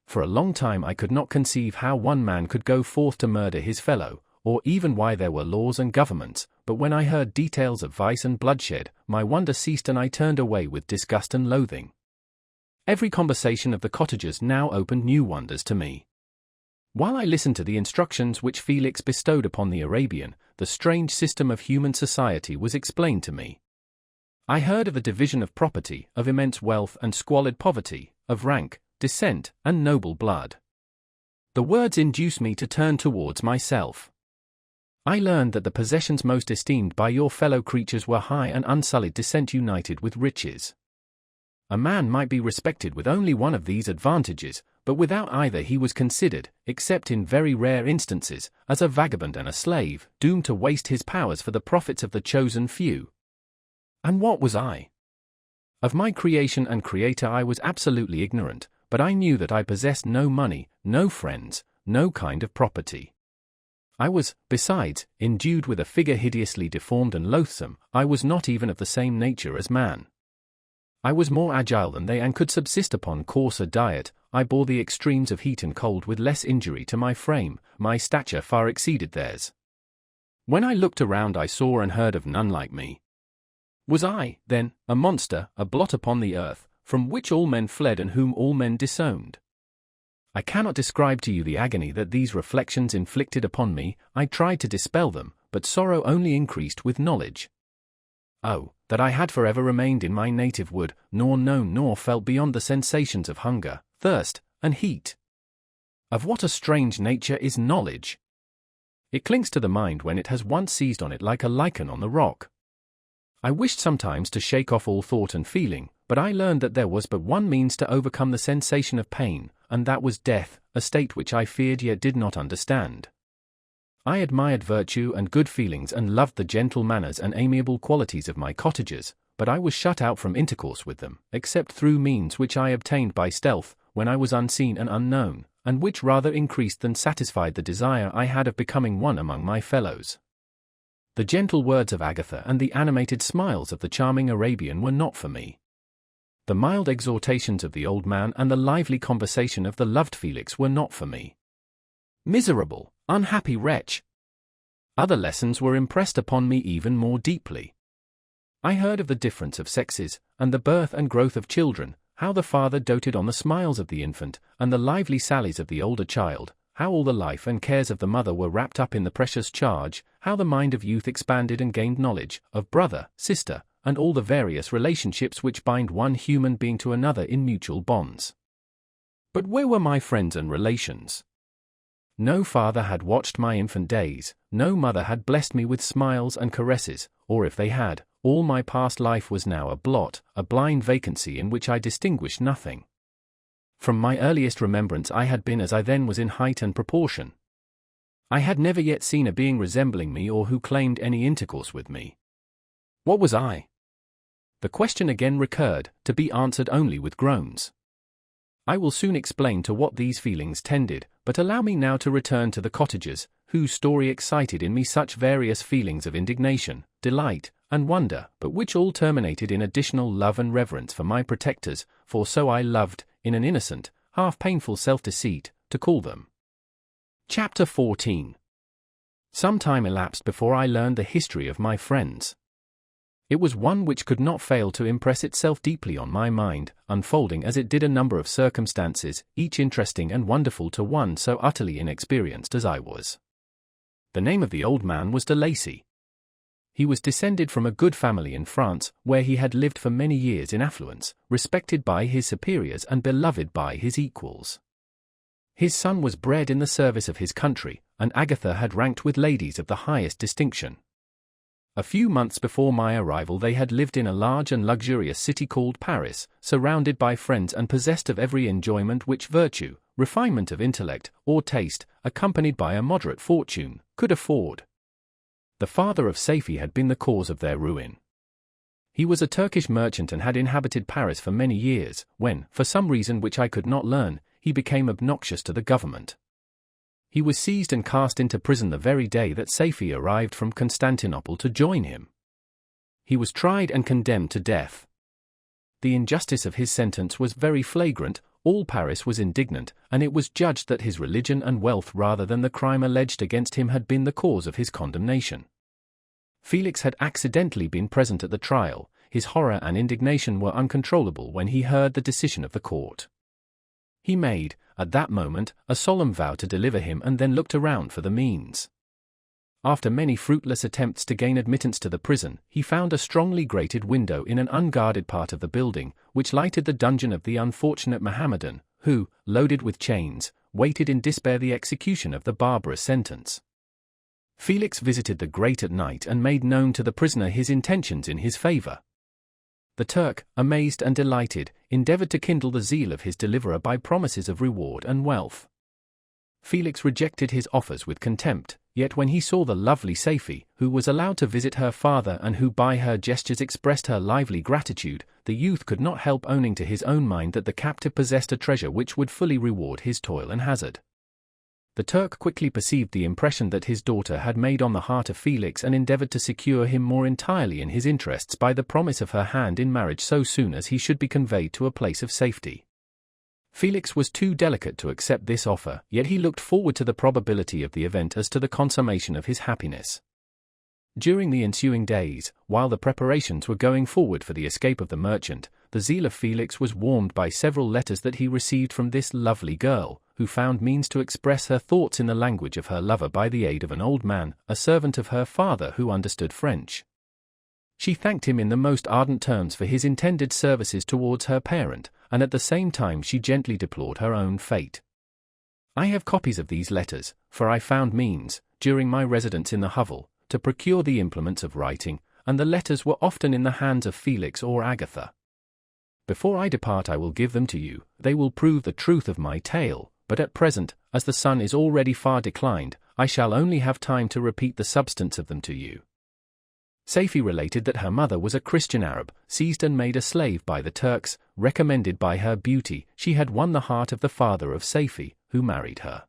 For a long time I could not conceive how one man could go forth to murder his fellow, or even why there were laws and governments, but when I heard details of vice and bloodshed, my wonder ceased and I turned away with disgust and loathing. Every conversation of the cottagers now opened new wonders to me. While I listened to the instructions which Felix bestowed upon the Arabian, the strange system of human society was explained to me. I heard of the division of property, of immense wealth and squalid poverty, of rank, descent, and noble blood. The words induced me to turn towards myself. I learned that the possessions most esteemed by your fellow creatures were high and unsullied descent united with riches. A man might be respected with only one of these advantages, but without either he was considered, except in very rare instances, as a vagabond and a slave, doomed to waste his powers for the profits of the chosen few. And what was I? Of my creation and creator I was absolutely ignorant, but I knew that I possessed no money, no friends, no kind of property. I was, besides, endued with a figure hideously deformed and loathsome. I was not even of the same nature as man. I was more agile than they and could subsist upon coarser diet. I bore the extremes of heat and cold with less injury to my frame. My stature far exceeded theirs. When I looked around I saw and heard of none like me. Was I, then, a monster, a blot upon the earth, from which all men fled and whom all men disowned? I cannot describe to you the agony that these reflections inflicted upon me. I tried to dispel them, but sorrow only increased with knowledge. Oh, that I had forever remained in my native wood, nor known nor felt beyond the sensations of hunger, thirst, and heat. Of what a strange nature is knowledge! It clings to the mind when it has once seized on it like a lichen on the rock. I wished sometimes to shake off all thought and feeling, but I learned that there was but one means to overcome the sensation of pain, and that was death, a state which I feared yet did not understand. I admired virtue and good feelings and loved the gentle manners and amiable qualities of my cottagers, but I was shut out from intercourse with them, except through means which I obtained by stealth, when I was unseen and unknown, and which rather increased than satisfied the desire I had of becoming one among my fellows. The gentle words of Agatha and the animated smiles of the charming Arabian were not for me. The mild exhortations of the old man and the lively conversation of the loved Felix were not for me. Miserable, unhappy wretch! Other lessons were impressed upon me even more deeply. I heard of the difference of sexes, and the birth and growth of children, how the father doted on the smiles of the infant, and the lively sallies of the older child, how all the life and cares of the mother were wrapped up in the precious charge, how the mind of youth expanded and gained knowledge, of brother, sister, and all the various relationships which bind one human being to another in mutual bonds. But where were my friends and relations? No father had watched my infant days, no mother had blessed me with smiles and caresses, or if they had, all my past life was now a blot, a blind vacancy in which I distinguished nothing. From my earliest remembrance I had been as I then was in height and proportion. I had never yet seen a being resembling me or who claimed any intercourse with me. What was I? The question again recurred, to be answered only with groans. I will soon explain to what these feelings tended, but allow me now to return to the cottagers, whose story excited in me such various feelings of indignation, delight, and wonder, but which all terminated in additional love and reverence for my protectors, for so I loved, in an innocent, half-painful self-deceit, to call them. Chapter 14. Some time elapsed before I learned the history of my friends. It was one which could not fail to impress itself deeply on my mind, unfolding as it did a number of circumstances, each interesting and wonderful to one so utterly inexperienced as I was. The name of the old man was De Lacy. He was descended from a good family in France, where he had lived for many years in affluence, respected by his superiors and beloved by his equals. His son was bred in the service of his country, and Agatha had ranked with ladies of the highest distinction. A few months before my arrival they had lived in a large and luxurious city called Paris, surrounded by friends and possessed of every enjoyment which virtue, refinement of intellect, or taste, accompanied by a moderate fortune, could afford. The father of Saifi had been the cause of their ruin. He was a Turkish merchant and had inhabited Paris for many years, when, for some reason which I could not learn, he became obnoxious to the government. He was seized and cast into prison the very day that Saifi arrived from Constantinople to join him. He was tried and condemned to death. The injustice of his sentence was very flagrant, all Paris was indignant, and it was judged that his religion and wealth rather than the crime alleged against him had been the cause of his condemnation. Felix had accidentally been present at the trial. His horror and indignation were uncontrollable when he heard the decision of the court. He made, at that moment, a solemn vow to deliver him and then looked around for the means. After many fruitless attempts to gain admittance to the prison, he found a strongly grated window in an unguarded part of the building, which lighted the dungeon of the unfortunate Mohammedan, who, loaded with chains, waited in despair the execution of the barbarous sentence. Felix visited the grate at night and made known to the prisoner his intentions in his favor. The Turk, amazed and delighted, endeavored to kindle the zeal of his deliverer by promises of reward and wealth. Felix rejected his offers with contempt, yet when he saw the lovely Saifi, who was allowed to visit her father and who by her gestures expressed her lively gratitude, the youth could not help owning to his own mind that the captive possessed a treasure which would fully reward his toil and hazard. The Turk quickly perceived the impression that his daughter had made on the heart of Felix and endeavored to secure him more entirely in his interests by the promise of her hand in marriage so soon as he should be conveyed to a place of safety. Felix was too delicate to accept this offer, yet he looked forward to the probability of the event as to the consummation of his happiness. During the ensuing days, while the preparations were going forward for the escape of the merchant, the zeal of Felix was warmed by several letters that he received from this lovely girl, who found means to express her thoughts in the language of her lover by the aid of an old man, a servant of her father who understood French. She thanked him in the most ardent terms for his intended services towards her parent, and at the same time she gently deplored her own fate. I have copies of these letters, for I found means, during my residence in the hovel, to procure the implements of writing, and the letters were often in the hands of Felix or Agatha. Before I depart I will give them to you. They will prove the truth of my tale, but at present, as the sun is already far declined, I shall only have time to repeat the substance of them to you. Saifi related that her mother was a Christian Arab, seized and made a slave by the Turks. Recommended by her beauty, she had won the heart of the father of Saifi, who married her.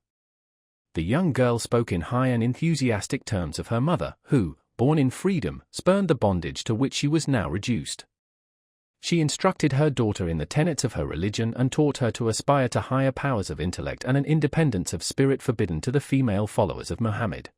The young girl spoke in high and enthusiastic terms of her mother, who, born in freedom, spurned the bondage to which she was now reduced. She instructed her daughter in the tenets of her religion and taught her to aspire to higher powers of intellect and an independence of spirit forbidden to the female followers of Muhammad.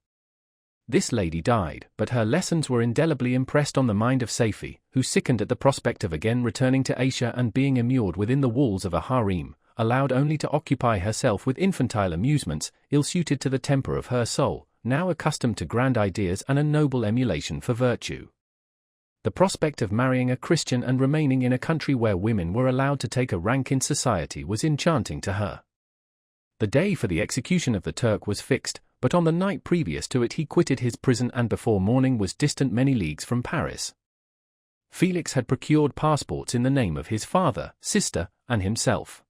This lady died, but her lessons were indelibly impressed on the mind of Saifi, who sickened at the prospect of again returning to Asia and being immured within the walls of a harem, allowed only to occupy herself with infantile amusements, ill-suited to the temper of her soul, now accustomed to grand ideas and a noble emulation for virtue. The prospect of marrying a Christian and remaining in a country where women were allowed to take a rank in society was enchanting to her. The day for the execution of the Turk was fixed, but on the night previous to it he quitted his prison and before morning was distant many leagues from Paris. Felix had procured passports in the name of his father, sister, and himself.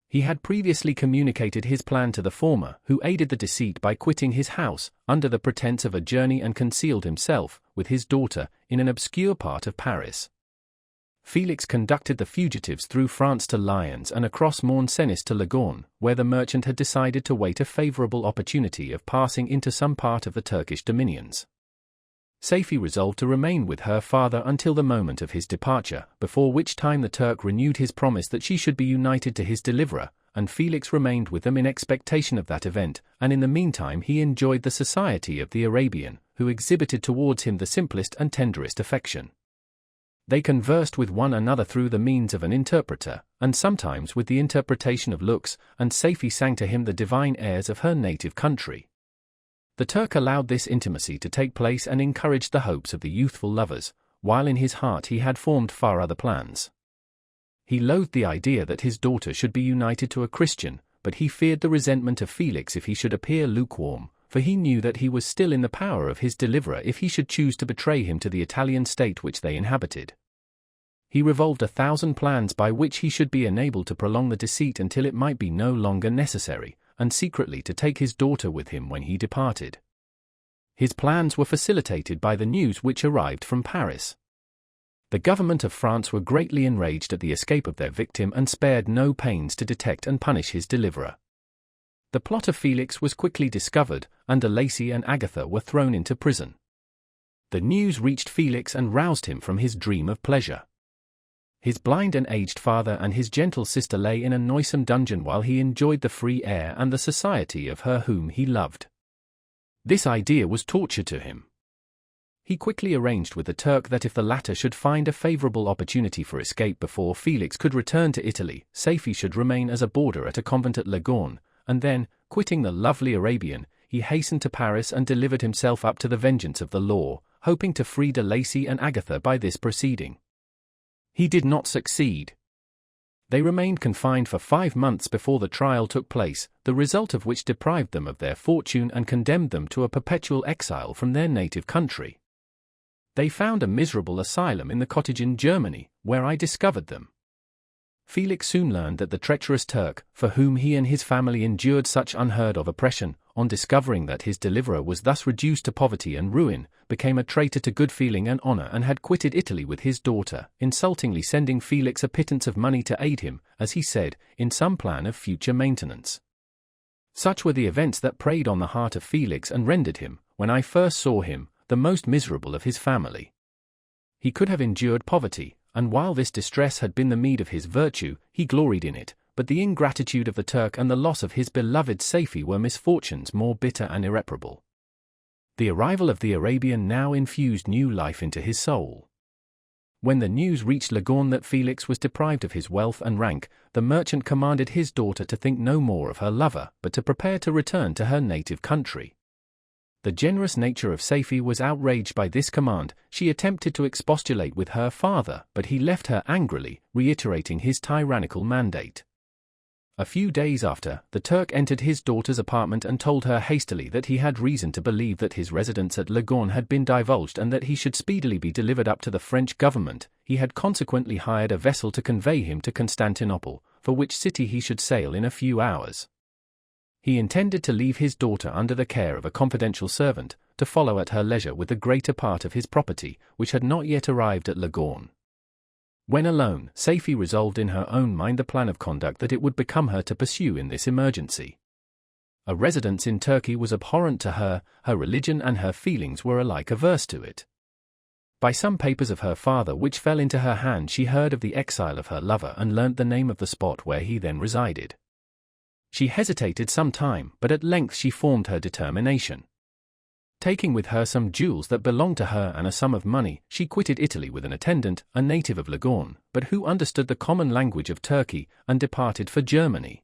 He had previously communicated his plan to the former, who aided the deceit by quitting his house, under the pretense of a journey and concealed himself, with his daughter, in an obscure part of Paris. Felix conducted the fugitives through France to Lyons and across Morne-Cenis to Lagorne, where the merchant had decided to wait a favorable opportunity of passing into some part of the Turkish dominions. Saifi resolved to remain with her father until the moment of his departure, before which time the Turk renewed his promise that she should be united to his deliverer, and Felix remained with them in expectation of that event, and in the meantime he enjoyed the society of the Arabian, who exhibited towards him the simplest and tenderest affection. They conversed with one another through the means of an interpreter, and sometimes with the interpretation of looks, and Saifi sang to him the divine airs of her native country. The Turk allowed this intimacy to take place and encouraged the hopes of the youthful lovers, while in his heart he had formed far other plans. He loathed the idea that his daughter should be united to a Christian, but he feared the resentment of Felix if he should appear lukewarm, for he knew that he was still in the power of his deliverer if he should choose to betray him to the Italian state which they inhabited. He revolved 1,000 plans by which he should be enabled to prolong the deceit until it might be no longer necessary, and secretly to take his daughter with him when he departed. His plans were facilitated by the news which arrived from Paris. The government of France were greatly enraged at the escape of their victim and spared no pains to detect and punish his deliverer. The plot of Felix was quickly discovered, and De Lacy and Agatha were thrown into prison. The news reached Felix and roused him from his dream of pleasure. His blind and aged father and his gentle sister lay in a noisome dungeon while he enjoyed the free air and the society of her whom he loved. This idea was torture to him. He quickly arranged with the Turk that if the latter should find a favorable opportunity for escape before Felix could return to Italy, Safie should remain as a boarder at a convent at Leghorn, and then, quitting the lovely Arabian, he hastened to Paris and delivered himself up to the vengeance of the law, hoping to free De Lacy and Agatha by this proceeding. He did not succeed. They remained confined for 5 months before the trial took place, the result of which deprived them of their fortune and condemned them to a perpetual exile from their native country. They found a miserable asylum in the cottage in Germany, where I discovered them. Felix soon learned that the treacherous Turk, for whom he and his family endured such unheard-of oppression, on discovering that his deliverer was thus reduced to poverty and ruin, became a traitor to good feeling and honor and had quitted Italy with his daughter, insultingly sending Felix a pittance of money to aid him, as he said, in some plan of future maintenance. Such were the events that preyed on the heart of Felix and rendered him, when I first saw him, the most miserable of his family. He could have endured poverty, and while this distress had been the meed of his virtue, he gloried in it, but the ingratitude of the Turk and the loss of his beloved Safie were misfortunes more bitter and irreparable. The arrival of the Arabian now infused new life into his soul. When the news reached Leghorn that Felix was deprived of his wealth and rank, the merchant commanded his daughter to think no more of her lover, but to prepare to return to her native country. The generous nature of Safie was outraged by this command. She attempted to expostulate with her father, but he left her angrily, reiterating his tyrannical mandate. A few days after, the Turk entered his daughter's apartment and told her hastily that he had reason to believe that his residence at Leghorn had been divulged and that he should speedily be delivered up to the French government. He had consequently hired a vessel to convey him to Constantinople, for which city he should sail in a few hours. He intended to leave his daughter under the care of a confidential servant, to follow at her leisure with the greater part of his property, which had not yet arrived at Leghorn. When alone, Safie resolved in her own mind the plan of conduct that it would become her to pursue in this emergency. A residence in Turkey was abhorrent to her, her religion and her feelings were alike averse to it. By some papers of her father which fell into her hand she heard of the exile of her lover and learnt the name of the spot where he then resided. She hesitated some time, but at length she formed her determination. Taking with her some jewels that belonged to her and a sum of money, she quitted Italy with an attendant, a native of Leghorn, but who understood the common language of Turkey, and departed for Germany.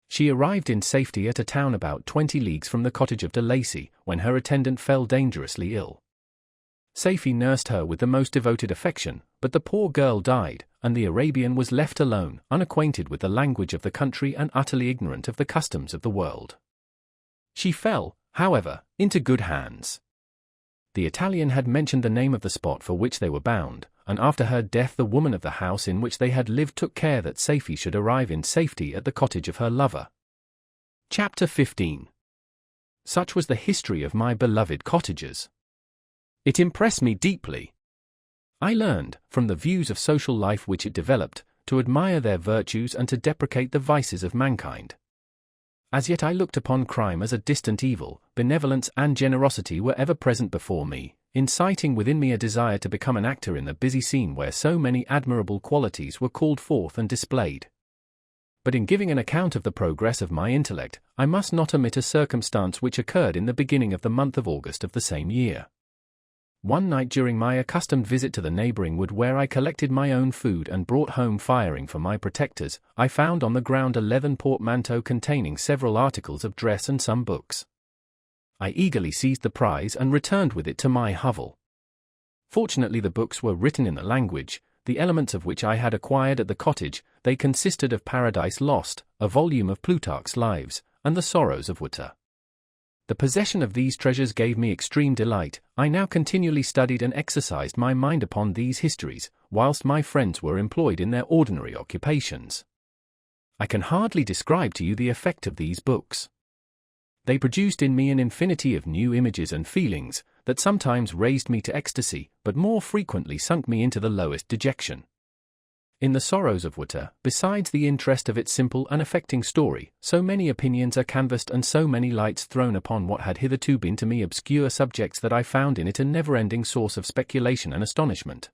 She arrived in safety at a town about 20 leagues from the cottage of De Lacy, when her attendant fell dangerously ill. Safie nursed her with the most devoted affection, but the poor girl died, and the Arabian was left alone, unacquainted with the language of the country and utterly ignorant of the customs of the world. She fell, however, into good hands. The Italian had mentioned the name of the spot for which they were bound, and after her death the woman of the house in which they had lived took care that Safie should arrive in safety at the cottage of her lover. Chapter 15. Such was the history of my beloved cottagers. It impressed me deeply. I learned, from the views of social life which it developed, to admire their virtues and to deprecate the vices of mankind. As yet I looked upon crime as a distant evil. Benevolence and generosity were ever present before me, inciting within me a desire to become an actor in the busy scene where so many admirable qualities were called forth and displayed. But in giving an account of the progress of my intellect, I must not omit a circumstance which occurred in the beginning of the month of August of the same year. One night during my accustomed visit to the neighboring wood where I collected my own food and brought home firing for my protectors, I found on the ground a leathern portmanteau containing several articles of dress and some books. I eagerly seized the prize and returned with it to my hovel. Fortunately, the books were written in the language, the elements of which I had acquired at the cottage. They consisted of Paradise Lost, a volume of Plutarch's Lives, and The Sorrows of Werther. The possession of these treasures gave me extreme delight. I now continually studied and exercised my mind upon these histories, whilst my friends were employed in their ordinary occupations. I can hardly describe to you the effect of these books. They produced in me an infinity of new images and feelings, that sometimes raised me to ecstasy, but more frequently sunk me into the lowest dejection. In The Sorrows of Werther, besides the interest of its simple and affecting story, so many opinions are canvassed and so many lights thrown upon what had hitherto been to me obscure subjects that I found in it a never-ending source of speculation and astonishment.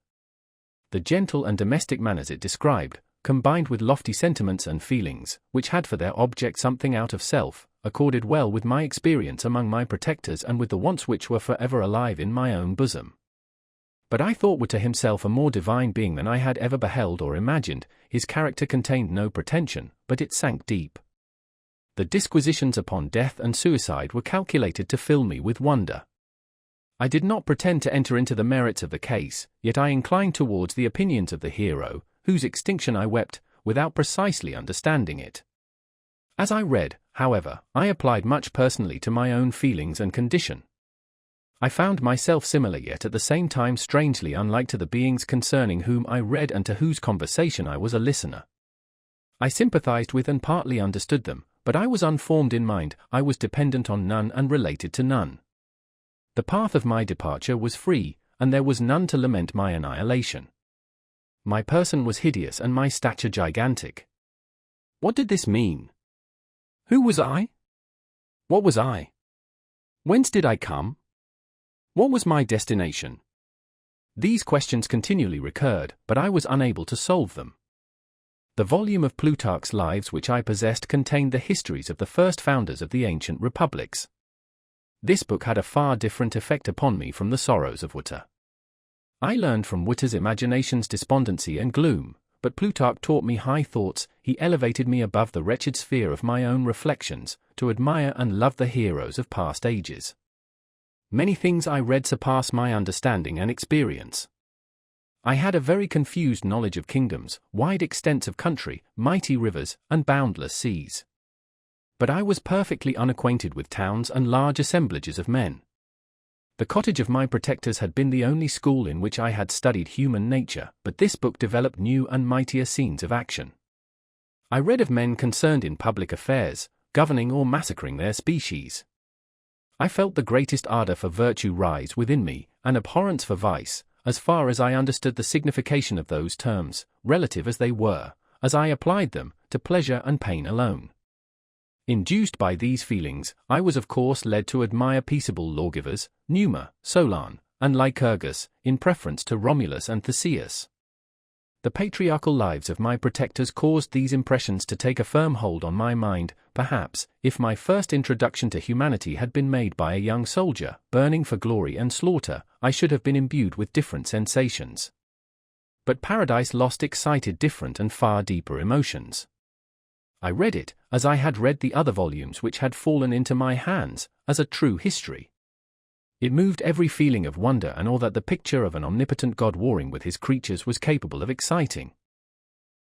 The gentle and domestic manners it described, combined with lofty sentiments and feelings, which had for their object something out of self, accorded well with my experience among my protectors and with the wants which were forever alive in my own bosom. But I thought Werther himself a more divine being than I had ever beheld or imagined. His character contained no pretension, but it sank deep. The disquisitions upon death and suicide were calculated to fill me with wonder. I did not pretend to enter into the merits of the case, yet I inclined towards the opinions of the hero, whose extinction I wept, without precisely understanding it. As I read, however, I applied much personally to my own feelings and condition. I found myself similar yet at the same time strangely unlike to the beings concerning whom I read and to whose conversation I was a listener. I sympathized with and partly understood them, but I was unformed in mind. I was dependent on none and related to none. The path of my departure was free, and there was none to lament my annihilation. My person was hideous and my stature gigantic. What did this mean? Who was I? What was I? Whence did I come? What was my destination? These questions continually recurred, but I was unable to solve them. The volume of Plutarch's Lives which I possessed contained the histories of the first founders of the ancient republics. This book had a far different effect upon me from The Sorrows of Werther. I learned from Werther's imaginations despondency and gloom, but Plutarch taught me high thoughts. He elevated me above the wretched sphere of my own reflections, to admire and love the heroes of past ages. Many things I read surpass my understanding and experience. I had a very confused knowledge of kingdoms, wide extents of country, mighty rivers, and boundless seas. But I was perfectly unacquainted with towns and large assemblages of men. The cottage of my protectors had been the only school in which I had studied human nature, but this book developed new and mightier scenes of action. I read of men concerned in public affairs, governing or massacring their species. I felt the greatest ardor for virtue rise within me, an abhorrence for vice, as far as I understood the signification of those terms, relative as they were, as I applied them, to pleasure and pain alone. Induced by these feelings, I was of course led to admire peaceable lawgivers, Numa, Solon, and Lycurgus, in preference to Romulus and Theseus. The patriarchal lives of my protectors caused these impressions to take a firm hold on my mind. Perhaps, if my first introduction to humanity had been made by a young soldier, burning for glory and slaughter, I should have been imbued with different sensations. But Paradise Lost excited different and far deeper emotions. I read it, as I had read the other volumes which had fallen into my hands, as a true history. It moved every feeling of wonder and all that the picture of an omnipotent God warring with his creatures was capable of exciting.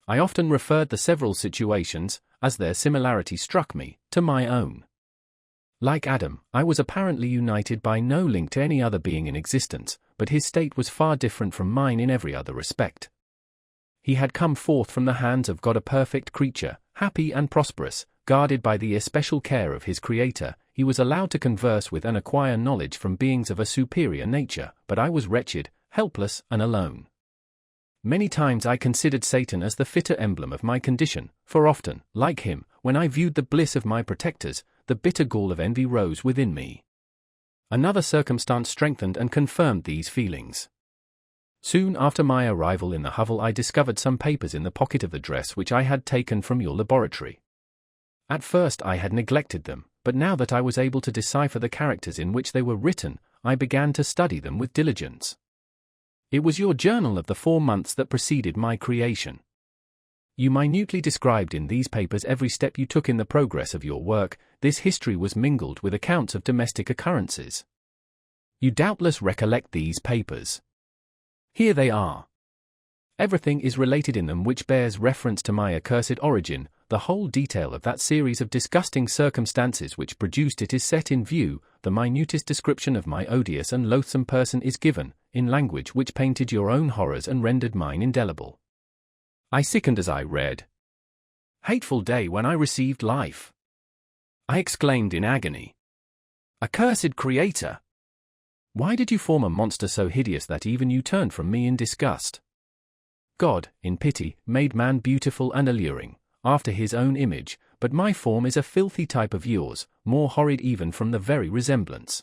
I often referred the several situations, as their similarity struck me, to my own. Like Adam, I was apparently united by no link to any other being in existence, but his state was far different from mine in every other respect. He had come forth from the hands of God a perfect creature, happy and prosperous, guarded by the especial care of his Creator. He was allowed to converse with and acquire knowledge from beings of a superior nature, but I was wretched, helpless, and alone. Many times I considered Satan as the fitter emblem of my condition, for often, like him, when I viewed the bliss of my protectors, the bitter gall of envy rose within me. Another circumstance strengthened and confirmed these feelings. Soon after my arrival in the hovel I discovered some papers in the pocket of the dress which I had taken from your laboratory. At first I had neglected them, but now that I was able to decipher the characters in which they were written, I began to study them with diligence. It was your journal of the 4 months that preceded my creation. You minutely described in these papers every step you took in the progress of your work. This history was mingled with accounts of domestic occurrences. You doubtless recollect these papers. Here they are. Everything is related in them which bears reference to my accursed origin. The whole detail of that series of disgusting circumstances which produced it is set in view. The minutest description of my odious and loathsome person is given, in language which painted your own horrors and rendered mine indelible. I sickened as I read. Hateful day when I received life! I exclaimed in agony. Accursed Creator! Why did you form a monster so hideous that even you turned from me in disgust? God, in pity, made man beautiful and alluring, after his own image, but my form is a filthy type of yours, more horrid even from the very resemblance.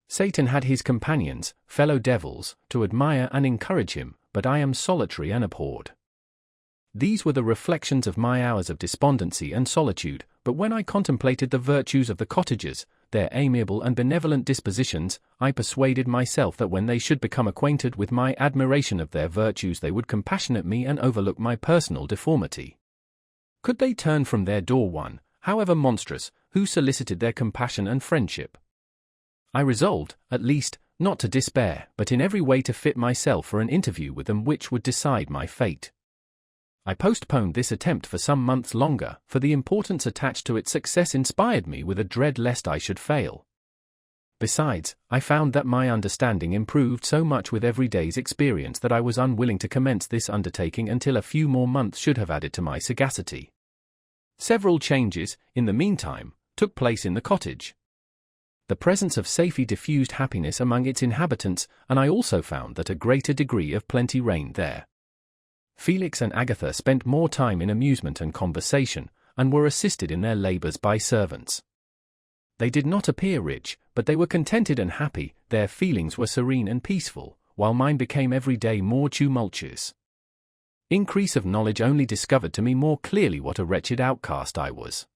Satan had his companions, fellow devils, to admire and encourage him, but I am solitary and abhorred. These were the reflections of my hours of despondency and solitude, but when I contemplated the virtues of the cottagers, their amiable and benevolent dispositions, I persuaded myself that when they should become acquainted with my admiration of their virtues they would compassionate me and overlook my personal deformity. Could they turn from their door one, however monstrous, who solicited their compassion and friendship? I resolved, at least, not to despair, but in every way to fit myself for an interview with them which would decide my fate. I postponed this attempt for some months longer, for the importance attached to its success inspired me with a dread lest I should fail. Besides, I found that my understanding improved so much with every day's experience that I was unwilling to commence this undertaking until a few more months should have added to my sagacity. Several changes, in the meantime, took place in the cottage. The presence of safety diffused happiness among its inhabitants, and I also found that a greater degree of plenty reigned there. Felix and Agatha spent more time in amusement and conversation, and were assisted in their labors by servants. They did not appear rich, but they were contented and happy. Their feelings were serene and peaceful, while mine became every day more tumultuous. Increase of knowledge only discovered to me more clearly what a wretched outcast I was.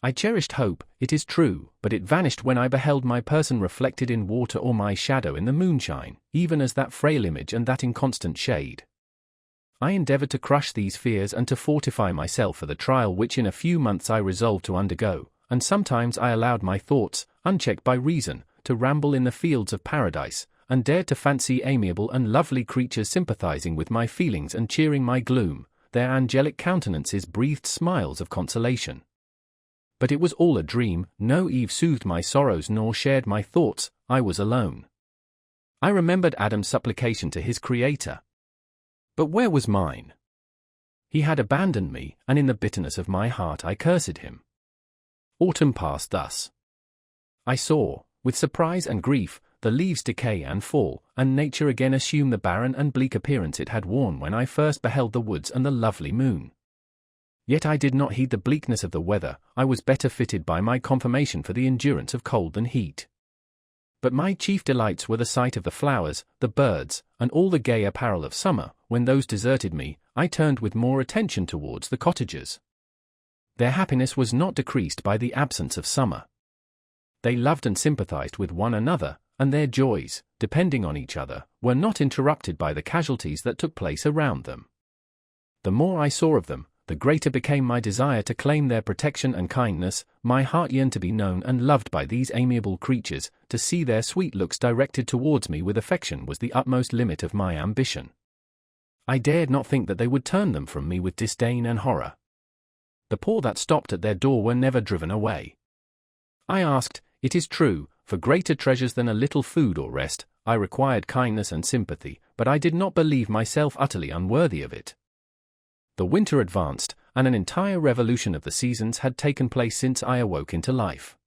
I cherished hope, it is true, but it vanished when I beheld my person reflected in water or my shadow in the moonshine, even as that frail image and that inconstant shade. I endeavored to crush these fears and to fortify myself for the trial which in a few months I resolved to undergo, and sometimes I allowed my thoughts, unchecked by reason, to ramble in the fields of paradise, and dared to fancy amiable and lovely creatures sympathizing with my feelings and cheering my gloom. Their angelic countenances breathed smiles of consolation. But it was all a dream. No Eve soothed my sorrows nor shared my thoughts. I was alone. I remembered Adam's supplication to his Creator. But where was mine? He had abandoned me, and in the bitterness of my heart I cursed him. Autumn passed thus. I saw, with surprise and grief, the leaves decay and fall, and nature again assume the barren and bleak appearance it had worn when I first beheld the woods and the lovely moon. Yet I did not heed the bleakness of the weather. I was better fitted by my conformation for the endurance of cold than heat. But my chief delights were the sight of the flowers, the birds, and all the gay apparel of summer. When those deserted me, I turned with more attention towards the cottagers. Their happiness was not decreased by the absence of summer. They loved and sympathized with one another, and their joys, depending on each other, were not interrupted by the casualties that took place around them. The more I saw of them, the greater became my desire to claim their protection and kindness. My heart yearned to be known and loved by these amiable creatures. To see their sweet looks directed towards me with affection was the utmost limit of my ambition. I dared not think that they would turn them from me with disdain and horror. The poor that stopped at their door were never driven away. I asked, it is true, for greater treasures than a little food or rest. I required kindness and sympathy, but I did not believe myself utterly unworthy of it. The winter advanced, and an entire revolution of the seasons had taken place since I awoke into life.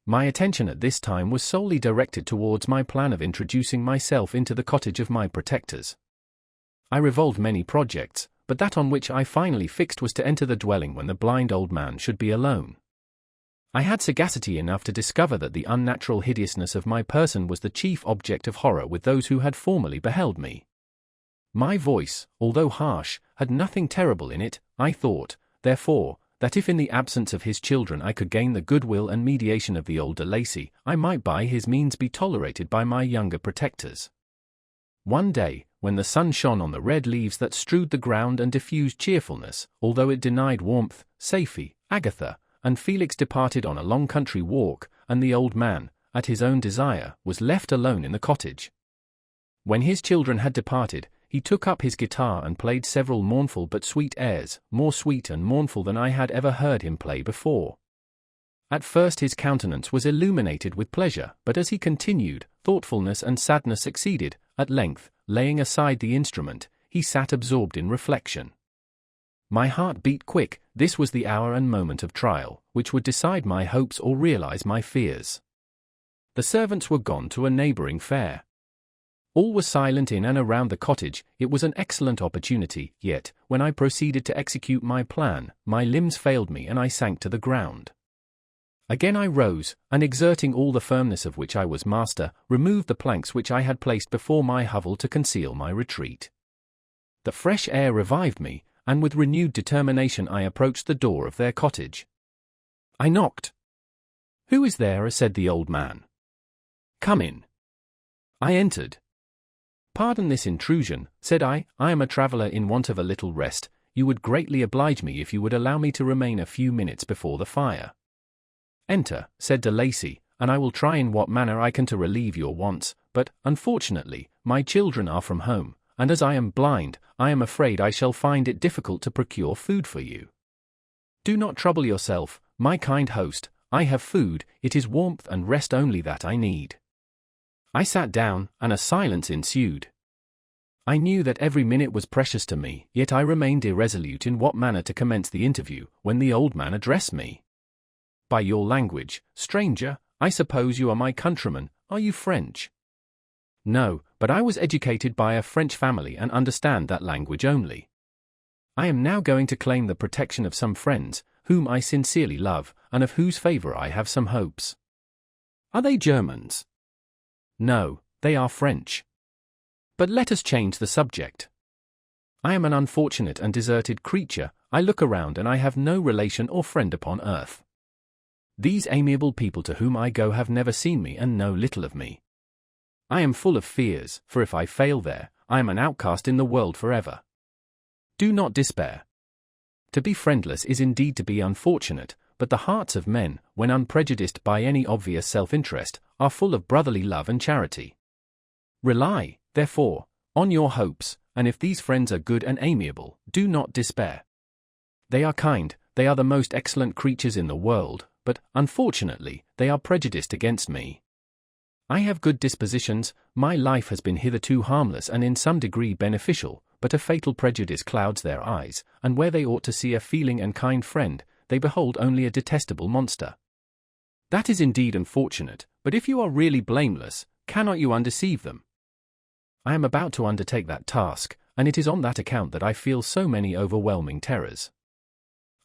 My attention at this time was solely directed towards my plan of introducing myself into the cottage of my protectors. I revolved many projects, but that on which I finally fixed was to enter the dwelling when the blind old man should be alone. I had sagacity enough to discover that the unnatural hideousness of my person was the chief object of horror with those who had formerly beheld me. My voice, although harsh, had nothing terrible in it. I thought, therefore, that if in the absence of his children I could gain the goodwill and mediation of the old de Lacy, I might by his means be tolerated by my younger protectors. One day, when the sun shone on the red leaves that strewed the ground and diffused cheerfulness, although it denied warmth, Safie, Agatha, and Felix departed on a long country walk, and the old man, at his own desire, was left alone in the cottage. When his children had departed, he took up his guitar and played several mournful but sweet airs, more sweet and mournful than I had ever heard him play before. At first his countenance was illuminated with pleasure, but as he continued, thoughtfulness and sadness succeeded. At length, laying aside the instrument, he sat absorbed in reflection. My heart beat quick. This was the hour and moment of trial, which would decide my hopes or realize my fears. The servants were gone to a neighboring fair. All was silent in and around the cottage. It was an excellent opportunity, yet, when I proceeded to execute my plan, my limbs failed me and I sank to the ground. Again I rose, and exerting all the firmness of which I was master, removed the planks which I had placed before my hovel to conceal my retreat. The fresh air revived me, and with renewed determination I approached the door of their cottage. I knocked. "Who is there?" said the old man. "Come in." I entered. "Pardon this intrusion," said I am a traveller in want of a little rest. You would greatly oblige me if you would allow me to remain a few minutes before the fire. "Enter," said de Lacy, "and I will try in what manner I can to relieve your wants, but, unfortunately, my children are from home, and as I am blind, I am afraid I shall find it difficult to procure food for you. Do not trouble yourself, my kind host, I have food, it is warmth and rest only that I need." I sat down, and a silence ensued. I knew that every minute was precious to me, yet I remained irresolute in what manner to commence the interview, when the old man addressed me. "By your language, stranger, I suppose you are my countryman. Are you French?" "No, but I was educated by a French family and understand that language only. I am now going to claim the protection of some friends, whom I sincerely love, and of whose favor I have some hopes." "Are they Germans?" "No, they are French. But let us change the subject. I am an unfortunate and deserted creature. I look around and I have no relation or friend upon earth. These amiable people to whom I go have never seen me and know little of me. I am full of fears, for if I fail there, I am an outcast in the world forever. Do not despair. To be friendless is indeed to be unfortunate, but the hearts of men, when unprejudiced by any obvious self-interest, are full of brotherly love and charity. Rely, therefore, on your hopes, and if these friends are good and amiable, do not despair. They are kind, they are the most excellent creatures in the world, but, unfortunately, they are prejudiced against me. I have good dispositions, my life has been hitherto harmless and in some degree beneficial, but a fatal prejudice clouds their eyes, and where they ought to see a feeling and kind friend, they behold only a detestable monster. That is indeed unfortunate, but if you are really blameless, cannot you undeceive them? I am about to undertake that task, and it is on that account that I feel so many overwhelming terrors.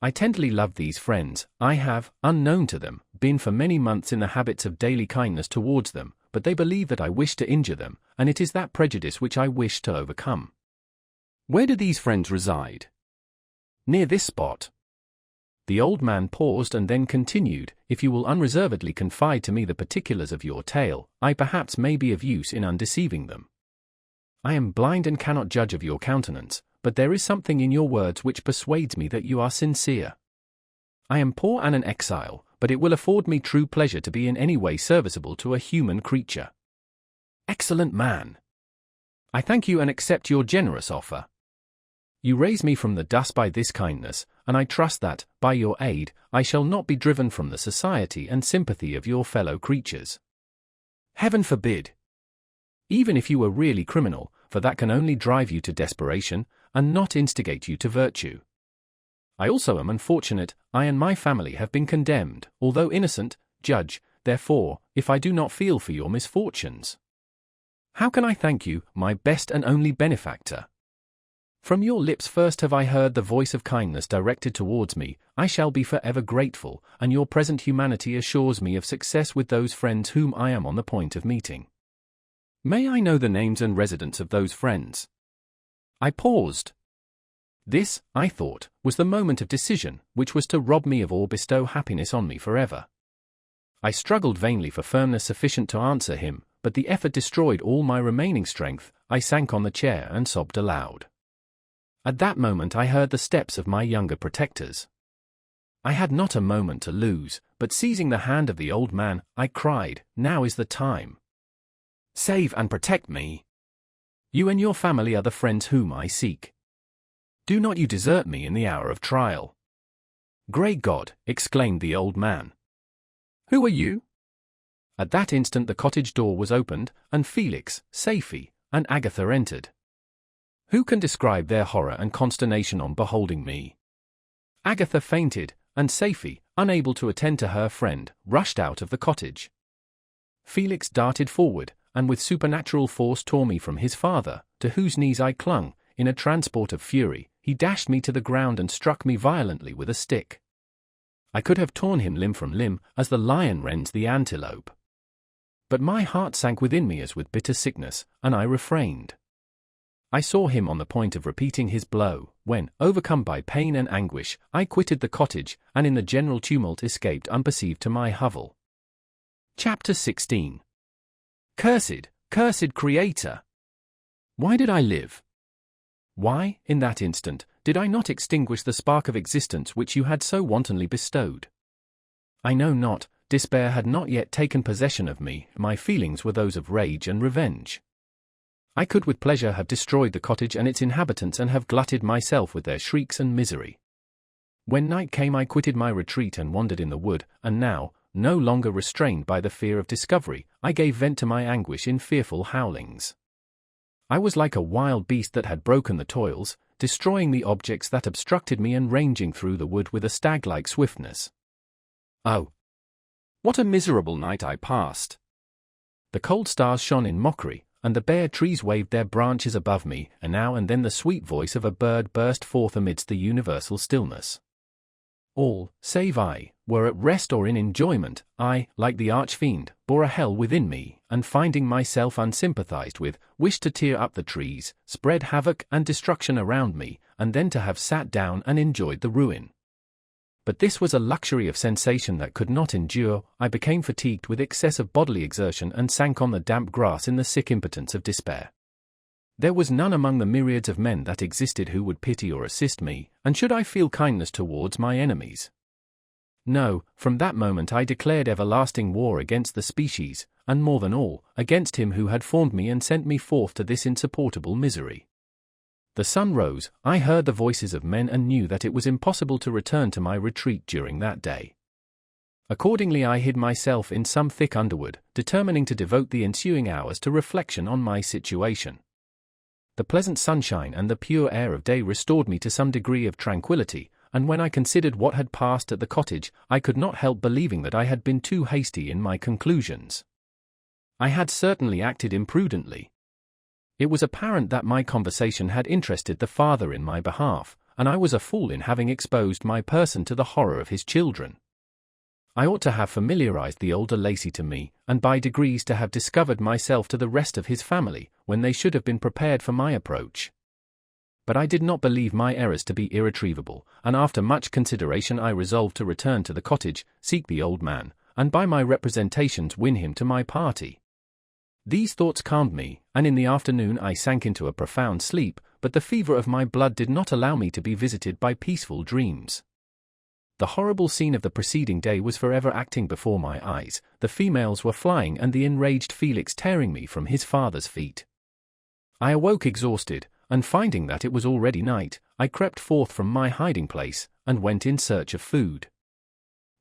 I tenderly love these friends. I have, unknown to them, been for many months in the habits of daily kindness towards them, but they believe that I wish to injure them, and it is that prejudice which I wish to overcome. Where do these friends reside? Near this spot. The old man paused and then continued, "If you will unreservedly confide to me the particulars of your tale, I perhaps may be of use in undeceiving them. I am blind and cannot judge of your countenance, but there is something in your words which persuades me that you are sincere. I am poor and an exile, but it will afford me true pleasure to be in any way serviceable to a human creature." "Excellent man! I thank you and accept your generous offer. You raise me from the dust by this kindness, and I trust that, by your aid, I shall not be driven from the society and sympathy of your fellow creatures. Heaven forbid! Even if you were really criminal, for that can only drive you to desperation, and not instigate you to virtue. I also am unfortunate, I and my family have been condemned, although innocent. Judge, therefore, if I do not feel for your misfortunes. How can I thank you, my best and only benefactor? From your lips first have I heard the voice of kindness directed towards me. I shall be forever grateful, and your present humanity assures me of success with those friends whom I am on the point of meeting. May I know the names and residence of those friends?" I paused. This, I thought, was the moment of decision, which was to rob me of or bestow happiness on me forever. I struggled vainly for firmness sufficient to answer him, but the effort destroyed all my remaining strength. I sank on the chair and sobbed aloud. At that moment I heard the steps of my younger protectors. I had not a moment to lose, but seizing the hand of the old man, I cried, "Now is the time. Save and protect me. You and your family are the friends whom I seek. Do not you desert me in the hour of trial." "Great God!" exclaimed the old man. "Who are you?" At that instant the cottage door was opened, and Felix, Safie, and Agatha entered. Who can describe their horror and consternation on beholding me? Agatha fainted, and Safie, unable to attend to her friend, rushed out of the cottage. Felix darted forward, and with supernatural force tore me from his father, to whose knees I clung. In a transport of fury, he dashed me to the ground and struck me violently with a stick. I could have torn him limb from limb, as the lion rends the antelope. But my heart sank within me as with bitter sickness, and I refrained. I saw him on the point of repeating his blow, when, overcome by pain and anguish, I quitted the cottage, and in the general tumult escaped unperceived to my hovel. Chapter 16. Cursed, cursed Creator! Why did I live? Why, in that instant, did I not extinguish the spark of existence which you had so wantonly bestowed? I know not. Despair had not yet taken possession of me. My feelings were those of rage and revenge. I could with pleasure have destroyed the cottage and its inhabitants and have glutted myself with their shrieks and misery. When night came I quitted my retreat and wandered in the wood, and now, no longer restrained by the fear of discovery, I gave vent to my anguish in fearful howlings. I was like a wild beast that had broken the toils, destroying the objects that obstructed me and ranging through the wood with a stag-like swiftness. Oh! What a miserable night I passed! The cold stars shone in mockery, and the bare trees waved their branches above me, and now and then the sweet voice of a bird burst forth amidst the universal stillness. All, save I, were at rest or in enjoyment. I, like the arch-fiend, bore a hell within me, and finding myself unsympathized with, wished to tear up the trees, spread havoc and destruction around me, and then to have sat down and enjoyed the ruin. But this was a luxury of sensation that could not endure. I became fatigued with excess of bodily exertion and sank on the damp grass in the sick impotence of despair. There was none among the myriads of men that existed who would pity or assist me, and should I feel kindness towards my enemies? No, from that moment I declared everlasting war against the species, and more than all, against him who had formed me and sent me forth to this insupportable misery. The sun rose, I heard the voices of men and knew that it was impossible to return to my retreat during that day. Accordingly I hid myself in some thick underwood, determining to devote the ensuing hours to reflection on my situation. The pleasant sunshine and the pure air of day restored me to some degree of tranquillity, and when I considered what had passed at the cottage, I could not help believing that I had been too hasty in my conclusions. I had certainly acted imprudently. It was apparent that my conversation had interested the father in my behalf, and I was a fool in having exposed my person to the horror of his children. I ought to have familiarized the older Lacy to me, and by degrees to have discovered myself to the rest of his family, when they should have been prepared for my approach. But I did not believe my errors to be irretrievable, and after much consideration I resolved to return to the cottage, seek the old man, and by my representations win him to my party. These thoughts calmed me, and in the afternoon I sank into a profound sleep, but the fever of my blood did not allow me to be visited by peaceful dreams. The horrible scene of the preceding day was forever acting before my eyes. The females were flying and the enraged Felix tearing me from his father's feet. I awoke exhausted, and finding that it was already night, I crept forth from my hiding place, and went in search of food.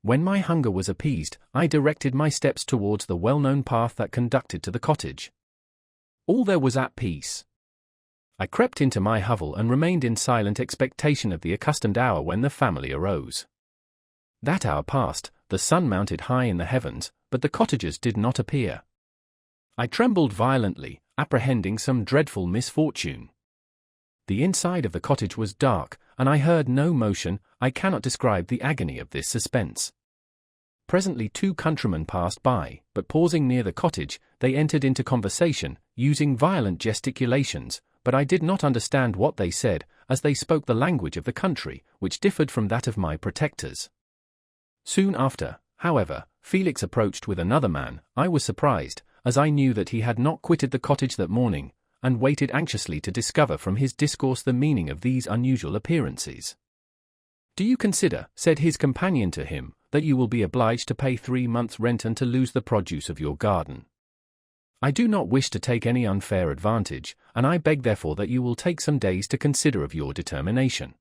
When my hunger was appeased, I directed my steps towards the well-known path that conducted to the cottage. All there was at peace. I crept into my hovel and remained in silent expectation of the accustomed hour when the family arose. That hour passed, the sun mounted high in the heavens, but the cottagers did not appear. I trembled violently, apprehending some dreadful misfortune. The inside of the cottage was dark, and I heard no motion. I cannot describe the agony of this suspense. Presently 2 countrymen passed by, but pausing near the cottage, they entered into conversation, using violent gesticulations, but I did not understand what they said, as they spoke the language of the country, which differed from that of my protectors. Soon after, however, Felix approached with another man. I was surprised, as I knew that he had not quitted the cottage that morning, and waited anxiously to discover from his discourse the meaning of these unusual appearances. "Do you consider," said his companion to him, "that you will be obliged to pay 3 months' rent and to lose the produce of your garden? I do not wish to take any unfair advantage, and I beg therefore that you will take some days to consider of your determination."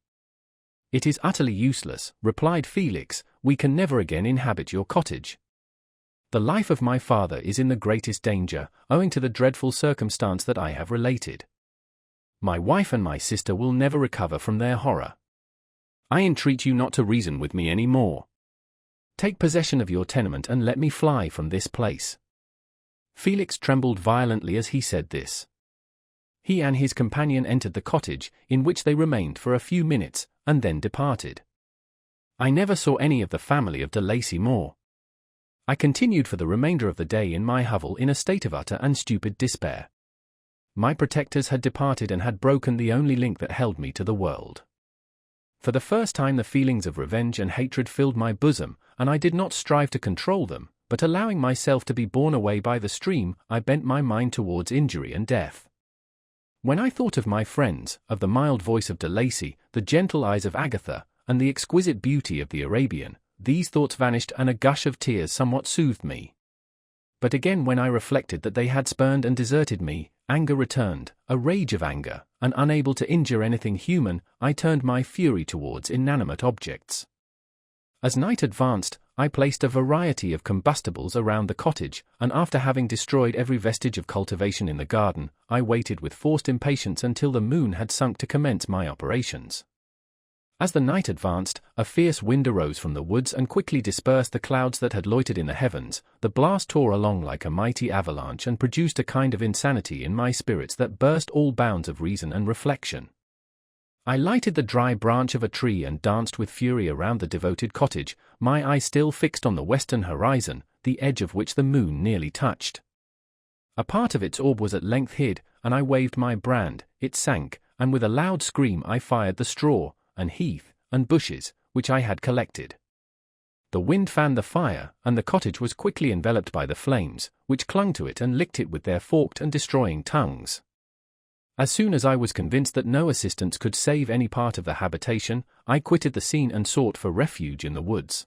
"It is utterly useless," replied Felix, "we can never again inhabit your cottage. The life of my father is in the greatest danger, owing to the dreadful circumstance that I have related. My wife and my sister will never recover from their horror. I entreat you not to reason with me any more. Take possession of your tenement and let me fly from this place." Felix trembled violently as he said this. He and his companion entered the cottage, in which they remained for a few minutes, and then departed. I never saw any of the family of de Lacy more. I continued for the remainder of the day in my hovel in a state of utter and stupid despair. My protectors had departed and had broken the only link that held me to the world. For the first time the feelings of revenge and hatred filled my bosom, and I did not strive to control them, but allowing myself to be borne away by the stream, I bent my mind towards injury and death. When I thought of my friends, of the mild voice of de Lacy, the gentle eyes of Agatha, and the exquisite beauty of the Arabian, these thoughts vanished and a gush of tears somewhat soothed me. But again when I reflected that they had spurned and deserted me, anger returned, a rage of anger, and unable to injure anything human, I turned my fury towards inanimate objects. As night advanced, I placed a variety of combustibles around the cottage, and after having destroyed every vestige of cultivation in the garden, I waited with forced impatience until the moon had sunk to commence my operations. As the night advanced, a fierce wind arose from the woods and quickly dispersed the clouds that had loitered in the heavens. The blast tore along like a mighty avalanche and produced a kind of insanity in my spirits that burst all bounds of reason and reflection. I lighted the dry branch of a tree and danced with fury around the devoted cottage, my eye still fixed on the western horizon, the edge of which the moon nearly touched. A part of its orb was at length hid, and I waved my brand. It sank, and with a loud scream I fired the straw, and heath, and bushes, which I had collected. The wind fanned the fire, and the cottage was quickly enveloped by the flames, which clung to it and licked it with their forked and destroying tongues. As soon as I was convinced that no assistance could save any part of the habitation, I quitted the scene and sought for refuge in the woods.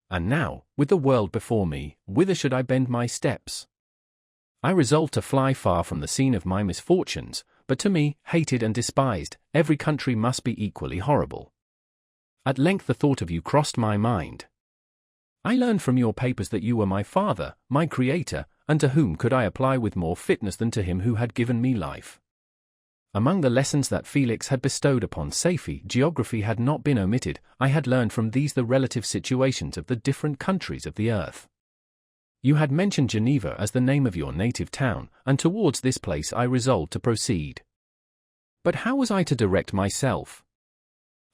And now, with the world before me, whither should I bend my steps? I resolved to fly far from the scene of my misfortunes, but to me, hated and despised, every country must be equally horrible. At length the thought of you crossed my mind. I learned from your papers that you were my father, my creator, and to whom could I apply with more fitness than to him who had given me life? Among the lessons that Felix had bestowed upon Safie, geography had not been omitted. I had learned from these the relative situations of the different countries of the earth. You had mentioned Geneva as the name of your native town, and towards this place I resolved to proceed. But how was I to direct myself?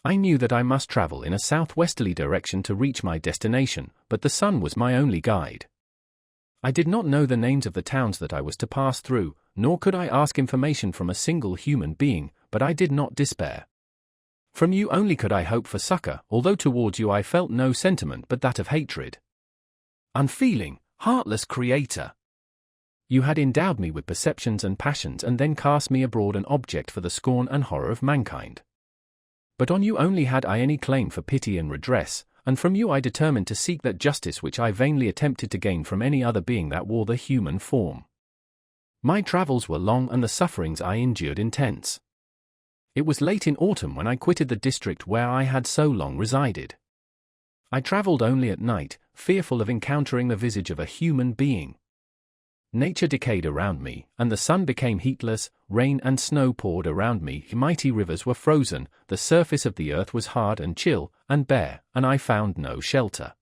I knew that I must travel in a southwesterly direction to reach my destination, but the sun was my only guide. I did not know the names of the towns that I was to pass through, nor could I ask information from a single human being, but I did not despair. From you only could I hope for succor, although towards you I felt no sentiment but that of hatred. Unfeeling, heartless creator! You had endowed me with perceptions and passions and then cast me abroad an object for the scorn and horror of mankind. But on you only had I any claim for pity and redress, and from you I determined to seek that justice which I vainly attempted to gain from any other being that wore the human form. My travels were long and the sufferings I endured intense. It was late in autumn when I quitted the district where I had so long resided. I travelled only at night, fearful of encountering the visage of a human being. Nature decayed around me, and the sun became heatless, rain and snow poured around me, mighty rivers were frozen, the surface of the earth was hard and chill, and bare, and I found no shelter.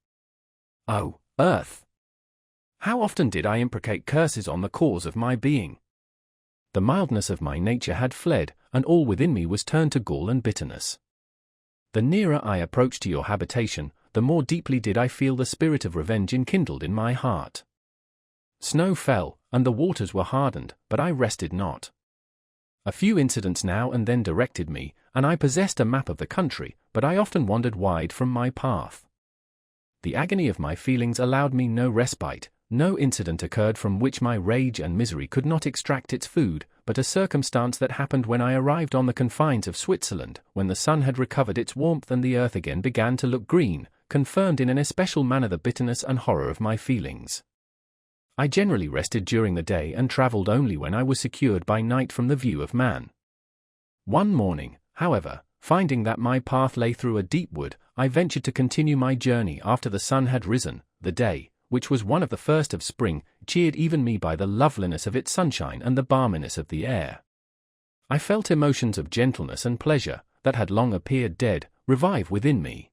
Oh, earth! How often did I imprecate curses on the cause of my being? The mildness of my nature had fled, and all within me was turned to gall and bitterness. The nearer I approached to your habitation, the more deeply did I feel the spirit of revenge enkindled in my heart. Snow fell, and the waters were hardened, but I rested not. A few incidents now and then directed me, and I possessed a map of the country, but I often wandered wide from my path. The agony of my feelings allowed me no respite, no incident occurred from which my rage and misery could not extract its food, but a circumstance that happened when I arrived on the confines of Switzerland, when the sun had recovered its warmth and the earth again began to look green, confirmed in an especial manner the bitterness and horror of my feelings. I generally rested during the day and travelled only when I was secured by night from the view of man. One morning, however, finding that my path lay through a deep wood, I ventured to continue my journey after the sun had risen. The day, which was one of the first of spring, cheered even me by the loveliness of its sunshine and the balminess of the air. I felt emotions of gentleness and pleasure, that had long appeared dead, revive within me.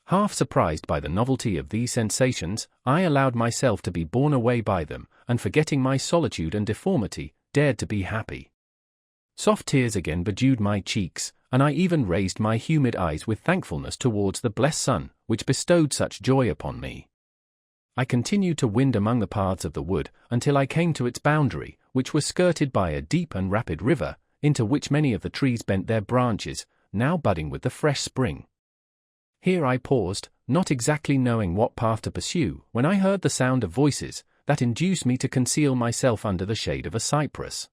Half surprised by the novelty of these sensations, I allowed myself to be borne away by them, and forgetting my solitude and deformity, dared to be happy. Soft tears again bedewed my cheeks, and I even raised my humid eyes with thankfulness towards the blessed sun, which bestowed such joy upon me. I continued to wind among the paths of the wood, until I came to its boundary, which was skirted by a deep and rapid river, into which many of the trees bent their branches, now budding with the fresh spring. Here I paused, not exactly knowing what path to pursue, when I heard the sound of voices, that induced me to conceal myself under the shade of a cypress.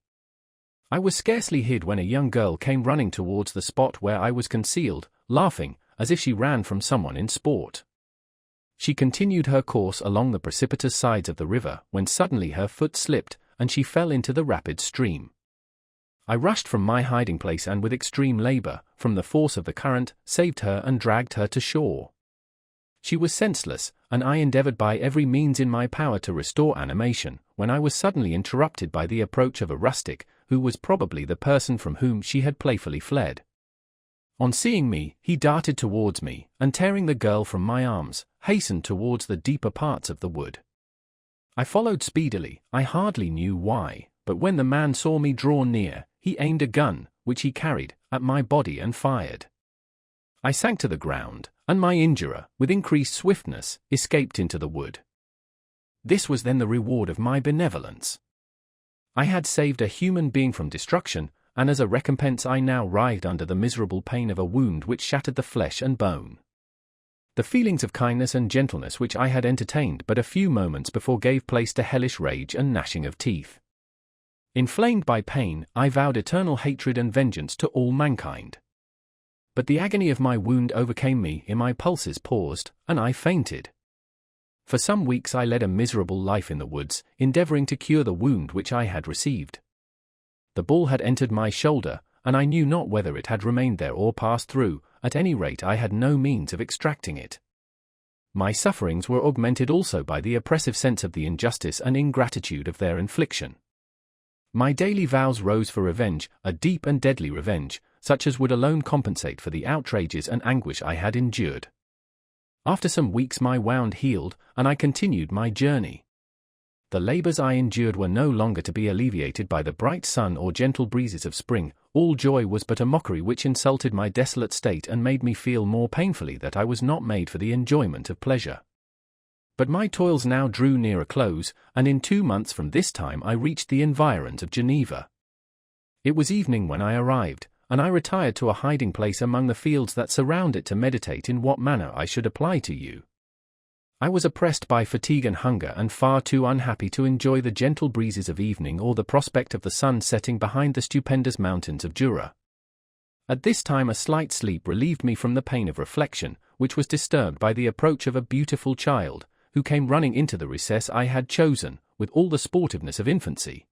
I was scarcely hid when a young girl came running towards the spot where I was concealed, laughing, as if she ran from someone in sport. She continued her course along the precipitous sides of the river, when suddenly her foot slipped, and she fell into the rapid stream. I rushed from my hiding place and with extreme labor, from the force of the current, saved her and dragged her to shore. She was senseless, and I endeavored by every means in my power to restore animation, when I was suddenly interrupted by the approach of a rustic, who was probably the person from whom she had playfully fled. On seeing me, he darted towards me, and tearing the girl from my arms, hastened towards the deeper parts of the wood. I followed speedily, I hardly knew why, but when the man saw me draw near, he aimed a gun, which he carried, at my body and fired. I sank to the ground, and my injurer, with increased swiftness, escaped into the wood. This was then the reward of my benevolence. I had saved a human being from destruction, and as a recompense I now writhed under the miserable pain of a wound which shattered the flesh and bone. The feelings of kindness and gentleness which I had entertained but a few moments before gave place to hellish rage and gnashing of teeth. Inflamed by pain, I vowed eternal hatred and vengeance to all mankind. But the agony of my wound overcame me, and my pulses paused, and I fainted. For some weeks I led a miserable life in the woods, endeavoring to cure the wound which I had received. The ball had entered my shoulder, and I knew not whether it had remained there or passed through. At any rate I had no means of extracting it. My sufferings were augmented also by the oppressive sense of the injustice and ingratitude of their infliction. My daily vows rose for revenge, a deep and deadly revenge, such as would alone compensate for the outrages and anguish I had endured. After some weeks my wound healed, and I continued my journey. The labors I endured were no longer to be alleviated by the bright sun or gentle breezes of spring. All joy was but a mockery which insulted my desolate state and made me feel more painfully that I was not made for the enjoyment of pleasure. But my toils now drew near a close, and in 2 months from this time I reached the environs of Geneva. It was evening when I arrived, and I retired to a hiding place among the fields that surround it to meditate in what manner I should apply to you. I was oppressed by fatigue and hunger and far too unhappy to enjoy the gentle breezes of evening or the prospect of the sun setting behind the stupendous mountains of Jura. At this time a slight sleep relieved me from the pain of reflection, which was disturbed by the approach of a beautiful child, who came running into the recess I had chosen, with all the sportiveness of infancy.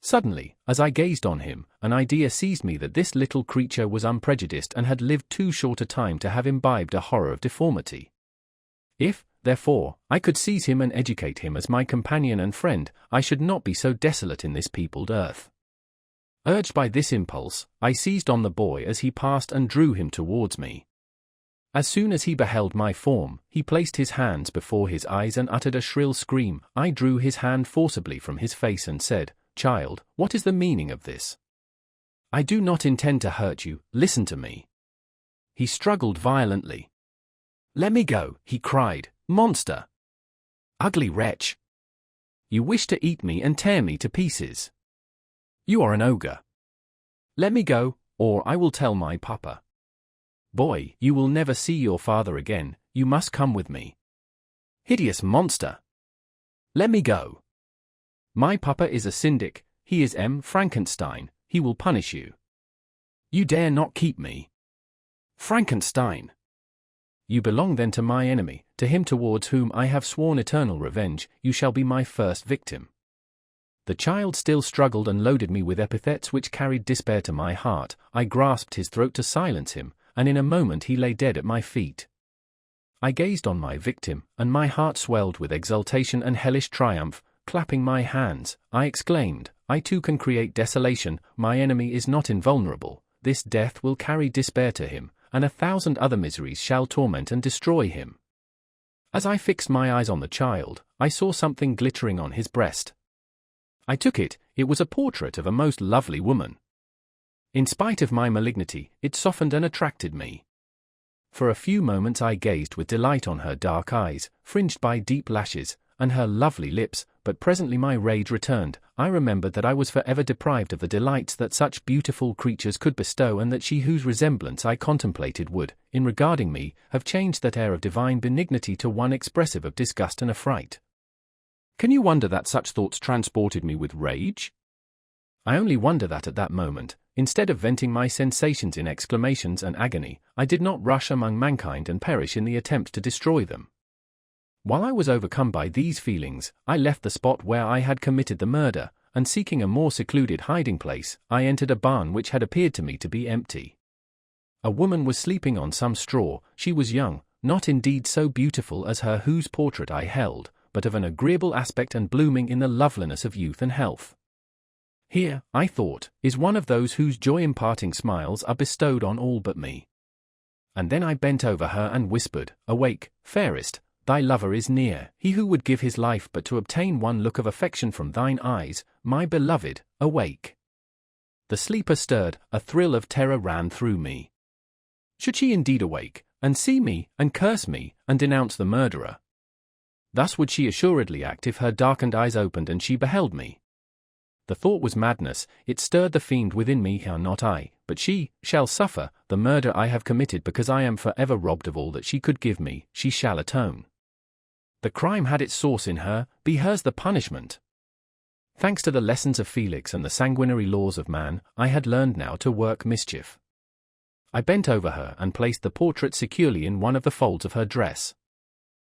Suddenly, as I gazed on him, an idea seized me that this little creature was unprejudiced and had lived too short a time to have imbibed a horror of deformity. If, therefore, I could seize him and educate him as my companion and friend, I should not be so desolate in this peopled earth. Urged by this impulse, I seized on the boy as he passed and drew him towards me. As soon as he beheld my form, he placed his hands before his eyes and uttered a shrill scream. I drew his hand forcibly from his face and said, "Child, what is the meaning of this? I do not intend to hurt you, listen to me." He struggled violently. "Let me go," he cried, "monster! Ugly wretch! You wish to eat me and tear me to pieces. You are an ogre. Let me go, or I will tell my papa. Boy, you will never see your father again, you must come with me. Hideous monster! Let me go. My papa is a syndic, he is M. Frankenstein, he will punish you. You dare not keep me. Frankenstein. You belong then to my enemy, to him towards whom I have sworn eternal revenge. You shall be my first victim. The child still struggled and loaded me with epithets which carried despair to my heart. I grasped his throat to silence him, and in a moment he lay dead at my feet. I gazed on my victim, and my heart swelled with exultation and hellish triumph. Clapping my hands, I exclaimed, I too can create desolation. My enemy is not invulnerable. This death will carry despair to him, and 1,000 other miseries shall torment and destroy him. As I fixed my eyes on the child, I saw something glittering on his breast. I took it. It was a portrait of a most lovely woman. In spite of my malignity, it softened and attracted me. For a few moments I gazed with delight on her dark eyes, fringed by deep lashes, and her lovely lips, but presently my rage returned. I remembered that I was forever deprived of the delights that such beautiful creatures could bestow, and that she whose resemblance I contemplated would, in regarding me, have changed that air of divine benignity to one expressive of disgust and affright. Can you wonder that such thoughts transported me with rage? I only wonder that at that moment, instead of venting my sensations in exclamations and agony, I did not rush among mankind and perish in the attempt to destroy them. While I was overcome by these feelings, I left the spot where I had committed the murder, and seeking a more secluded hiding place, I entered a barn which had appeared to me to be empty. A woman was sleeping on some straw. She was young, not indeed so beautiful as her whose portrait I held, but of an agreeable aspect and blooming in the loveliness of youth and health. Here, I thought, is one of those whose joy-imparting smiles are bestowed on all but me. And then I bent over her and whispered, Awake, fairest, thy lover is near, he who would give his life but to obtain one look of affection from thine eyes, my beloved, awake. The sleeper stirred, a thrill of terror ran through me. Should she indeed awake, and see me, and curse me, and denounce the murderer? Thus would she assuredly act if her darkened eyes opened and she beheld me. The thought was madness. It stirred the fiend within me. How not I, but she, shall suffer the murder I have committed, because I am forever robbed of all that she could give me. She shall atone. The crime had its source in her, be hers the punishment. Thanks to the lessons of Felix and the sanguinary laws of man, I had learned now to work mischief. I bent over her and placed the portrait securely in one of the folds of her dress.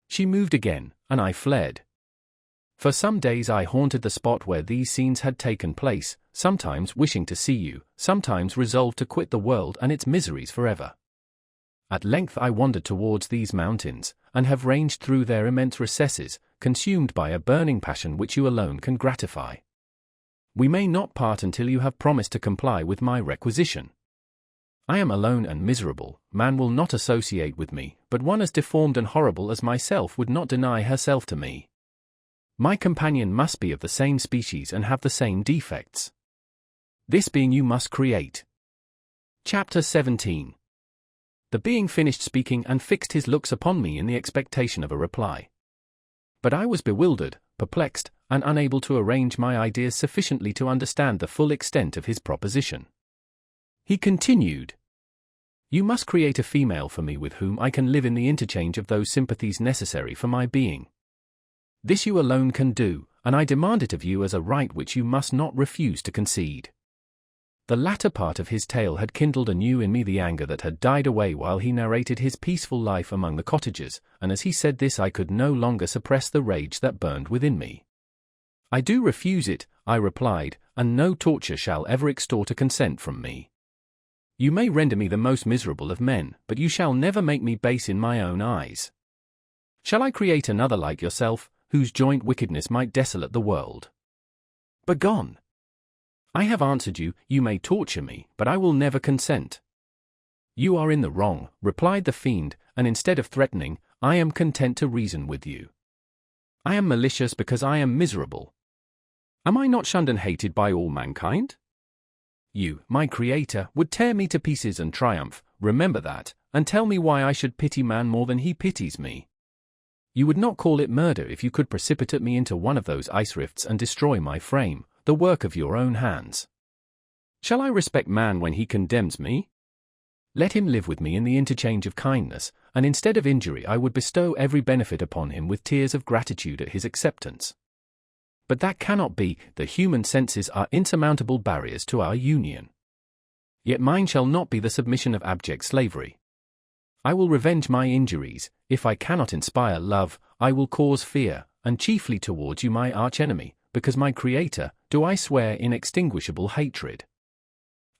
She moved again, and I fled. For some days I haunted the spot where these scenes had taken place, sometimes wishing to see you, sometimes resolved to quit the world and its miseries forever. At length I wandered towards these mountains, and have ranged through their immense recesses, consumed by a burning passion which you alone can gratify. We may not part until you have promised to comply with my requisition. I am alone and miserable. Man will not associate with me, but one as deformed and horrible as myself would not deny herself to me. My companion must be of the same species and have the same defects. This being you must create. Chapter 17. The being finished speaking and fixed his looks upon me in the expectation of a reply. But I was bewildered, perplexed, and unable to arrange my ideas sufficiently to understand the full extent of his proposition. He continued, You must create a female for me with whom I can live in the interchange of those sympathies necessary for my being. This you alone can do, and I demand it of you as a right which you must not refuse to concede. The latter part of his tale had kindled anew in me the anger that had died away while he narrated his peaceful life among the cottagers, and as he said this I could no longer suppress the rage that burned within me. I do refuse it, I replied, and no torture shall ever extort a consent from me. You may render me the most miserable of men, but you shall never make me base in my own eyes. Shall I create another like yourself, whose joint wickedness might desolate the world? Begone! I have answered you, you may torture me, but I will never consent. You are in the wrong, replied the fiend, and instead of threatening, I am content to reason with you. I am malicious because I am miserable. Am I not shunned and hated by all mankind? You, my creator, would tear me to pieces and triumph, remember that, and tell me why I should pity man more than he pities me. You would not call it murder if you could precipitate me into one of those ice rifts and destroy my frame, the work of your own hands. Shall I respect man when he condemns me? Let him live with me in the interchange of kindness, and instead of injury I would bestow every benefit upon him with tears of gratitude at his acceptance. But that cannot be. The human senses are insurmountable barriers to our union. Yet mine shall not be the submission of abject slavery. I will revenge my injuries. If I cannot inspire love, I will cause fear, and chiefly towards you, my archenemy, because my Creator, do I swear inextinguishable hatred.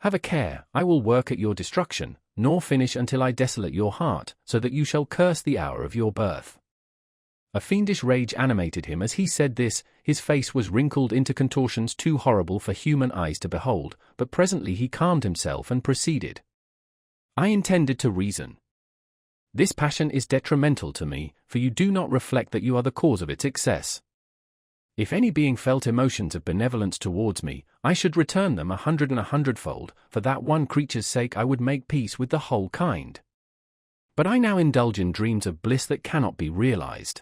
Have a care, I will work at your destruction, nor finish until I desolate your heart, so that you shall curse the hour of your birth. A fiendish rage animated him as he said this. His face was wrinkled into contortions too horrible for human eyes to behold, but presently he calmed himself and proceeded. I intended to reason. This passion is detrimental to me, for you do not reflect that you are the cause of its excess. If any being felt emotions of benevolence towards me, I should return them 100 and 100-fold. For that one creature's sake I would make peace with the whole kind. But I now indulge in dreams of bliss that cannot be realized.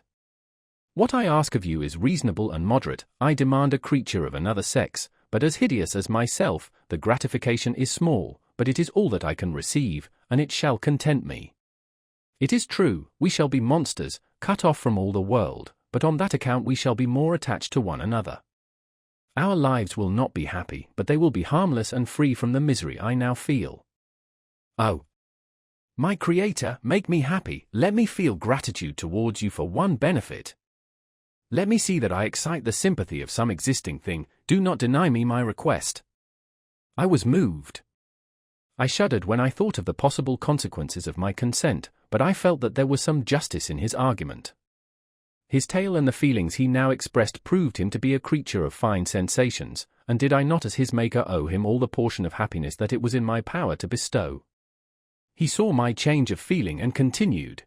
What I ask of you is reasonable and moderate. I demand a creature of another sex, but as hideous as myself. The gratification is small, but it is all that I can receive, and it shall content me. It is true, we shall be monsters, cut off from all the world, but on that account we shall be more attached to one another. Our lives will not be happy, but they will be harmless and free from the misery I now feel. Oh, my Creator, make me happy. Let me feel gratitude towards you for one benefit. Let me see that I excite the sympathy of some existing thing. Do not deny me my request. I was moved. I shuddered when I thought of the possible consequences of my consent, but I felt that there was some justice in his argument. His tale and the feelings he now expressed proved him to be a creature of fine sensations, and did I not as his maker owe him all the portion of happiness that it was in my power to bestow? He saw my change of feeling and continued.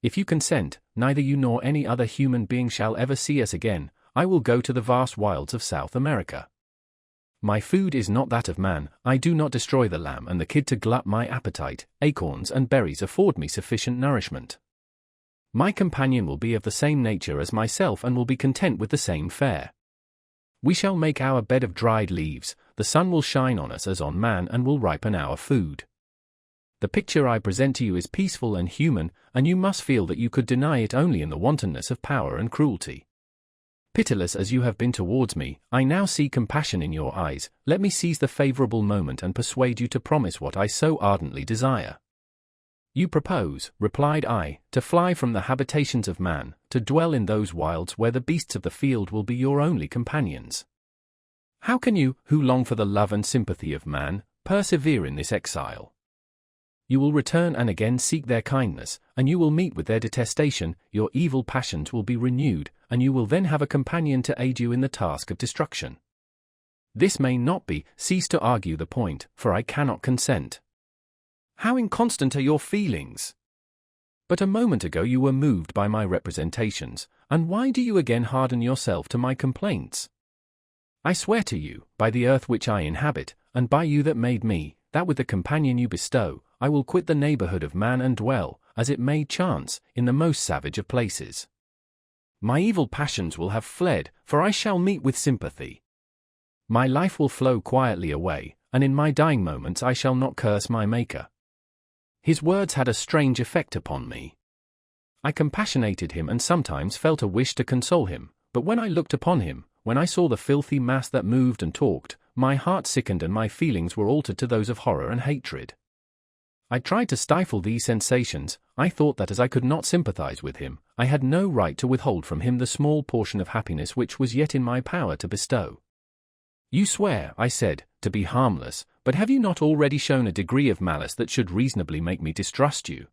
If you consent, neither you nor any other human being shall ever see us again. I will go to the vast wilds of South America. My food is not that of man. I do not destroy the lamb and the kid to glut my appetite. Acorns and berries afford me sufficient nourishment. My companion will be of the same nature as myself and will be content with the same fare. We shall make our bed of dried leaves. The sun will shine on us as on man and will ripen our food. The picture I present to you is peaceful and human, and you must feel that you could deny it only in the wantonness of power and cruelty. Pitiless as you have been towards me, I now see compassion in your eyes. Let me seize the favorable moment and persuade you to promise what I so ardently desire. You propose, replied I, to fly from the habitations of man, to dwell in those wilds where the beasts of the field will be your only companions. How can you, who long for the love and sympathy of man, persevere in this exile? You will return and again seek their kindness, and you will meet with their detestation. Your evil passions will be renewed, and you will then have a companion to aid you in the task of destruction. This may not be. Cease to argue the point, for I cannot consent. How inconstant are your feelings! But a moment ago you were moved by my representations, and why do you again harden yourself to my complaints? I swear to you, by the earth which I inhabit, and by you that made me, that with the companion you bestow, I will quit the neighborhood of man and dwell, as it may chance, in the most savage of places. My evil passions will have fled, for I shall meet with sympathy. My life will flow quietly away, and in my dying moments I shall not curse my Maker. His words had a strange effect upon me. I compassionated him and sometimes felt a wish to console him, but when I looked upon him, when I saw the filthy mass that moved and talked, my heart sickened and my feelings were altered to those of horror and hatred. I tried to stifle these sensations. I thought that as I could not sympathize with him, I had no right to withhold from him the small portion of happiness which was yet in my power to bestow. You swear, I said, to be harmless, but have you not already shown a degree of malice that should reasonably make me distrust you?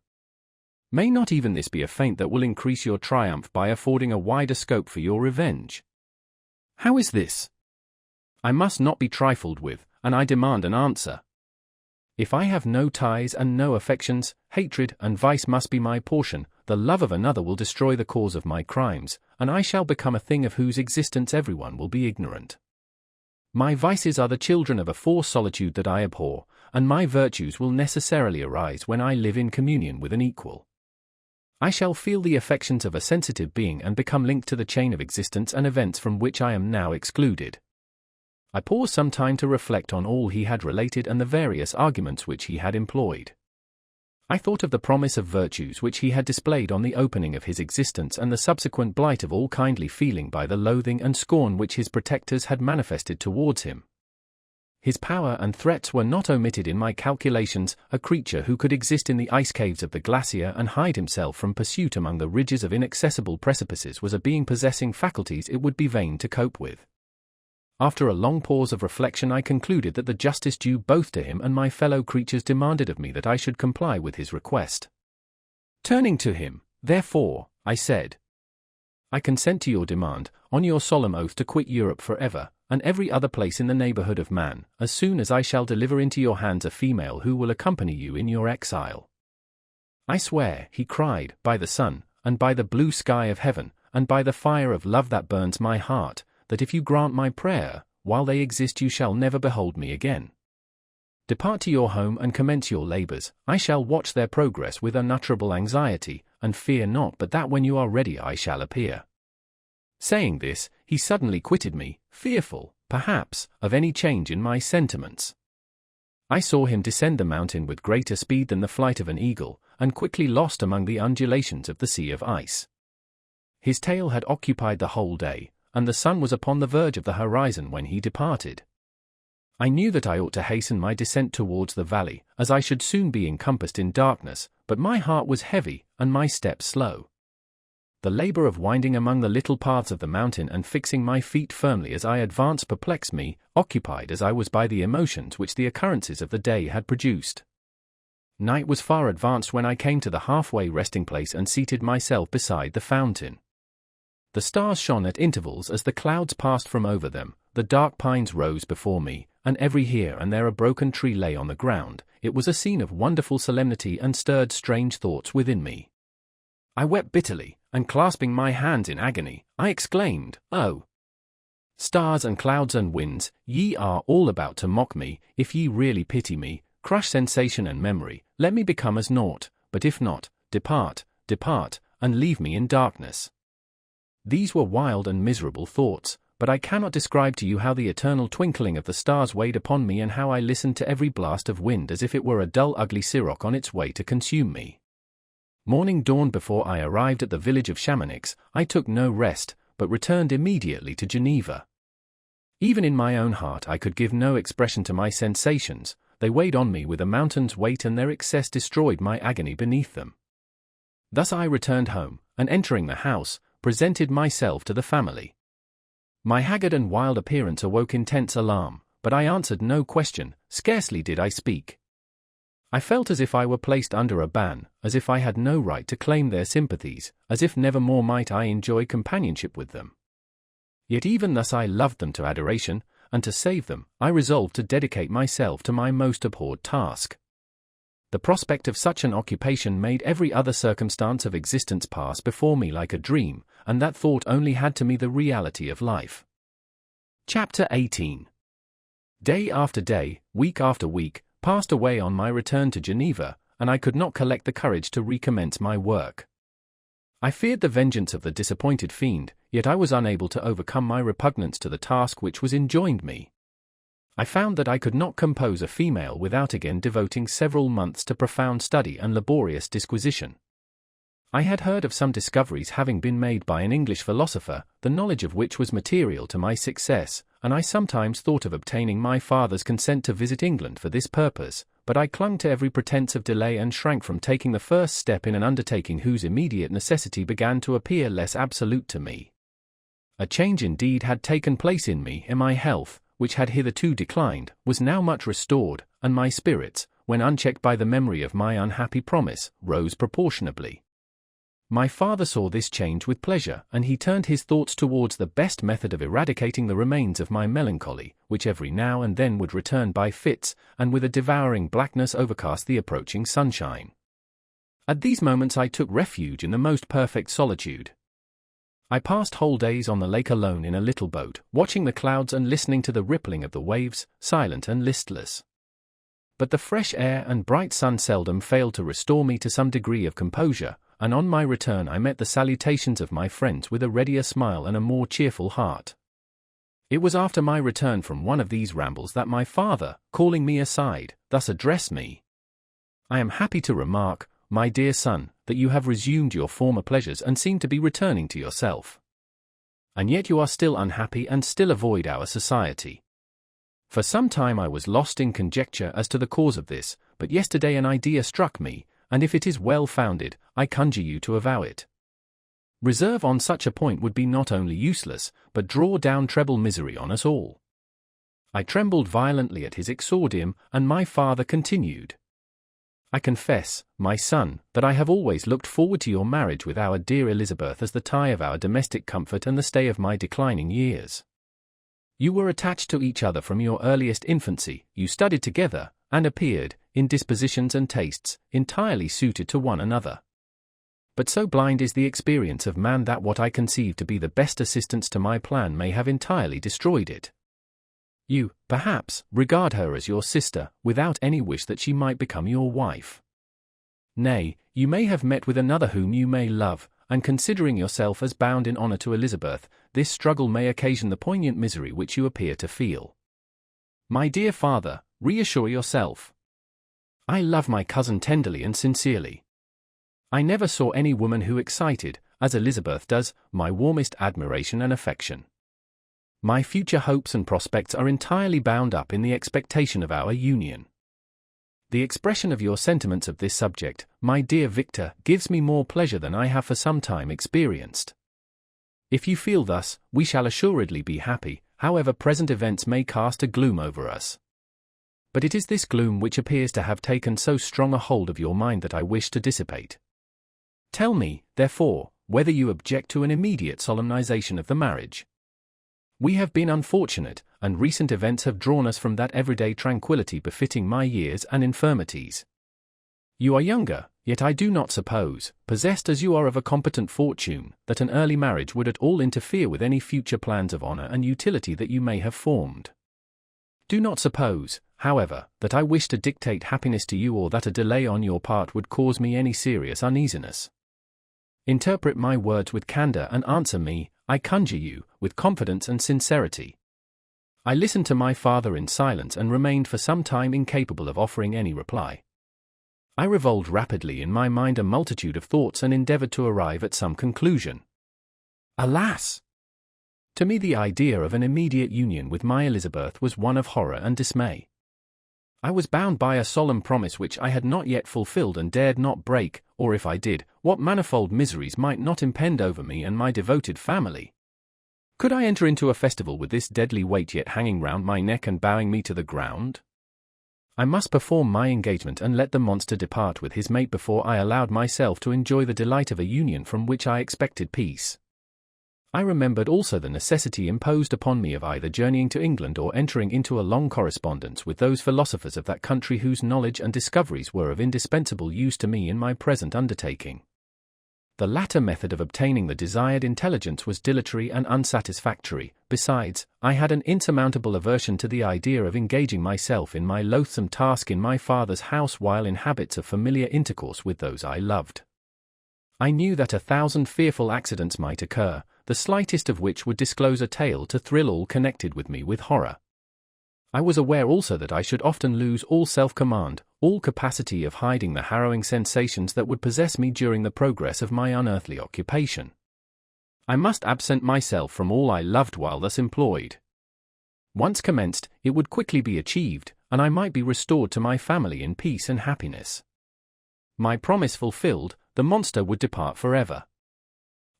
May not even this be a feint that will increase your triumph by affording a wider scope for your revenge? How is this? I must not be trifled with, and I demand an answer. If I have no ties and no affections, hatred and vice must be my portion. The love of another will destroy the cause of my crimes, and I shall become a thing of whose existence everyone will be ignorant. My vices are the children of a forced solitude that I abhor, and my virtues will necessarily arise when I live in communion with an equal. I shall feel the affections of a sensitive being and become linked to the chain of existence and events from which I am now excluded. I paused some time to reflect on all he had related and the various arguments which he had employed. I thought of the promise of virtues which he had displayed on the opening of his existence and the subsequent blight of all kindly feeling by the loathing and scorn which his protectors had manifested towards him. His power and threats were not omitted in my calculations. A creature who could exist in the ice caves of the glacier and hide himself from pursuit among the ridges of inaccessible precipices was a being possessing faculties it would be vain to cope with. After a long pause of reflection, I concluded that the justice due both to him and my fellow creatures demanded of me that I should comply with his request. Turning to him, therefore, I said, I consent to your demand, on your solemn oath to quit Europe forever, and every other place in the neighborhood of man, as soon as I shall deliver into your hands a female who will accompany you in your exile. I swear, he cried, by the sun, and by the blue sky of heaven, and by the fire of love that burns my heart, that if you grant my prayer, while they exist you shall never behold me again. Depart to your home and commence your labors. I shall watch their progress with unutterable anxiety, and fear not but that when you are ready I shall appear. Saying this, he suddenly quitted me, fearful, perhaps, of any change in my sentiments. I saw him descend the mountain with greater speed than the flight of an eagle, and quickly lost among the undulations of the sea of ice. His tail had occupied the whole day, and the sun was upon the verge of the horizon when he departed. I knew that I ought to hasten my descent towards the valley, as I should soon be encompassed in darkness, but my heart was heavy, and my steps slow. The labor of winding among the little paths of the mountain and fixing my feet firmly as I advanced perplexed me, occupied as I was by the emotions which the occurrences of the day had produced. Night was far advanced when I came to the halfway resting place and seated myself beside the fountain. The stars shone at intervals as the clouds passed from over them, the dark pines rose before me, and every here and there a broken tree lay on the ground. It was a scene of wonderful solemnity and stirred strange thoughts within me. I wept bitterly, and clasping my hands in agony, I exclaimed, "Oh! Stars and clouds and winds, ye are all about to mock me. If ye really pity me, crush sensation and memory, let me become as naught, but if not, depart, depart, and leave me in darkness." These were wild and miserable thoughts, but I cannot describe to you how the eternal twinkling of the stars weighed upon me and how I listened to every blast of wind as if it were a dull ugly siroc on its way to consume me. Morning dawned before I arrived at the village of Chamonix. I took no rest, but returned immediately to Geneva. Even in my own heart I could give no expression to my sensations. They weighed on me with a mountain's weight, and their excess destroyed my agony beneath them. Thus I returned home, and entering the house, presented myself to the family. My haggard and wild appearance awoke intense alarm, but I answered no question, scarcely did I speak. I felt as if I were placed under a ban, as if I had no right to claim their sympathies, as if never more might I enjoy companionship with them. Yet even thus I loved them to adoration, and to save them, I resolved to dedicate myself to my most abhorred task. The prospect of such an occupation made every other circumstance of existence pass before me like a dream, and that thought only had to me the reality of life. Chapter 18. Day after day, week after week, passed away on my return to Geneva, and I could not collect the courage to recommence my work. I feared the vengeance of the disappointed fiend, yet I was unable to overcome my repugnance to the task which was enjoined me. I found that I could not compose a female without again devoting several months to profound study and laborious disquisition. I had heard of some discoveries having been made by an English philosopher, the knowledge of which was material to my success, and I sometimes thought of obtaining my father's consent to visit England for this purpose, but I clung to every pretense of delay and shrank from taking the first step in an undertaking whose immediate necessity began to appear less absolute to me. A change indeed had taken place in me, and my health, which had hitherto declined, was now much restored, and my spirits, when unchecked by the memory of my unhappy promise, rose proportionably. My father saw this change with pleasure, and he turned his thoughts towards the best method of eradicating the remains of my melancholy, which every now and then would return by fits, and with a devouring blackness overcast the approaching sunshine. At these moments I took refuge in the most perfect solitude. I passed whole days on the lake alone in a little boat, watching the clouds and listening to the rippling of the waves, silent and listless. But the fresh air and bright sun seldom failed to restore me to some degree of composure, and on my return I met the salutations of my friends with a readier smile and a more cheerful heart. It was after my return from one of these rambles that my father, calling me aside, thus addressed me. I am happy to remark, my dear son, that you have resumed your former pleasures and seem to be returning to yourself. And yet you are still unhappy and still avoid our society. For some time I was lost in conjecture as to the cause of this, but yesterday an idea struck me, and if it is well founded, I conjure you to avow it. Reserve on such a point would be not only useless, but draw down treble misery on us all. I trembled violently at his exordium, and my father continued. I confess, my son, that I have always looked forward to your marriage with our dear Elizabeth as the tie of our domestic comfort and the stay of my declining years. You were attached to each other from your earliest infancy, you studied together, and appeared, in dispositions and tastes, entirely suited to one another. But so blind is the experience of man that what I conceive to be the best assistance to my plan may have entirely destroyed it. You, perhaps, regard her as your sister, without any wish that she might become your wife. Nay, you may have met with another whom you may love, and considering yourself as bound in honor to Elizabeth, this struggle may occasion the poignant misery which you appear to feel. My dear father, reassure yourself. I love my cousin tenderly and sincerely. I never saw any woman who excited, as Elizabeth does, my warmest admiration and affection. My future hopes and prospects are entirely bound up in the expectation of our union. The expression of your sentiments of this subject, my dear Victor, gives me more pleasure than I have for some time experienced. If you feel thus, we shall assuredly be happy, however present events may cast a gloom over us. But it is this gloom which appears to have taken so strong a hold of your mind that I wish to dissipate. Tell me, therefore, whether you object to an immediate solemnization of the marriage. We have been unfortunate, and recent events have drawn us from that everyday tranquility befitting my years and infirmities. You are younger, yet I do not suppose, possessed as you are of a competent fortune, that an early marriage would at all interfere with any future plans of honor and utility that you may have formed. Do not suppose, however, that I wish to dictate happiness to you or that a delay on your part would cause me any serious uneasiness. Interpret my words with candor and answer me, I conjure you, with confidence and sincerity. I listened to my father in silence and remained for some time incapable of offering any reply. I revolved rapidly in my mind a multitude of thoughts and endeavored to arrive at some conclusion. Alas! To me the idea of an immediate union with my Elizabeth was one of horror and dismay. I was bound by a solemn promise which I had not yet fulfilled and dared not break, or if I did, what manifold miseries might not impend over me and my devoted family? Could I enter into a festival with this deadly weight yet hanging round my neck and bowing me to the ground? I must perform my engagement and let the monster depart with his mate before I allowed myself to enjoy the delight of a union from which I expected peace. I remembered also the necessity imposed upon me of either journeying to England or entering into a long correspondence with those philosophers of that country whose knowledge and discoveries were of indispensable use to me in my present undertaking. The latter method of obtaining the desired intelligence was dilatory and unsatisfactory. Besides, I had an insurmountable aversion to the idea of engaging myself in my loathsome task in my father's house while in habits of familiar intercourse with those I loved. I knew that 1,000 fearful accidents might occur, the slightest of which would disclose a tale to thrill all connected with me with horror. I was aware also that I should often lose all self-command, all capacity of hiding the harrowing sensations that would possess me during the progress of my unearthly occupation. I must absent myself from all I loved while thus employed. Once commenced, it would quickly be achieved, and I might be restored to my family in peace and happiness. My promise fulfilled, the monster would depart forever.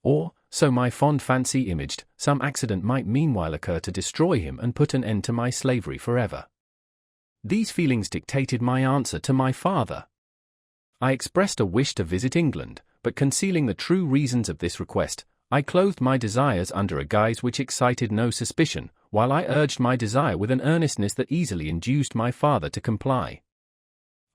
Or, so my fond fancy imaged, some accident might meanwhile occur to destroy him and put an end to my slavery forever. These feelings dictated my answer to my father. I expressed a wish to visit England, but concealing the true reasons of this request, I clothed my desires under a guise which excited no suspicion, while I urged my desire with an earnestness that easily induced my father to comply.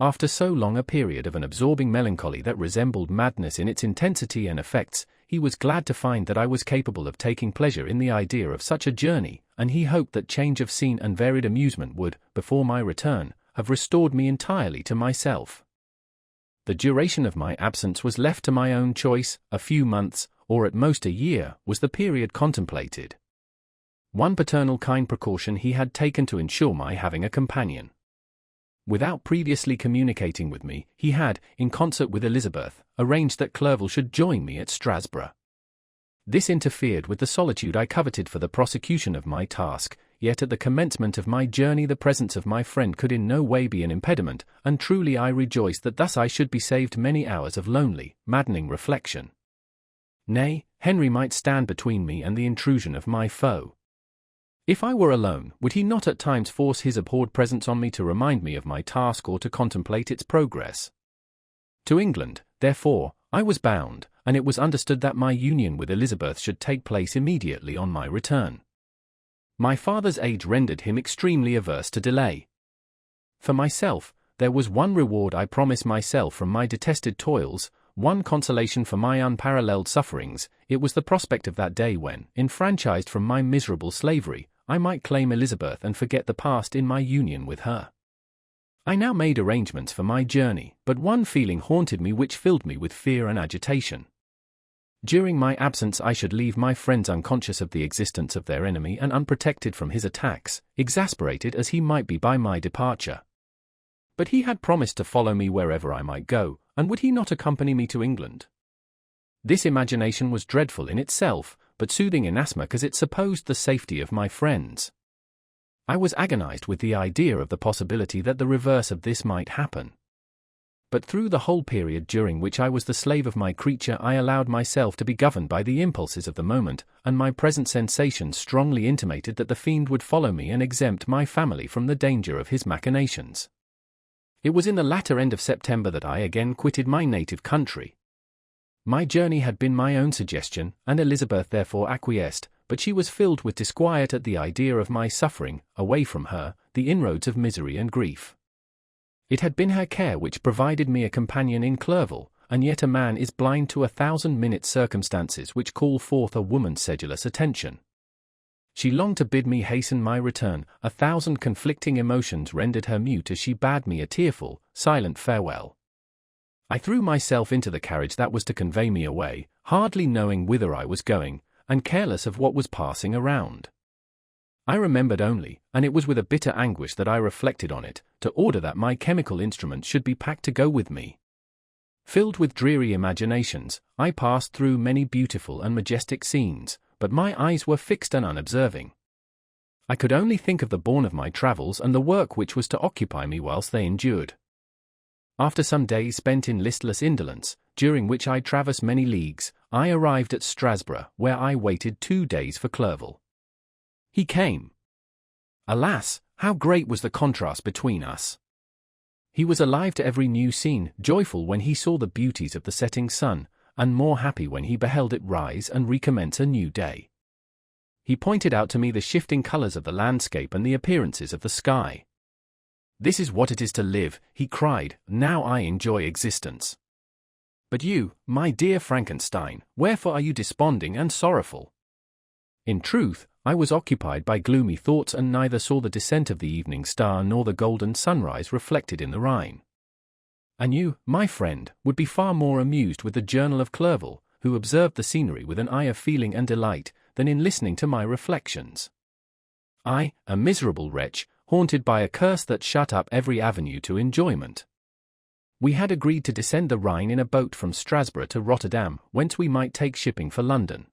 After so long a period of an absorbing melancholy that resembled madness in its intensity and effects, he was glad to find that I was capable of taking pleasure in the idea of such a journey, and he hoped that change of scene and varied amusement would, before my return, have restored me entirely to myself. The duration of my absence was left to my own choice. A few months, or at most a year, was the period contemplated. One paternal kind precaution he had taken to ensure my having a companion. Without previously communicating with me, he had, in concert with Elizabeth, arranged that Clerval should join me at Strasbourg. This interfered with the solitude I coveted for the prosecution of my task, yet at the commencement of my journey the presence of my friend could in no way be an impediment, and truly I rejoiced that thus I should be saved many hours of lonely, maddening reflection. Nay, Henry might stand between me and the intrusion of my foe. If I were alone, would he not at times force his abhorred presence on me to remind me of my task or to contemplate its progress? To England, therefore, I was bound, and it was understood that my union with Elizabeth should take place immediately on my return. My father's age rendered him extremely averse to delay. For myself, there was one reward I promised myself from my detested toils, one consolation for my unparalleled sufferings. It was the prospect of that day when, enfranchised from my miserable slavery, I might claim Elizabeth and forget the past in my union with her. I now made arrangements for my journey, but one feeling haunted me which filled me with fear and agitation. During my absence I should leave my friends unconscious of the existence of their enemy and unprotected from his attacks, exasperated as he might be by my departure. But he had promised to follow me wherever I might go, and would he not accompany me to England? This imagination was dreadful in itself, but soothing inasmuch as it supposed the safety of my friends. I was agonized with the idea of the possibility that the reverse of this might happen. But through the whole period during which I was the slave of my creature I allowed myself to be governed by the impulses of the moment, and my present sensations strongly intimated that the fiend would follow me and exempt my family from the danger of his machinations. It was in the latter end of September that I again quitted my native country. My journey had been my own suggestion, and Elizabeth therefore acquiesced, but she was filled with disquiet at the idea of my suffering, away from her, the inroads of misery and grief. It had been her care which provided me a companion in Clerval, and yet a man is blind to 1,000 circumstances which call forth a woman's sedulous attention. She longed to bid me hasten my return, 1,000 conflicting emotions rendered her mute as she bade me a tearful, silent farewell. I threw myself into the carriage that was to convey me away, hardly knowing whither I was going, and careless of what was passing around. I remembered only, and it was with a bitter anguish that I reflected on it, to order that my chemical instruments should be packed to go with me. Filled with dreary imaginations, I passed through many beautiful and majestic scenes, but my eyes were fixed and unobserving. I could only think of the bourne of my travels and the work which was to occupy me whilst they endured. After some days spent in listless indolence, during which I traversed many leagues, I arrived at Strasbourg, where I waited 2 days for Clerval. He came. Alas, how great was the contrast between us! He was alive to every new scene, joyful when he saw the beauties of the setting sun, and more happy when he beheld it rise and recommence a new day. He pointed out to me the shifting colors of the landscape and the appearances of the sky. "This is what it is to live," he cried, "now I enjoy existence. But you, my dear Frankenstein, wherefore are you desponding and sorrowful?" In truth, I was occupied by gloomy thoughts and neither saw the descent of the evening star nor the golden sunrise reflected in the Rhine. And you, my friend, would be far more amused with the journal of Clerval, who observed the scenery with an eye of feeling and delight, than in listening to my reflections. I, a miserable wretch, haunted by a curse that shut up every avenue to enjoyment. We had agreed to descend the Rhine in a boat from Strasbourg to Rotterdam, whence we might take shipping for London.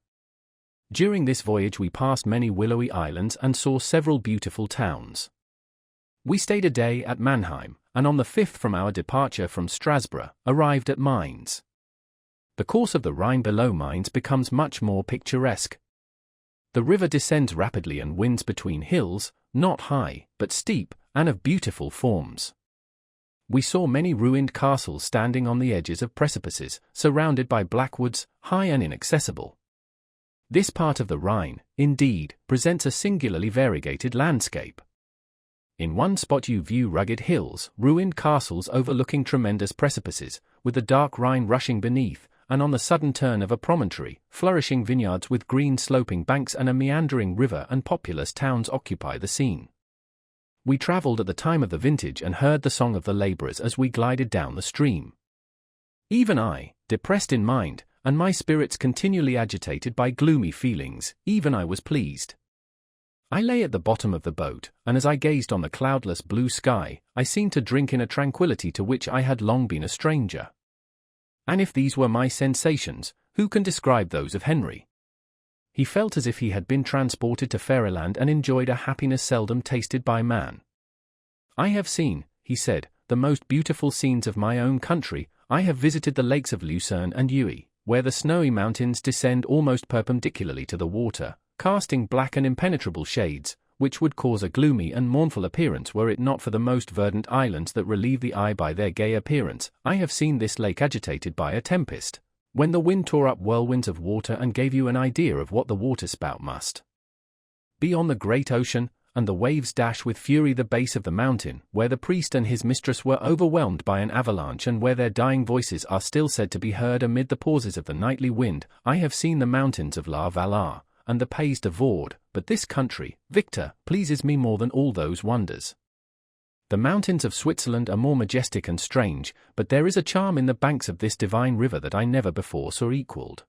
During this voyage we passed many willowy islands and saw several beautiful towns. We stayed a day at Mannheim, and on the 5th from our departure from Strasbourg, arrived at Mainz. The course of the Rhine below Mainz becomes much more picturesque. The river descends rapidly and winds between hills, not high, but steep, and of beautiful forms. We saw many ruined castles standing on the edges of precipices, surrounded by black woods, high and inaccessible. This part of the Rhine, indeed, presents a singularly variegated landscape. In one spot you view rugged hills, ruined castles overlooking tremendous precipices, with the dark Rhine rushing beneath, and on the sudden turn of a promontory, flourishing vineyards with green sloping banks and a meandering river and populous towns occupy the scene. We travelled at the time of the vintage and heard the song of the labourers as we glided down the stream. Even I, depressed in mind, and my spirits continually agitated by gloomy feelings, even I was pleased. I lay at the bottom of the boat, and as I gazed on the cloudless blue sky, I seemed to drink in a tranquility to which I had long been a stranger. And if these were my sensations, who can describe those of Henry? He felt as if he had been transported to fairyland and enjoyed a happiness seldom tasted by man. "I have seen," he said, "the most beautiful scenes of my own country. I have visited the lakes of Lucerne and Uy, where the snowy mountains descend almost perpendicularly to the water, casting black and impenetrable shades, which would cause a gloomy and mournful appearance were it not for the most verdant islands that relieve the eye by their gay appearance. I have seen this lake agitated by a tempest, when the wind tore up whirlwinds of water and gave you an idea of what the waterspout must be on the great ocean, and the waves dash with fury the base of the mountain, where the priest and his mistress were overwhelmed by an avalanche and where their dying voices are still said to be heard amid the pauses of the nightly wind. I have seen the mountains of La Valard, and the Pays de Vaud, but this country, Victor, pleases me more than all those wonders. The mountains of Switzerland are more majestic and strange, but there is a charm in the banks of this divine river that I never before saw equalled.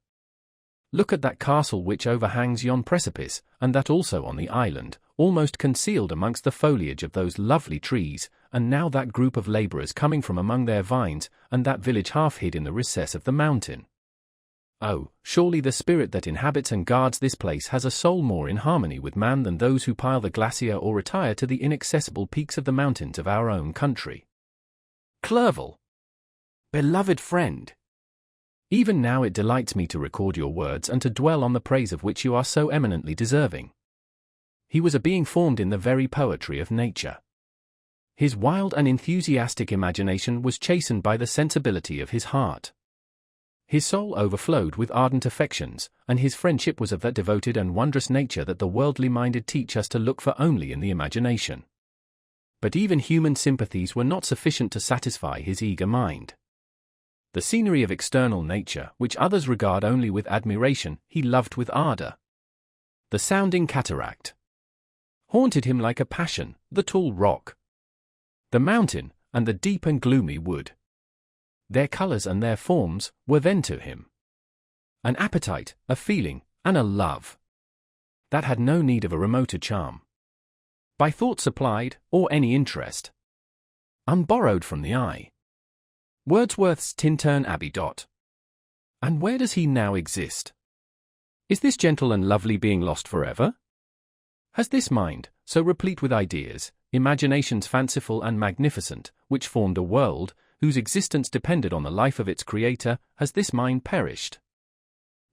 Look at that castle which overhangs yon precipice, and that also on the island, almost concealed amongst the foliage of those lovely trees, and now that group of labourers coming from among their vines, and that village half hid in the recess of the mountain. Oh, surely the spirit that inhabits and guards this place has a soul more in harmony with man than those who pile the glacier or retire to the inaccessible peaks of the mountains of our own country. Clerval, beloved friend, even now it delights me to record your words and to dwell on the praise of which you are so eminently deserving. He was a being formed in the very poetry of nature. His wild and enthusiastic imagination was chastened by the sensibility of his heart. His soul overflowed with ardent affections, and his friendship was of that devoted and wondrous nature that the worldly-minded teach us to look for only in the imagination. But even human sympathies were not sufficient to satisfy his eager mind. The scenery of external nature, which others regard only with admiration, he loved with ardor. The sounding cataract haunted him like a passion, the tall rock, the mountain, and the deep and gloomy wood. Their colors and their forms were then to him an appetite, a feeling, and a love that had no need of a remoter charm, by thought supplied, or any interest unborrowed from the eye. Wordsworth's Tintern Abbey. And where does he now exist? Is this gentle and lovely being lost forever? Has this mind, so replete with ideas, imaginations fanciful and magnificent, which formed a world, whose existence depended on the life of its creator, has this mind perished?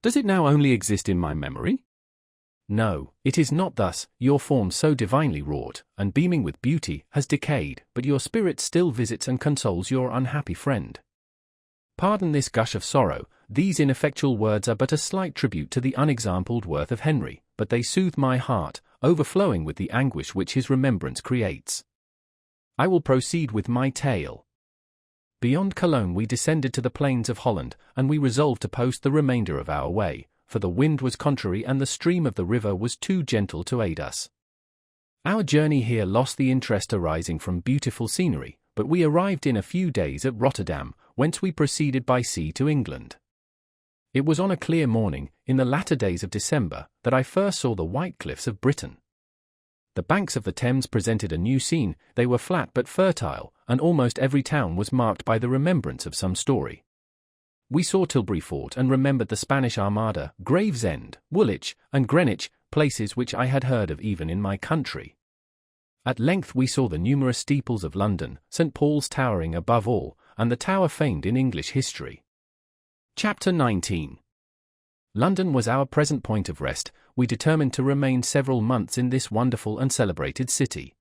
Does it now only exist in my memory? No, it is not thus. Your form so divinely wrought, and beaming with beauty, has decayed, but your spirit still visits and consoles your unhappy friend. Pardon this gush of sorrow. These ineffectual words are but a slight tribute to the unexampled worth of Henry, but they soothe my heart, overflowing with the anguish which his remembrance creates. I will proceed with my tale. Beyond Cologne we descended to the plains of Holland, and we resolved to post the remainder of our way, for the wind was contrary and the stream of the river was too gentle to aid us. Our journey here lost the interest arising from beautiful scenery, but we arrived in a few days at Rotterdam, whence we proceeded by sea to England. It was on a clear morning, in the latter days of December, that I first saw the white cliffs of Britain. The banks of the Thames presented a new scene. They were flat but fertile, and almost every town was marked by the remembrance of some story. We saw Tilbury Fort and remembered the Spanish Armada, Gravesend, Woolwich, and Greenwich, places which I had heard of even in my country. At length we saw the numerous steeples of London, St. Paul's towering above all, and the tower famed in English history. Chapter 19. London was our present point of rest. We determined to remain several months in this wonderful and celebrated city.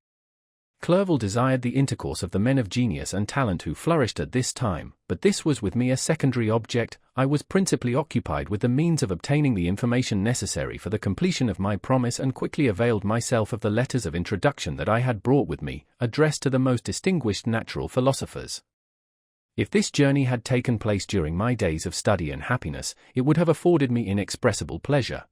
Clerval desired the intercourse of the men of genius and talent who flourished at this time, but this was with me a secondary object. I was principally occupied with the means of obtaining the information necessary for the completion of my promise, and quickly availed myself of the letters of introduction that I had brought with me, addressed to the most distinguished natural philosophers. If this journey had taken place during my days of study and happiness, it would have afforded me inexpressible pleasure.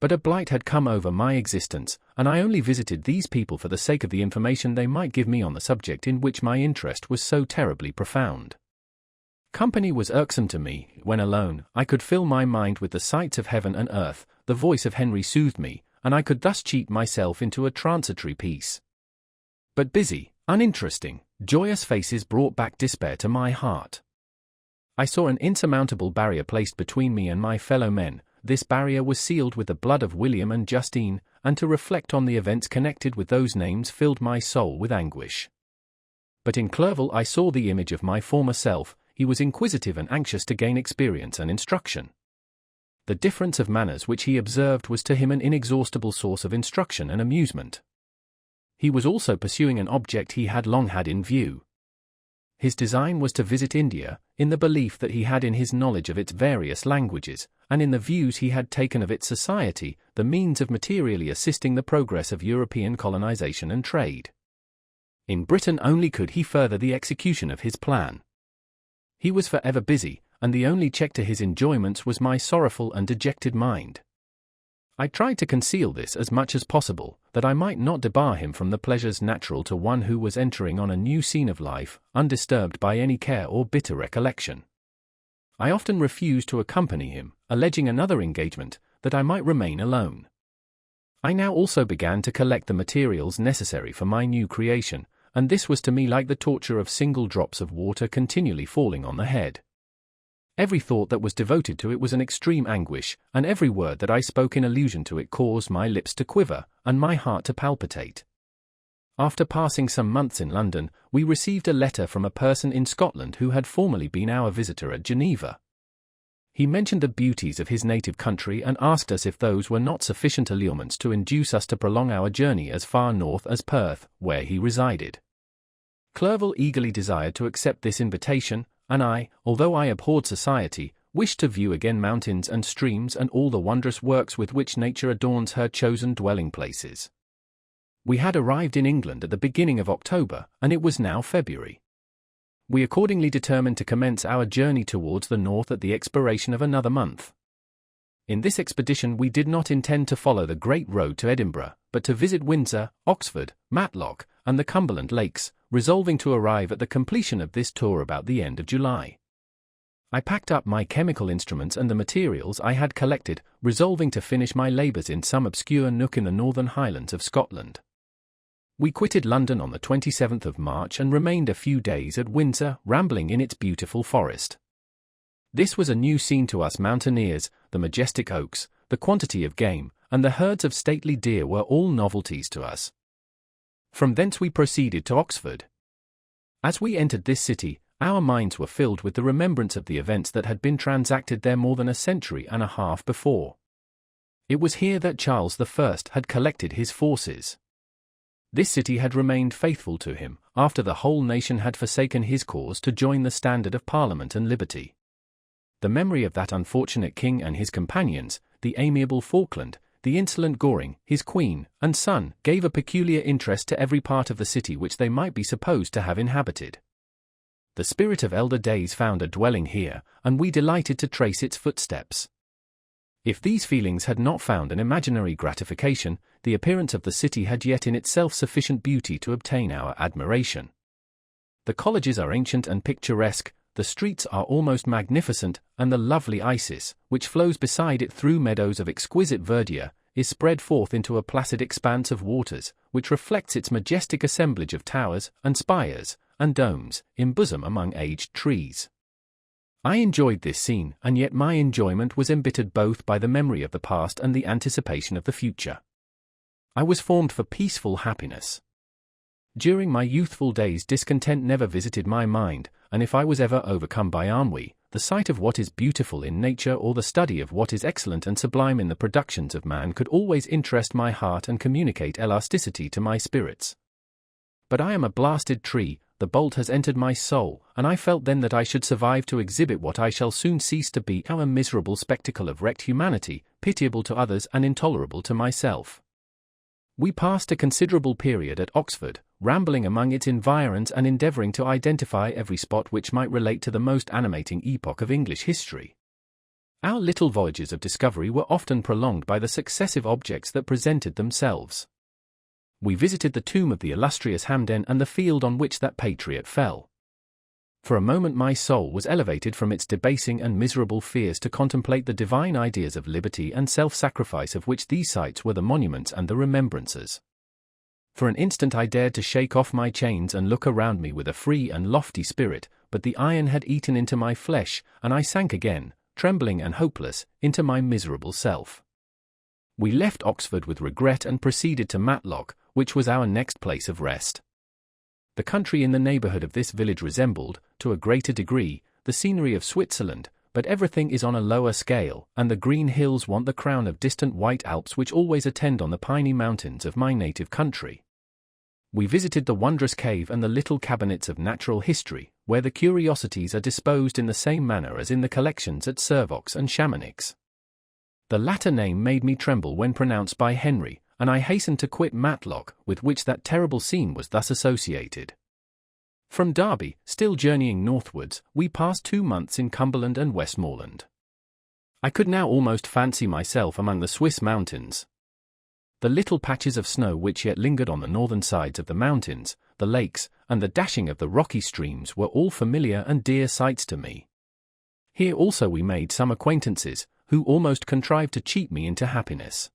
But a blight had come over my existence, and I only visited these people for the sake of the information they might give me on the subject in which my interest was so terribly profound. Company was irksome to me. When alone, I could fill my mind with the sights of heaven and earth. The voice of Henry soothed me, and I could thus cheat myself into a transitory peace. But busy, uninteresting, joyous faces brought back despair to my heart. I saw an insurmountable barrier placed between me and my fellow men. This barrier was sealed with the blood of William and Justine, and to reflect on the events connected with those names filled my soul with anguish. But in Clerval I saw the image of my former self. He was inquisitive and anxious to gain experience and instruction. The difference of manners which he observed was to him an inexhaustible source of instruction and amusement. He was also pursuing an object he had long had in view. His design was to visit India, in the belief that he had in his knowledge of its various languages, and in the views he had taken of its society, the means of materially assisting the progress of European colonization and trade. In Britain only could he further the execution of his plan. He was forever busy, and the only check to his enjoyments was my sorrowful and dejected mind. I tried to conceal this as much as possible, that I might not debar him from the pleasures natural to one who was entering on a new scene of life, undisturbed by any care or bitter recollection. I often refused to accompany him, alleging another engagement, that I might remain alone. I now also began to collect the materials necessary for my new creation, and this was to me like the torture of single drops of water continually falling on the head. Every thought that was devoted to it was an extreme anguish, and every word that I spoke in allusion to it caused my lips to quiver, and my heart to palpitate. After passing some months in London, we received a letter from a person in Scotland who had formerly been our visitor at Geneva. He mentioned the beauties of his native country and asked us if those were not sufficient allurements to induce us to prolong our journey as far north as Perth, where he resided. Clerval eagerly desired to accept this invitation, and I, although I abhorred society, wished to view again mountains and streams and all the wondrous works with which nature adorns her chosen dwelling places. We had arrived in England at the beginning of October, and it was now February. We accordingly determined to commence our journey towards the north at the expiration of another month. In this expedition we did not intend to follow the great road to Edinburgh, but to visit Windsor, Oxford, Matlock, and the Cumberland Lakes, resolving to arrive at the completion of this tour about the end of July. I packed up my chemical instruments and the materials I had collected, resolving to finish my labours in some obscure nook in the northern highlands of Scotland. We quitted London on the 27th of March and remained a few days at Windsor, rambling in its beautiful forest. This was a new scene to us mountaineers. The majestic oaks, the quantity of game, and the herds of stately deer were all novelties to us. From thence we proceeded to Oxford. As we entered this city, our minds were filled with the remembrance of the events that had been transacted there more than a century and a half before. It was here that Charles I had collected his forces. This city had remained faithful to him, after the whole nation had forsaken his cause to join the standard of Parliament and liberty. The memory of that unfortunate king and his companions, the amiable Falkland, the insolent Goring, his queen, and son, gave a peculiar interest to every part of the city which they might be supposed to have inhabited. The spirit of elder days found a dwelling here, and we delighted to trace its footsteps. If these feelings had not found an imaginary gratification, the appearance of the city had yet in itself sufficient beauty to obtain our admiration. The colleges are ancient and picturesque, the streets are almost magnificent, and the lovely Isis, which flows beside it through meadows of exquisite verdure, is spread forth into a placid expanse of waters, which reflects its majestic assemblage of towers, and spires, and domes, embosomed among aged trees. I enjoyed this scene, and yet my enjoyment was embittered both by the memory of the past and the anticipation of the future. I was formed for peaceful happiness. During my youthful days discontent never visited my mind, and if I was ever overcome by ennui, the sight of what is beautiful in nature or the study of what is excellent and sublime in the productions of man could always interest my heart and communicate elasticity to my spirits. But I am a blasted tree, the bolt has entered my soul, and I felt then that I should survive to exhibit what I shall soon cease to be, our miserable spectacle of wrecked humanity, pitiable to others and intolerable to myself. We passed a considerable period at Oxford, rambling among its environs and endeavouring to identify every spot which might relate to the most animating epoch of English history. Our little voyages of discovery were often prolonged by the successive objects that presented themselves. We visited the tomb of the illustrious Hampden and the field on which that patriot fell. For a moment my soul was elevated from its debasing and miserable fears to contemplate the divine ideas of liberty and self-sacrifice of which these sights were the monuments and the remembrances. For an instant I dared to shake off my chains and look around me with a free and lofty spirit, but the iron had eaten into my flesh, and I sank again, trembling and hopeless, into my miserable self. We left Oxford with regret and proceeded to Matlock, which was our next place of rest. The country in the neighbourhood of this village resembled, to a greater degree, the scenery of Switzerland, but everything is on a lower scale, and the green hills want the crown of distant white Alps which always attend on the piny mountains of my native country. We visited the wondrous cave and the little cabinets of natural history, where the curiosities are disposed in the same manner as in the collections at Servox and Chamonix. The latter name made me tremble when pronounced by Henry, and I hastened to quit Matlock, with which that terrible scene was thus associated. From Derby, still journeying northwards, we passed 2 months in Cumberland and Westmoreland. I could now almost fancy myself among the Swiss mountains. The little patches of snow which yet lingered on the northern sides of the mountains, the lakes, and the dashing of the rocky streams were all familiar and dear sights to me. Here also we made some acquaintances, who almost contrived to cheat me into happiness.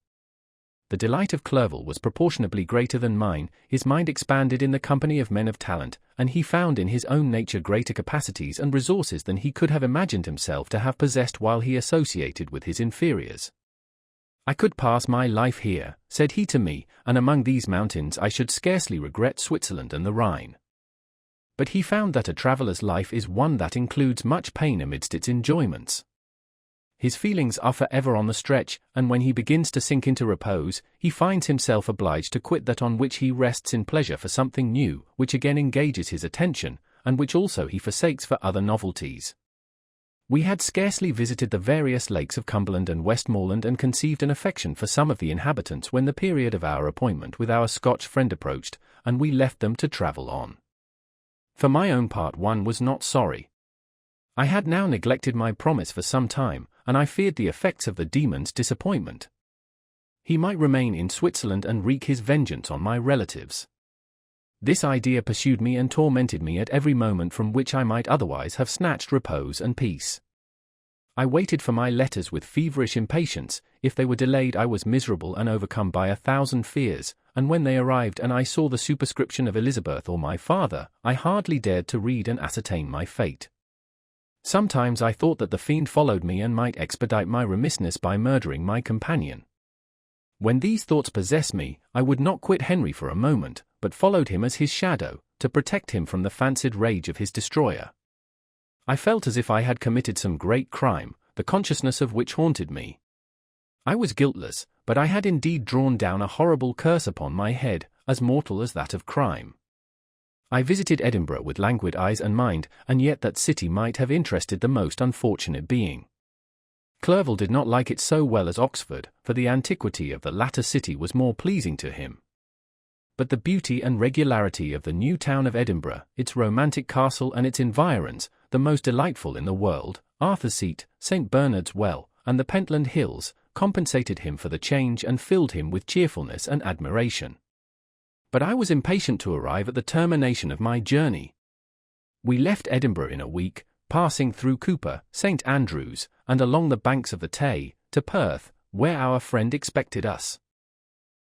The delight of Clerval was proportionably greater than mine. His mind expanded in the company of men of talent, and he found in his own nature greater capacities and resources than he could have imagined himself to have possessed while he associated with his inferiors. "I could pass my life here," said he to me, "and among these mountains I should scarcely regret Switzerland and the Rhine." But he found that a traveller's life is one that includes much pain amidst its enjoyments. His feelings are forever on the stretch, and when he begins to sink into repose, he finds himself obliged to quit that on which he rests in pleasure for something new, which again engages his attention, and which also he forsakes for other novelties. We had scarcely visited the various lakes of Cumberland and Westmoreland and conceived an affection for some of the inhabitants when the period of our appointment with our Scotch friend approached, and we left them to travel on. For my own part, one was not sorry. I had now neglected my promise for some time, and I feared the effects of the demon's disappointment. He might remain in Switzerland and wreak his vengeance on my relatives. This idea pursued me and tormented me at every moment from which I might otherwise have snatched repose and peace. I waited for my letters with feverish impatience. If they were delayed, I was miserable and overcome by 1,000 fears, and when they arrived and I saw the superscription of Elizabeth or my father, I hardly dared to read and ascertain my fate. Sometimes I thought that the fiend followed me and might expedite my remissness by murdering my companion. When these thoughts possessed me, I would not quit Henry for a moment, but followed him as his shadow, to protect him from the fancied rage of his destroyer. I felt as if I had committed some great crime, the consciousness of which haunted me. I was guiltless, but I had indeed drawn down a horrible curse upon my head, as mortal as that of crime. I visited Edinburgh with languid eyes and mind, and yet that city might have interested the most unfortunate being. Clerval did not like it so well as Oxford, for the antiquity of the latter city was more pleasing to him. But the beauty and regularity of the new town of Edinburgh, its romantic castle and its environs, the most delightful in the world, Arthur's Seat, St. Bernard's Well, and the Pentland Hills, compensated him for the change and filled him with cheerfulness and admiration. But I was impatient to arrive at the termination of my journey. We left Edinburgh in a week, passing through Cooper, St. Andrews, and along the banks of the Tay, to Perth, where our friend expected us.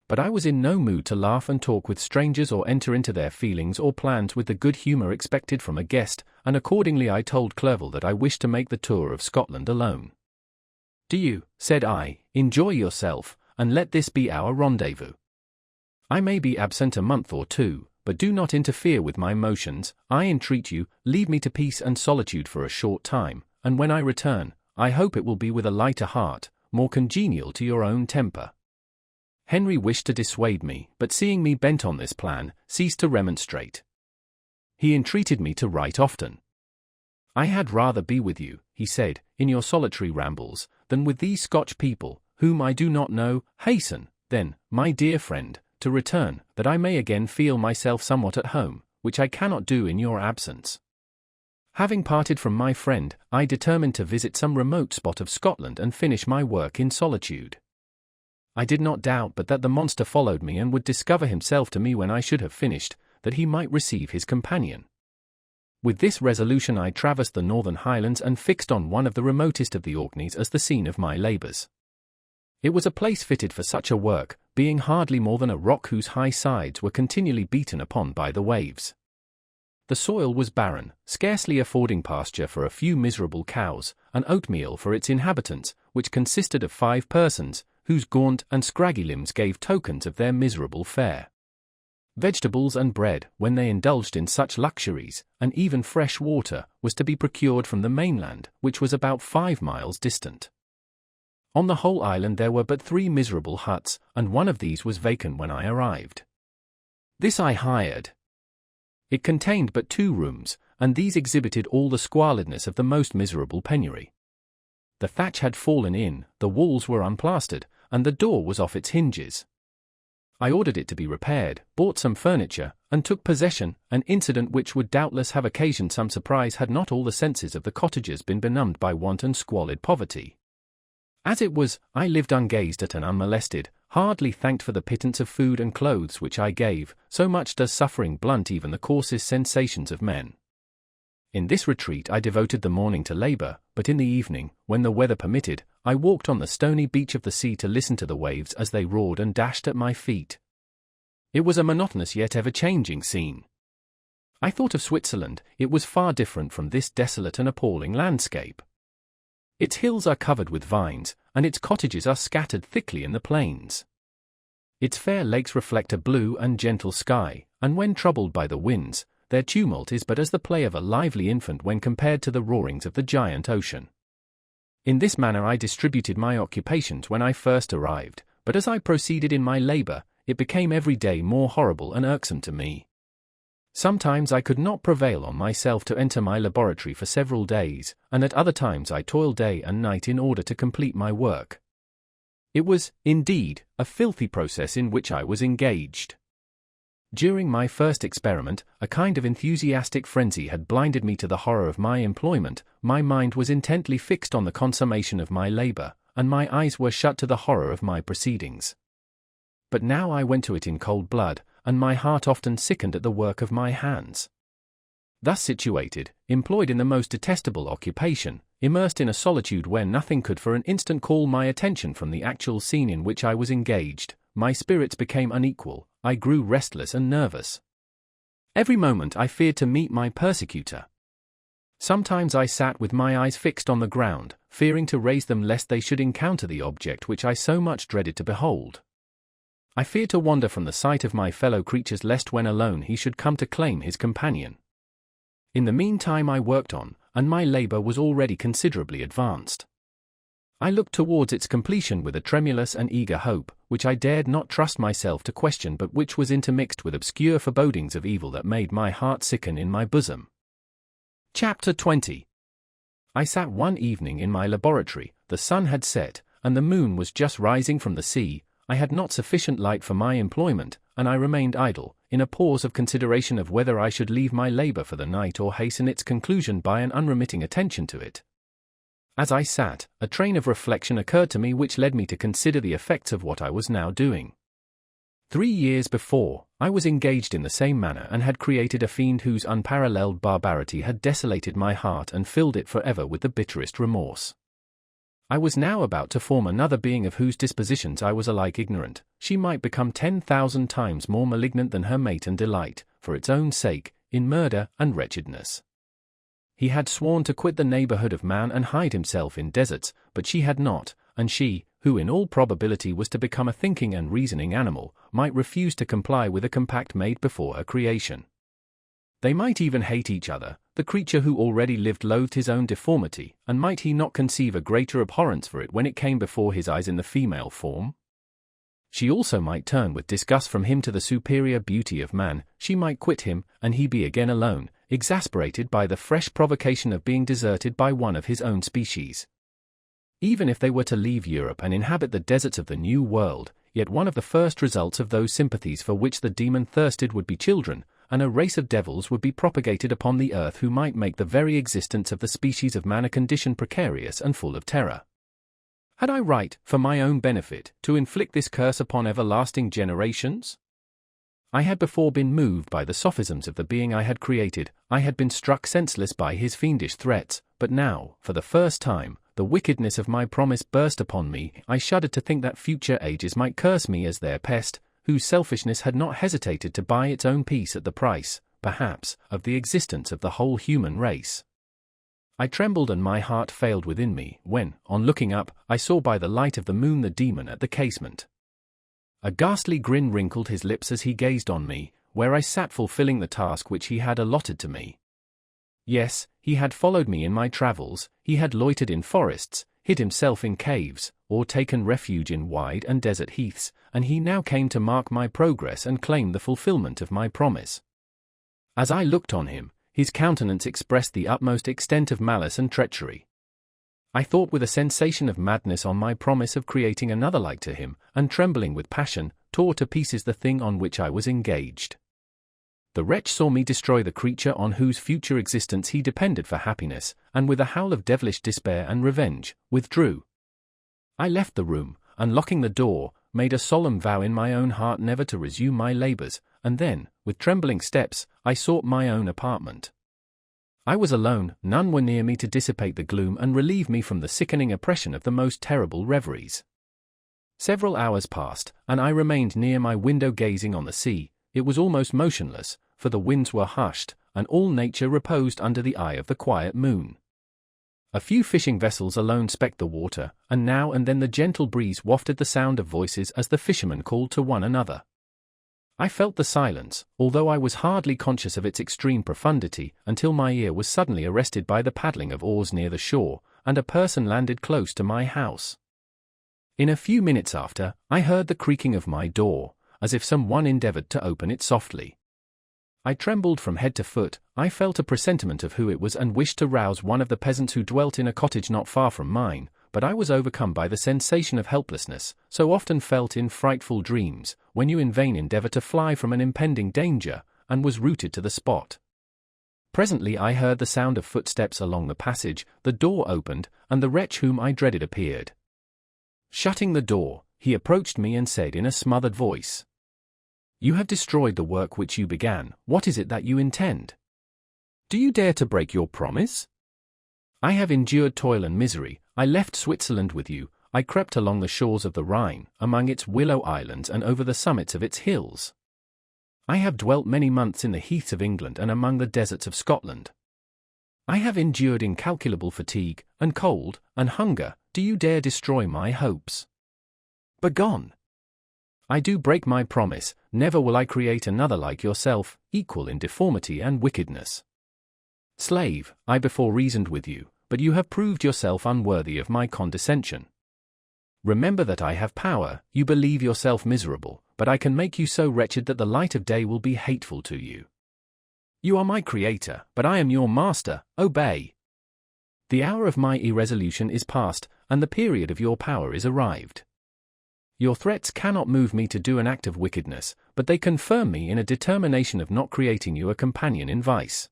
But I was in no mood to laugh and talk with strangers or enter into their feelings or plans with the good humour expected from a guest, and accordingly I told Clerval that I wished to make the tour of Scotland alone. "Do you," said I, "enjoy yourself, and let this be our rendezvous. I may be absent a month or 2, but do not interfere with my motions. I entreat you, leave me to peace and solitude for a short time, and when I return, I hope it will be with a lighter heart, more congenial to your own temper." Henry wished to dissuade me, but seeing me bent on this plan, ceased to remonstrate. He entreated me to write often. "I had rather be with you," he said, "in your solitary rambles, than with these Scotch people, whom I do not know. Hasten, then, my dear friend, to return, that I may again feel myself somewhat at home, which I cannot do in your absence." Having parted from my friend, I determined to visit some remote spot of Scotland and finish my work in solitude. I did not doubt but that the monster followed me and would discover himself to me when I should have finished, that he might receive his companion. With this resolution I traversed the northern highlands and fixed on one of the remotest of the Orkneys as the scene of my labours. It was a place fitted for such a work, being hardly more than a rock whose high sides were continually beaten upon by the waves. The soil was barren, scarcely affording pasture for a few miserable cows, and oatmeal for its inhabitants, which consisted of 5 persons, whose gaunt and scraggy limbs gave tokens of their miserable fare. Vegetables and bread, when they indulged in such luxuries, and even fresh water, was to be procured from the mainland, which was about 5 miles distant. On the whole island there were but 3 miserable huts, and one of these was vacant when I arrived. This I hired. It contained but 2 rooms, and these exhibited all the squalidness of the most miserable penury. The thatch had fallen in, the walls were unplastered, and the door was off its hinges. I ordered it to be repaired, bought some furniture, and took possession, an incident which would doubtless have occasioned some surprise had not all the senses of the cottagers been benumbed by want and squalid poverty. As it was, I lived ungazed at and unmolested, hardly thanked for the pittance of food and clothes which I gave, so much does suffering blunt even the coarsest sensations of men. In this retreat I devoted the morning to labour, but in the evening, when the weather permitted, I walked on the stony beach of the sea to listen to the waves as they roared and dashed at my feet. It was a monotonous yet ever-changing scene. I thought of Switzerland. It was far different from this desolate and appalling landscape. Its hills are covered with vines, and its cottages are scattered thickly in the plains. Its fair lakes reflect a blue and gentle sky, and when troubled by the winds, their tumult is but as the play of a lively infant when compared to the roarings of the giant ocean. In this manner I distributed my occupations when I first arrived, but as I proceeded in my labour, it became every day more horrible and irksome to me. Sometimes I could not prevail on myself to enter my laboratory for several days, and at other times I toiled day and night in order to complete my work. It was, indeed, a filthy process in which I was engaged. During my first experiment, a kind of enthusiastic frenzy had blinded me to the horror of my employment. My mind was intently fixed on the consummation of my labour, and my eyes were shut to the horror of my proceedings. But now I went to it in cold blood, and my heart often sickened at the work of my hands. Thus situated, employed in the most detestable occupation, immersed in a solitude where nothing could for an instant call my attention from the actual scene in which I was engaged, my spirits became unequal, I grew restless and nervous. Every moment I feared to meet my persecutor. Sometimes I sat with my eyes fixed on the ground, fearing to raise them lest they should encounter the object which I so much dreaded to behold. I feared to wander from the sight of my fellow creatures lest when alone he should come to claim his companion. In the meantime I worked on, and my labour was already considerably advanced. I looked towards its completion with a tremulous and eager hope, which I dared not trust myself to question but which was intermixed with obscure forebodings of evil that made my heart sicken in my bosom. Chapter 20. I sat one evening in my laboratory, the sun had set, and the moon was just rising from the sea. I had not sufficient light for my employment, and I remained idle, in a pause of consideration of whether I should leave my labour for the night or hasten its conclusion by an unremitting attention to it. As I sat, a train of reflection occurred to me which led me to consider the effects of what I was now doing. 3 years before, I was engaged in the same manner and had created a fiend whose unparalleled barbarity had desolated my heart and filled it forever with the bitterest remorse. I was now about to form another being of whose dispositions I was alike ignorant. She might become 10,000 times more malignant than her mate and delight, for its own sake, in murder and wretchedness. He had sworn to quit the neighbourhood of man and hide himself in deserts, but she had not, and she, who in all probability was to become a thinking and reasoning animal, might refuse to comply with a compact made before her creation. They might even hate each other. The creature who already lived loathed his own deformity, and might he not conceive a greater abhorrence for it when it came before his eyes in the female form? She also might turn with disgust from him to the superior beauty of man. She might quit him, and he be again alone, exasperated by the fresh provocation of being deserted by one of his own species. Even if they were to leave Europe and inhabit the deserts of the New World, yet one of the first results of those sympathies for which the demon thirsted would be children, and a race of devils would be propagated upon the earth who might make the very existence of the species of man a condition precarious and full of terror. Had I right, for my own benefit, to inflict this curse upon everlasting generations? I had before been moved by the sophisms of the being I had created, I had been struck senseless by his fiendish threats, but now, for the first time, the wickedness of my promise burst upon me. I shuddered to think that future ages might curse me as their pest, whose selfishness had not hesitated to buy its own peace at the price, perhaps, of the existence of the whole human race. I trembled and my heart failed within me, when, on looking up, I saw by the light of the moon the demon at the casement. A ghastly grin wrinkled his lips as he gazed on me, where I sat fulfilling the task which he had allotted to me. Yes, he had followed me in my travels, he had loitered in forests, hid himself in caves, or taken refuge in wide and desert heaths, and he now came to mark my progress and claim the fulfillment of my promise. As I looked on him, his countenance expressed the utmost extent of malice and treachery. I thought with a sensation of madness on my promise of creating another like to him, and trembling with passion, tore to pieces the thing on which I was engaged. The wretch saw me destroy the creature on whose future existence he depended for happiness, and with a howl of devilish despair and revenge, withdrew. I left the room, and locking the door, made a solemn vow in my own heart never to resume my labors, and then, with trembling steps, I sought my own apartment. I was alone, none were near me to dissipate the gloom and relieve me from the sickening oppression of the most terrible reveries. Several hours passed, and I remained near my window gazing on the sea. It was almost motionless, for the winds were hushed, and all nature reposed under the eye of the quiet moon. A few fishing vessels alone specked the water, and now and then the gentle breeze wafted the sound of voices as the fishermen called to one another. I felt the silence, although I was hardly conscious of its extreme profundity, until my ear was suddenly arrested by the paddling of oars near the shore, and a person landed close to my house. In a few minutes after, I heard the creaking of my door, as if some one endeavored to open it softly. I trembled from head to foot. I felt a presentiment of who it was and wished to rouse one of the peasants who dwelt in a cottage not far from mine, but I was overcome by the sensation of helplessness, so often felt in frightful dreams, when you in vain endeavor to fly from an impending danger, and was rooted to the spot. Presently I heard the sound of footsteps along the passage, the door opened, and the wretch whom I dreaded appeared. Shutting the door, he approached me and said in a smothered voice, "You have destroyed the work which you began. What is it that you intend? Do you dare to break your promise? I have endured toil and misery. I left Switzerland with you. I crept along the shores of the Rhine, among its willow islands and over the summits of its hills. I have dwelt many months in the heaths of England and among the deserts of Scotland. I have endured incalculable fatigue, and cold, and hunger. Do you dare destroy my hopes? Begone! I do break my promise. Never will I create another like yourself, equal in deformity and wickedness. Slave, I before reasoned with you, but you have proved yourself unworthy of my condescension. Remember that I have power. You believe yourself miserable, but I can make you so wretched that the light of day will be hateful to you. You are my creator, but I am your master. Obey. The hour of my irresolution is past, and the period of your power is arrived. Your threats cannot move me to do an act of wickedness, but they confirm me in a determination of not creating you a companion in vice.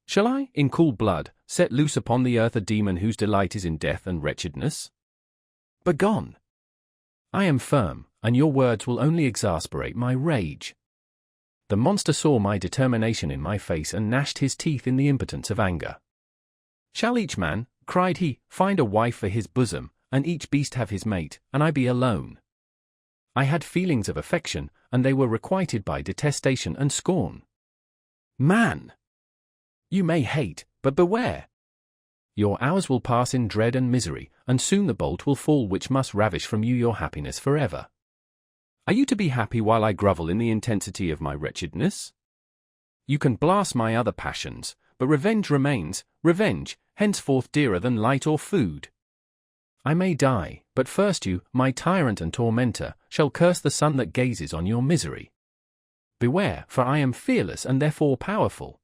Shall I, in cool blood, set loose upon the earth a demon whose delight is in death and wretchedness? Begone! I am firm, and your words will only exasperate my rage. The monster saw my determination in my face and gnashed his teeth in the impotence of anger. Shall each man, cried he, find a wife for his bosom, and each beast have his mate, and I be alone? I had feelings of affection, and they were requited by detestation and scorn. Man! You may hate, but beware! Your hours will pass in dread and misery, and soon the bolt will fall which must ravish from you your happiness forever. Are you to be happy while I grovel in the intensity of my wretchedness? You can blast my other passions, but revenge remains, revenge, henceforth dearer than light or food. I may die, but first you, my tyrant and tormentor, shall curse the sun that gazes on your misery. Beware, for I am fearless and therefore powerful.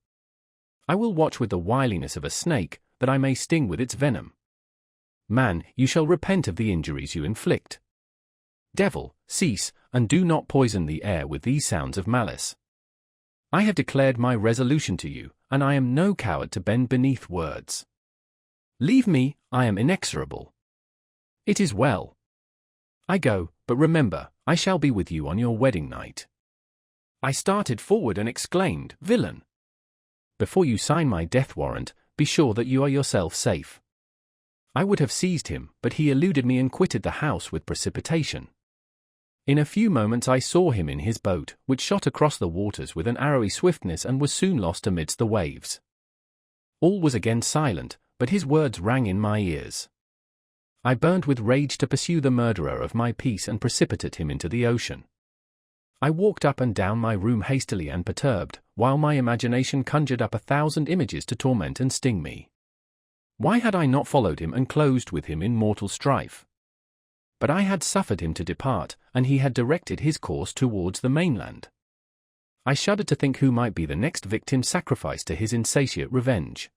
I will watch with the wiliness of a snake, that I may sting with its venom. Man, you shall repent of the injuries you inflict. Devil, cease, and do not poison the air with these sounds of malice. I have declared my resolution to you, and I am no coward to bend beneath words. Leave me, I am inexorable. It is well. I go, but remember, I shall be with you on your wedding night. I started forward and exclaimed, "Villain! Before you sign my death warrant, be sure that you are yourself safe." I would have seized him, but he eluded me and quitted the house with precipitation. In a few moments I saw him in his boat, which shot across the waters with an arrowy swiftness and was soon lost amidst the waves. All was again silent, but his words rang in my ears. I burned with rage to pursue the murderer of my peace and precipitate him into the ocean. I walked up and down my room hastily and perturbed, while my imagination conjured up 1,000 images to torment and sting me. Why had I not followed him and closed with him in mortal strife? But I had suffered him to depart, and he had directed his course towards the mainland. I shuddered to think who might be the next victim sacrificed to his insatiate revenge.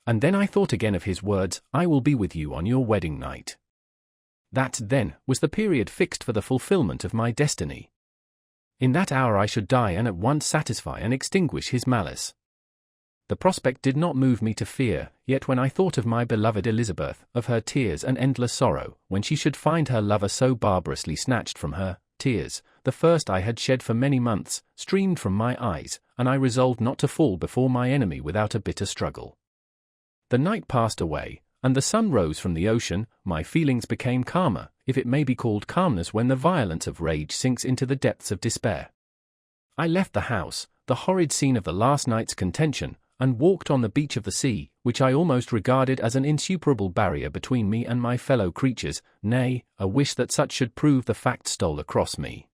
And then I thought again of his words, "I will be with you on your wedding night." That, then, was the period fixed for the fulfillment of my destiny. In that hour I should die and at once satisfy and extinguish his malice. The prospect did not move me to fear, yet when I thought of my beloved Elizabeth, of her tears and endless sorrow, when she should find her lover so barbarously snatched from her, tears, the first I had shed for many months, streamed from my eyes, and I resolved not to fall before my enemy without a bitter struggle. The night passed away, and the sun rose from the ocean. My feelings became calmer, if it may be called calmness when the violence of rage sinks into the depths of despair. I left the house, the horrid scene of the last night's contention, and walked on the beach of the sea, which I almost regarded as an insuperable barrier between me and my fellow creatures. Nay, a wish that such should prove the fact stole across me.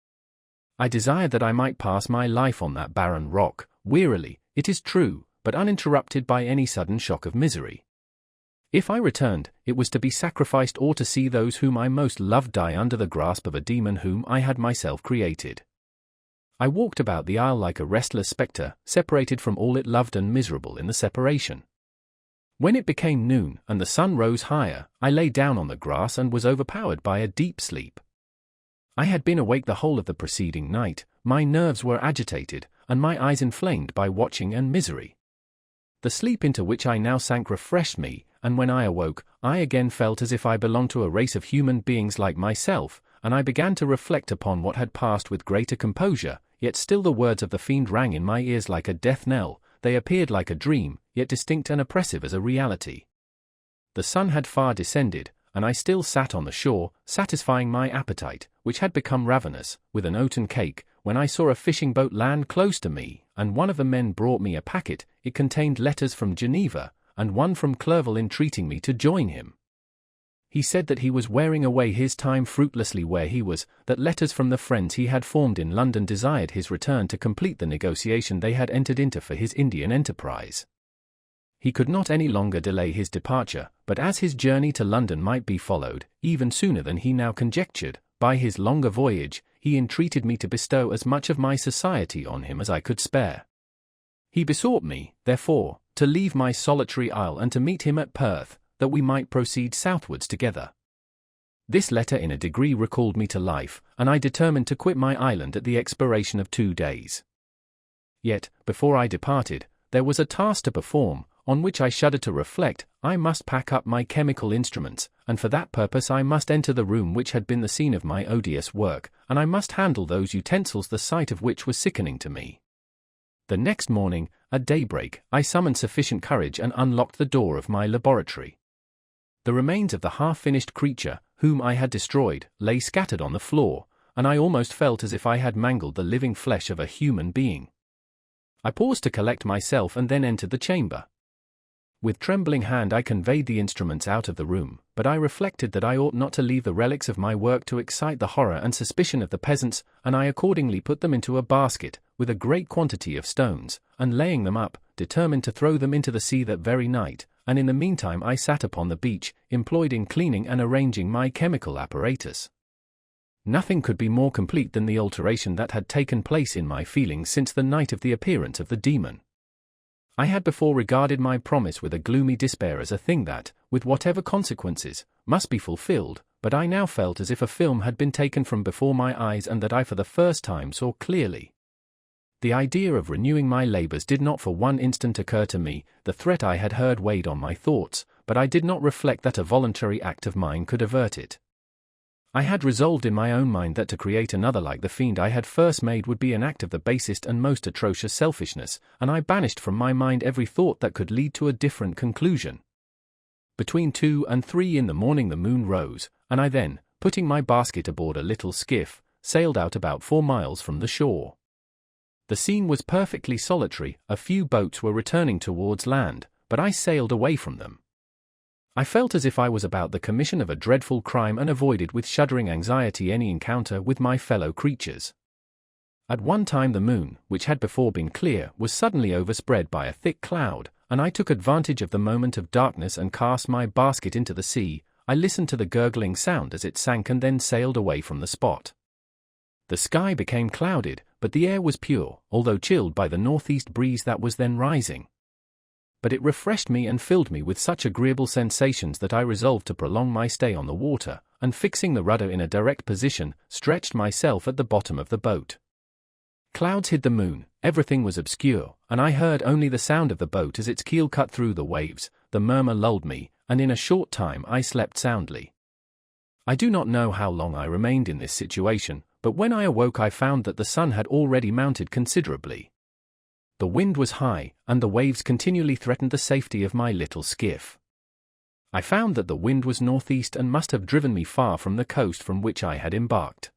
I desired that I might pass my life on that barren rock, wearily, it is true, but uninterrupted by any sudden shock of misery. If I returned, it was to be sacrificed or to see those whom I most loved die under the grasp of a demon whom I had myself created. I walked about the isle like a restless spectre, separated from all it loved and miserable in the separation. When it became noon, and the sun rose higher, I lay down on the grass and was overpowered by a deep sleep. I had been awake the whole of the preceding night, my nerves were agitated, and my eyes inflamed by watching and misery. The sleep into which I now sank refreshed me, and when I awoke, I again felt as if I belonged to a race of human beings like myself, and I began to reflect upon what had passed with greater composure, yet still the words of the fiend rang in my ears like a death knell. They appeared like a dream, yet distinct and oppressive as a reality. The sun had far descended, and I still sat on the shore, satisfying my appetite, which had become ravenous, with an oaten cake, when I saw a fishing boat land close to me, and one of the men brought me a packet. It contained letters from Geneva, and one from Clerval entreating me to join him. He said that he was wearing away his time fruitlessly where he was, that letters from the friends he had formed in London desired his return to complete the negotiation they had entered into for his Indian enterprise. He could not any longer delay his departure, but as his journey to London might be followed, even sooner than he now conjectured, by his longer voyage, he entreated me to bestow as much of my society on him as I could spare. He besought me, therefore, to leave my solitary isle and to meet him at Perth, that we might proceed southwards together. This letter in a degree recalled me to life, and I determined to quit my island at the expiration of 2 days. Yet, before I departed, there was a task to perform, on which I shuddered to reflect. I must pack up my chemical instruments, and for that purpose I must enter the room which had been the scene of my odious work, and I must handle those utensils the sight of which was sickening to me. The next morning, at daybreak, I summoned sufficient courage and unlocked the door of my laboratory. The remains of the half-finished creature, whom I had destroyed, lay scattered on the floor, and I almost felt as if I had mangled the living flesh of a human being. I paused to collect myself and then entered the chamber. With trembling hand I conveyed the instruments out of the room, but I reflected that I ought not to leave the relics of my work to excite the horror and suspicion of the peasants, and I accordingly put them into a basket, with a great quantity of stones, and laying them up, determined to throw them into the sea that very night, and in the meantime I sat upon the beach, employed in cleaning and arranging my chemical apparatus. Nothing could be more complete than the alteration that had taken place in my feelings since the night of the appearance of the demon. I had before regarded my promise with a gloomy despair as a thing that, with whatever consequences, must be fulfilled, but I now felt as if a film had been taken from before my eyes and that I for the first time saw clearly. The idea of renewing my labors did not for one instant occur to me. The threat I had heard weighed on my thoughts, but I did not reflect that a voluntary act of mine could avert it. I had resolved in my own mind that to create another like the fiend I had first made would be an act of the basest and most atrocious selfishness, and I banished from my mind every thought that could lead to a different conclusion. Between 2 and 3 in the morning the moon rose, and I then, putting my basket aboard a little skiff, sailed out about 4 miles from the shore. The scene was perfectly solitary. A few boats were returning towards land, but I sailed away from them. I felt as if I was about the commission of a dreadful crime and avoided with shuddering anxiety any encounter with my fellow creatures. At one time the moon, which had before been clear, was suddenly overspread by a thick cloud, and I took advantage of the moment of darkness and cast my basket into the sea. I listened to the gurgling sound as it sank and then sailed away from the spot. The sky became clouded, but the air was pure, although chilled by the northeast breeze that was then rising. But it refreshed me and filled me with such agreeable sensations that I resolved to prolong my stay on the water, and fixing the rudder in a direct position, stretched myself at the bottom of the boat. Clouds hid the moon, everything was obscure, and I heard only the sound of the boat as its keel cut through the waves. The murmur lulled me, and in a short time I slept soundly. I do not know how long I remained in this situation, but when I awoke I found that the sun had already mounted considerably. The wind was high, and the waves continually threatened the safety of my little skiff. I found that the wind was northeast and must have driven me far from the coast from which I had embarked.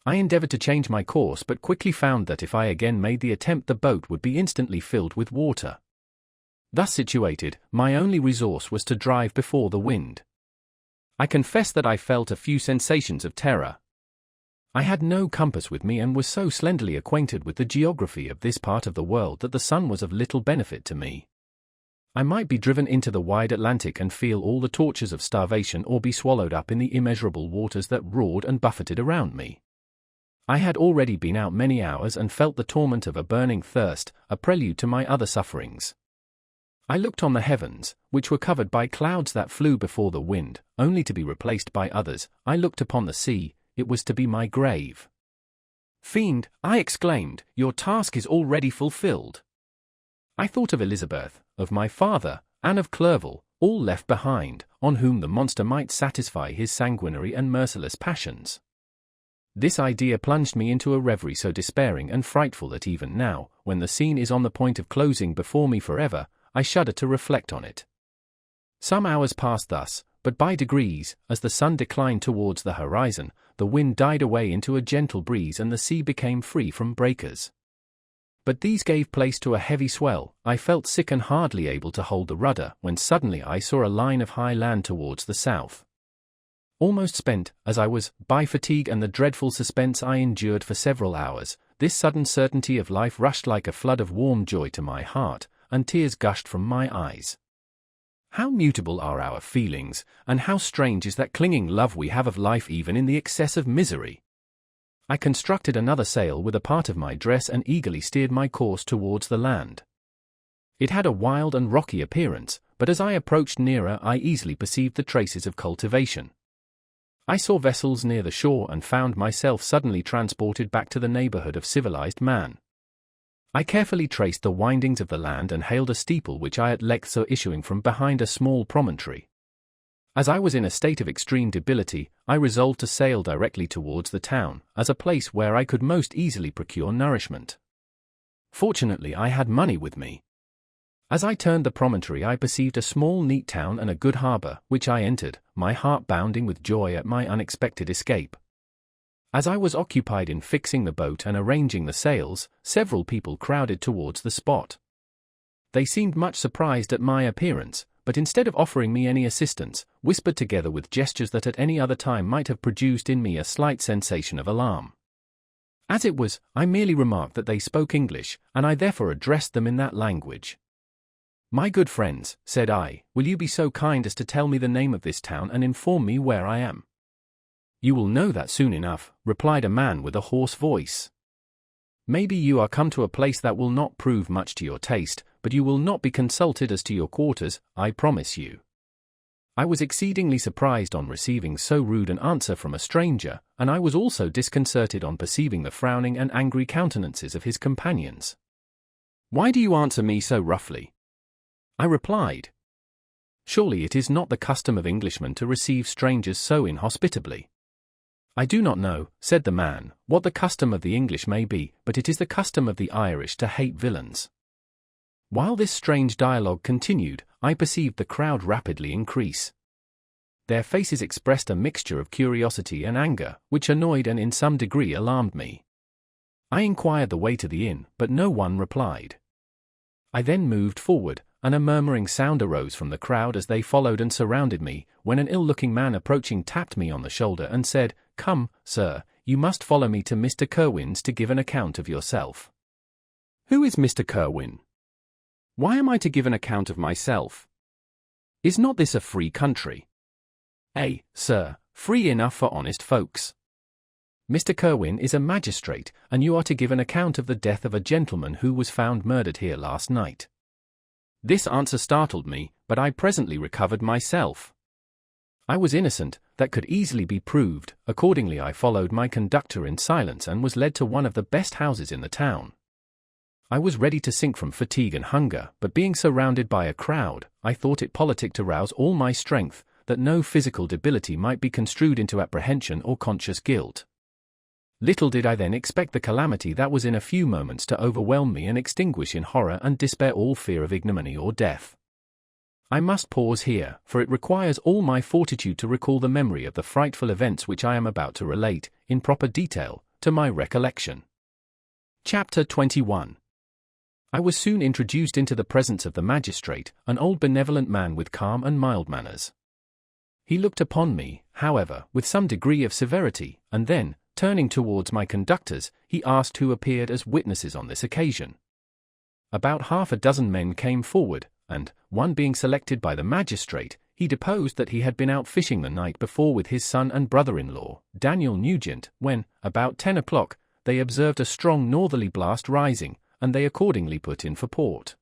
I endeavored to change my course but quickly found that if I again made the attempt the boat would be instantly filled with water. Thus situated, my only resource was to drive before the wind. I confess that I felt a few sensations of terror. I had no compass with me and was so slenderly acquainted with the geography of this part of the world that the sun was of little benefit to me. I might be driven into the wide Atlantic and feel all the tortures of starvation or be swallowed up in the immeasurable waters that roared and buffeted around me. I had already been out many hours and felt the torment of a burning thirst, a prelude to my other sufferings. I looked on the heavens, which were covered by clouds that flew before the wind, only to be replaced by others. I looked upon the sea. It was to be my grave. "Fiend," I exclaimed, "your task is already fulfilled." I thought of Elizabeth, of my father, and of Clerval, all left behind, on whom the monster might satisfy his sanguinary and merciless passions. This idea plunged me into a reverie so despairing and frightful that even now, when the scene is on the point of closing before me forever, I shudder to reflect on it. Some hours passed thus, but by degrees, as the sun declined towards the horizon, the wind died away into a gentle breeze and the sea became free from breakers. But these gave place to a heavy swell. I felt sick and hardly able to hold the rudder, when suddenly I saw a line of high land towards the south. Almost spent, as I was, by fatigue and the dreadful suspense I endured for several hours, this sudden certainty of life rushed like a flood of warm joy to my heart, and tears gushed from my eyes. How mutable are our feelings, and how strange is that clinging love we have of life even in the excess of misery. I constructed another sail with a part of my dress and eagerly steered my course towards the land. It had a wild and rocky appearance, but as I approached nearer I easily perceived the traces of cultivation. I saw vessels near the shore and found myself suddenly transported back to the neighborhood of civilized man. I carefully traced the windings of the land and hailed a steeple which I at length saw issuing from behind a small promontory. As I was in a state of extreme debility, I resolved to sail directly towards the town, as a place where I could most easily procure nourishment. Fortunately I had money with me. As I turned the promontory I perceived a small neat town and a good harbor, which I entered, my heart bounding with joy at my unexpected escape. As I was occupied in fixing the boat and arranging the sails, several people crowded towards the spot. They seemed much surprised at my appearance, but instead of offering me any assistance, whispered together with gestures that at any other time might have produced in me a slight sensation of alarm. As it was, I merely remarked that they spoke English, and I therefore addressed them in that language. "My good friends," said I, "will you be so kind as to tell me the name of this town and inform me where I am?" "You will know that soon enough," replied a man with a hoarse voice. "Maybe you are come to a place that will not prove much to your taste, but you will not be consulted as to your quarters, I promise you." I was exceedingly surprised on receiving so rude an answer from a stranger, and I was also disconcerted on perceiving the frowning and angry countenances of his companions. "Why do you answer me so roughly?" I replied. "Surely it is not the custom of Englishmen to receive strangers so inhospitably." "I do not know," said the man, "what the custom of the English may be, but it is the custom of the Irish to hate villains." While this strange dialogue continued, I perceived the crowd rapidly increase. Their faces expressed a mixture of curiosity and anger, which annoyed and in some degree alarmed me. I inquired the way to the inn, but no one replied. I then moved forward, and a murmuring sound arose from the crowd as they followed and surrounded me, when an ill-looking man approaching tapped me on the shoulder and said, "Come, sir, you must follow me to Mr. Kerwin's to give an account of yourself." "Who is Mr. Kerwin? Why am I to give an account of myself? Is not this a free country?" Sir, free enough for honest folks. Mr. Kerwin is a magistrate, and you are to give an account of the death of a gentleman who was found murdered here last night." This answer startled me, but I presently recovered myself. I was innocent, that could easily be proved. Accordingly I followed my conductor in silence and was led to one of the best houses in the town. I was ready to sink from fatigue and hunger, but being surrounded by a crowd, I thought it politic to rouse all my strength, that no physical debility might be construed into apprehension or conscious guilt. Little did I then expect the calamity that was in a few moments to overwhelm me and extinguish in horror and despair all fear of ignominy or death. I must pause here, for it requires all my fortitude to recall the memory of the frightful events which I am about to relate, in proper detail, to my recollection. Chapter 21. I was soon introduced into the presence of the magistrate, an old benevolent man with calm and mild manners. He looked upon me, however, with some degree of severity, and then, turning towards my conductors, he asked who appeared as witnesses on this occasion. About half a dozen men came forward, and, one being selected by the magistrate, he deposed that he had been out fishing the night before with his son and brother-in-law, Daniel Nugent, when, about 10 o'clock, they observed a strong northerly blast rising, and they accordingly put in for port.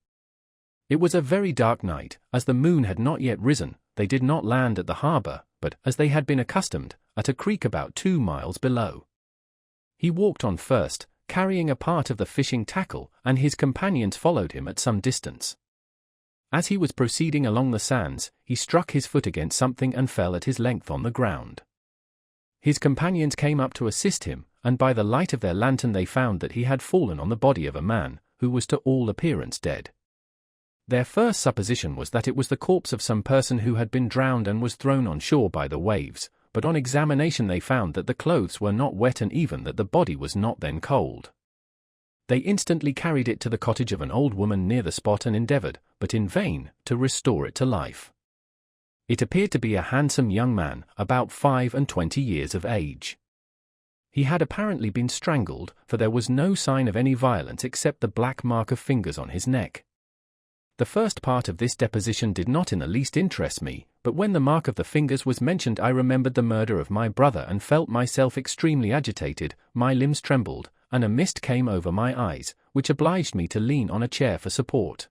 It was a very dark night, as the moon had not yet risen. They did not land at the harbour, but, as they had been accustomed, at a creek about 2 miles below. He walked on first, carrying a part of the fishing tackle, and his companions followed him at some distance. As he was proceeding along the sands, he struck his foot against something and fell at his length on the ground. His companions came up to assist him, and by the light of their lantern they found that he had fallen on the body of a man, who was to all appearance dead. Their first supposition was that it was the corpse of some person who had been drowned and was thrown on shore by the waves, but on examination they found that the clothes were not wet and even that the body was not then cold. They instantly carried it to the cottage of an old woman near the spot and endeavored, but in vain, to restore it to life. It appeared to be a handsome young man, about 25 years of age. He had apparently been strangled, for there was no sign of any violence except the black mark of fingers on his neck. The first part of this deposition did not in the least interest me, but when the mark of the fingers was mentioned I remembered the murder of my brother and felt myself extremely agitated, my limbs trembled, and a mist came over my eyes, which obliged me to lean on a chair for support.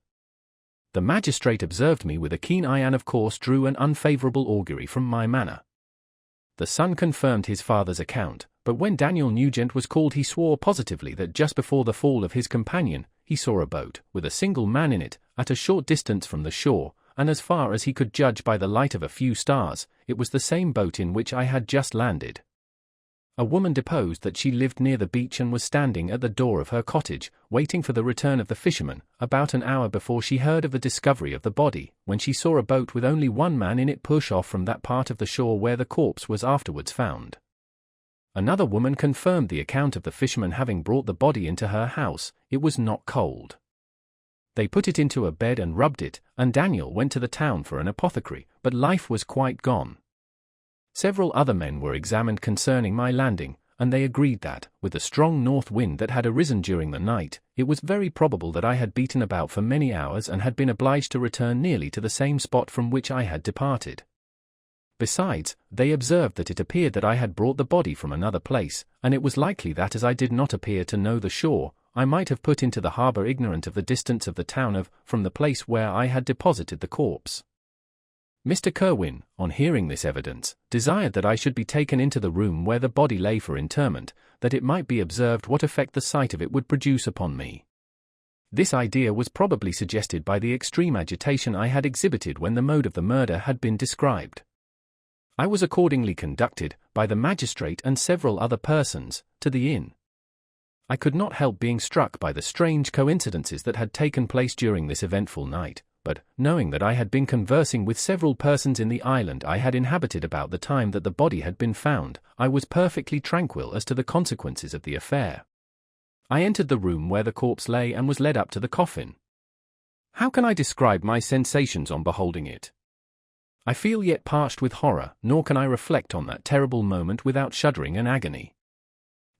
The magistrate observed me with a keen eye and of course drew an unfavourable augury from my manner. The son confirmed his father's account, but when Daniel Nugent was called he swore positively that just before the fall of his companion, he saw a boat, with a single man in it, at a short distance from the shore, and as far as he could judge by the light of a few stars, it was the same boat in which I had just landed. A woman deposed that she lived near the beach and was standing at the door of her cottage, waiting for the return of the fisherman, about an hour before she heard of the discovery of the body, when she saw a boat with only one man in it push off from that part of the shore where the corpse was afterwards found. Another woman confirmed the account of the fisherman having brought the body into her house. It was not cold. They put it into a bed and rubbed it, and Daniel went to the town for an apothecary, but life was quite gone. Several other men were examined concerning my landing, and they agreed that, with the strong north wind that had arisen during the night, it was very probable that I had beaten about for many hours and had been obliged to return nearly to the same spot from which I had departed. Besides, they observed that it appeared that I had brought the body from another place, and it was likely that as I did not appear to know the shore, I might have put into the harbour ignorant of the distance of the town from the place where I had deposited the corpse. Mr. Kerwin, on hearing this evidence, desired that I should be taken into the room where the body lay for interment, that it might be observed what effect the sight of it would produce upon me. This idea was probably suggested by the extreme agitation I had exhibited when the mode of the murder had been described. I was accordingly conducted, by the magistrate and several other persons, to the inn. I could not help being struck by the strange coincidences that had taken place during this eventful night, but, knowing that I had been conversing with several persons in the island I had inhabited about the time that the body had been found, I was perfectly tranquil as to the consequences of the affair. I entered the room where the corpse lay and was led up to the coffin. How can I describe my sensations on beholding it? I feel yet parched with horror, nor can I reflect on that terrible moment without shuddering and agony.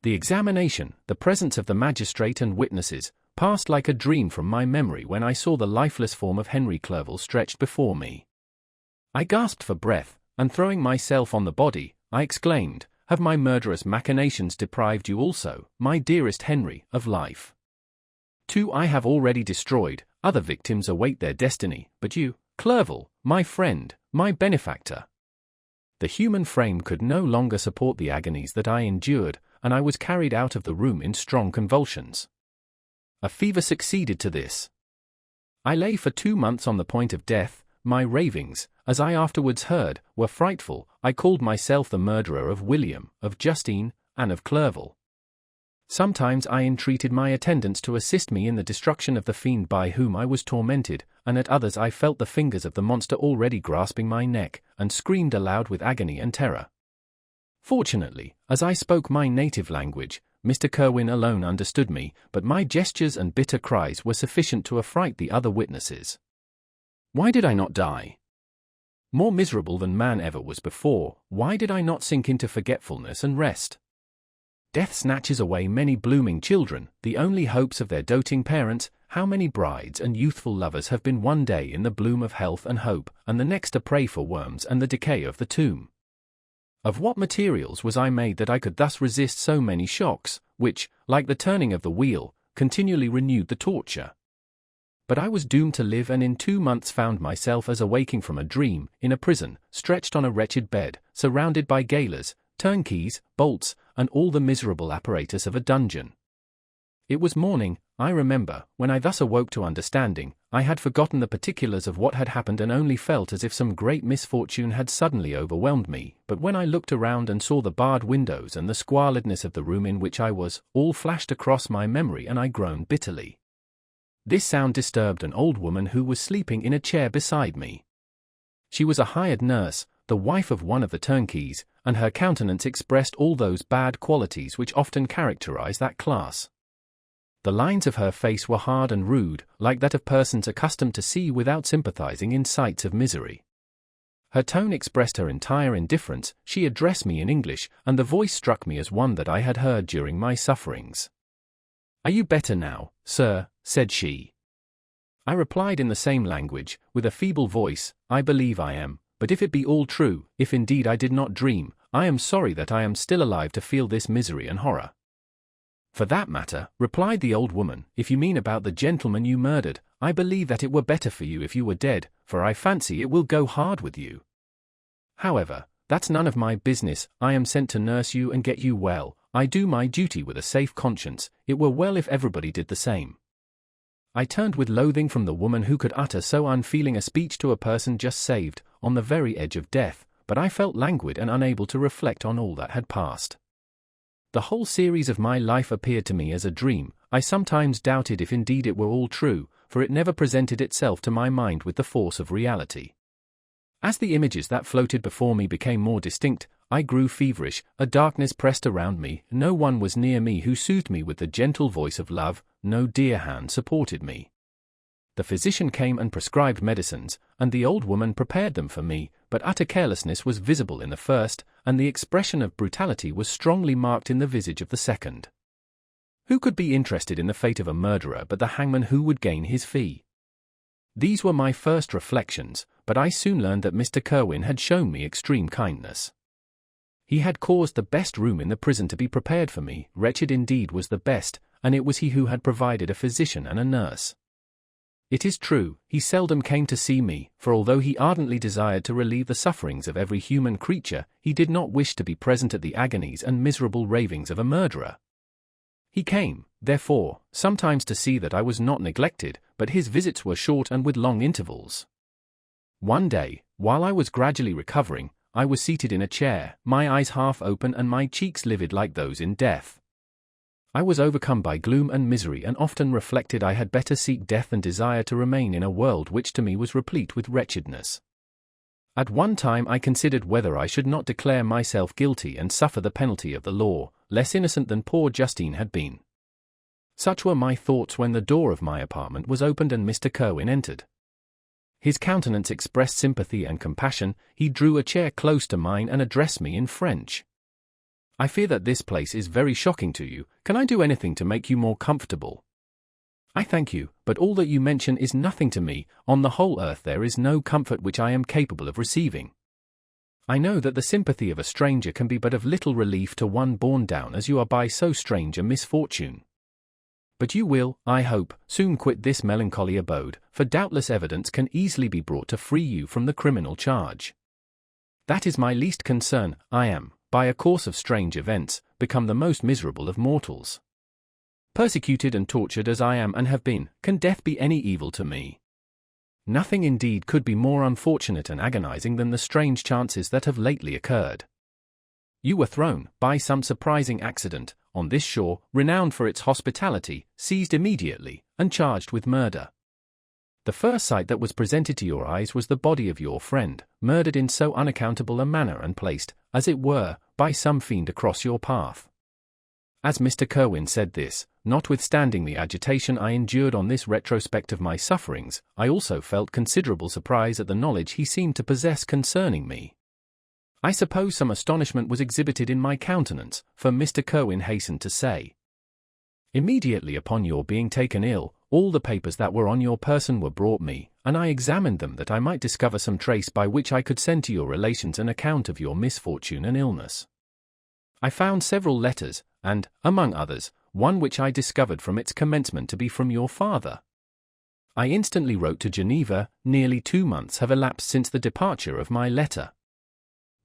The examination, the presence of the magistrate and witnesses, passed like a dream from my memory when I saw the lifeless form of Henry Clerval stretched before me. I gasped for breath, and throwing myself on the body, I exclaimed, "Have my murderous machinations deprived you also, my dearest Henry, of life? 2 I have already destroyed, other victims await their destiny, but you, Clerval, my friend, my benefactor." The human frame could no longer support the agonies that I endured, and I was carried out of the room in strong convulsions. A fever succeeded to this. I lay for 2 months on the point of death. My ravings, as I afterwards heard, were frightful. I called myself the murderer of William, of Justine, and of Clerval. Sometimes I entreated my attendants to assist me in the destruction of the fiend by whom I was tormented, and at others I felt the fingers of the monster already grasping my neck, and screamed aloud with agony and terror. Fortunately, as I spoke my native language, Mr. Kirwin alone understood me, but my gestures and bitter cries were sufficient to affright the other witnesses. Why did I not die? More miserable than man ever was before, why did I not sink into forgetfulness and rest? Death snatches away many blooming children, the only hopes of their doting parents. How many brides and youthful lovers have been one day in the bloom of health and hope, and the next a prey for worms and the decay of the tomb? Of what materials was I made that I could thus resist so many shocks, which, like the turning of the wheel, continually renewed the torture? But I was doomed to live, and in 2 months found myself as awaking from a dream, in a prison, stretched on a wretched bed, surrounded by gaolers, turnkeys, bolts, and all the miserable apparatus of a dungeon. It was morning, I remember, when I thus awoke to understanding. I had forgotten the particulars of what had happened and only felt as if some great misfortune had suddenly overwhelmed me, but when I looked around and saw the barred windows and the squalidness of the room in which I was, all flashed across my memory and I groaned bitterly. This sound disturbed an old woman who was sleeping in a chair beside me. She was a hired nurse, the wife of one of the turnkeys, and her countenance expressed all those bad qualities which often characterize that class. The lines of her face were hard and rude, like that of persons accustomed to see without sympathizing in sights of misery. Her tone expressed her entire indifference. She addressed me in English, and the voice struck me as one that I had heard during my sufferings. "Are you better now, sir?" said she. I replied in the same language, with a feeble voice, "I believe I am, but if it be all true, if indeed I did not dream, I am sorry that I am still alive to feel this misery and horror." "For that matter," replied the old woman, "if you mean about the gentleman you murdered, I believe that it were better for you if you were dead, for I fancy it will go hard with you. However, that's none of my business. I am sent to nurse you and get you well. I do my duty with a safe conscience. It were well if everybody did the same." I turned with loathing from the woman who could utter so unfeeling a speech to a person just saved, on the very edge of death, but I felt languid and unable to reflect on all that had passed. The whole series of my life appeared to me as a dream. I sometimes doubted if indeed it were all true, for it never presented itself to my mind with the force of reality. As the images that floated before me became more distinct, I grew feverish. A darkness pressed around me. No one was near me who soothed me with the gentle voice of love. No dear hand supported me. The physician came and prescribed medicines, and the old woman prepared them for me, but utter carelessness was visible in the first, and the expression of brutality was strongly marked in the visage of the second. Who could be interested in the fate of a murderer but the hangman who would gain his fee? These were my first reflections, but I soon learned that Mr. Kirwin had shown me extreme kindness. He had caused the best room in the prison to be prepared for me. Wretched indeed was the best, and it was he who had provided a physician and a nurse. It is true, he seldom came to see me, for although he ardently desired to relieve the sufferings of every human creature, he did not wish to be present at the agonies and miserable ravings of a murderer. He came, therefore, sometimes to see that I was not neglected, but his visits were short and with long intervals. One day, while I was gradually recovering, I was seated in a chair, my eyes half open and my cheeks livid like those in death. I was overcome by gloom and misery and often reflected I had better seek death than desire to remain in a world which to me was replete with wretchedness. At one time I considered whether I should not declare myself guilty and suffer the penalty of the law, less innocent than poor Justine had been. Such were my thoughts when the door of my apartment was opened and Mr. Kirwin entered. His countenance expressed sympathy and compassion. He drew a chair close to mine and addressed me in French. "I fear that this place is very shocking to you. Can I do anything to make you more comfortable?" "I thank you, but all that you mention is nothing to me. On the whole earth there is no comfort which I am capable of receiving. I know that the sympathy of a stranger can be but of little relief to one borne down as you are by so strange a misfortune. But you will, I hope, soon quit this melancholy abode, for doubtless evidence can easily be brought to free you from the criminal charge. That is my least concern. I am, by a course of strange events, become the most miserable of mortals. Persecuted and tortured as I am and have been, can death be any evil to me? Nothing indeed could be more unfortunate and agonizing than the strange chances that have lately occurred. You were thrown, by some surprising accident, on this shore, renowned for its hospitality, seized immediately, and charged with murder. The first sight that was presented to your eyes was the body of your friend, murdered in so unaccountable a manner and placed, as it were, by some fiend across your path. As Mr. Kirwin said this, notwithstanding the agitation I endured on this retrospect of my sufferings, I also felt considerable surprise at the knowledge he seemed to possess concerning me. I suppose some astonishment was exhibited in my countenance, for Mr. Kirwin hastened to say, "Immediately upon your being taken ill, all the papers that were on your person were brought me, and I examined them that I might discover some trace by which I could send to your relations an account of your misfortune and illness. I found several letters, and, among others, one which I discovered from its commencement to be from your father. I instantly wrote to Geneva. Nearly 2 months have elapsed since the departure of my letter.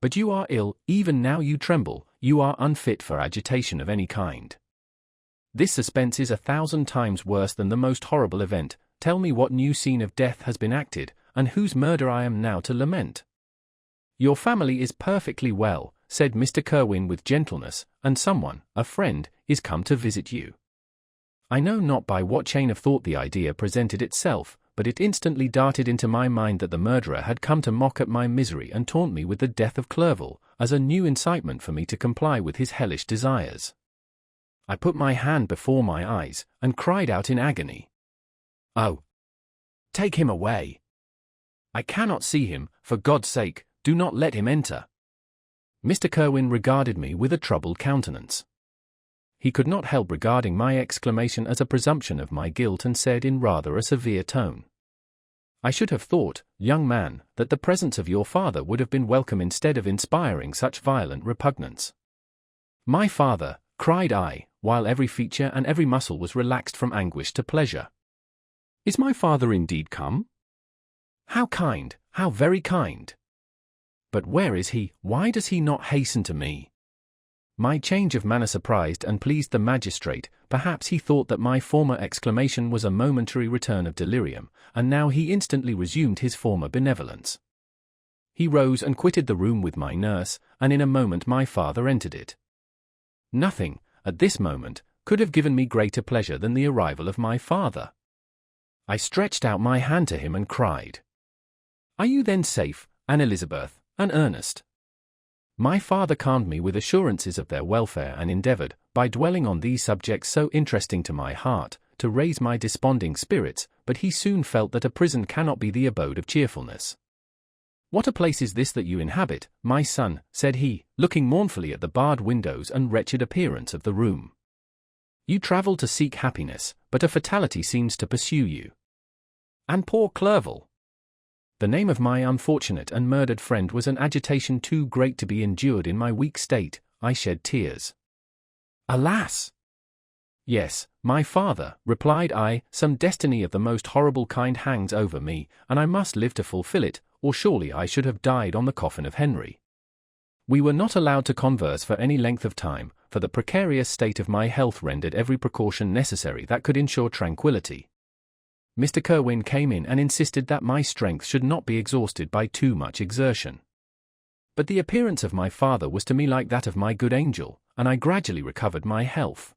But you are ill, even now you tremble, you are unfit for agitation of any kind. This suspense is 1,000 times worse than the most horrible event. Tell me what new scene of death has been acted, and whose murder I am now to lament." "Your family is perfectly well," said Mr. Kirwin with gentleness, "and someone, a friend, is come to visit you." I know not by what chain of thought the idea presented itself, but it instantly darted into my mind that the murderer had come to mock at my misery and taunt me with the death of Clerval, as a new incitement for me to comply with his hellish desires. I put my hand before my eyes, and cried out in agony, "Oh! Take him away! I cannot see him, for God's sake, do not let him enter." Mr. Kirwin regarded me with a troubled countenance. He could not help regarding my exclamation as a presumption of my guilt and said in rather a severe tone, "I should have thought, young man, that the presence of your father would have been welcome instead of inspiring such violent repugnance." "My father!" cried I, while every feature and every muscle was relaxed from anguish to pleasure. "Is my father indeed come? How kind, how very kind! But where is he? Why does he not hasten to me?" My change of manner surprised and pleased the magistrate. Perhaps he thought that my former exclamation was a momentary return of delirium, and now he instantly resumed his former benevolence. He rose and quitted the room with my nurse, and in a moment my father entered it. Nothing, at this moment, could have given me greater pleasure than the arrival of my father. I stretched out my hand to him and cried, "Are you then safe, Anne Elizabeth, and Ernest?" My father calmed me with assurances of their welfare and endeavored, by dwelling on these subjects so interesting to my heart, to raise my desponding spirits, but he soon felt that a prison cannot be the abode of cheerfulness. "What a place is this that you inhabit, my son," said he, looking mournfully at the barred windows and wretched appearance of the room. "You travel to seek happiness, but a fatality seems to pursue you. And poor Clerval!" The name of my unfortunate and murdered friend was an agitation too great to be endured in my weak state. I shed tears. "Alas!" "Yes, my father," replied I, "some destiny of the most horrible kind hangs over me, and I must live to fulfill it, or surely I should have died on the coffin of Henry." We were not allowed to converse for any length of time, for the precarious state of my health rendered every precaution necessary that could ensure tranquillity. Mr. Kirwin came in and insisted that my strength should not be exhausted by too much exertion. but the appearance of my father was to me like that of my good angel, and I gradually recovered my health.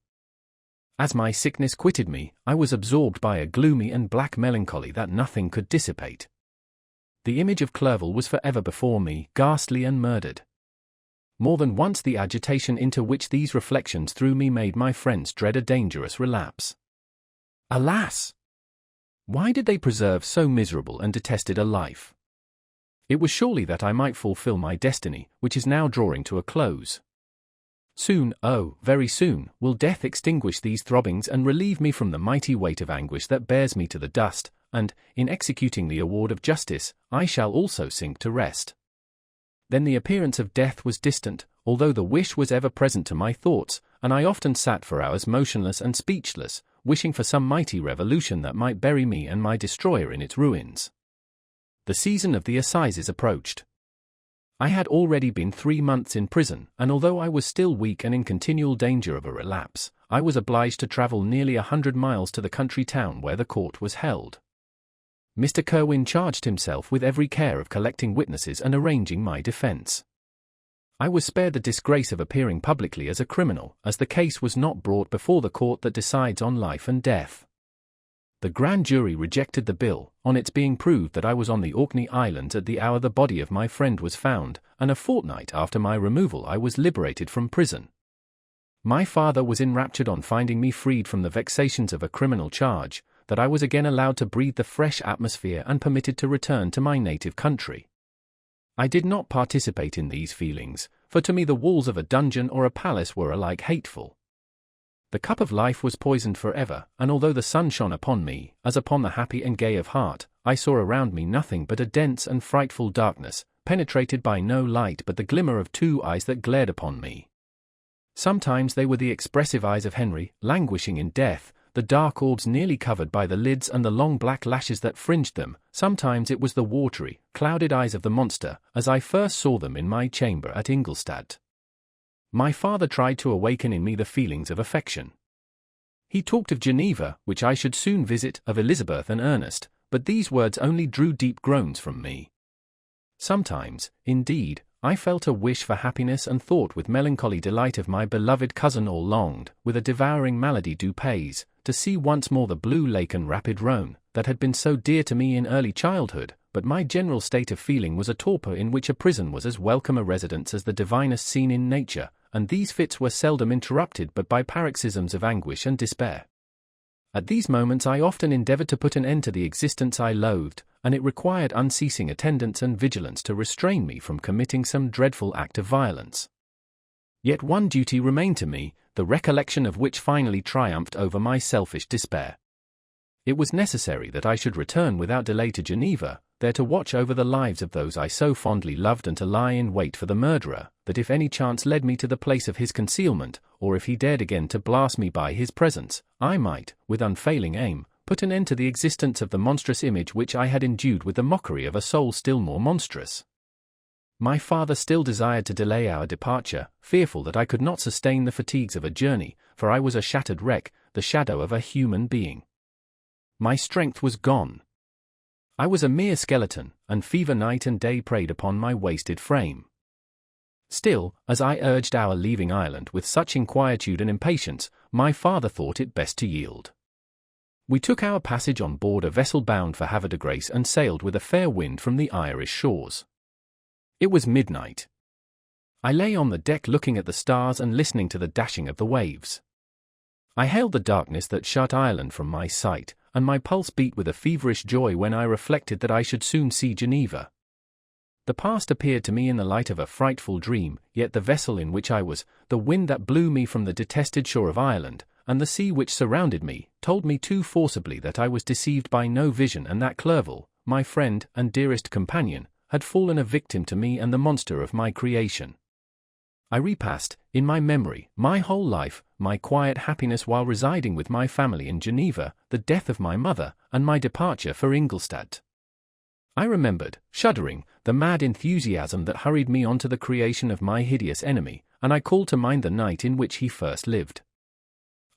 As my sickness quitted me, I was absorbed by a gloomy and black melancholy that nothing could dissipate. The image of Clerval was forever before me, ghastly and murdered. More than once the agitation into which these reflections threw me made my friends dread a dangerous relapse. Alas! Why did they preserve so miserable and detested a life? It was surely that I might fulfill my destiny, which is now drawing to a close. Soon, oh, very soon, will death extinguish these throbbings and relieve me from the mighty weight of anguish that bears me to the dust, and, in executing the award of justice, I shall also sink to rest. Then the appearance of death was distant, although the wish was ever present to my thoughts, and I often sat for hours motionless and speechless, wishing for some mighty revolution that might bury me and my destroyer in its ruins. The season of the assizes approached. I had already been 3 months in prison, and although I was still weak and in continual danger of a relapse, I was obliged to travel nearly 100 miles to the country town where the court was held. Mr. Kirwin charged himself with every care of collecting witnesses and arranging my defense. I was spared the disgrace of appearing publicly as a criminal, as the case was not brought before the court that decides on life and death. The grand jury rejected the bill, on its being proved that I was on the Orkney Islands at the hour the body of my friend was found, and a fortnight after my removal I was liberated from prison. My father was enraptured on finding me freed from the vexations of a criminal charge, that I was again allowed to breathe the fresh atmosphere and permitted to return to my native country. I did not participate in these feelings, for to me the walls of a dungeon or a palace were alike hateful. The cup of life was poisoned forever, and although the sun shone upon me, as upon the happy and gay of heart, I saw around me nothing but a dense and frightful darkness, penetrated by no light but the glimmer of 2 eyes that glared upon me. Sometimes they were the expressive eyes of Henry, languishing in death, the dark orbs nearly covered by the lids and the long black lashes that fringed them. Sometimes it was the watery, clouded eyes of the monster, as I first saw them in my chamber at Ingolstadt. My father tried to awaken in me the feelings of affection. He talked of Geneva, which I should soon visit, of Elizabeth and Ernest, but these words only drew deep groans from me. Sometimes, indeed, I felt a wish for happiness and thought with melancholy delight of my beloved cousin, or longed, with a devouring malady du pays, to see once more the blue lake and rapid Rhone, that had been so dear to me in early childhood, but my general state of feeling was a torpor in which a prison was as welcome a residence as the divinest scene in nature, and these fits were seldom interrupted but by paroxysms of anguish and despair. At these moments I often endeavored to put an end to the existence I loathed, and it required unceasing attendance and vigilance to restrain me from committing some dreadful act of violence. Yet one duty remained to me, the recollection of which finally triumphed over my selfish despair. It was necessary that I should return without delay to Geneva, there to watch over the lives of those I so fondly loved and to lie in wait for the murderer, that if any chance led me to the place of his concealment, or if he dared again to blast me by his presence, I might, with unfailing aim, put an end to the existence of the monstrous image which I had endued with the mockery of a soul still more monstrous. My father still desired to delay our departure, fearful that I could not sustain the fatigues of a journey, for I was a shattered wreck, the shadow of a human being. My strength was gone. I was a mere skeleton, and fever night and day preyed upon my wasted frame. Still, as I urged our leaving Ireland with such inquietude and impatience, my father thought it best to yield. We took our passage on board a vessel bound for Havre de Grace and sailed with a fair wind from the Irish shores. It was midnight. I lay on the deck looking at the stars and listening to the dashing of the waves. I hailed the darkness that shut Ireland from my sight, and my pulse beat with a feverish joy when I reflected that I should soon see Geneva. The past appeared to me in the light of a frightful dream, yet the vessel in which I was, the wind that blew me from the detested shore of Ireland, and the sea which surrounded me, told me too forcibly that I was deceived by no vision and that Clerval, my friend and dearest companion, had fallen a victim to me and the monster of my creation. I repassed, in my memory, my whole life, my quiet happiness while residing with my family in Geneva, the death of my mother, and my departure for Ingolstadt. I remembered, shuddering, the mad enthusiasm that hurried me on to the creation of my hideous enemy, and I called to mind the night in which he first lived.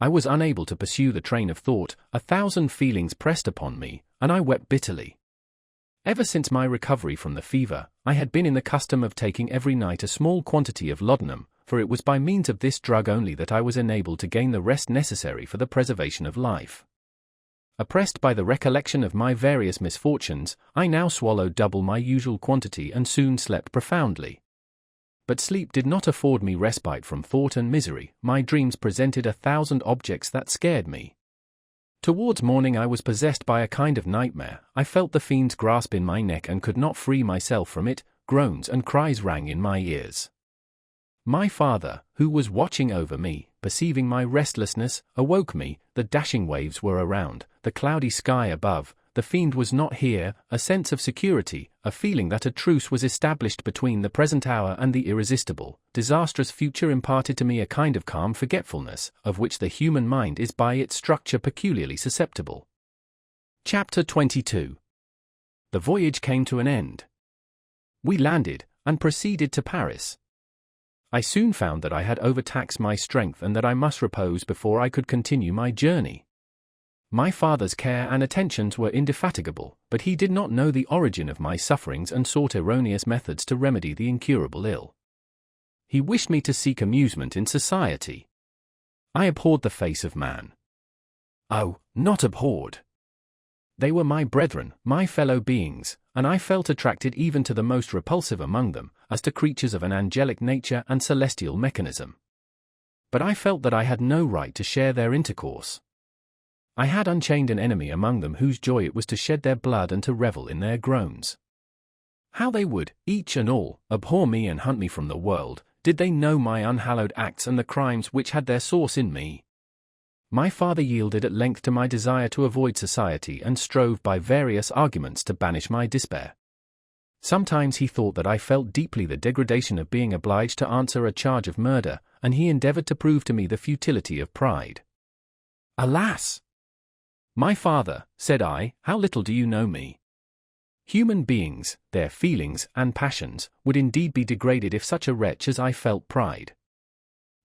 I was unable to pursue the train of thought, 1,000 feelings pressed upon me, and I wept bitterly. Ever since my recovery from the fever, I had been in the custom of taking every night a small quantity of laudanum, for it was by means of this drug only that I was enabled to gain the rest necessary for the preservation of life. Oppressed by the recollection of my various misfortunes, I now swallowed double my usual quantity and soon slept profoundly. But sleep did not afford me respite from thought and misery. My dreams presented 1,000 objects that scared me. Towards morning I was possessed by a kind of nightmare. I felt the fiend's grasp in my neck and could not free myself from it. Groans and cries rang in my ears. My father, who was watching over me, perceiving my restlessness, awoke me. The dashing waves were around, the cloudy sky above. The fiend was not here. A sense of security, a feeling that a truce was established between the present hour and the irresistible, disastrous future imparted to me a kind of calm forgetfulness, of which the human mind is by its structure peculiarly susceptible. Chapter 22. The voyage came to an end. We landed, and proceeded to Paris. I soon found that I had overtaxed my strength and that I must repose before I could continue my journey. My father's care and attentions were indefatigable, but he did not know the origin of my sufferings and sought erroneous methods to remedy the incurable ill. He wished me to seek amusement in society. I abhorred the face of man. Oh, not abhorred. They were my brethren, my fellow beings, and I felt attracted even to the most repulsive among them, as to creatures of an angelic nature and celestial mechanism. But I felt that I had no right to share their intercourse. I had unchained an enemy among them whose joy it was to shed their blood and to revel in their groans. How they would, each and all, abhor me and hunt me from the world, did they know my unhallowed acts and the crimes which had their source in me. My father yielded at length to my desire to avoid society and strove by various arguments to banish my despair. Sometimes he thought that I felt deeply the degradation of being obliged to answer a charge of murder, and he endeavored to prove to me the futility of pride. Alas! My father, said I, how little do you know me? Human beings, their feelings and passions, would indeed be degraded if such a wretch as I felt pride.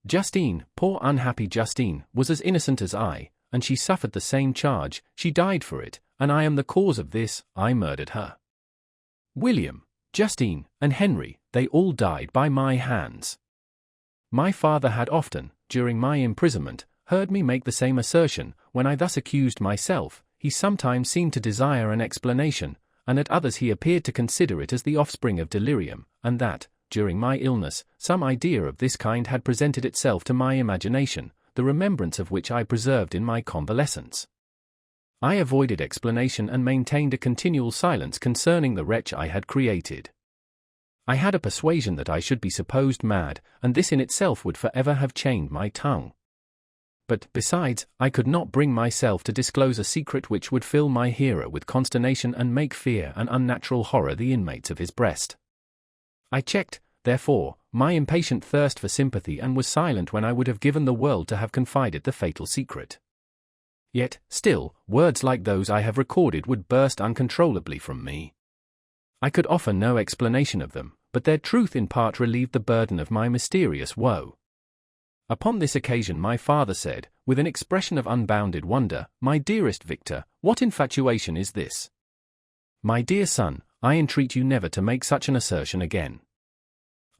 Justine, poor unhappy Justine, was as innocent as I, and she suffered the same charge. She died for it, and I am the cause of this. I murdered her. William, Justine, and Henry, they all died by my hands. My father had often, during my imprisonment, heard me make the same assertion. When I thus accused myself, he sometimes seemed to desire an explanation, and at others he appeared to consider it as the offspring of delirium, and that, during my illness, some idea of this kind had presented itself to my imagination, the remembrance of which I preserved in my convalescence. I avoided explanation and maintained a continual silence concerning the wretch I had created. I had a persuasion that I should be supposed mad, and this in itself would forever have chained my tongue. But, besides, I could not bring myself to disclose a secret which would fill my hearer with consternation and make fear and unnatural horror the inmates of his breast. I checked, therefore, my impatient thirst for sympathy and was silent when I would have given the world to have confided the fatal secret. Yet, still, words like those I have recorded would burst uncontrollably from me. I could offer no explanation of them, but their truth in part relieved the burden of my mysterious woe. Upon this occasion my father said, with an expression of unbounded wonder, "My dearest Victor, what infatuation is this? My dear son, I entreat you never to make such an assertion again."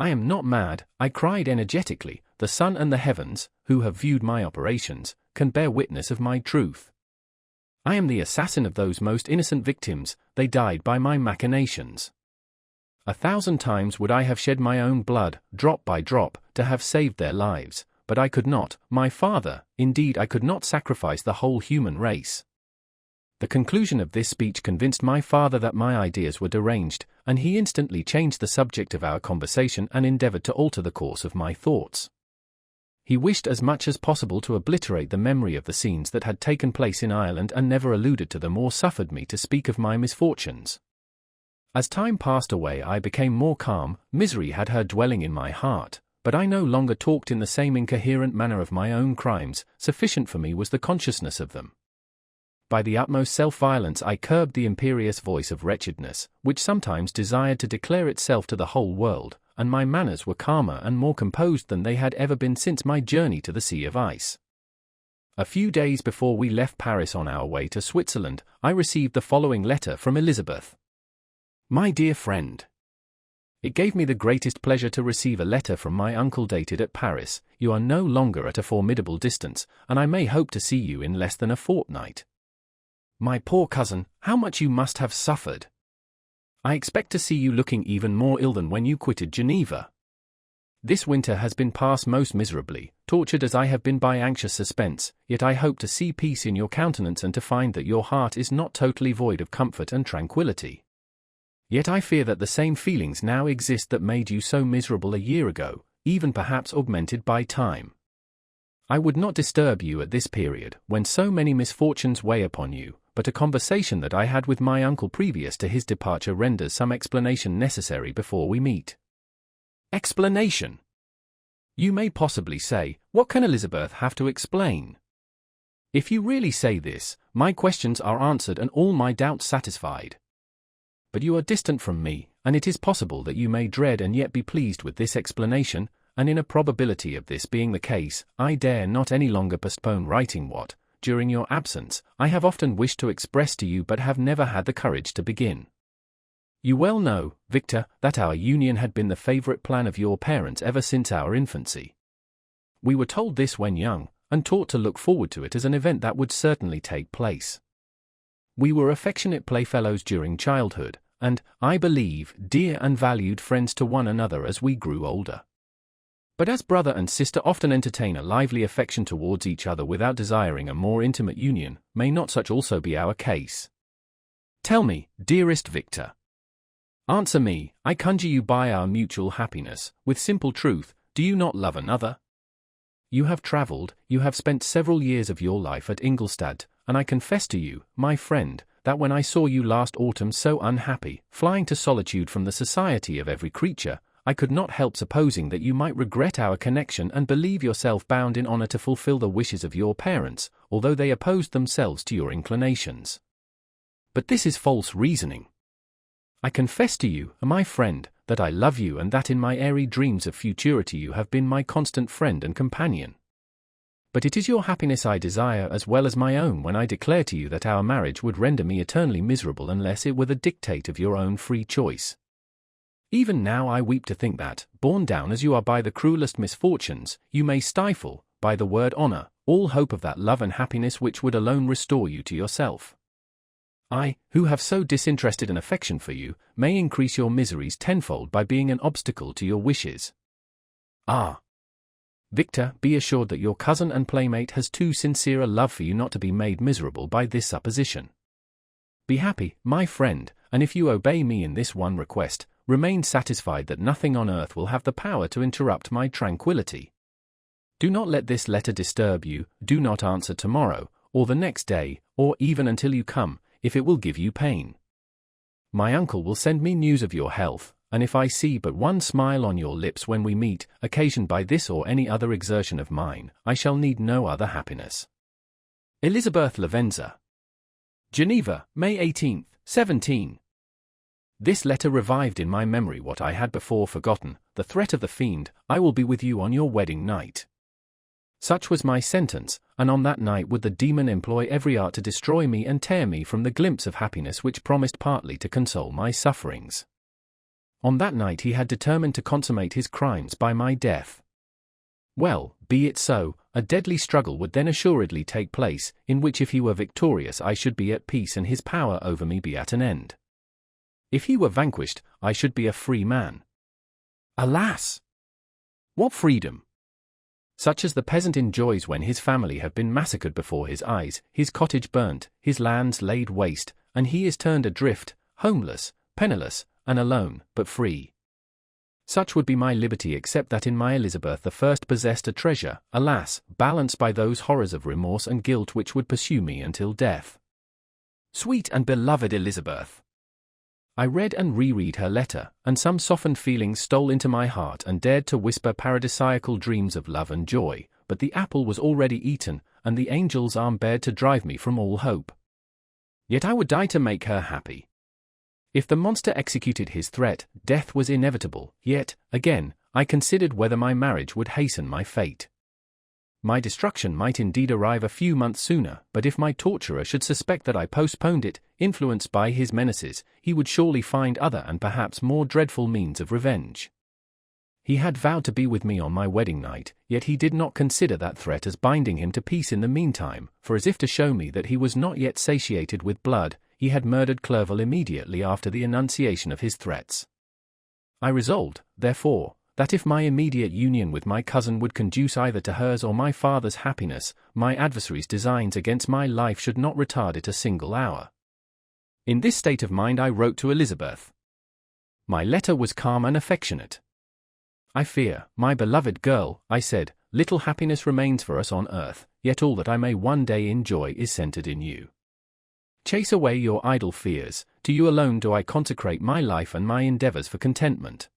"I am not mad," I cried energetically. "The sun and the heavens, who have viewed my operations, can bear witness of my truth. I am the assassin of those most innocent victims. They died by my machinations. 1,000 times would I have shed my own blood, drop by drop, to have saved their lives. But I could not, my father, indeed I could not sacrifice the whole human race." The conclusion of this speech convinced my father that my ideas were deranged, and he instantly changed the subject of our conversation and endeavored to alter the course of my thoughts. He wished as much as possible to obliterate the memory of the scenes that had taken place in Ireland and never alluded to them or suffered me to speak of my misfortunes. As time passed away I became more calm. Misery had her dwelling in my heart, but I no longer talked in the same incoherent manner of my own crimes. Sufficient for me was the consciousness of them. By the utmost self-violence I curbed the imperious voice of wretchedness, which sometimes desired to declare itself to the whole world, and my manners were calmer and more composed than they had ever been since my journey to the Sea of Ice. A few days before we left Paris on our way to Switzerland, I received the following letter from Elizabeth. My dear friend, it gave me the greatest pleasure to receive a letter from my uncle dated at Paris. You are no longer at a formidable distance, and I may hope to see you in less than a fortnight. My poor cousin, how much you must have suffered! I expect to see you looking even more ill than when you quitted Geneva. This winter has been passed most miserably, tortured as I have been by anxious suspense, yet I hope to see peace in your countenance and to find that your heart is not totally void of comfort and tranquillity. Yet I fear that the same feelings now exist that made you so miserable a year ago, even perhaps augmented by time. I would not disturb you at this period, when so many misfortunes weigh upon you, but a conversation that I had with my uncle previous to his departure renders some explanation necessary before we meet. Explanation. You may possibly say, what can Elizabeth have to explain? If you really say this, my questions are answered and all my doubts satisfied. But you are distant from me, and it is possible that you may dread and yet be pleased with this explanation, and in a probability of this being the case, I dare not any longer postpone writing what, during your absence, I have often wished to express to you but have never had the courage to begin. You well know, Victor, that our union had been the favorite plan of your parents ever since our infancy. We were told this when young, and taught to look forward to it as an event that would certainly take place. We were affectionate playfellows during childhood, and, I believe, dear and valued friends to one another as we grew older. But as brother and sister often entertain a lively affection towards each other without desiring a more intimate union, may not such also be our case? Tell me, dearest Victor. Answer me, I conjure you by our mutual happiness, with simple truth, do you not love another? You have travelled, you have spent several years of your life at Ingolstadt, and I confess to you, my friend, that when I saw you last autumn so unhappy, flying to solitude from the society of every creature, I could not help supposing that you might regret our connection and believe yourself bound in honour to fulfil the wishes of your parents, although they opposed themselves to your inclinations. But this is false reasoning. I confess to you, my friend, that I love you and that in my airy dreams of futurity you have been my constant friend and companion. But it is your happiness I desire as well as my own when I declare to you that our marriage would render me eternally miserable unless it were the dictate of your own free choice. Even now I weep to think that, borne down as you are by the cruelest misfortunes, you may stifle, by the word honour, all hope of that love and happiness which would alone restore you to yourself. I, who have so disinterested an affection for you, may increase your miseries tenfold by being an obstacle to your wishes. Ah! Victor, be assured that your cousin and playmate has too sincere a love for you not to be made miserable by this supposition. Be happy, my friend, and if you obey me in this one request, remain satisfied that nothing on earth will have the power to interrupt my tranquillity. Do not let this letter disturb you, do not answer tomorrow, or the next day, or even until you come, if it will give you pain. My uncle will send me news of your health, and if I see but one smile on your lips when we meet, occasioned by this or any other exertion of mine, I shall need no other happiness. Elizabeth Lavenza. Geneva, May 18, 17. This letter revived in my memory what I had before forgotten, the threat of the fiend, I will be with you on your wedding night. Such was my sentence, and on that night would the demon employ every art to destroy me and tear me from the glimpse of happiness which promised partly to console my sufferings. On that night he had determined to consummate his crimes by my death. Well, be it so, a deadly struggle would then assuredly take place, in which if he were victorious I should be at peace and his power over me be at an end. If he were vanquished, I should be a free man. Alas! What freedom! Such as the peasant enjoys when his family have been massacred before his eyes, his cottage burnt, his lands laid waste, and he is turned adrift, homeless, penniless, and alone, but free. Such would be my liberty except that in my Elizabeth the first possessed a treasure, alas, balanced by those horrors of remorse and guilt which would pursue me until death. Sweet and beloved Elizabeth! I read and reread her letter, and some softened feelings stole into my heart and dared to whisper paradisiacal dreams of love and joy, but the apple was already eaten, and the angel's arm bared to drive me from all hope. Yet I would die to make her happy. If the monster executed his threat, death was inevitable, yet, again, I considered whether my marriage would hasten my fate. My destruction might indeed arrive a few months sooner, but if my torturer should suspect that I postponed it, influenced by his menaces, he would surely find other and perhaps more dreadful means of revenge. He had vowed to be with me on my wedding night, yet he did not consider that threat as binding him to peace in the meantime, for as if to show me that he was not yet satiated with blood, he had murdered Clerval immediately after the enunciation of his threats. I resolved, therefore, that if my immediate union with my cousin would conduce either to hers or my father's happiness, my adversary's designs against my life should not retard it a single hour. In this state of mind I wrote to Elizabeth. My letter was calm and affectionate. I fear, my beloved girl, I said, little happiness remains for us on earth, yet all that I may one day enjoy is centered in you. Chase away your idle fears, to you alone do I consecrate my life and my endeavors for contentment.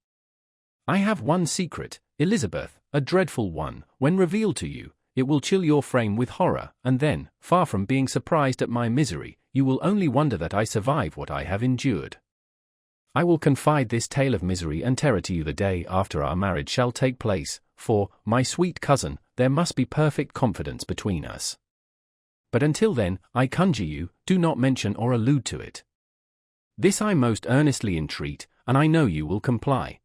I have one secret, Elizabeth, a dreadful one. When revealed to you, it will chill your frame with horror, and then, far from being surprised at my misery, you will only wonder that I survive what I have endured. I will confide this tale of misery and terror to you the day after our marriage shall take place, for, my sweet cousin, there must be perfect confidence between us. But until then, I conjure you, do not mention or allude to it. This I most earnestly entreat, and I know you will comply.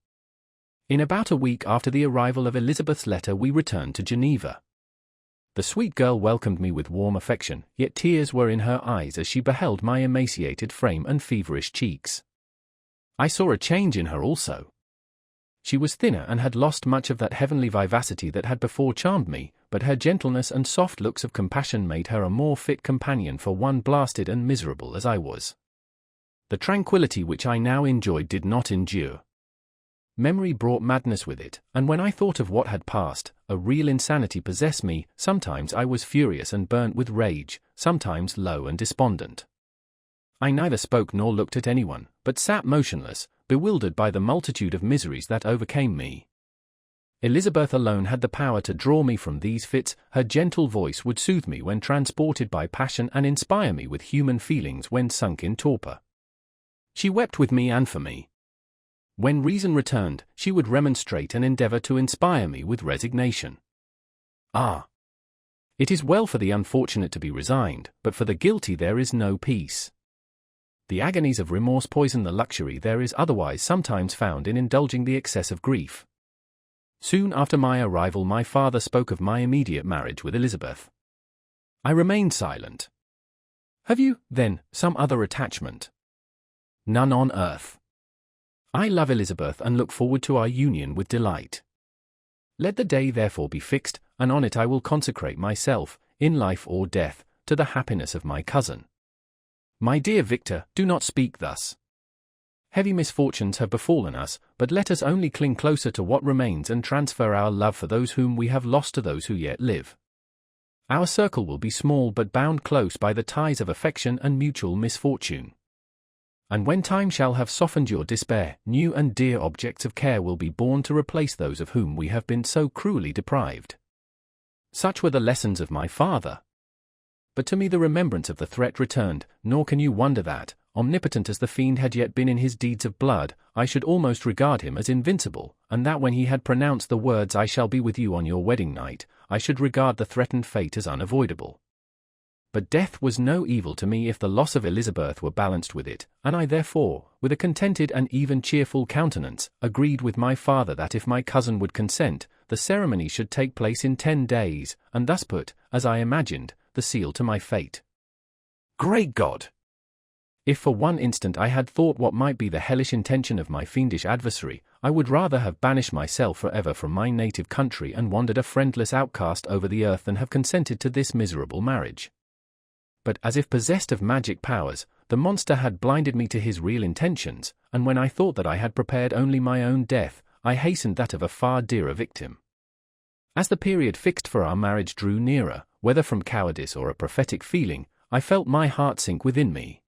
In about a week after the arrival of Elizabeth's letter we returned to Geneva. The sweet girl welcomed me with warm affection, yet tears were in her eyes as she beheld my emaciated frame and feverish cheeks. I saw a change in her also. She was thinner and had lost much of that heavenly vivacity that had before charmed me, but her gentleness and soft looks of compassion made her a more fit companion for one blasted and miserable as I was. The tranquillity which I now enjoyed did not endure. Memory brought madness with it, and when I thought of what had passed, a real insanity possessed me. Sometimes I was furious and burnt with rage, sometimes low and despondent. I neither spoke nor looked at anyone, but sat motionless, bewildered by the multitude of miseries that overcame me. Elizabeth alone had the power to draw me from these fits. Her gentle voice would soothe me when transported by passion and inspire me with human feelings when sunk in torpor. She wept with me and for me. When reason returned, she would remonstrate and endeavor to inspire me with resignation. Ah! It is well for the unfortunate to be resigned, but for the guilty there is no peace. The agonies of remorse poison the luxury there is otherwise sometimes found in indulging the excess of grief. Soon after my arrival my father spoke of my immediate marriage with Elizabeth. I remained silent. Have you, then, some other attachment? None on earth. I love Elizabeth and look forward to our union with delight. Let the day therefore be fixed, and on it I will consecrate myself, in life or death, to the happiness of my cousin. My dear Victor, do not speak thus. Heavy misfortunes have befallen us, but let us only cling closer to what remains and transfer our love for those whom we have lost to those who yet live. Our circle will be small but bound close by the ties of affection and mutual misfortune. And when time shall have softened your despair, new and dear objects of care will be born to replace those of whom we have been so cruelly deprived. Such were the lessons of my father. But to me the remembrance of the threat returned, nor can you wonder that, omnipotent as the fiend had yet been in his deeds of blood, I should almost regard him as invincible, and that when he had pronounced the words "I shall be with you on your wedding night," I should regard the threatened fate as unavoidable. But death was no evil to me if the loss of Elizabeth were balanced with it, and I therefore, with a contented and even cheerful countenance, agreed with my father that if my cousin would consent, the ceremony should take place in 10 days, and thus put, as I imagined, the seal to my fate. Great God! If for one instant I had thought what might be the hellish intention of my fiendish adversary, I would rather have banished myself forever from my native country and wandered a friendless outcast over the earth than have consented to this miserable marriage. But as if possessed of magic powers, the monster had blinded me to his real intentions, and when I thought that I had prepared only my own death, I hastened that of a far dearer victim. As the period fixed for our marriage drew nearer, whether from cowardice or a prophetic feeling, I felt my heart sink within me.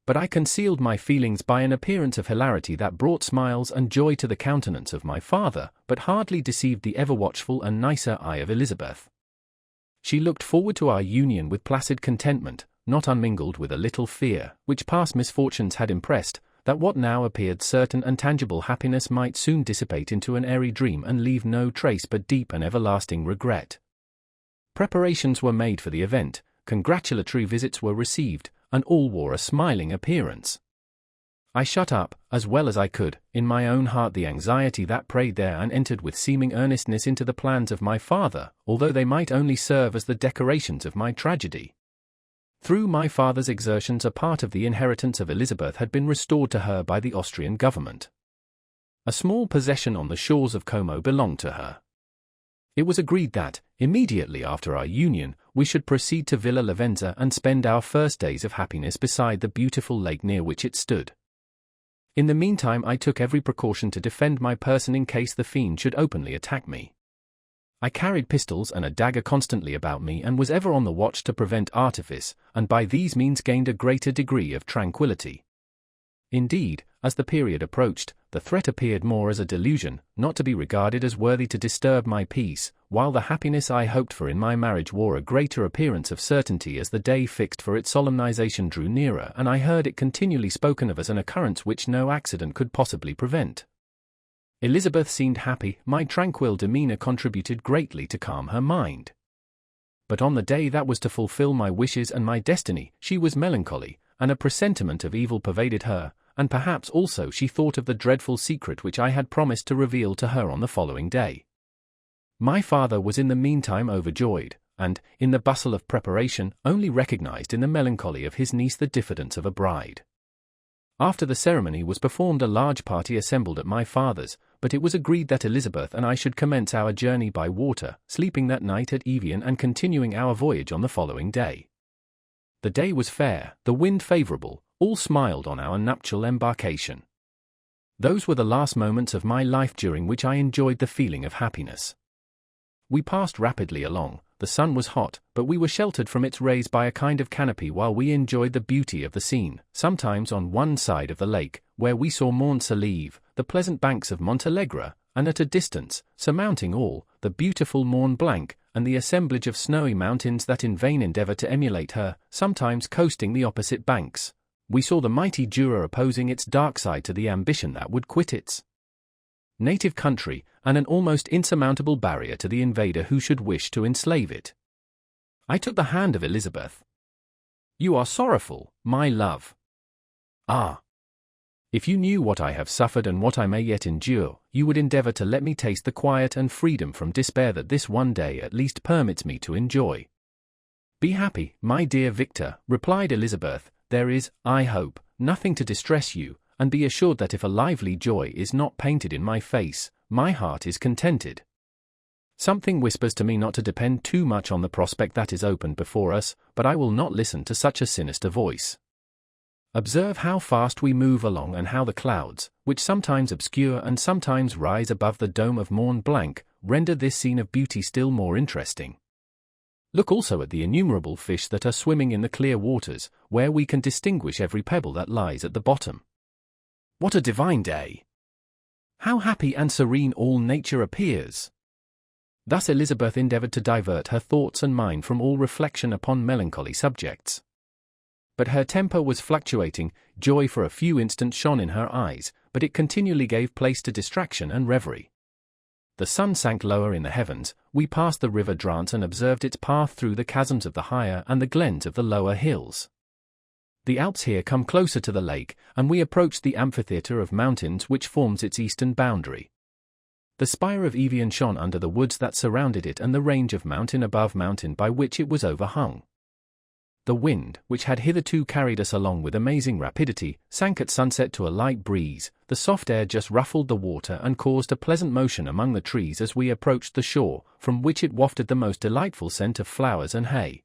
But I concealed my feelings by an appearance of hilarity that brought smiles and joy to the countenance of my father, but hardly deceived the ever-watchful and nicer eye of Elizabeth. She looked forward to our union with placid contentment, not unmingled with a little fear, which past misfortunes had impressed, that what now appeared certain and tangible happiness might soon dissipate into an airy dream and leave no trace but deep and everlasting regret. Preparations were made for the event, congratulatory visits were received, and all wore a smiling appearance. I shut up, as well as I could, in my own heart the anxiety that preyed there and entered with seeming earnestness into the plans of my father, although they might only serve as the decorations of my tragedy. Through my father's exertions a part of the inheritance of Elizabeth had been restored to her by the Austrian government. A small possession on the shores of Como belonged to her. It was agreed that, immediately after our union, we should proceed to Villa Lavenza and spend our first days of happiness beside the beautiful lake near which it stood. In the meantime I took every precaution to defend my person in case the fiend should openly attack me. I carried pistols and a dagger constantly about me and was ever on the watch to prevent artifice, and by these means gained a greater degree of tranquillity. Indeed, as the period approached, the threat appeared more as a delusion, not to be regarded as worthy to disturb my peace, while the happiness I hoped for in my marriage wore a greater appearance of certainty as the day fixed for its solemnization drew nearer and I heard it continually spoken of as an occurrence which no accident could possibly prevent. Elizabeth seemed happy, my tranquil demeanor contributed greatly to calm her mind. But on the day that was to fulfill my wishes and my destiny, she was melancholy, and a presentiment of evil pervaded her, and perhaps also she thought of the dreadful secret which I had promised to reveal to her on the following day. My father was in the meantime overjoyed, and, in the bustle of preparation, only recognized in the melancholy of his niece the diffidence of a bride. After the ceremony was performed a large party assembled at my father's, but it was agreed that Elizabeth and I should commence our journey by water, sleeping that night at Evian and continuing our voyage on the following day. The day was fair, the wind favorable, all smiled on our nuptial embarkation. Those were the last moments of my life during which I enjoyed the feeling of happiness. We passed rapidly along, the sun was hot, but we were sheltered from its rays by a kind of canopy while we enjoyed the beauty of the scene, sometimes on one side of the lake, where we saw Mont Saleve, the pleasant banks of Montalegre, and at a distance, surmounting all, the beautiful Mont Blanc, and the assemblage of snowy mountains that in vain endeavor to emulate her, sometimes coasting the opposite banks. We saw the mighty Jura opposing its dark side to the ambition that would quit its native country, and an almost insurmountable barrier to the invader who should wish to enslave it. I took the hand of Elizabeth. "You are sorrowful, my love. Ah! If you knew what I have suffered and what I may yet endure, you would endeavor to let me taste the quiet and freedom from despair that this one day at least permits me to enjoy." "Be happy, my dear Victor," replied Elizabeth. "There is, I hope, nothing to distress you, and be assured that if a lively joy is not painted in my face, my heart is contented. Something whispers to me not to depend too much on the prospect that is opened before us, but I will not listen to such a sinister voice. Observe how fast we move along and how the clouds, which sometimes obscure and sometimes rise above the dome of Mont Blanc, render this scene of beauty still more interesting. Look also at the innumerable fish that are swimming in the clear waters, where we can distinguish every pebble that lies at the bottom. What a divine day! How happy and serene all nature appears!" Thus Elizabeth endeavored to divert her thoughts and mind from all reflection upon melancholy subjects. But her temper was fluctuating, joy for a few instants shone in her eyes, but it continually gave place to distraction and reverie. The sun sank lower in the heavens, we passed the river Drance and observed its path through the chasms of the higher and the glens of the lower hills. The Alps here come closer to the lake, and we approached the amphitheatre of mountains which forms its eastern boundary. The spire of Evian shone under the woods that surrounded it and the range of mountain above mountain by which it was overhung. The wind, which had hitherto carried us along with amazing rapidity, sank at sunset to a light breeze. The soft air just ruffled the water and caused a pleasant motion among the trees as we approached the shore, from which it wafted the most delightful scent of flowers and hay.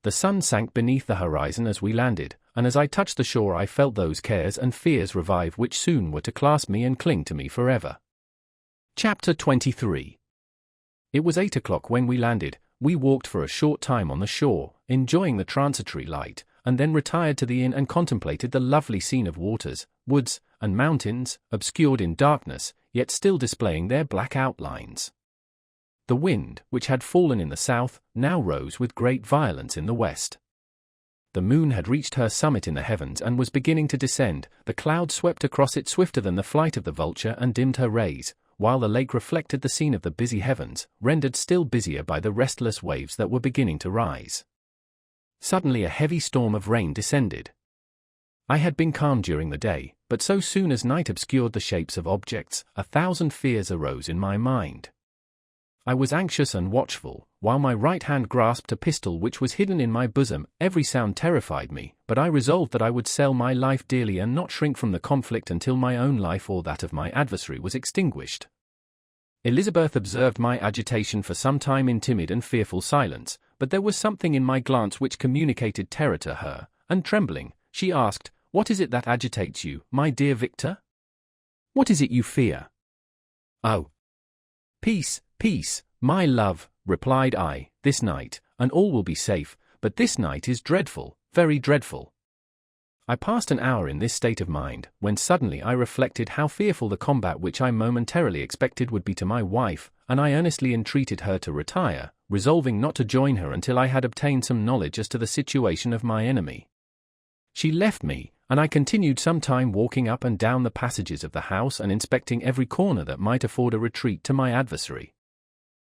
The sun sank beneath the horizon as we landed, and as I touched the shore I felt those cares and fears revive which soon were to clasp me and cling to me forever. Chapter 23. It was 8 o'clock when we landed. We walked for a short time on the shore, enjoying the transitory light, and then retired to the inn and contemplated the lovely scene of waters, woods, and mountains, obscured in darkness, yet still displaying their black outlines. The wind, which had fallen in the south, now rose with great violence in the west. The moon had reached her summit in the heavens and was beginning to descend. The clouds swept across it swifter than the flight of the vulture and dimmed her rays, while the lake reflected the scene of the busy heavens, rendered still busier by the restless waves that were beginning to rise. Suddenly a heavy storm of rain descended. I had been calm during the day, but so soon as night obscured the shapes of objects, 1,000 fears arose in my mind. I was anxious and watchful, while my right hand grasped a pistol which was hidden in my bosom. Every sound terrified me, but I resolved that I would sell my life dearly and not shrink from the conflict until my own life or that of my adversary was extinguished. Elizabeth observed my agitation for some time in timid and fearful silence, but there was something in my glance which communicated terror to her, and trembling, she asked, "What is it that agitates you, my dear Victor? What is it you fear?" "Oh, peace, peace, my love," replied I, "this night, and all will be safe, but this night is dreadful, very dreadful." I passed an hour in this state of mind, when suddenly I reflected how fearful the combat which I momentarily expected would be to my wife, and I earnestly entreated her to retire, resolving not to join her until I had obtained some knowledge as to the situation of my enemy. She left me, and I continued some time walking up and down the passages of the house and inspecting every corner that might afford a retreat to my adversary.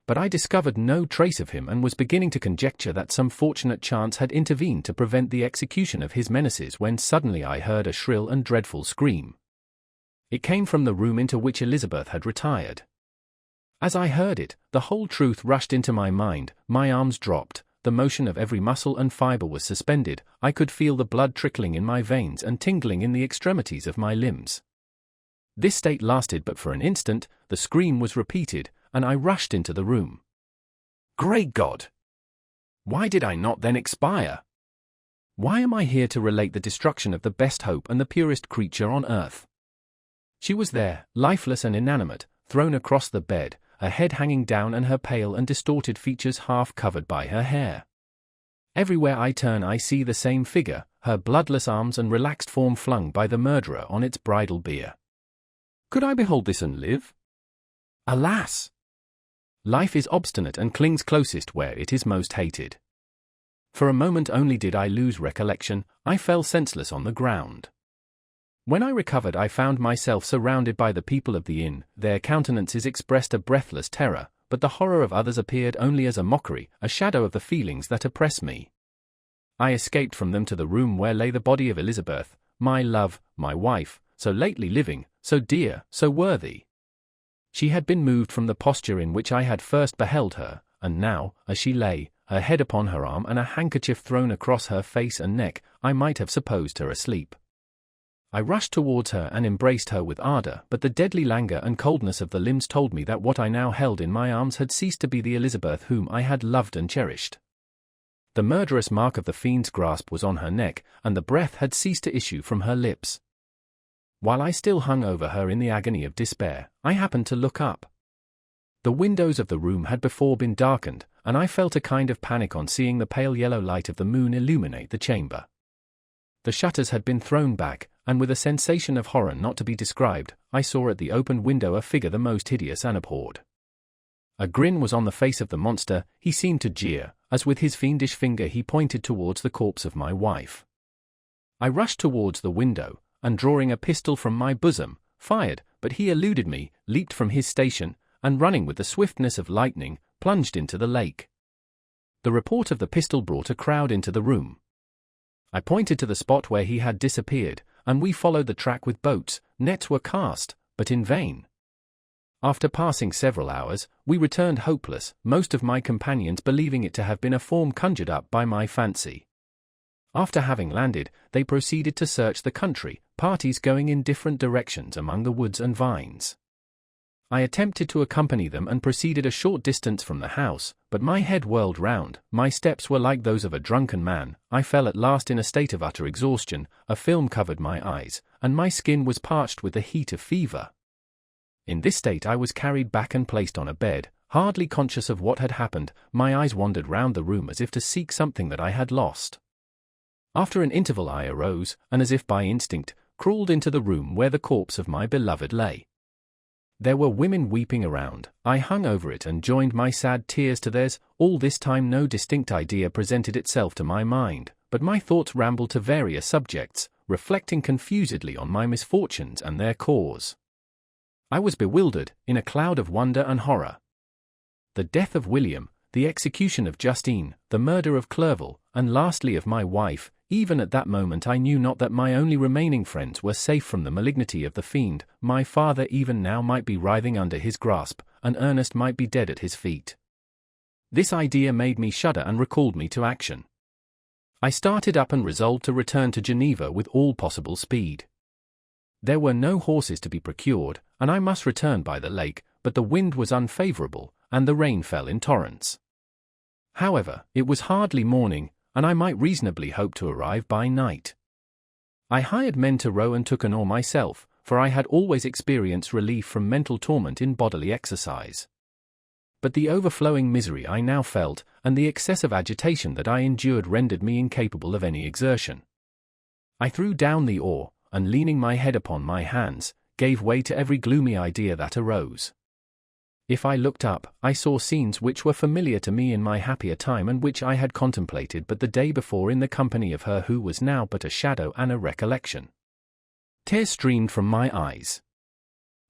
But I discovered no trace of him and was beginning to conjecture that some fortunate chance had intervened to prevent the execution of his menaces when suddenly I heard a shrill and dreadful scream. It came from the room into which Elizabeth had retired. As I heard it, the whole truth rushed into my mind, my arms dropped, the motion of every muscle and fibre was suspended, I could feel the blood trickling in my veins and tingling in the extremities of my limbs. This state lasted but for an instant, the scream was repeated, and I rushed into the room. Great God! Why did I not then expire? Why am I here to relate the destruction of the best hope and the purest creature on earth? She was there, lifeless and inanimate, thrown across the bed, her head hanging down and her pale and distorted features half covered by her hair. Everywhere I turn I see the same figure, her bloodless arms and relaxed form flung by the murderer on its bridal bier. Could I behold this and live? Alas! Life is obstinate and clings closest where it is most hated. For a moment only did I lose recollection, I fell senseless on the ground. When I recovered I found myself surrounded by the people of the inn, their countenances expressed a breathless terror, but the horror of others appeared only as a mockery, a shadow of the feelings that oppress me. I escaped from them to the room where lay the body of Elizabeth, my love, my wife, so lately living, so dear, so worthy. She had been moved from the posture in which I had first beheld her, and now, as she lay, her head upon her arm and a handkerchief thrown across her face and neck, I might have supposed her asleep. I rushed towards her and embraced her with ardor, but the deadly languor and coldness of the limbs told me that what I now held in my arms had ceased to be the Elizabeth whom I had loved and cherished. The murderous mark of the fiend's grasp was on her neck, and the breath had ceased to issue from her lips. While I still hung over her in the agony of despair, I happened to look up. The windows of the room had before been darkened, and I felt a kind of panic on seeing the pale yellow light of the moon illuminate the chamber. The shutters had been thrown back, and with a sensation of horror not to be described, I saw at the open window a figure the most hideous and abhorred. A grin was on the face of the monster, he seemed to jeer, as with his fiendish finger he pointed towards the corpse of my wife. I rushed towards the window, and drawing a pistol from my bosom, fired, but he eluded me, leaped from his station, and running with the swiftness of lightning, plunged into the lake. The report of the pistol brought a crowd into the room. I pointed to the spot where he had disappeared, and we followed the track with boats. Nets were cast, but in vain. After passing several hours, we returned hopeless, most of my companions believing it to have been a form conjured up by my fancy. After having landed, they proceeded to search the country, parties going in different directions among the woods and vines. I attempted to accompany them and proceeded a short distance from the house, but my head whirled round, my steps were like those of a drunken man, I fell at last in a state of utter exhaustion, a film covered my eyes, and my skin was parched with the heat of fever. In this state I was carried back and placed on a bed, hardly conscious of what had happened. My eyes wandered round the room as if to seek something that I had lost. After an interval I arose, and as if by instinct, crawled into the room where the corpse of my beloved lay. There were women weeping around. I hung over it and joined my sad tears to theirs. All this time no distinct idea presented itself to my mind, but my thoughts rambled to various subjects, reflecting confusedly on my misfortunes and their cause. I was bewildered, in a cloud of wonder and horror. The death of William, the execution of Justine, the murder of Clerval, and lastly of my wife, even at that moment I knew not that my only remaining friends were safe from the malignity of the fiend. My father even now might be writhing under his grasp, and Ernest might be dead at his feet. This idea made me shudder and recalled me to action. I started up and resolved to return to Geneva with all possible speed. There were no horses to be procured, and I must return by the lake, but the wind was unfavourable, and the rain fell in torrents. However, it was hardly morning, and I might reasonably hope to arrive by night. I hired men to row and took an oar myself, for I had always experienced relief from mental torment in bodily exercise. But the overflowing misery I now felt, and the excessive agitation that I endured rendered me incapable of any exertion. I threw down the oar, and leaning my head upon my hands, gave way to every gloomy idea that arose. If I looked up, I saw scenes which were familiar to me in my happier time and which I had contemplated but the day before in the company of her who was now but a shadow and a recollection. Tears streamed from my eyes.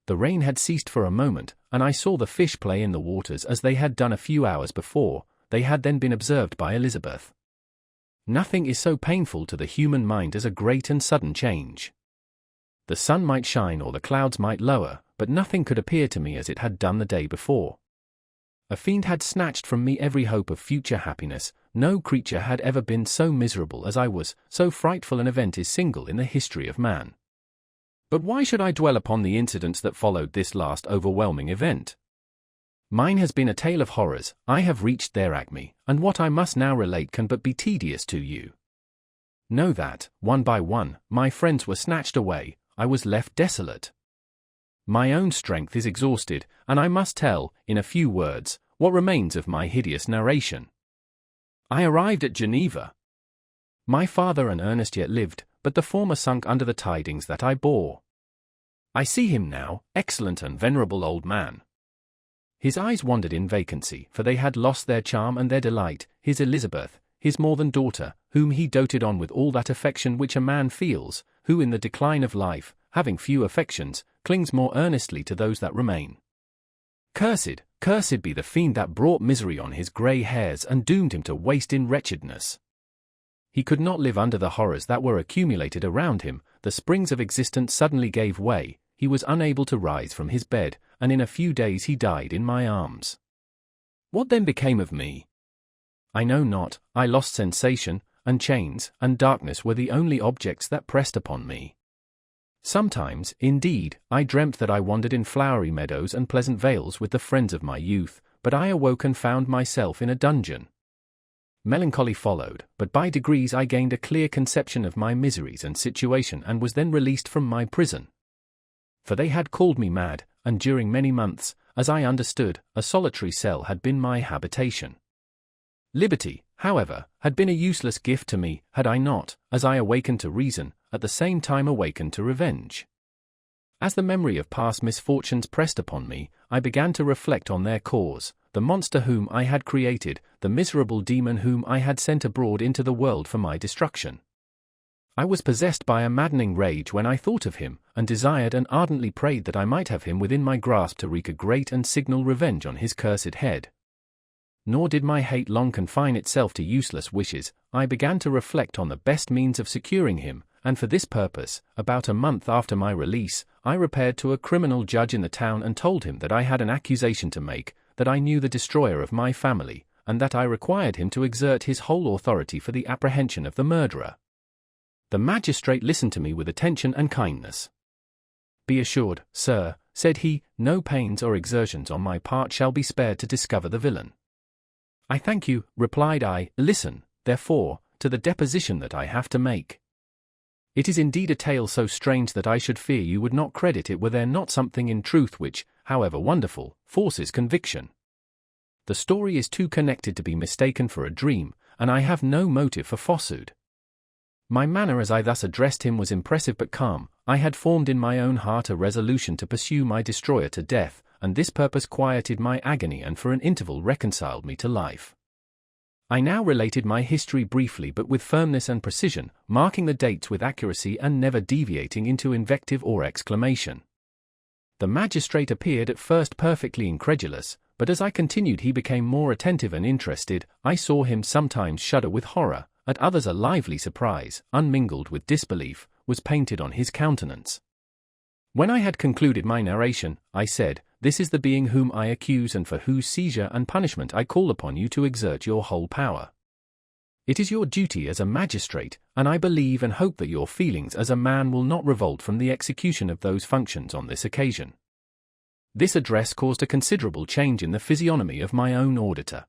The rain had ceased for a moment, and I saw the fish play in the waters as they had done a few hours before. They had then been observed by Elizabeth. Nothing is so painful to the human mind as a great and sudden change. The sun might shine or the clouds might lower, but nothing could appear to me as it had done the day before. A fiend had snatched from me every hope of future happiness. No creature had ever been so miserable as I was. So frightful an event is single in the history of man. But why should I dwell upon the incidents that followed this last overwhelming event? Mine has been a tale of horrors. I have reached their acme, and what I must now relate can but be tedious to you. Know that, one by one, my friends were snatched away. I was left desolate. My own strength is exhausted, and I must tell, in a few words, what remains of my hideous narration. I arrived at Geneva. My father and Ernest yet lived, but the former sunk under the tidings that I bore. I see him now, excellent and venerable old man. His eyes wandered in vacancy, for they had lost their charm and their delight. His Elizabeth, his more than daughter, whom he doted on with all that affection which a man feels, who in the decline of life, having few affections, clings more earnestly to those that remain. Cursed, cursed be the fiend that brought misery on his grey hairs and doomed him to waste in wretchedness. He could not live under the horrors that were accumulated around him. The springs of existence suddenly gave way, he was unable to rise from his bed, and in a few days he died in my arms. What then became of me? I know not. I lost sensation, and chains and darkness were the only objects that pressed upon me. Sometimes, indeed, I dreamt that I wandered in flowery meadows and pleasant vales with the friends of my youth, but I awoke and found myself in a dungeon. Melancholy followed, but by degrees I gained a clear conception of my miseries and situation and was then released from my prison. For they had called me mad, and during many months, as I understood, a solitary cell had been my habitation. Liberty, however, had been a useless gift to me, had I not, as I awakened to reason, at the same time awakened to revenge. As the memory of past misfortunes pressed upon me, I began to reflect on their cause, the monster whom I had created, the miserable demon whom I had sent abroad into the world for my destruction. I was possessed by a maddening rage when I thought of him, and desired and ardently prayed that I might have him within my grasp to wreak a great and signal revenge on his cursed head. Nor did my hate long confine itself to useless wishes. I began to reflect on the best means of securing him, and for this purpose, about a month after my release, I repaired to a criminal judge in the town and told him that I had an accusation to make, that I knew the destroyer of my family, and that I required him to exert his whole authority for the apprehension of the murderer. The magistrate listened to me with attention and kindness. "Be assured, sir," said he, "no pains or exertions on my part shall be spared to discover the villain." "I thank you," replied I. "Listen, therefore, to the deposition that I have to make. It is indeed a tale so strange that I should fear you would not credit it were there not something in truth which, however wonderful, forces conviction. The story is too connected to be mistaken for a dream, and I have no motive for falsehood." My manner as I thus addressed him was impressive but calm. I had formed in my own heart a resolution to pursue my destroyer to death, and this purpose quieted my agony and for an interval reconciled me to life. I now related my history briefly but with firmness and precision, marking the dates with accuracy and never deviating into invective or exclamation. The magistrate appeared at first perfectly incredulous, but as I continued he became more attentive and interested. I saw him sometimes shudder with horror, at others a lively surprise, unmingled with disbelief, was painted on his countenance. When I had concluded my narration, I said, "This is the being whom I accuse and for whose seizure and punishment I call upon you to exert your whole power. It is your duty as a magistrate, and I believe and hope that your feelings as a man will not revolt from the execution of those functions on this occasion." This address caused a considerable change in the physiognomy of my own auditor.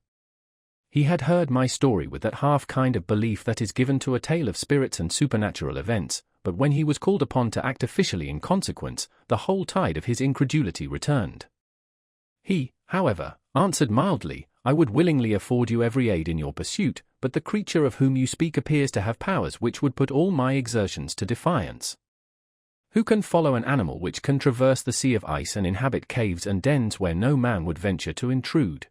He had heard my story with that half kind of belief that is given to a tale of spirits and supernatural events, but when he was called upon to act officially in consequence, the whole tide of his incredulity returned. He, however, answered mildly, "I would willingly afford you every aid in your pursuit, but the creature of whom you speak appears to have powers which would put all my exertions to defiance. Who can follow an animal which can traverse the sea of ice and inhabit caves and dens where no man would venture to intrude?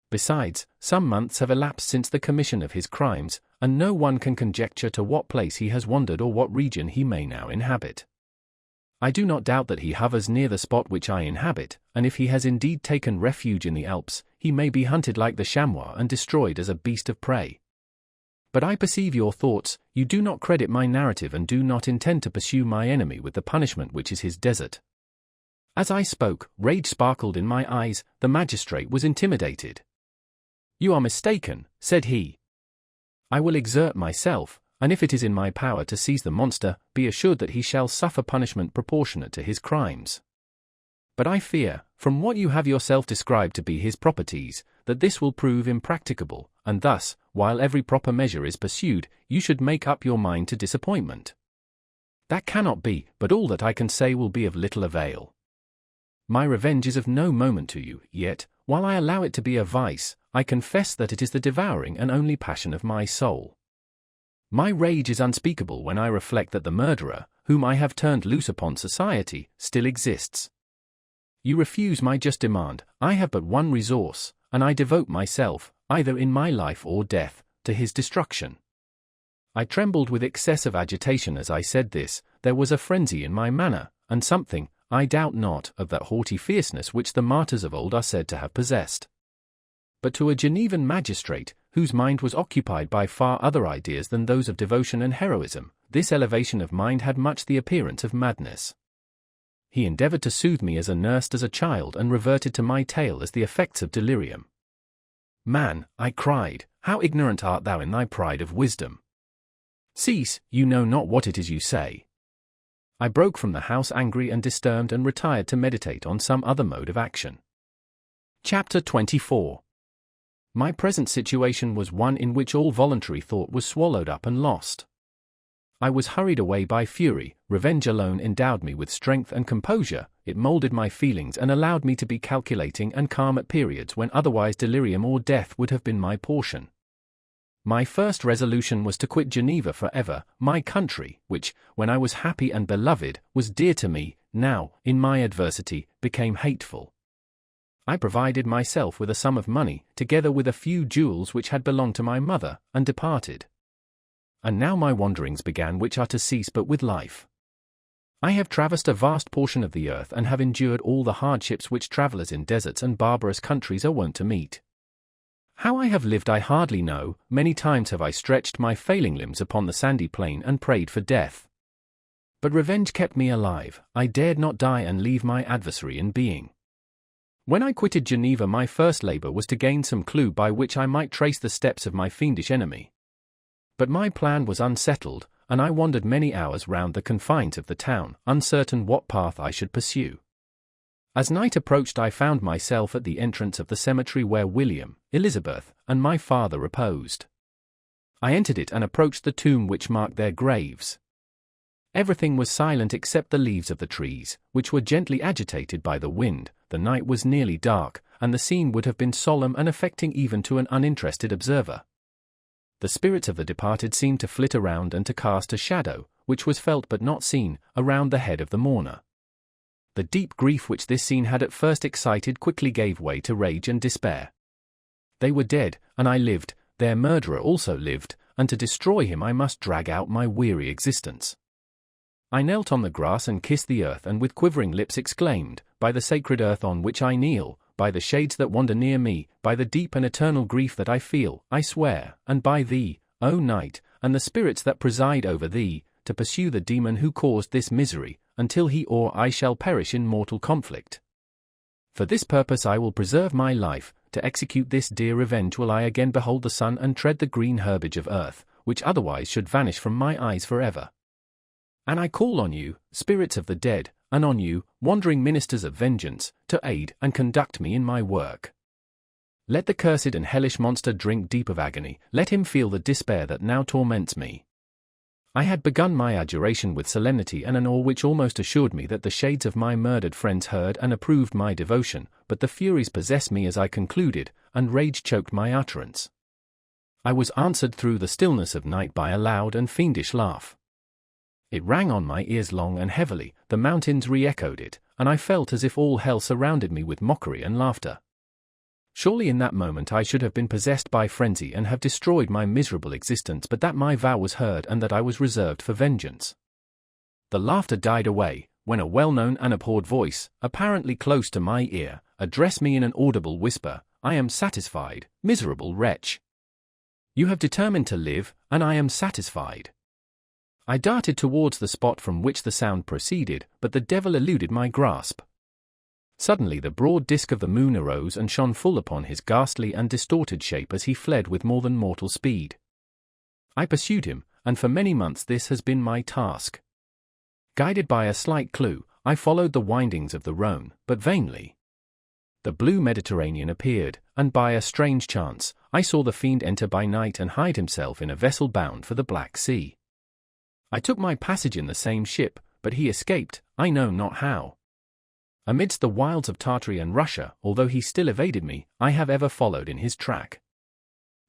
Besides, some months have elapsed since the commission of his crimes, and no one can conjecture to what place he has wandered or what region he may now inhabit. I do not doubt that he hovers near the spot which I inhabit, and if he has indeed taken refuge in the Alps, he may be hunted like the chamois and destroyed as a beast of prey. But I perceive your thoughts, you do not credit my narrative and do not intend to pursue my enemy with the punishment which is his desert." As I spoke, rage sparkled in my eyes. The magistrate was intimidated. "You are mistaken," said he. "I will exert myself, and if it is in my power to seize the monster, be assured that he shall suffer punishment proportionate to his crimes. But I fear, from what you have yourself described to be his properties, that this will prove impracticable, and thus, while every proper measure is pursued, you should make up your mind to disappointment. That cannot be, but all that I can say will be of little avail. My revenge is of no moment to you, yet, while I allow it to be a vice, I confess that it is the devouring and only passion of my soul. My rage is unspeakable when I reflect that the murderer, whom I have turned loose upon society, still exists. You refuse my just demand. I have but one resource, and I devote myself, either in my life or death, to his destruction." I trembled with excessive agitation as I said this. There was a frenzy in my manner, and something, I doubt not, of that haughty fierceness which the martyrs of old are said to have possessed. But to a Genevan magistrate, whose mind was occupied by far other ideas than those of devotion and heroism, this elevation of mind had much the appearance of madness. He endeavored to soothe me as a nurse does a child and reverted to my tale as the effects of delirium. "Man," I cried, "how ignorant art thou in thy pride of wisdom! Cease, you know not what it is you say." I broke from the house angry and disturbed and retired to meditate on some other mode of action. Chapter 24. My present situation was one in which all voluntary thought was swallowed up and lost. I was hurried away by fury. Revenge alone endowed me with strength and composure. It molded my feelings and allowed me to be calculating and calm at periods when otherwise delirium or death would have been my portion. My first resolution was to quit Geneva forever, my country, which, when I was happy and beloved, was dear to me, now, in my adversity, became hateful. I provided myself with a sum of money, together with a few jewels which had belonged to my mother, and departed. And now my wanderings began, which are to cease but with life. I have traversed a vast portion of the earth and have endured all the hardships which travelers in deserts and barbarous countries are wont to meet. How I have lived I hardly know. Many times have I stretched my failing limbs upon the sandy plain and prayed for death. But revenge kept me alive. I dared not die and leave my adversary in being. When I quitted Geneva, my first labor was to gain some clue by which I might trace the steps of my fiendish enemy. But my plan was unsettled, and I wandered many hours round the confines of the town, uncertain what path I should pursue. As night approached, I found myself at the entrance of the cemetery where William, Elizabeth, and my father reposed. I entered it and approached the tomb which marked their graves. Everything was silent except the leaves of the trees, which were gently agitated by the wind. The night was nearly dark, and the scene would have been solemn and affecting even to an uninterested observer. The spirits of the departed seemed to flit around and to cast a shadow, which was felt but not seen, around the head of the mourner. The deep grief which this scene had at first excited quickly gave way to rage and despair. They were dead, and I lived. Their murderer also lived, and to destroy him I must drag out my weary existence. I knelt on the grass and kissed the earth, and with quivering lips exclaimed, "By the sacred earth on which I kneel, by the shades that wander near me, by the deep and eternal grief that I feel, I swear, and by thee, O night, and the spirits that preside over thee, to pursue the demon who caused this misery, until he or I shall perish in mortal conflict. For this purpose I will preserve my life, to execute this dear revenge will I again behold the sun and tread the green herbage of earth, which otherwise should vanish from my eyes forever. And I call on you, spirits of the dead, and on you, wandering ministers of vengeance, to aid and conduct me in my work. Let the cursed and hellish monster drink deep of agony, let him feel the despair that now torments me." I had begun my adjuration with solemnity and an awe which almost assured me that the shades of my murdered friends heard and approved my devotion, but the furies possessed me as I concluded, and rage choked my utterance. I was answered through the stillness of night by a loud and fiendish laugh. It rang on my ears long and heavily, the mountains re-echoed it, and I felt as if all hell surrounded me with mockery and laughter. Surely in that moment I should have been possessed by frenzy and have destroyed my miserable existence, but that my vow was heard and that I was reserved for vengeance. The laughter died away, when a well-known and abhorred voice, apparently close to my ear, addressed me in an audible whisper, "I am satisfied, miserable wretch. You have determined to live, and I am satisfied." I darted towards the spot from which the sound proceeded, but the devil eluded my grasp. Suddenly the broad disk of the moon arose and shone full upon his ghastly and distorted shape as he fled with more than mortal speed. I pursued him, and for many months this has been my task. Guided by a slight clue, I followed the windings of the Rhone, but vainly. The blue Mediterranean appeared, and by a strange chance, I saw the fiend enter by night and hide himself in a vessel bound for the Black Sea. I took my passage in the same ship, but he escaped, I know not how. Amidst the wilds of Tartary and Russia, although he still evaded me, I have ever followed in his track.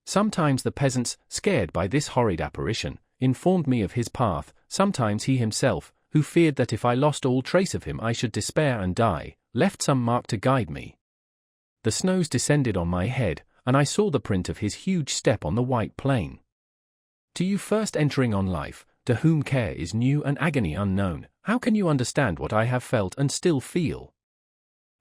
Sometimes the peasants, scared by this horrid apparition, informed me of his path, sometimes he himself, who feared that if I lost all trace of him I should despair and die, left some mark to guide me. The snows descended on my head, and I saw the print of his huge step on the white plain. To you first entering on life, to whom care is new and agony unknown, how can you understand what I have felt and still feel?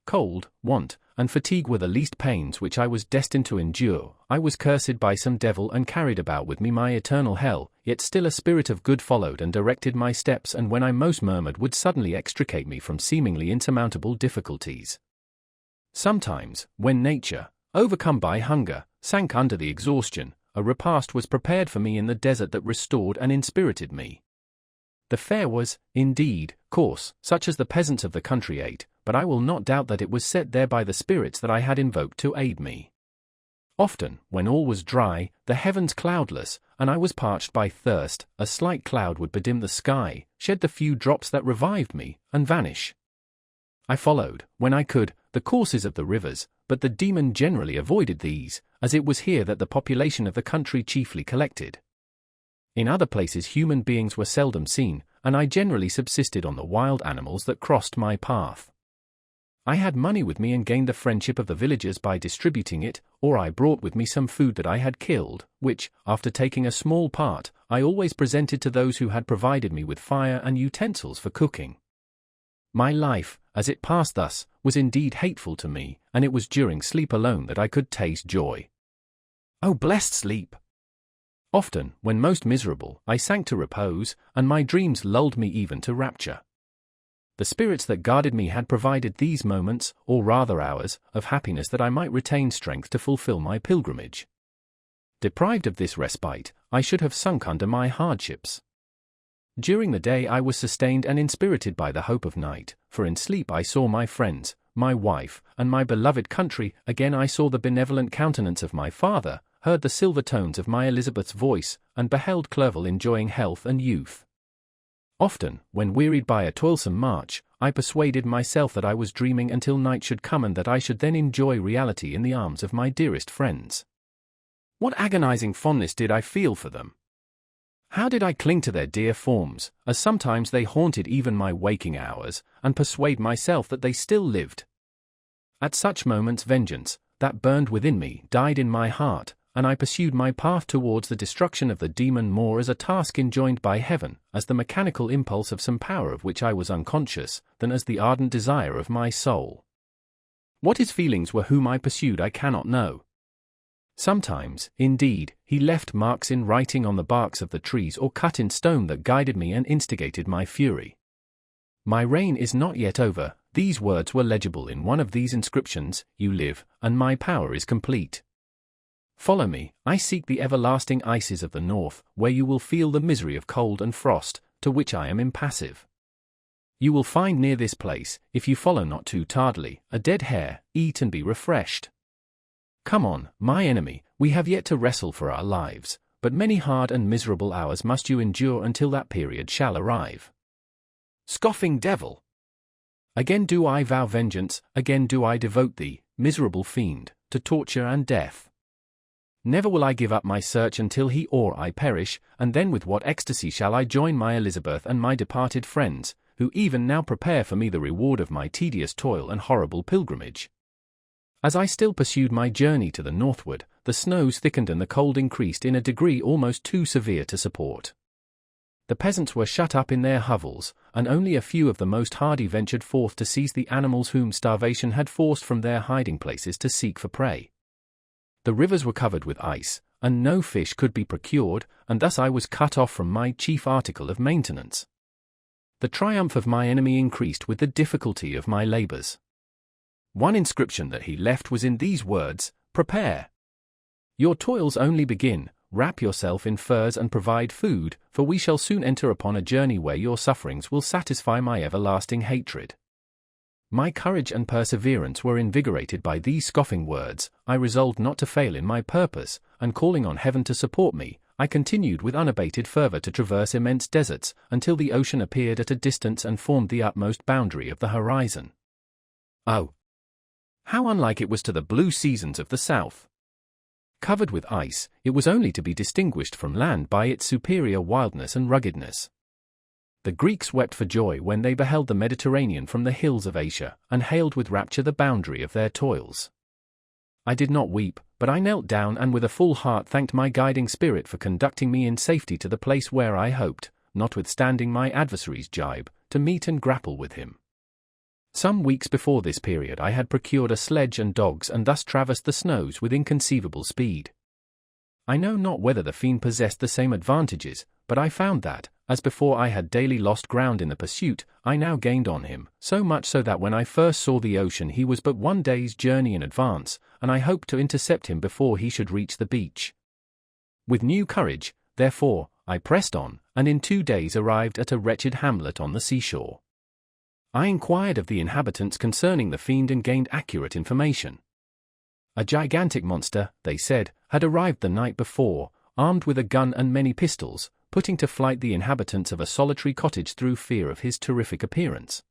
Cold, want, and fatigue were the least pains which I was destined to endure. I was cursed by some devil and carried about with me my eternal hell, yet still a spirit of good followed and directed my steps, and when I most murmured would suddenly extricate me from seemingly insurmountable difficulties. Sometimes, when nature, overcome by hunger, sank under the exhaustion, a repast was prepared for me in the desert that restored and inspirited me. The fare was, indeed, coarse, such as the peasants of the country ate, but I will not doubt that it was set there by the spirits that I had invoked to aid me. Often, when all was dry, the heavens cloudless, and I was parched by thirst, a slight cloud would bedim the sky, shed the few drops that revived me, and vanish. I followed, when I could, the courses of the rivers, but the demon generally avoided these, as it was here that the population of the country chiefly collected. In other places human beings were seldom seen, and I generally subsisted on the wild animals that crossed my path. I had money with me and gained the friendship of the villagers by distributing it, or I brought with me some food that I had killed, which, after taking a small part, I always presented to those who had provided me with fire and utensils for cooking. My life, as it passed thus, was indeed hateful to me, and it was during sleep alone that I could taste joy. Oh, blessed sleep! Often, when most miserable, I sank to repose, and my dreams lulled me even to rapture. The spirits that guarded me had provided these moments, or rather hours, of happiness that I might retain strength to fulfill my pilgrimage. Deprived of this respite, I should have sunk under my hardships. During the day I was sustained and inspirited by the hope of night, for in sleep I saw my friends, my wife, and my beloved country. Again I saw the benevolent countenance of my father, heard the silver tones of my Elizabeth's voice, and beheld Clerval enjoying health and youth. Often, when wearied by a toilsome march, I persuaded myself that I was dreaming until night should come and that I should then enjoy reality in the arms of my dearest friends. What agonizing fondness did I feel for them! How did I cling to their dear forms, as sometimes they haunted even my waking hours, and persuade myself that they still lived! At such moments vengeance, that burned within me, died in my heart, and I pursued my path towards the destruction of the demon more as a task enjoined by heaven, as the mechanical impulse of some power of which I was unconscious, than as the ardent desire of my soul. What his feelings were whom I pursued I cannot know. Sometimes, indeed, he left marks in writing on the barks of the trees or cut in stone that guided me and instigated my fury. My reign is not yet over. These words were legible in one of these inscriptions: you live, and my power is complete. Follow me, I seek the everlasting ices of the north, where you will feel the misery of cold and frost, to which I am impassive. You will find near this place, if you follow not too tardily, a dead hare. Eat and be refreshed. Come on, my enemy, we have yet to wrestle for our lives, but many hard and miserable hours must you endure until that period shall arrive. Scoffing devil! Again do I vow vengeance, again do I devote thee, miserable fiend, to torture and death. Never will I give up my search until he or I perish, and then with what ecstasy shall I join my Elizabeth and my departed friends, who even now prepare for me the reward of my tedious toil and horrible pilgrimage. As I still pursued my journey to the northward, the snows thickened and the cold increased in a degree almost too severe to support. The peasants were shut up in their hovels, and only a few of the most hardy ventured forth to seize the animals whom starvation had forced from their hiding places to seek for prey. The rivers were covered with ice, and no fish could be procured, and thus I was cut off from my chief article of maintenance. The triumph of my enemy increased with the difficulty of my labors. One inscription that he left was in these words: prepare. Your toils only begin, wrap yourself in furs and provide food, for we shall soon enter upon a journey where your sufferings will satisfy my everlasting hatred. My courage and perseverance were invigorated by these scoffing words. I resolved not to fail in my purpose, and calling on heaven to support me, I continued with unabated fervor to traverse immense deserts, until the ocean appeared at a distance and formed the utmost boundary of the horizon. Oh! How unlike it was to the blue seasons of the south! Covered with ice, it was only to be distinguished from land by its superior wildness and ruggedness. The Greeks wept for joy when they beheld the Mediterranean from the hills of Asia, and hailed with rapture the boundary of their toils. I did not weep, but I knelt down and with a full heart thanked my guiding spirit for conducting me in safety to the place where I hoped, notwithstanding my adversary's jibe, to meet and grapple with him. Some weeks before this period I had procured a sledge and dogs and thus traversed the snows with inconceivable speed. I know not whether the fiend possessed the same advantages, but I found that, as before I had daily lost ground in the pursuit, I now gained on him, so much so that when I first saw the ocean he was but 1 day's journey in advance, and I hoped to intercept him before he should reach the beach. With new courage, therefore, I pressed on, and in 2 days arrived at a wretched hamlet on the seashore. I inquired of the inhabitants concerning the fiend and gained accurate information. A gigantic monster, they said, had arrived the night before, armed with a gun and many pistols, putting to flight the inhabitants of a solitary cottage through fear of his terrific appearance.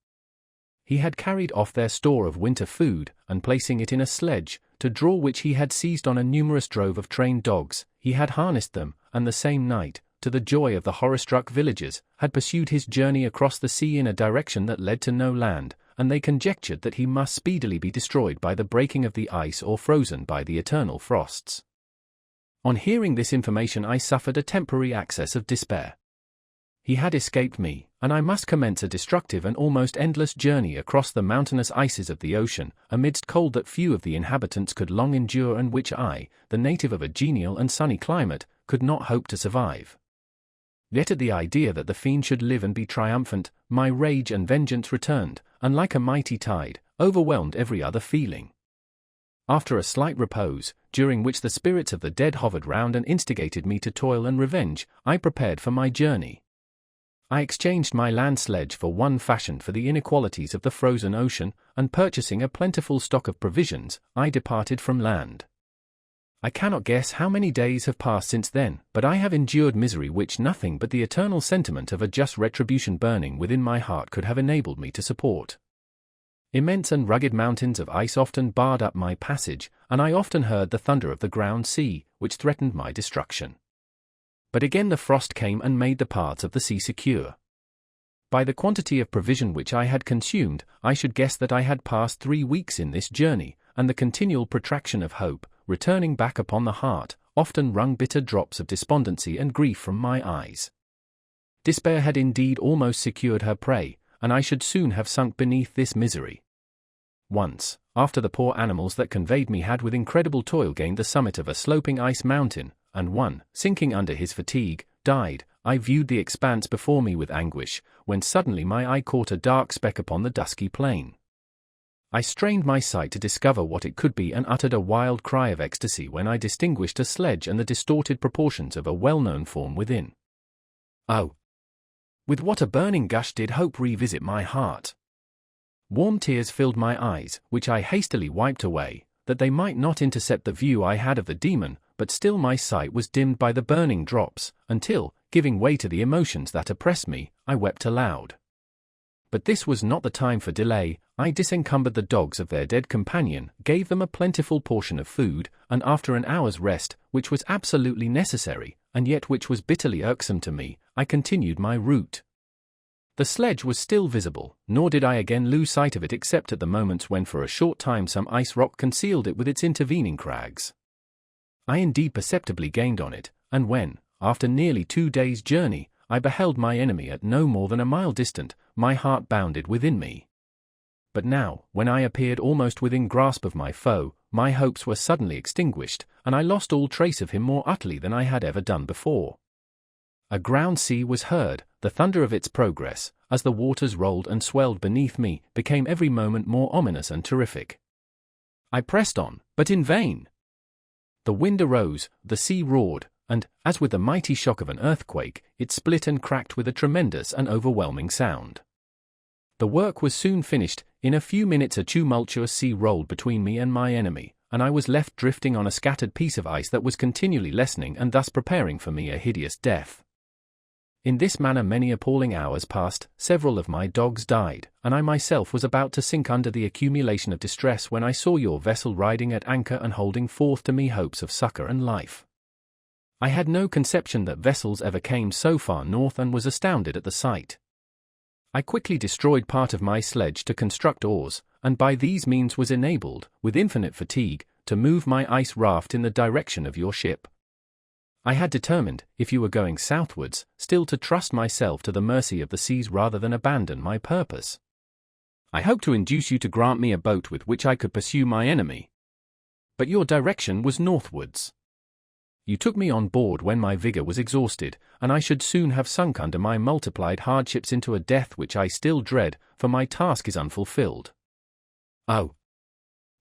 He had carried off their store of winter food, and placing it in a sledge, to draw which he had seized on a numerous drove of trained dogs, he had harnessed them, and the same night, to the joy of the horror-struck villagers, had pursued his journey across the sea in a direction that led to no land, and they conjectured that he must speedily be destroyed by the breaking of the ice or frozen by the eternal frosts. On hearing this information I suffered a temporary access of despair. He had escaped me, and I must commence a destructive and almost endless journey across the mountainous ices of the ocean, amidst cold that few of the inhabitants could long endure and which I, the native of a genial and sunny climate, could not hope to survive. Yet at the idea that the fiend should live and be triumphant, my rage and vengeance returned, and like a mighty tide, overwhelmed every other feeling. After a slight repose, during which the spirits of the dead hovered round and instigated me to toil and revenge, I prepared for my journey. I exchanged my land sledge for one fashioned for the inequalities of the frozen ocean, and purchasing a plentiful stock of provisions, I departed from land. I cannot guess how many days have passed since then, but I have endured misery which nothing but the eternal sentiment of a just retribution burning within my heart could have enabled me to support. Immense and rugged mountains of ice often barred up my passage, and I often heard the thunder of the ground sea, which threatened my destruction. But again the frost came and made the paths of the sea secure. By the quantity of provision which I had consumed, I should guess that I had passed 3 weeks in this journey, and the continual protraction of hope, returning back upon the heart, often wrung bitter drops of despondency and grief from my eyes. Despair had indeed almost secured her prey, and I should soon have sunk beneath this misery. Once, after the poor animals that conveyed me had with incredible toil gained the summit of a sloping ice mountain, and one, sinking under his fatigue, died, I viewed the expanse before me with anguish, when suddenly my eye caught a dark speck upon the dusky plain. I strained my sight to discover what it could be and uttered a wild cry of ecstasy when I distinguished a sledge and the distorted proportions of a well-known form within. Oh! With what a burning gush did hope revisit my heart! Warm tears filled my eyes, which I hastily wiped away, that they might not intercept the view I had of the demon, but still my sight was dimmed by the burning drops, until, giving way to the emotions that oppressed me, I wept aloud. But this was not the time for delay. I disencumbered the dogs of their dead companion, gave them a plentiful portion of food, and after an hour's rest, which was absolutely necessary, and yet which was bitterly irksome to me, I continued my route. The sledge was still visible, nor did I again lose sight of it except at the moments when for a short time some ice rock concealed it with its intervening crags. I indeed perceptibly gained on it, and when, after nearly 2 days' journey, I beheld my enemy at no more than a mile distant, my heart bounded within me. But now, when I appeared almost within grasp of my foe, my hopes were suddenly extinguished, and I lost all trace of him more utterly than I had ever done before. A ground sea was heard, the thunder of its progress, as the waters rolled and swelled beneath me, became every moment more ominous and terrific. I pressed on, but in vain. The wind arose, the sea roared, and, as with the mighty shock of an earthquake, it split and cracked with a tremendous and overwhelming sound. The work was soon finished. In a few minutes a tumultuous sea rolled between me and my enemy, and I was left drifting on a scattered piece of ice that was continually lessening and thus preparing for me a hideous death. In this manner many appalling hours passed, several of my dogs died, and I myself was about to sink under the accumulation of distress when I saw your vessel riding at anchor and holding forth to me hopes of succor and life. I had no conception that vessels ever came so far north and was astounded at the sight. I quickly destroyed part of my sledge to construct oars, and by these means was enabled, with infinite fatigue, to move my ice raft in the direction of your ship. I had determined, if you were going southwards, still to trust myself to the mercy of the seas rather than abandon my purpose. I hoped to induce you to grant me a boat with which I could pursue my enemy. But your direction was northwards. You took me on board when my vigor was exhausted, and I should soon have sunk under my multiplied hardships into a death which I still dread, for my task is unfulfilled. Oh!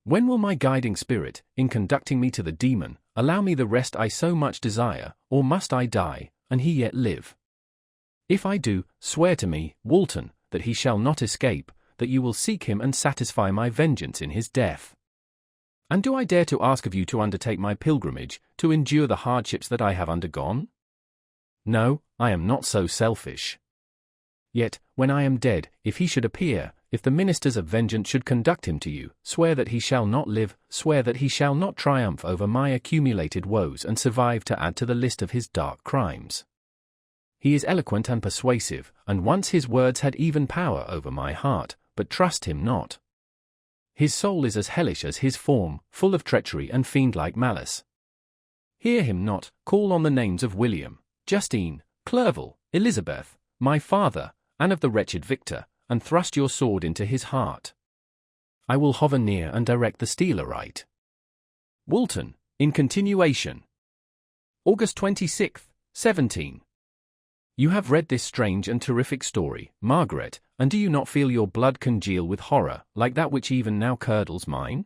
When will my guiding spirit, in conducting me to the demon, allow me the rest I so much desire, or must I die, and he yet live? If I do, swear to me, Walton, that he shall not escape, that you will seek him and satisfy my vengeance in his death. And do I dare to ask of you to undertake my pilgrimage, to endure the hardships that I have undergone? No, I am not so selfish. Yet, when I am dead, if he should appear, if the ministers of vengeance should conduct him to you, swear that he shall not live, swear that he shall not triumph over my accumulated woes and survive to add to the list of his dark crimes. He is eloquent and persuasive, and once his words had even power over my heart, but trust him not. His soul is as hellish as his form, full of treachery and fiend-like malice. Hear him not, call on the names of William, Justine, Clerval, Elizabeth, my father, and of the wretched Victor, and thrust your sword into his heart. I will hover near and direct the steel aright. Walton, in continuation. August 26, 17. You have read this strange and terrific story, Margaret, and do you not feel your blood congeal with horror, like that which even now curdles mine?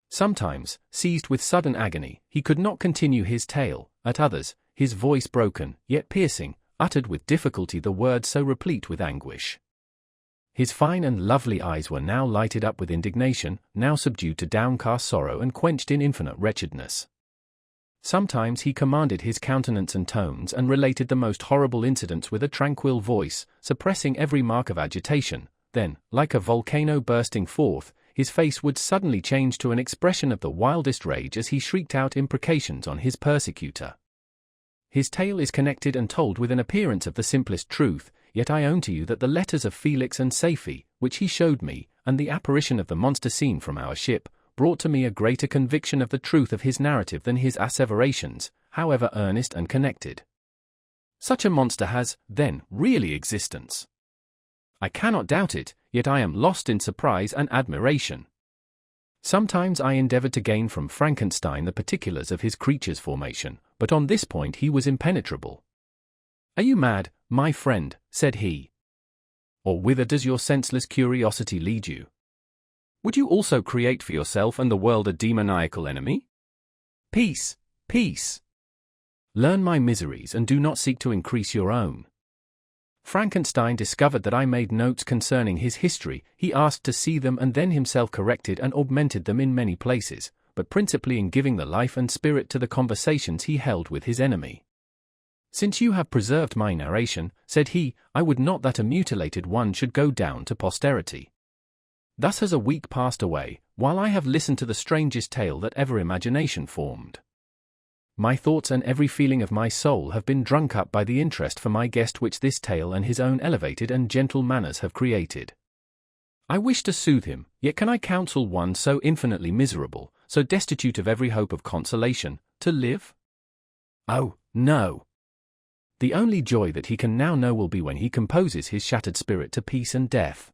Sometimes, seized with sudden agony, he could not continue his tale; at others, his voice broken, yet piercing, uttered with difficulty the words so replete with anguish. His fine and lovely eyes were now lighted up with indignation, now subdued to downcast sorrow and quenched in infinite wretchedness. Sometimes he commanded his countenance and tones and related the most horrible incidents with a tranquil voice, suppressing every mark of agitation. Then, like a volcano bursting forth, his face would suddenly change to an expression of the wildest rage as he shrieked out imprecations on his persecutor. His tale is connected and told with an appearance of the simplest truth, yet I own to you that the letters of Felix and Safie, which he showed me, and the apparition of the monster seen from our ship, brought to me a greater conviction of the truth of his narrative than his asseverations, however earnest and connected. Such a monster has, then, really existence. I cannot doubt it, yet I am lost in surprise and admiration. Sometimes I endeavored to gain from Frankenstein the particulars of his creature's formation, but on this point he was impenetrable. "Are you mad, my friend?" said he. "Or whither does your senseless curiosity lead you? Would you also create for yourself and the world a demoniacal enemy? Peace, peace! Learn my miseries and do not seek to increase your own." Frankenstein discovered that I made notes concerning his history. He asked to see them and then himself corrected and augmented them in many places, but principally in giving the life and spirit to the conversations he held with his enemy. "Since you have preserved my narration," said he, "I would not that a mutilated one should go down to posterity. Thus has a week passed away, while I have listened to the strangest tale that ever imagination formed. My thoughts and every feeling of my soul have been drunk up by the interest for my guest which this tale and his own elevated and gentle manners have created. I wish to soothe him, yet can I counsel one so infinitely miserable, so destitute of every hope of consolation, to live? Oh, no! The only joy that he can now know will be when he composes his shattered spirit to peace and death.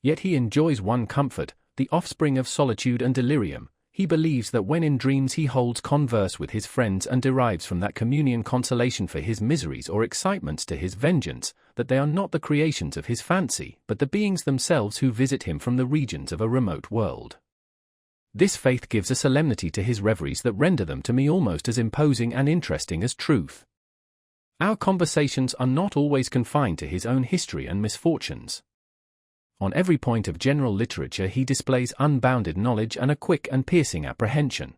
Yet he enjoys one comfort, the offspring of solitude and delirium. He believes that when in dreams he holds converse with his friends and derives from that communion consolation for his miseries or excitements to his vengeance, that they are not the creations of his fancy, but the beings themselves who visit him from the regions of a remote world. This faith gives a solemnity to his reveries that render them to me almost as imposing and interesting as truth. Our conversations are not always confined to his own history and misfortunes. On every point of general literature he displays unbounded knowledge and a quick and piercing apprehension.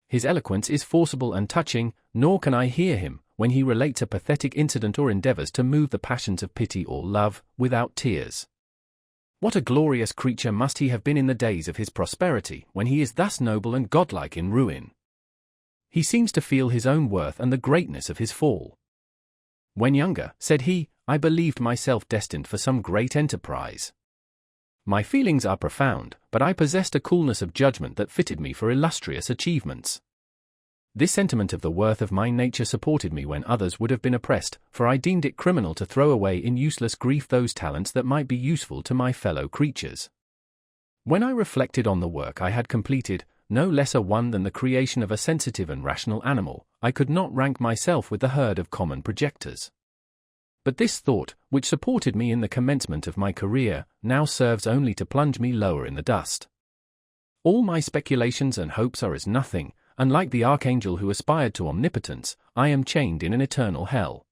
His eloquence is forcible and touching, nor can I hear him, when he relates a pathetic incident or endeavors to move the passions of pity or love, without tears. What a glorious creature must he have been in the days of his prosperity, when he is thus noble and godlike in ruin! He seems to feel his own worth and the greatness of his fall. "When younger," said he, "I believed myself destined for some great enterprise. My feelings are profound, but I possessed a coolness of judgment that fitted me for illustrious achievements. This sentiment of the worth of my nature supported me when others would have been oppressed, for I deemed it criminal to throw away in useless grief those talents that might be useful to my fellow creatures. When I reflected on the work I had completed, no less a one than the creation of a sensitive and rational animal, I could not rank myself with the herd of common projectors. But this thought, which supported me in the commencement of my career, now serves only to plunge me lower in the dust. All my speculations and hopes are as nothing, and like the archangel who aspired to omnipotence, I am chained in an eternal hell.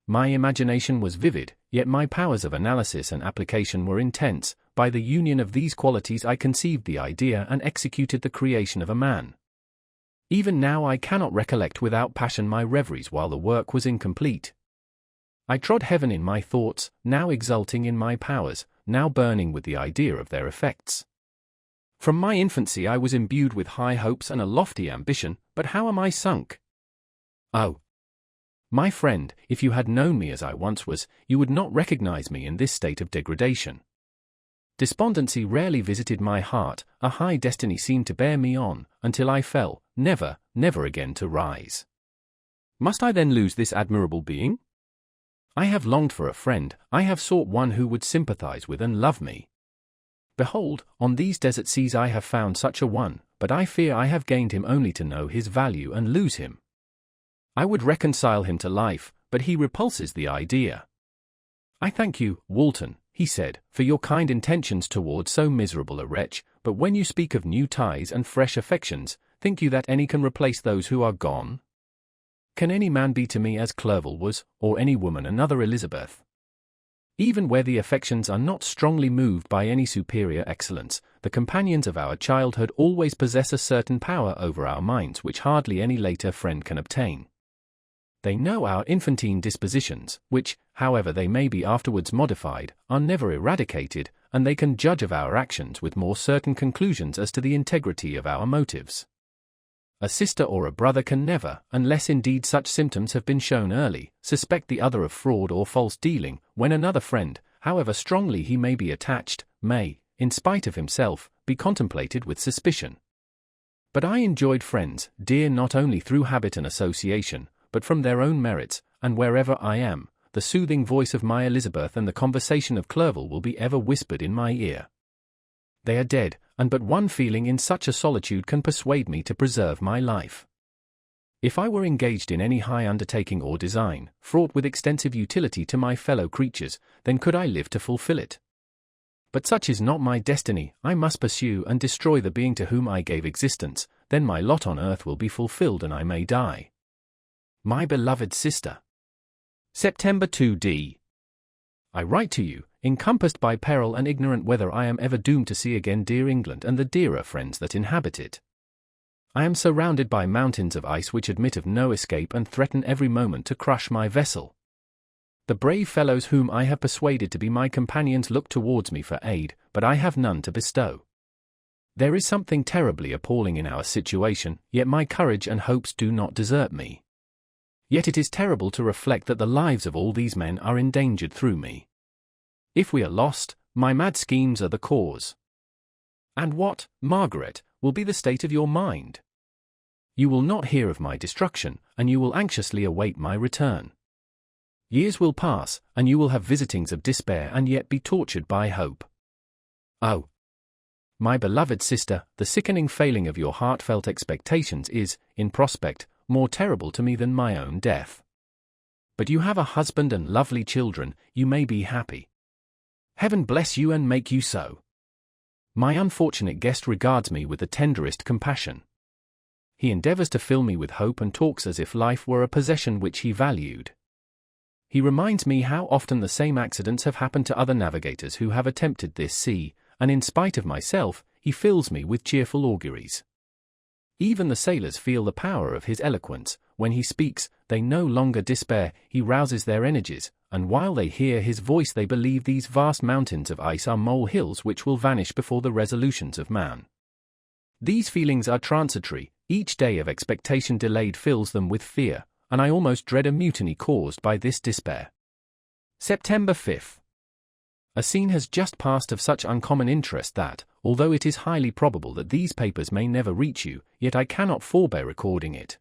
My imagination was vivid, yet my powers of analysis and application were intense. By the union of these qualities I conceived the idea and executed the creation of a man. Even now I cannot recollect without passion my reveries while the work was incomplete. I trod heaven in my thoughts, now exulting in my powers, now burning with the idea of their effects. From my infancy I was imbued with high hopes and a lofty ambition, but how am I sunk? Oh! My friend, if you had known me as I once was, you would not recognize me in this state of degradation. Despondency rarely visited my heart, a high destiny seemed to bear me on, until I fell, never, never again to rise. Must I then lose this admirable being? I have longed for a friend, I have sought one who would sympathize with and love me. Behold, on these desert seas I have found such a one, but I fear I have gained him only to know his value and lose him. I would reconcile him to life, but he repulses the idea. I thank you, Walton, he said, for your kind intentions towards so miserable a wretch, but when you speak of new ties and fresh affections, think you that any can replace those who are gone? Can any man be to me as Clerval was, or any woman another Elizabeth? Even where the affections are not strongly moved by any superior excellence, the companions of our childhood always possess a certain power over our minds which hardly any later friend can obtain. They know our infantine dispositions, which, however they may be afterwards modified, are never eradicated, and they can judge of our actions with more certain conclusions as to the integrity of our motives. A sister or a brother can never, unless indeed such symptoms have been shown early, suspect the other of fraud or false dealing, when another friend, however strongly he may be attached, may, in spite of himself, be contemplated with suspicion. But I enjoyed friends, dear not only through habit and association, but from their own merits, and wherever I am, the soothing voice of my Elizabeth and the conversation of Clerval will be ever whispered in my ear. They are dead, and but one feeling in such a solitude can persuade me to preserve my life. If I were engaged in any high undertaking or design, fraught with extensive utility to my fellow creatures, then could I live to fulfill it. But such is not my destiny. I must pursue and destroy the being to whom I gave existence, then my lot on earth will be fulfilled and I may die. My beloved sister. September 2d. I write to you, encompassed by peril and ignorant whether I am ever doomed to see again dear England and the dearer friends that inhabit it. I am surrounded by mountains of ice which admit of no escape and threaten every moment to crush my vessel. The brave fellows whom I have persuaded to be my companions look towards me for aid, but I have none to bestow. There is something terribly appalling in our situation, yet my courage and hopes do not desert me. Yet it is terrible to reflect that the lives of all these men are endangered through me. If we are lost, my mad schemes are the cause. And what, Margaret, will be the state of your mind? You will not hear of my destruction, and you will anxiously await my return. Years will pass, and you will have visitings of despair and yet be tortured by hope. Oh, my beloved sister, the sickening failing of your heartfelt expectations is, in prospect, more terrible to me than my own death. But you have a husband and lovely children, you may be happy. Heaven bless you and make you so. My unfortunate guest regards me with the tenderest compassion. He endeavors to fill me with hope and talks as if life were a possession which he valued. He reminds me how often the same accidents have happened to other navigators who have attempted this sea, and in spite of myself, he fills me with cheerful auguries. Even the sailors feel the power of his eloquence. When he speaks, they no longer despair, he rouses their energies, and while they hear his voice they believe these vast mountains of ice are molehills which will vanish before the resolutions of man. These feelings are transitory. Each day of expectation delayed fills them with fear, and I almost dread a mutiny caused by this despair. September 5th. A scene has just passed of such uncommon interest that, although it is highly probable that these papers may never reach you, yet I cannot forbear recording it.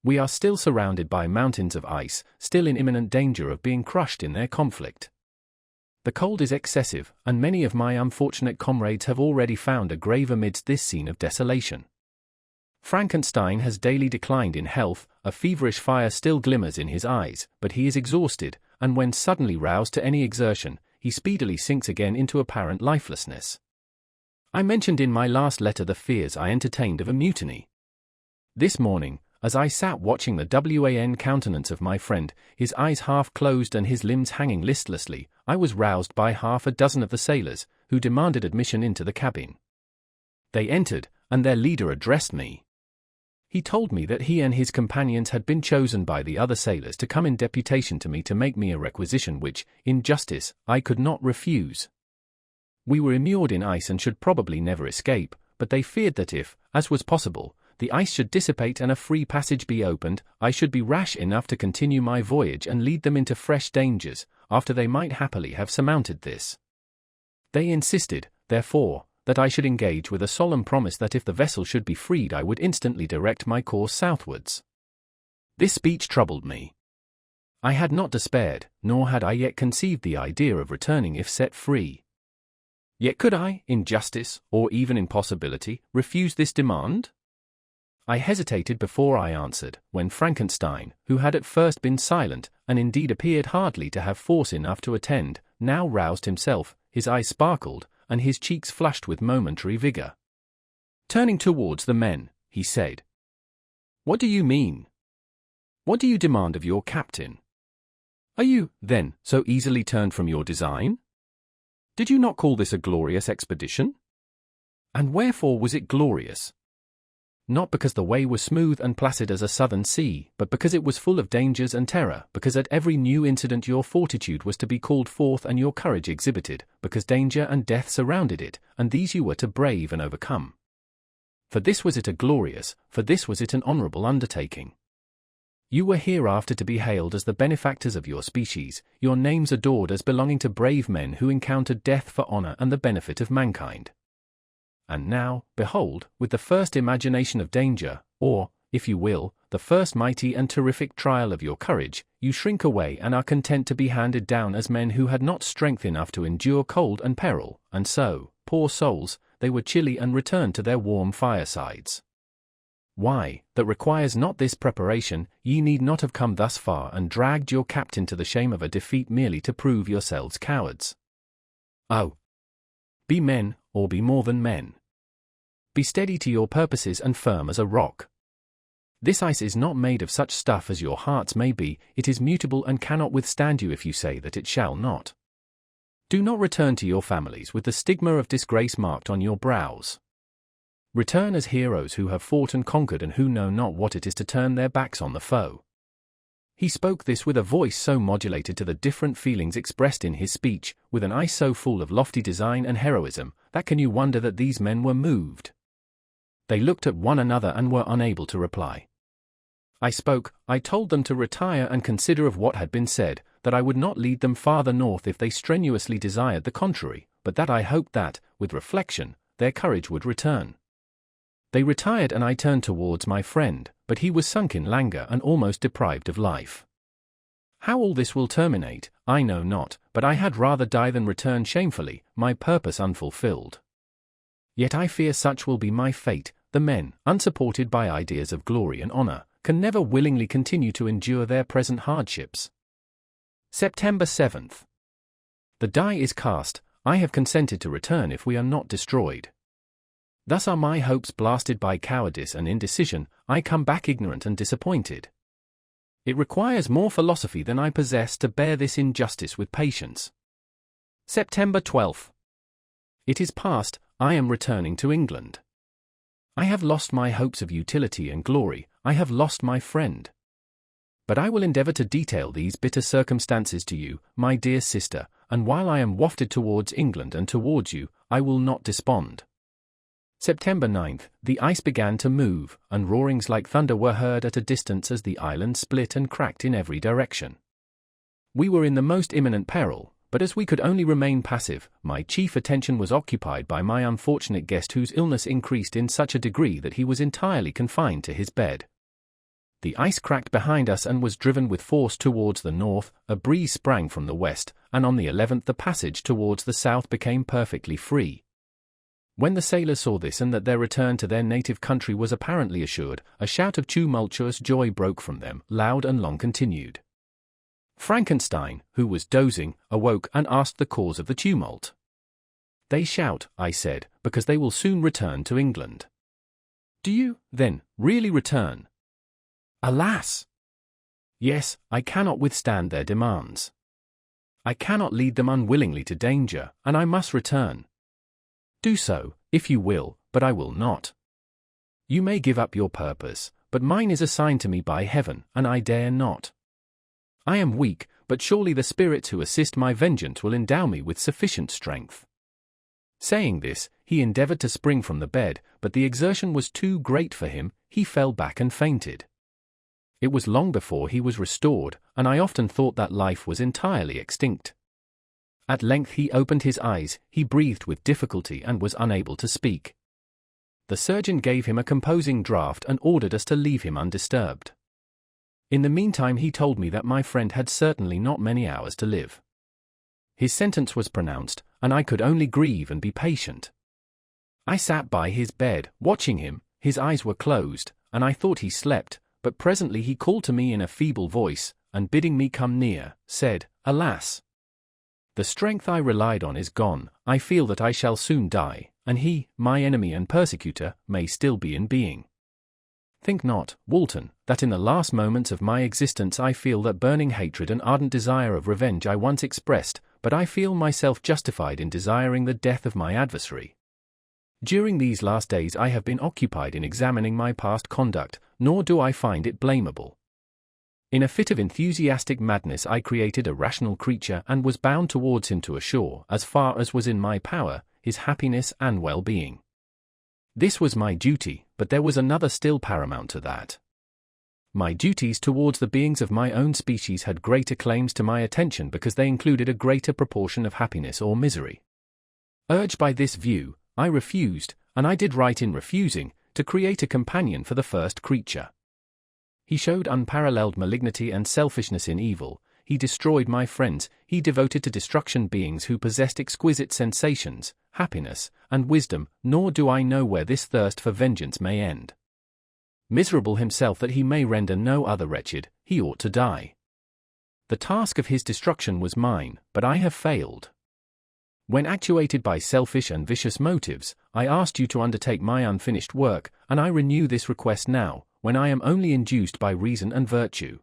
We are still surrounded by mountains of ice, still in imminent danger of being crushed in their conflict. The cold is excessive, and many of my unfortunate comrades have already found a grave amidst this scene of desolation. Frankenstein has daily declined in health, a feverish fire still glimmers in his eyes, but he is exhausted, and when suddenly roused to any exertion, he speedily sinks again into apparent lifelessness. I mentioned in my last letter the fears I entertained of a mutiny. This morning, as I sat watching the wan countenance of my friend, his eyes half closed and his limbs hanging listlessly, I was roused by half a dozen of the sailors, who demanded admission into the cabin. They entered, and their leader addressed me. He told me that he and his companions had been chosen by the other sailors to come in deputation to me to make me a requisition which, in justice, I could not refuse. We were immured in ice and should probably never escape, but they feared that if, as was possible, the ice should dissipate and a free passage be opened, I should be rash enough to continue my voyage and lead them into fresh dangers, after they might happily have surmounted this. They insisted, therefore, that I should engage with a solemn promise that if the vessel should be freed I would instantly direct my course southwards. This speech troubled me. I had not despaired, nor had I yet conceived the idea of returning if set free. Yet could I, in justice, or even in possibility, refuse this demand? I hesitated before I answered, when Frankenstein, who had at first been silent, and indeed appeared hardly to have force enough to attend, now roused himself, his eyes sparkled, and his cheeks flushed with momentary vigor. Turning towards the men, he said, "What do you mean? What do you demand of your captain? Are you, then, so easily turned from your design? Did you not call this a glorious expedition? And wherefore was it glorious? Not because the way was smooth and placid as a southern sea, but because it was full of dangers and terror, because at every new incident your fortitude was to be called forth and your courage exhibited, because danger and death surrounded it, and these you were to brave and overcome. For this was it a glorious, for this was it an honourable undertaking. You were hereafter to be hailed as the benefactors of your species, your names adored as belonging to brave men who encountered death for honor and the benefit of mankind. And now, behold, with the first imagination of danger, or, if you will, the first mighty and terrific trial of your courage, you shrink away and are content to be handed down as men who had not strength enough to endure cold and peril, and so, poor souls, they were chilly and returned to their warm firesides. Why, that requires not this preparation, ye need not have come thus far and dragged your captain to the shame of a defeat merely to prove yourselves cowards. Oh! Be men, or be more than men. Be steady to your purposes and firm as a rock. This ice is not made of such stuff as your hearts may be, it is mutable and cannot withstand you if you say that it shall not. Do not return to your families with the stigma of disgrace marked on your brows. Return as heroes who have fought and conquered and who know not what it is to turn their backs on the foe. He spoke this with a voice so modulated to the different feelings expressed in his speech, with an eye so full of lofty design and heroism, that can you wonder that these men were moved? They looked at one another and were unable to reply. I spoke, I told them to retire and consider of what had been said, that I would not lead them farther north if they strenuously desired the contrary, but that I hoped that, with reflection, their courage would return. They retired and I turned towards my friend, but he was sunk in languor and almost deprived of life. How all this will terminate, I know not, but I had rather die than return shamefully, my purpose unfulfilled. Yet I fear such will be my fate. The men, unsupported by ideas of glory and honor, can never willingly continue to endure their present hardships. September 7th. The die is cast, I have consented to return if we are not destroyed. Thus are my hopes blasted by cowardice and indecision, I come back ignorant and disappointed. It requires more philosophy than I possess to bear this injustice with patience. September 12th. It is past, I am returning to England. I have lost my hopes of utility and glory, I have lost my friend. But I will endeavor to detail these bitter circumstances to you, my dear sister, and while I am wafted towards England and towards you, I will not despond. September 9th, the ice began to move, and roarings like thunder were heard at a distance as the island split and cracked in every direction. We were in the most imminent peril, but as we could only remain passive, my chief attention was occupied by my unfortunate guest whose illness increased in such a degree that he was entirely confined to his bed. The ice cracked behind us and was driven with force towards the north, a breeze sprang from the west, and on the 11th the passage towards the south became perfectly free. When the sailors saw this and that their return to their native country was apparently assured, a shout of tumultuous joy broke from them, loud and long continued. Frankenstein, who was dozing, awoke and asked the cause of the tumult. They shout, I said, because they will soon return to England. Do you, then, really return? Alas! Yes, I cannot withstand their demands. I cannot lead them unwillingly to danger, and I must return. Do so, if you will, but I will not. You may give up your purpose, but mine is assigned to me by heaven, and I dare not. I am weak, but surely the spirits who assist my vengeance will endow me with sufficient strength. Saying this, he endeavored to spring from the bed, but the exertion was too great for him, he fell back and fainted. It was long before he was restored, and I often thought that life was entirely extinct. At length he opened his eyes, he breathed with difficulty and was unable to speak. The surgeon gave him a composing draught and ordered us to leave him undisturbed. In the meantime he told me that my friend had certainly not many hours to live. His sentence was pronounced, and I could only grieve and be patient. I sat by his bed, watching him, his eyes were closed, and I thought he slept, but presently he called to me in a feeble voice, and bidding me come near, said, Alas! The strength I relied on is gone, I feel that I shall soon die, and he, my enemy and persecutor, may still be in being. Think not, Walton, that in the last moments of my existence I feel that burning hatred and ardent desire of revenge I once expressed, but I feel myself justified in desiring the death of my adversary. During these last days I have been occupied in examining my past conduct, nor do I find it blamable. In a fit of enthusiastic madness I created a rational creature and was bound towards him to assure, as far as was in my power, his happiness and well-being. This was my duty, but there was another still paramount to that. My duties towards the beings of my own species had greater claims to my attention because they included a greater proportion of happiness or misery. Urged by this view, I refused, and I did right in refusing, to create a companion for the first creature. He showed unparalleled malignity and selfishness in evil. He destroyed my friends. He devoted to destruction beings who possessed exquisite sensations, happiness, and wisdom, nor do I know where this thirst for vengeance may end. Miserable himself that he may render no other wretched, he ought to die. The task of his destruction was mine, but I have failed. When actuated by selfish and vicious motives, I asked you to undertake my unfinished work, and I renew this request now, when I am only induced by reason and virtue.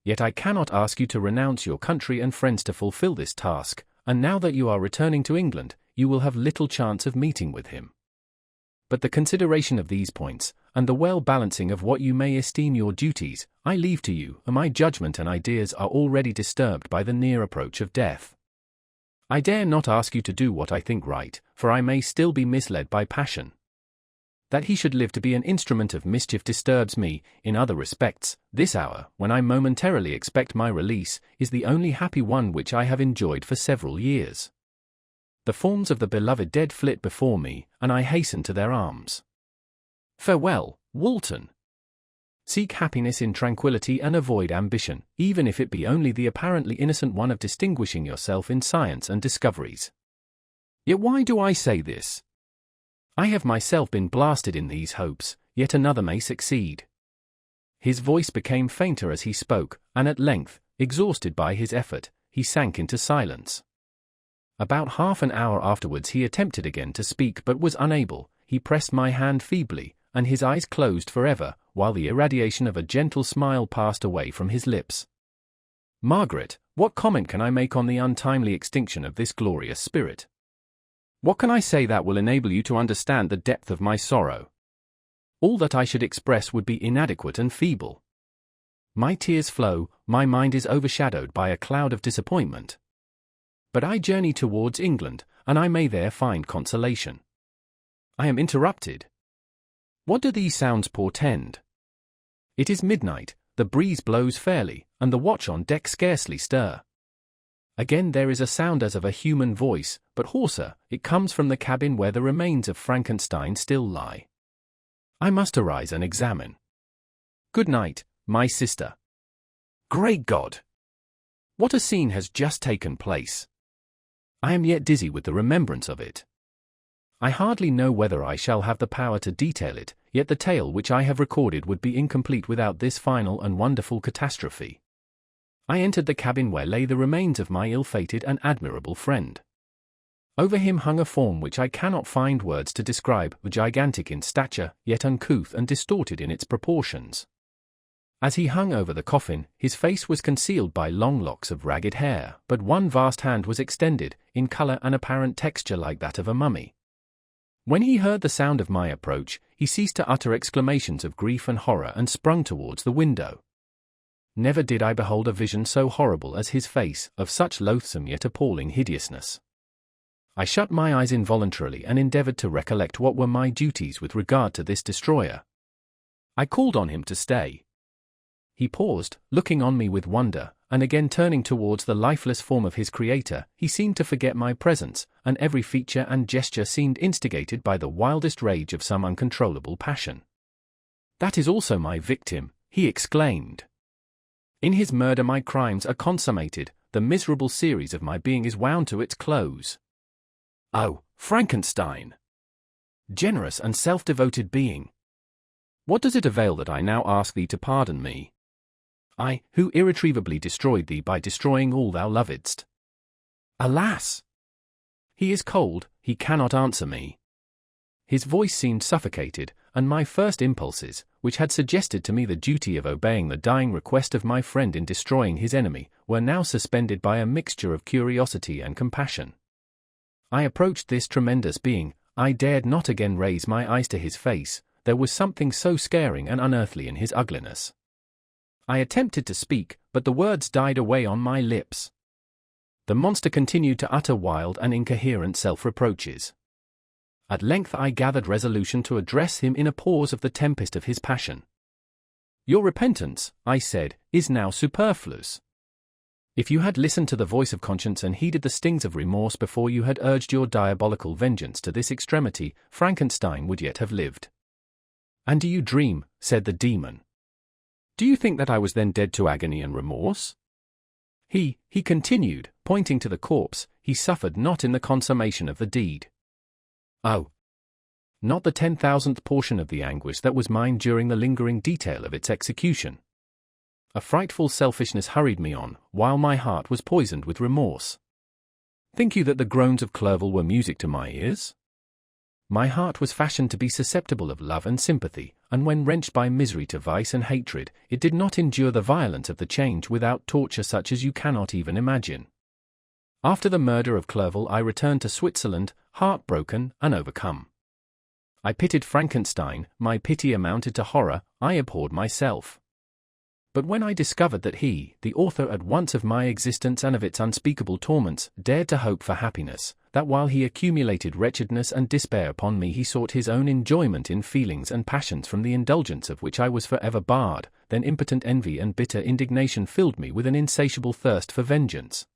Yet I cannot ask you to renounce your country and friends to fulfill this task, and now that you are returning to England, you will have little chance of meeting with him. But the consideration of these points, and the well-balancing of what you may esteem your duties, I leave to you, and my judgment and ideas are already disturbed by the near approach of death. I dare not ask you to do what I think right, for I may still be misled by passion. That he should live to be an instrument of mischief disturbs me. In other respects, this hour, when I momentarily expect my release, is the only happy one which I have enjoyed for several years. The forms of the beloved dead flit before me, and I hasten to their arms. Farewell, Walton. Seek happiness in tranquility and avoid ambition, even if it be only the apparently innocent one of distinguishing yourself in science and discoveries. Yet why do I say this? I have myself been blasted in these hopes, yet another may succeed. His voice became fainter as he spoke, and at length, exhausted by his effort, he sank into silence. About half an hour afterwards he attempted again to speak but was unable. He pressed my hand feebly, and his eyes closed forever, while the irradiation of a gentle smile passed away from his lips. Margaret, what comment can I make on the untimely extinction of this glorious spirit? What can I say that will enable you to understand the depth of my sorrow? All that I should express would be inadequate and feeble. My tears flow, my mind is overshadowed by a cloud of disappointment. But I journey towards England, and I may there find consolation. I am interrupted. What do these sounds portend? It is midnight, the breeze blows fairly, and the watch on deck scarcely stir. Again there is a sound as of a human voice, but hoarser. It comes from the cabin where the remains of Frankenstein still lie. I must arise and examine. Good night, my sister. Great God! What a scene has just taken place! I am yet dizzy with the remembrance of it. I hardly know whether I shall have the power to detail it, yet the tale which I have recorded would be incomplete without this final and wonderful catastrophe. I entered the cabin where lay the remains of my ill-fated and admirable friend. Over him hung a form which I cannot find words to describe, gigantic in stature, yet uncouth and distorted in its proportions. As he hung over the coffin, his face was concealed by long locks of ragged hair, but one vast hand was extended, in color and apparent texture like that of a mummy. When he heard the sound of my approach, he ceased to utter exclamations of grief and horror and sprung towards the window. Never did I behold a vision so horrible as his face, of such loathsome yet appalling hideousness. I shut my eyes involuntarily and endeavored to recollect what were my duties with regard to this destroyer. I called on him to stay. He paused, looking on me with wonder, and again turning towards the lifeless form of his creator, he seemed to forget my presence, and every feature and gesture seemed instigated by the wildest rage of some uncontrollable passion. That is also my victim, he exclaimed. In his murder my crimes are consummated, the miserable series of my being is wound to its close. Oh, Frankenstein! Generous and self-devoted being! What does it avail that I now ask thee to pardon me? I, who irretrievably destroyed thee by destroying all thou lovedst. Alas! He is cold, he cannot answer me. His voice seemed suffocated, and my first impulses, which had suggested to me the duty of obeying the dying request of my friend in destroying his enemy, were now suspended by a mixture of curiosity and compassion. I approached this tremendous being. I dared not again raise my eyes to his face. There was something so scaring and unearthly in his ugliness. I attempted to speak, but the words died away on my lips. The monster continued to utter wild and incoherent self-reproaches. At length I gathered resolution to address him in a pause of the tempest of his passion. Your repentance, I said, is now superfluous. If you had listened to the voice of conscience and heeded the stings of remorse before you had urged your diabolical vengeance to this extremity, Frankenstein would yet have lived. And do you dream, said the demon. Do you think that I was then dead to agony and remorse? He continued, pointing to the corpse, he suffered not in the consummation of the deed. Oh! Not the 10,000th portion of the anguish that was mine during the lingering detail of its execution. A frightful selfishness hurried me on, while my heart was poisoned with remorse. Think you that the groans of Clerval were music to my ears? My heart was fashioned to be susceptible of love and sympathy, and when wrenched by misery to vice and hatred, it did not endure the violence of the change without torture such as you cannot even imagine. After the murder of Clerval I returned to Switzerland, heartbroken and overcome. I pitied Frankenstein, my pity amounted to horror, I abhorred myself. But when I discovered that he, the author at once of my existence and of its unspeakable torments, dared to hope for happiness, that while he accumulated wretchedness and despair upon me he sought his own enjoyment in feelings and passions from the indulgence of which I was forever barred, then impotent envy and bitter indignation filled me with an insatiable thirst for vengeance.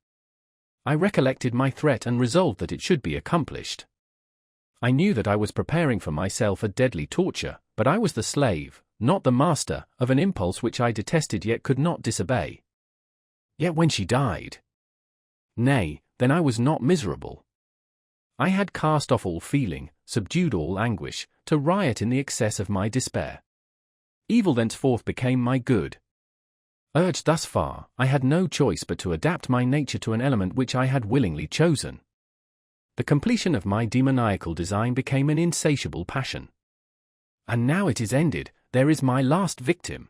I recollected my threat and resolved that it should be accomplished. I knew that I was preparing for myself a deadly torture, but I was the slave, not the master, of an impulse which I detested yet could not disobey. Yet when she died, nay, then I was not miserable. I had cast off all feeling, subdued all anguish, to riot in the excess of my despair. Evil thenceforth became my good. Urged thus far, I had no choice but to adapt my nature to an element which I had willingly chosen. The completion of my demoniacal design became an insatiable passion. And now it is ended, there is my last victim.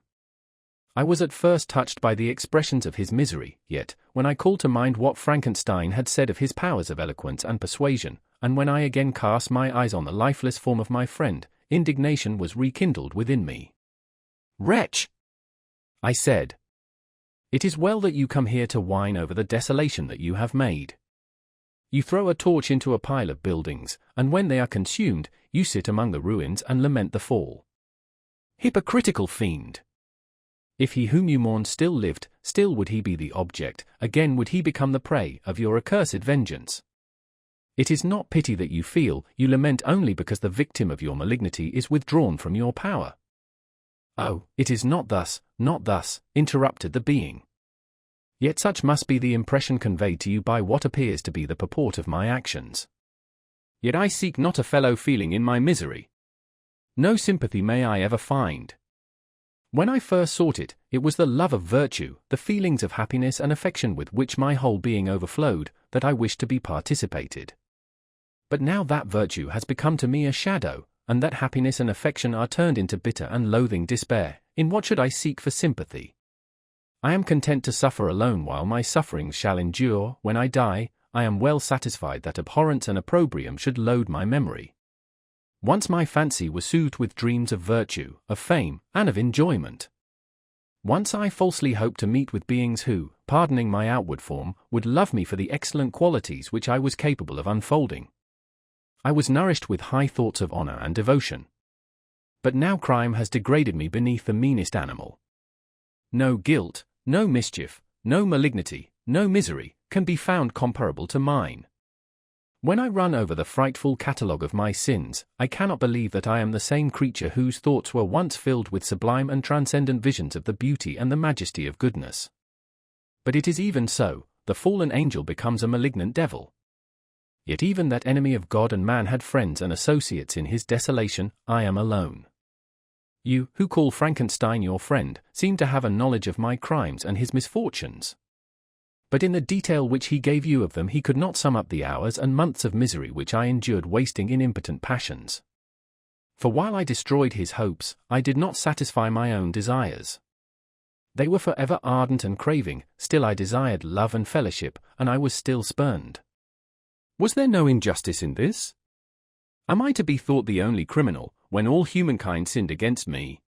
I was at first touched by the expressions of his misery, yet, when I called to mind what Frankenstein had said of his powers of eloquence and persuasion, and when I again cast my eyes on the lifeless form of my friend, indignation was rekindled within me. Wretch! I said. It is well that you come here to whine over the desolation that you have made. You throw a torch into a pile of buildings, and when they are consumed, you sit among the ruins and lament the fall. Hypocritical fiend! If he whom you mourn still lived, still would he be the object, again would he become the prey, of your accursed vengeance. It is not pity that you feel, you lament only because the victim of your malignity is withdrawn from your power. Oh, it is not thus, interrupted the being. Yet such must be the impression conveyed to you by what appears to be the purport of my actions. Yet I seek not a fellow feeling in my misery. No sympathy may I ever find. When I first sought it, it was the love of virtue, the feelings of happiness and affection with which my whole being overflowed, that I wished to be participated. But now that virtue has become to me a shadow, and that happiness and affection are turned into bitter and loathing despair, in what should I seek for sympathy? I am content to suffer alone while my sufferings shall endure. When I die, I am well satisfied that abhorrence and opprobrium should load my memory. Once my fancy was soothed with dreams of virtue, of fame, and of enjoyment. Once I falsely hoped to meet with beings who, pardoning my outward form, would love me for the excellent qualities which I was capable of unfolding. I was nourished with high thoughts of honor and devotion. But now crime has degraded me beneath the meanest animal. No guilt, no mischief, no malignity, no misery, can be found comparable to mine. When I run over the frightful catalogue of my sins, I cannot believe that I am the same creature whose thoughts were once filled with sublime and transcendent visions of the beauty and the majesty of goodness. But it is even so, the fallen angel becomes a malignant devil. Yet even that enemy of God and man had friends and associates in his desolation. I am alone. You, who call Frankenstein your friend, seem to have a knowledge of my crimes and his misfortunes. But in the detail which he gave you of them he could not sum up the hours and months of misery which I endured wasting in impotent passions. For while I destroyed his hopes, I did not satisfy my own desires. They were forever ardent and craving, still I desired love and fellowship, and I was still spurned. Was there no injustice in this? Am I to be thought the only criminal, when all humankind sinned against me?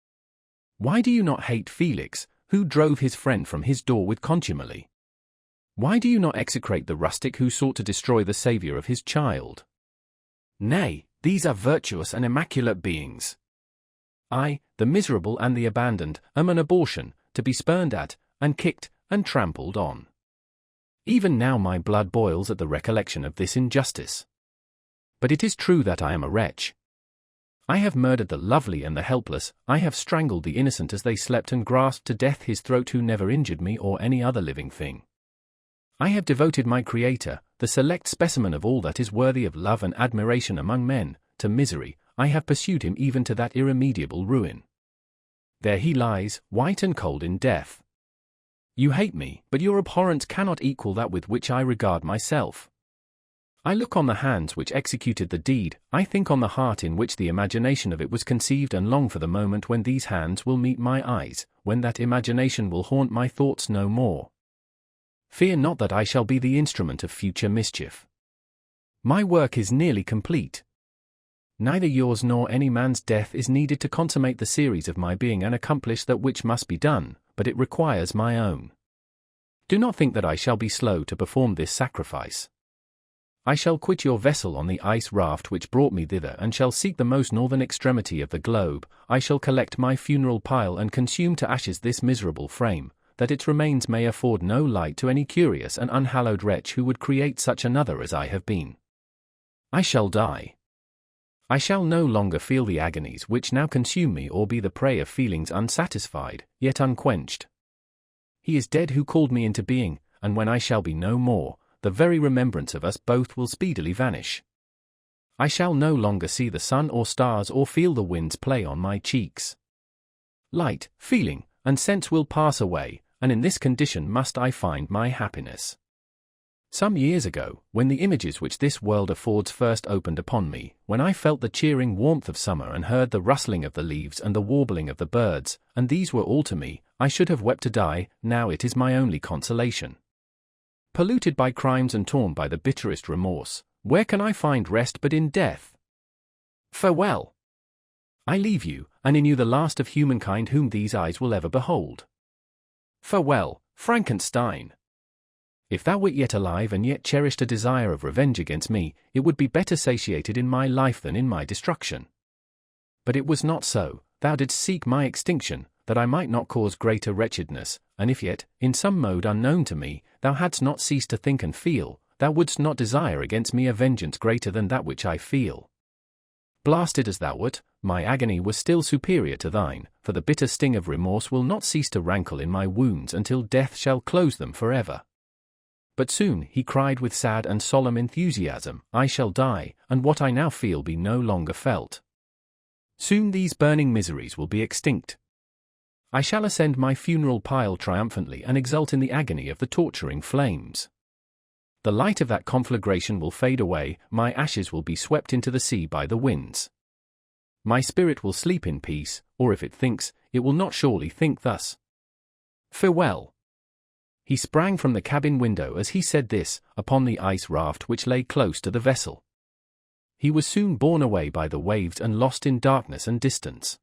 Why do you not hate Felix, who drove his friend from his door with contumely? Why do you not execrate the rustic who sought to destroy the saviour of his child? Nay, these are virtuous and immaculate beings. I, the miserable and the abandoned, am an abortion, to be spurned at, and kicked, and trampled on. Even now my blood boils at the recollection of this injustice. But it is true that I am a wretch. I have murdered the lovely and the helpless, I have strangled the innocent as they slept and grasped to death his throat who never injured me or any other living thing. I have devoted my Creator, the select specimen of all that is worthy of love and admiration among men, to misery. I have pursued him even to that irremediable ruin. There he lies, white and cold in death. You hate me, but your abhorrence cannot equal that with which I regard myself. I look on the hands which executed the deed, I think on the heart in which the imagination of it was conceived, and long for the moment when these hands will meet my eyes, when that imagination will haunt my thoughts no more. Fear not that I shall be the instrument of future mischief. My work is nearly complete. Neither yours nor any man's death is needed to consummate the series of my being and accomplish that which must be done, but it requires my own. Do not think that I shall be slow to perform this sacrifice. I shall quit your vessel on the ice raft which brought me thither and shall seek the most northern extremity of the globe. I shall collect my funeral pile and consume to ashes this miserable frame, that its remains may afford no light to any curious and unhallowed wretch who would create such another as I have been. I shall die. I shall no longer feel the agonies which now consume me or be the prey of feelings unsatisfied, yet unquenched. He is dead who called me into being, and when I shall be no more, the very remembrance of us both will speedily vanish. I shall no longer see the sun or stars or feel the winds play on my cheeks. Light, feeling, and sense will pass away, and in this condition must I find my happiness. Some years ago, when the images which this world affords first opened upon me, when I felt the cheering warmth of summer and heard the rustling of the leaves and the warbling of the birds, and these were all to me, I should have wept to die. Now it is my only consolation. Polluted by crimes and torn by the bitterest remorse, where can I find rest but in death? Farewell. I leave you, and in you the last of humankind whom these eyes will ever behold. Farewell, Frankenstein. If thou wert yet alive and yet cherished a desire of revenge against me, it would be better satiated in my life than in my destruction. But it was not so. Thou didst seek my extinction, that I might not cause greater wretchedness, and if yet, in some mode unknown to me, thou hadst not ceased to think and feel, thou wouldst not desire against me a vengeance greater than that which I feel. Blasted as thou wert, my agony was still superior to thine, for the bitter sting of remorse will not cease to rankle in my wounds until death shall close them forever. But soon, he cried with sad and solemn enthusiasm, I shall die, and what I now feel be no longer felt. Soon these burning miseries will be extinct. I shall ascend my funeral pile triumphantly and exult in the agony of the torturing flames. The light of that conflagration will fade away, my ashes will be swept into the sea by the winds. My spirit will sleep in peace, or if it thinks, it will not surely think thus. Farewell. He sprang from the cabin window as he said this, upon the ice raft which lay close to the vessel. He was soon borne away by the waves and lost in darkness and distance.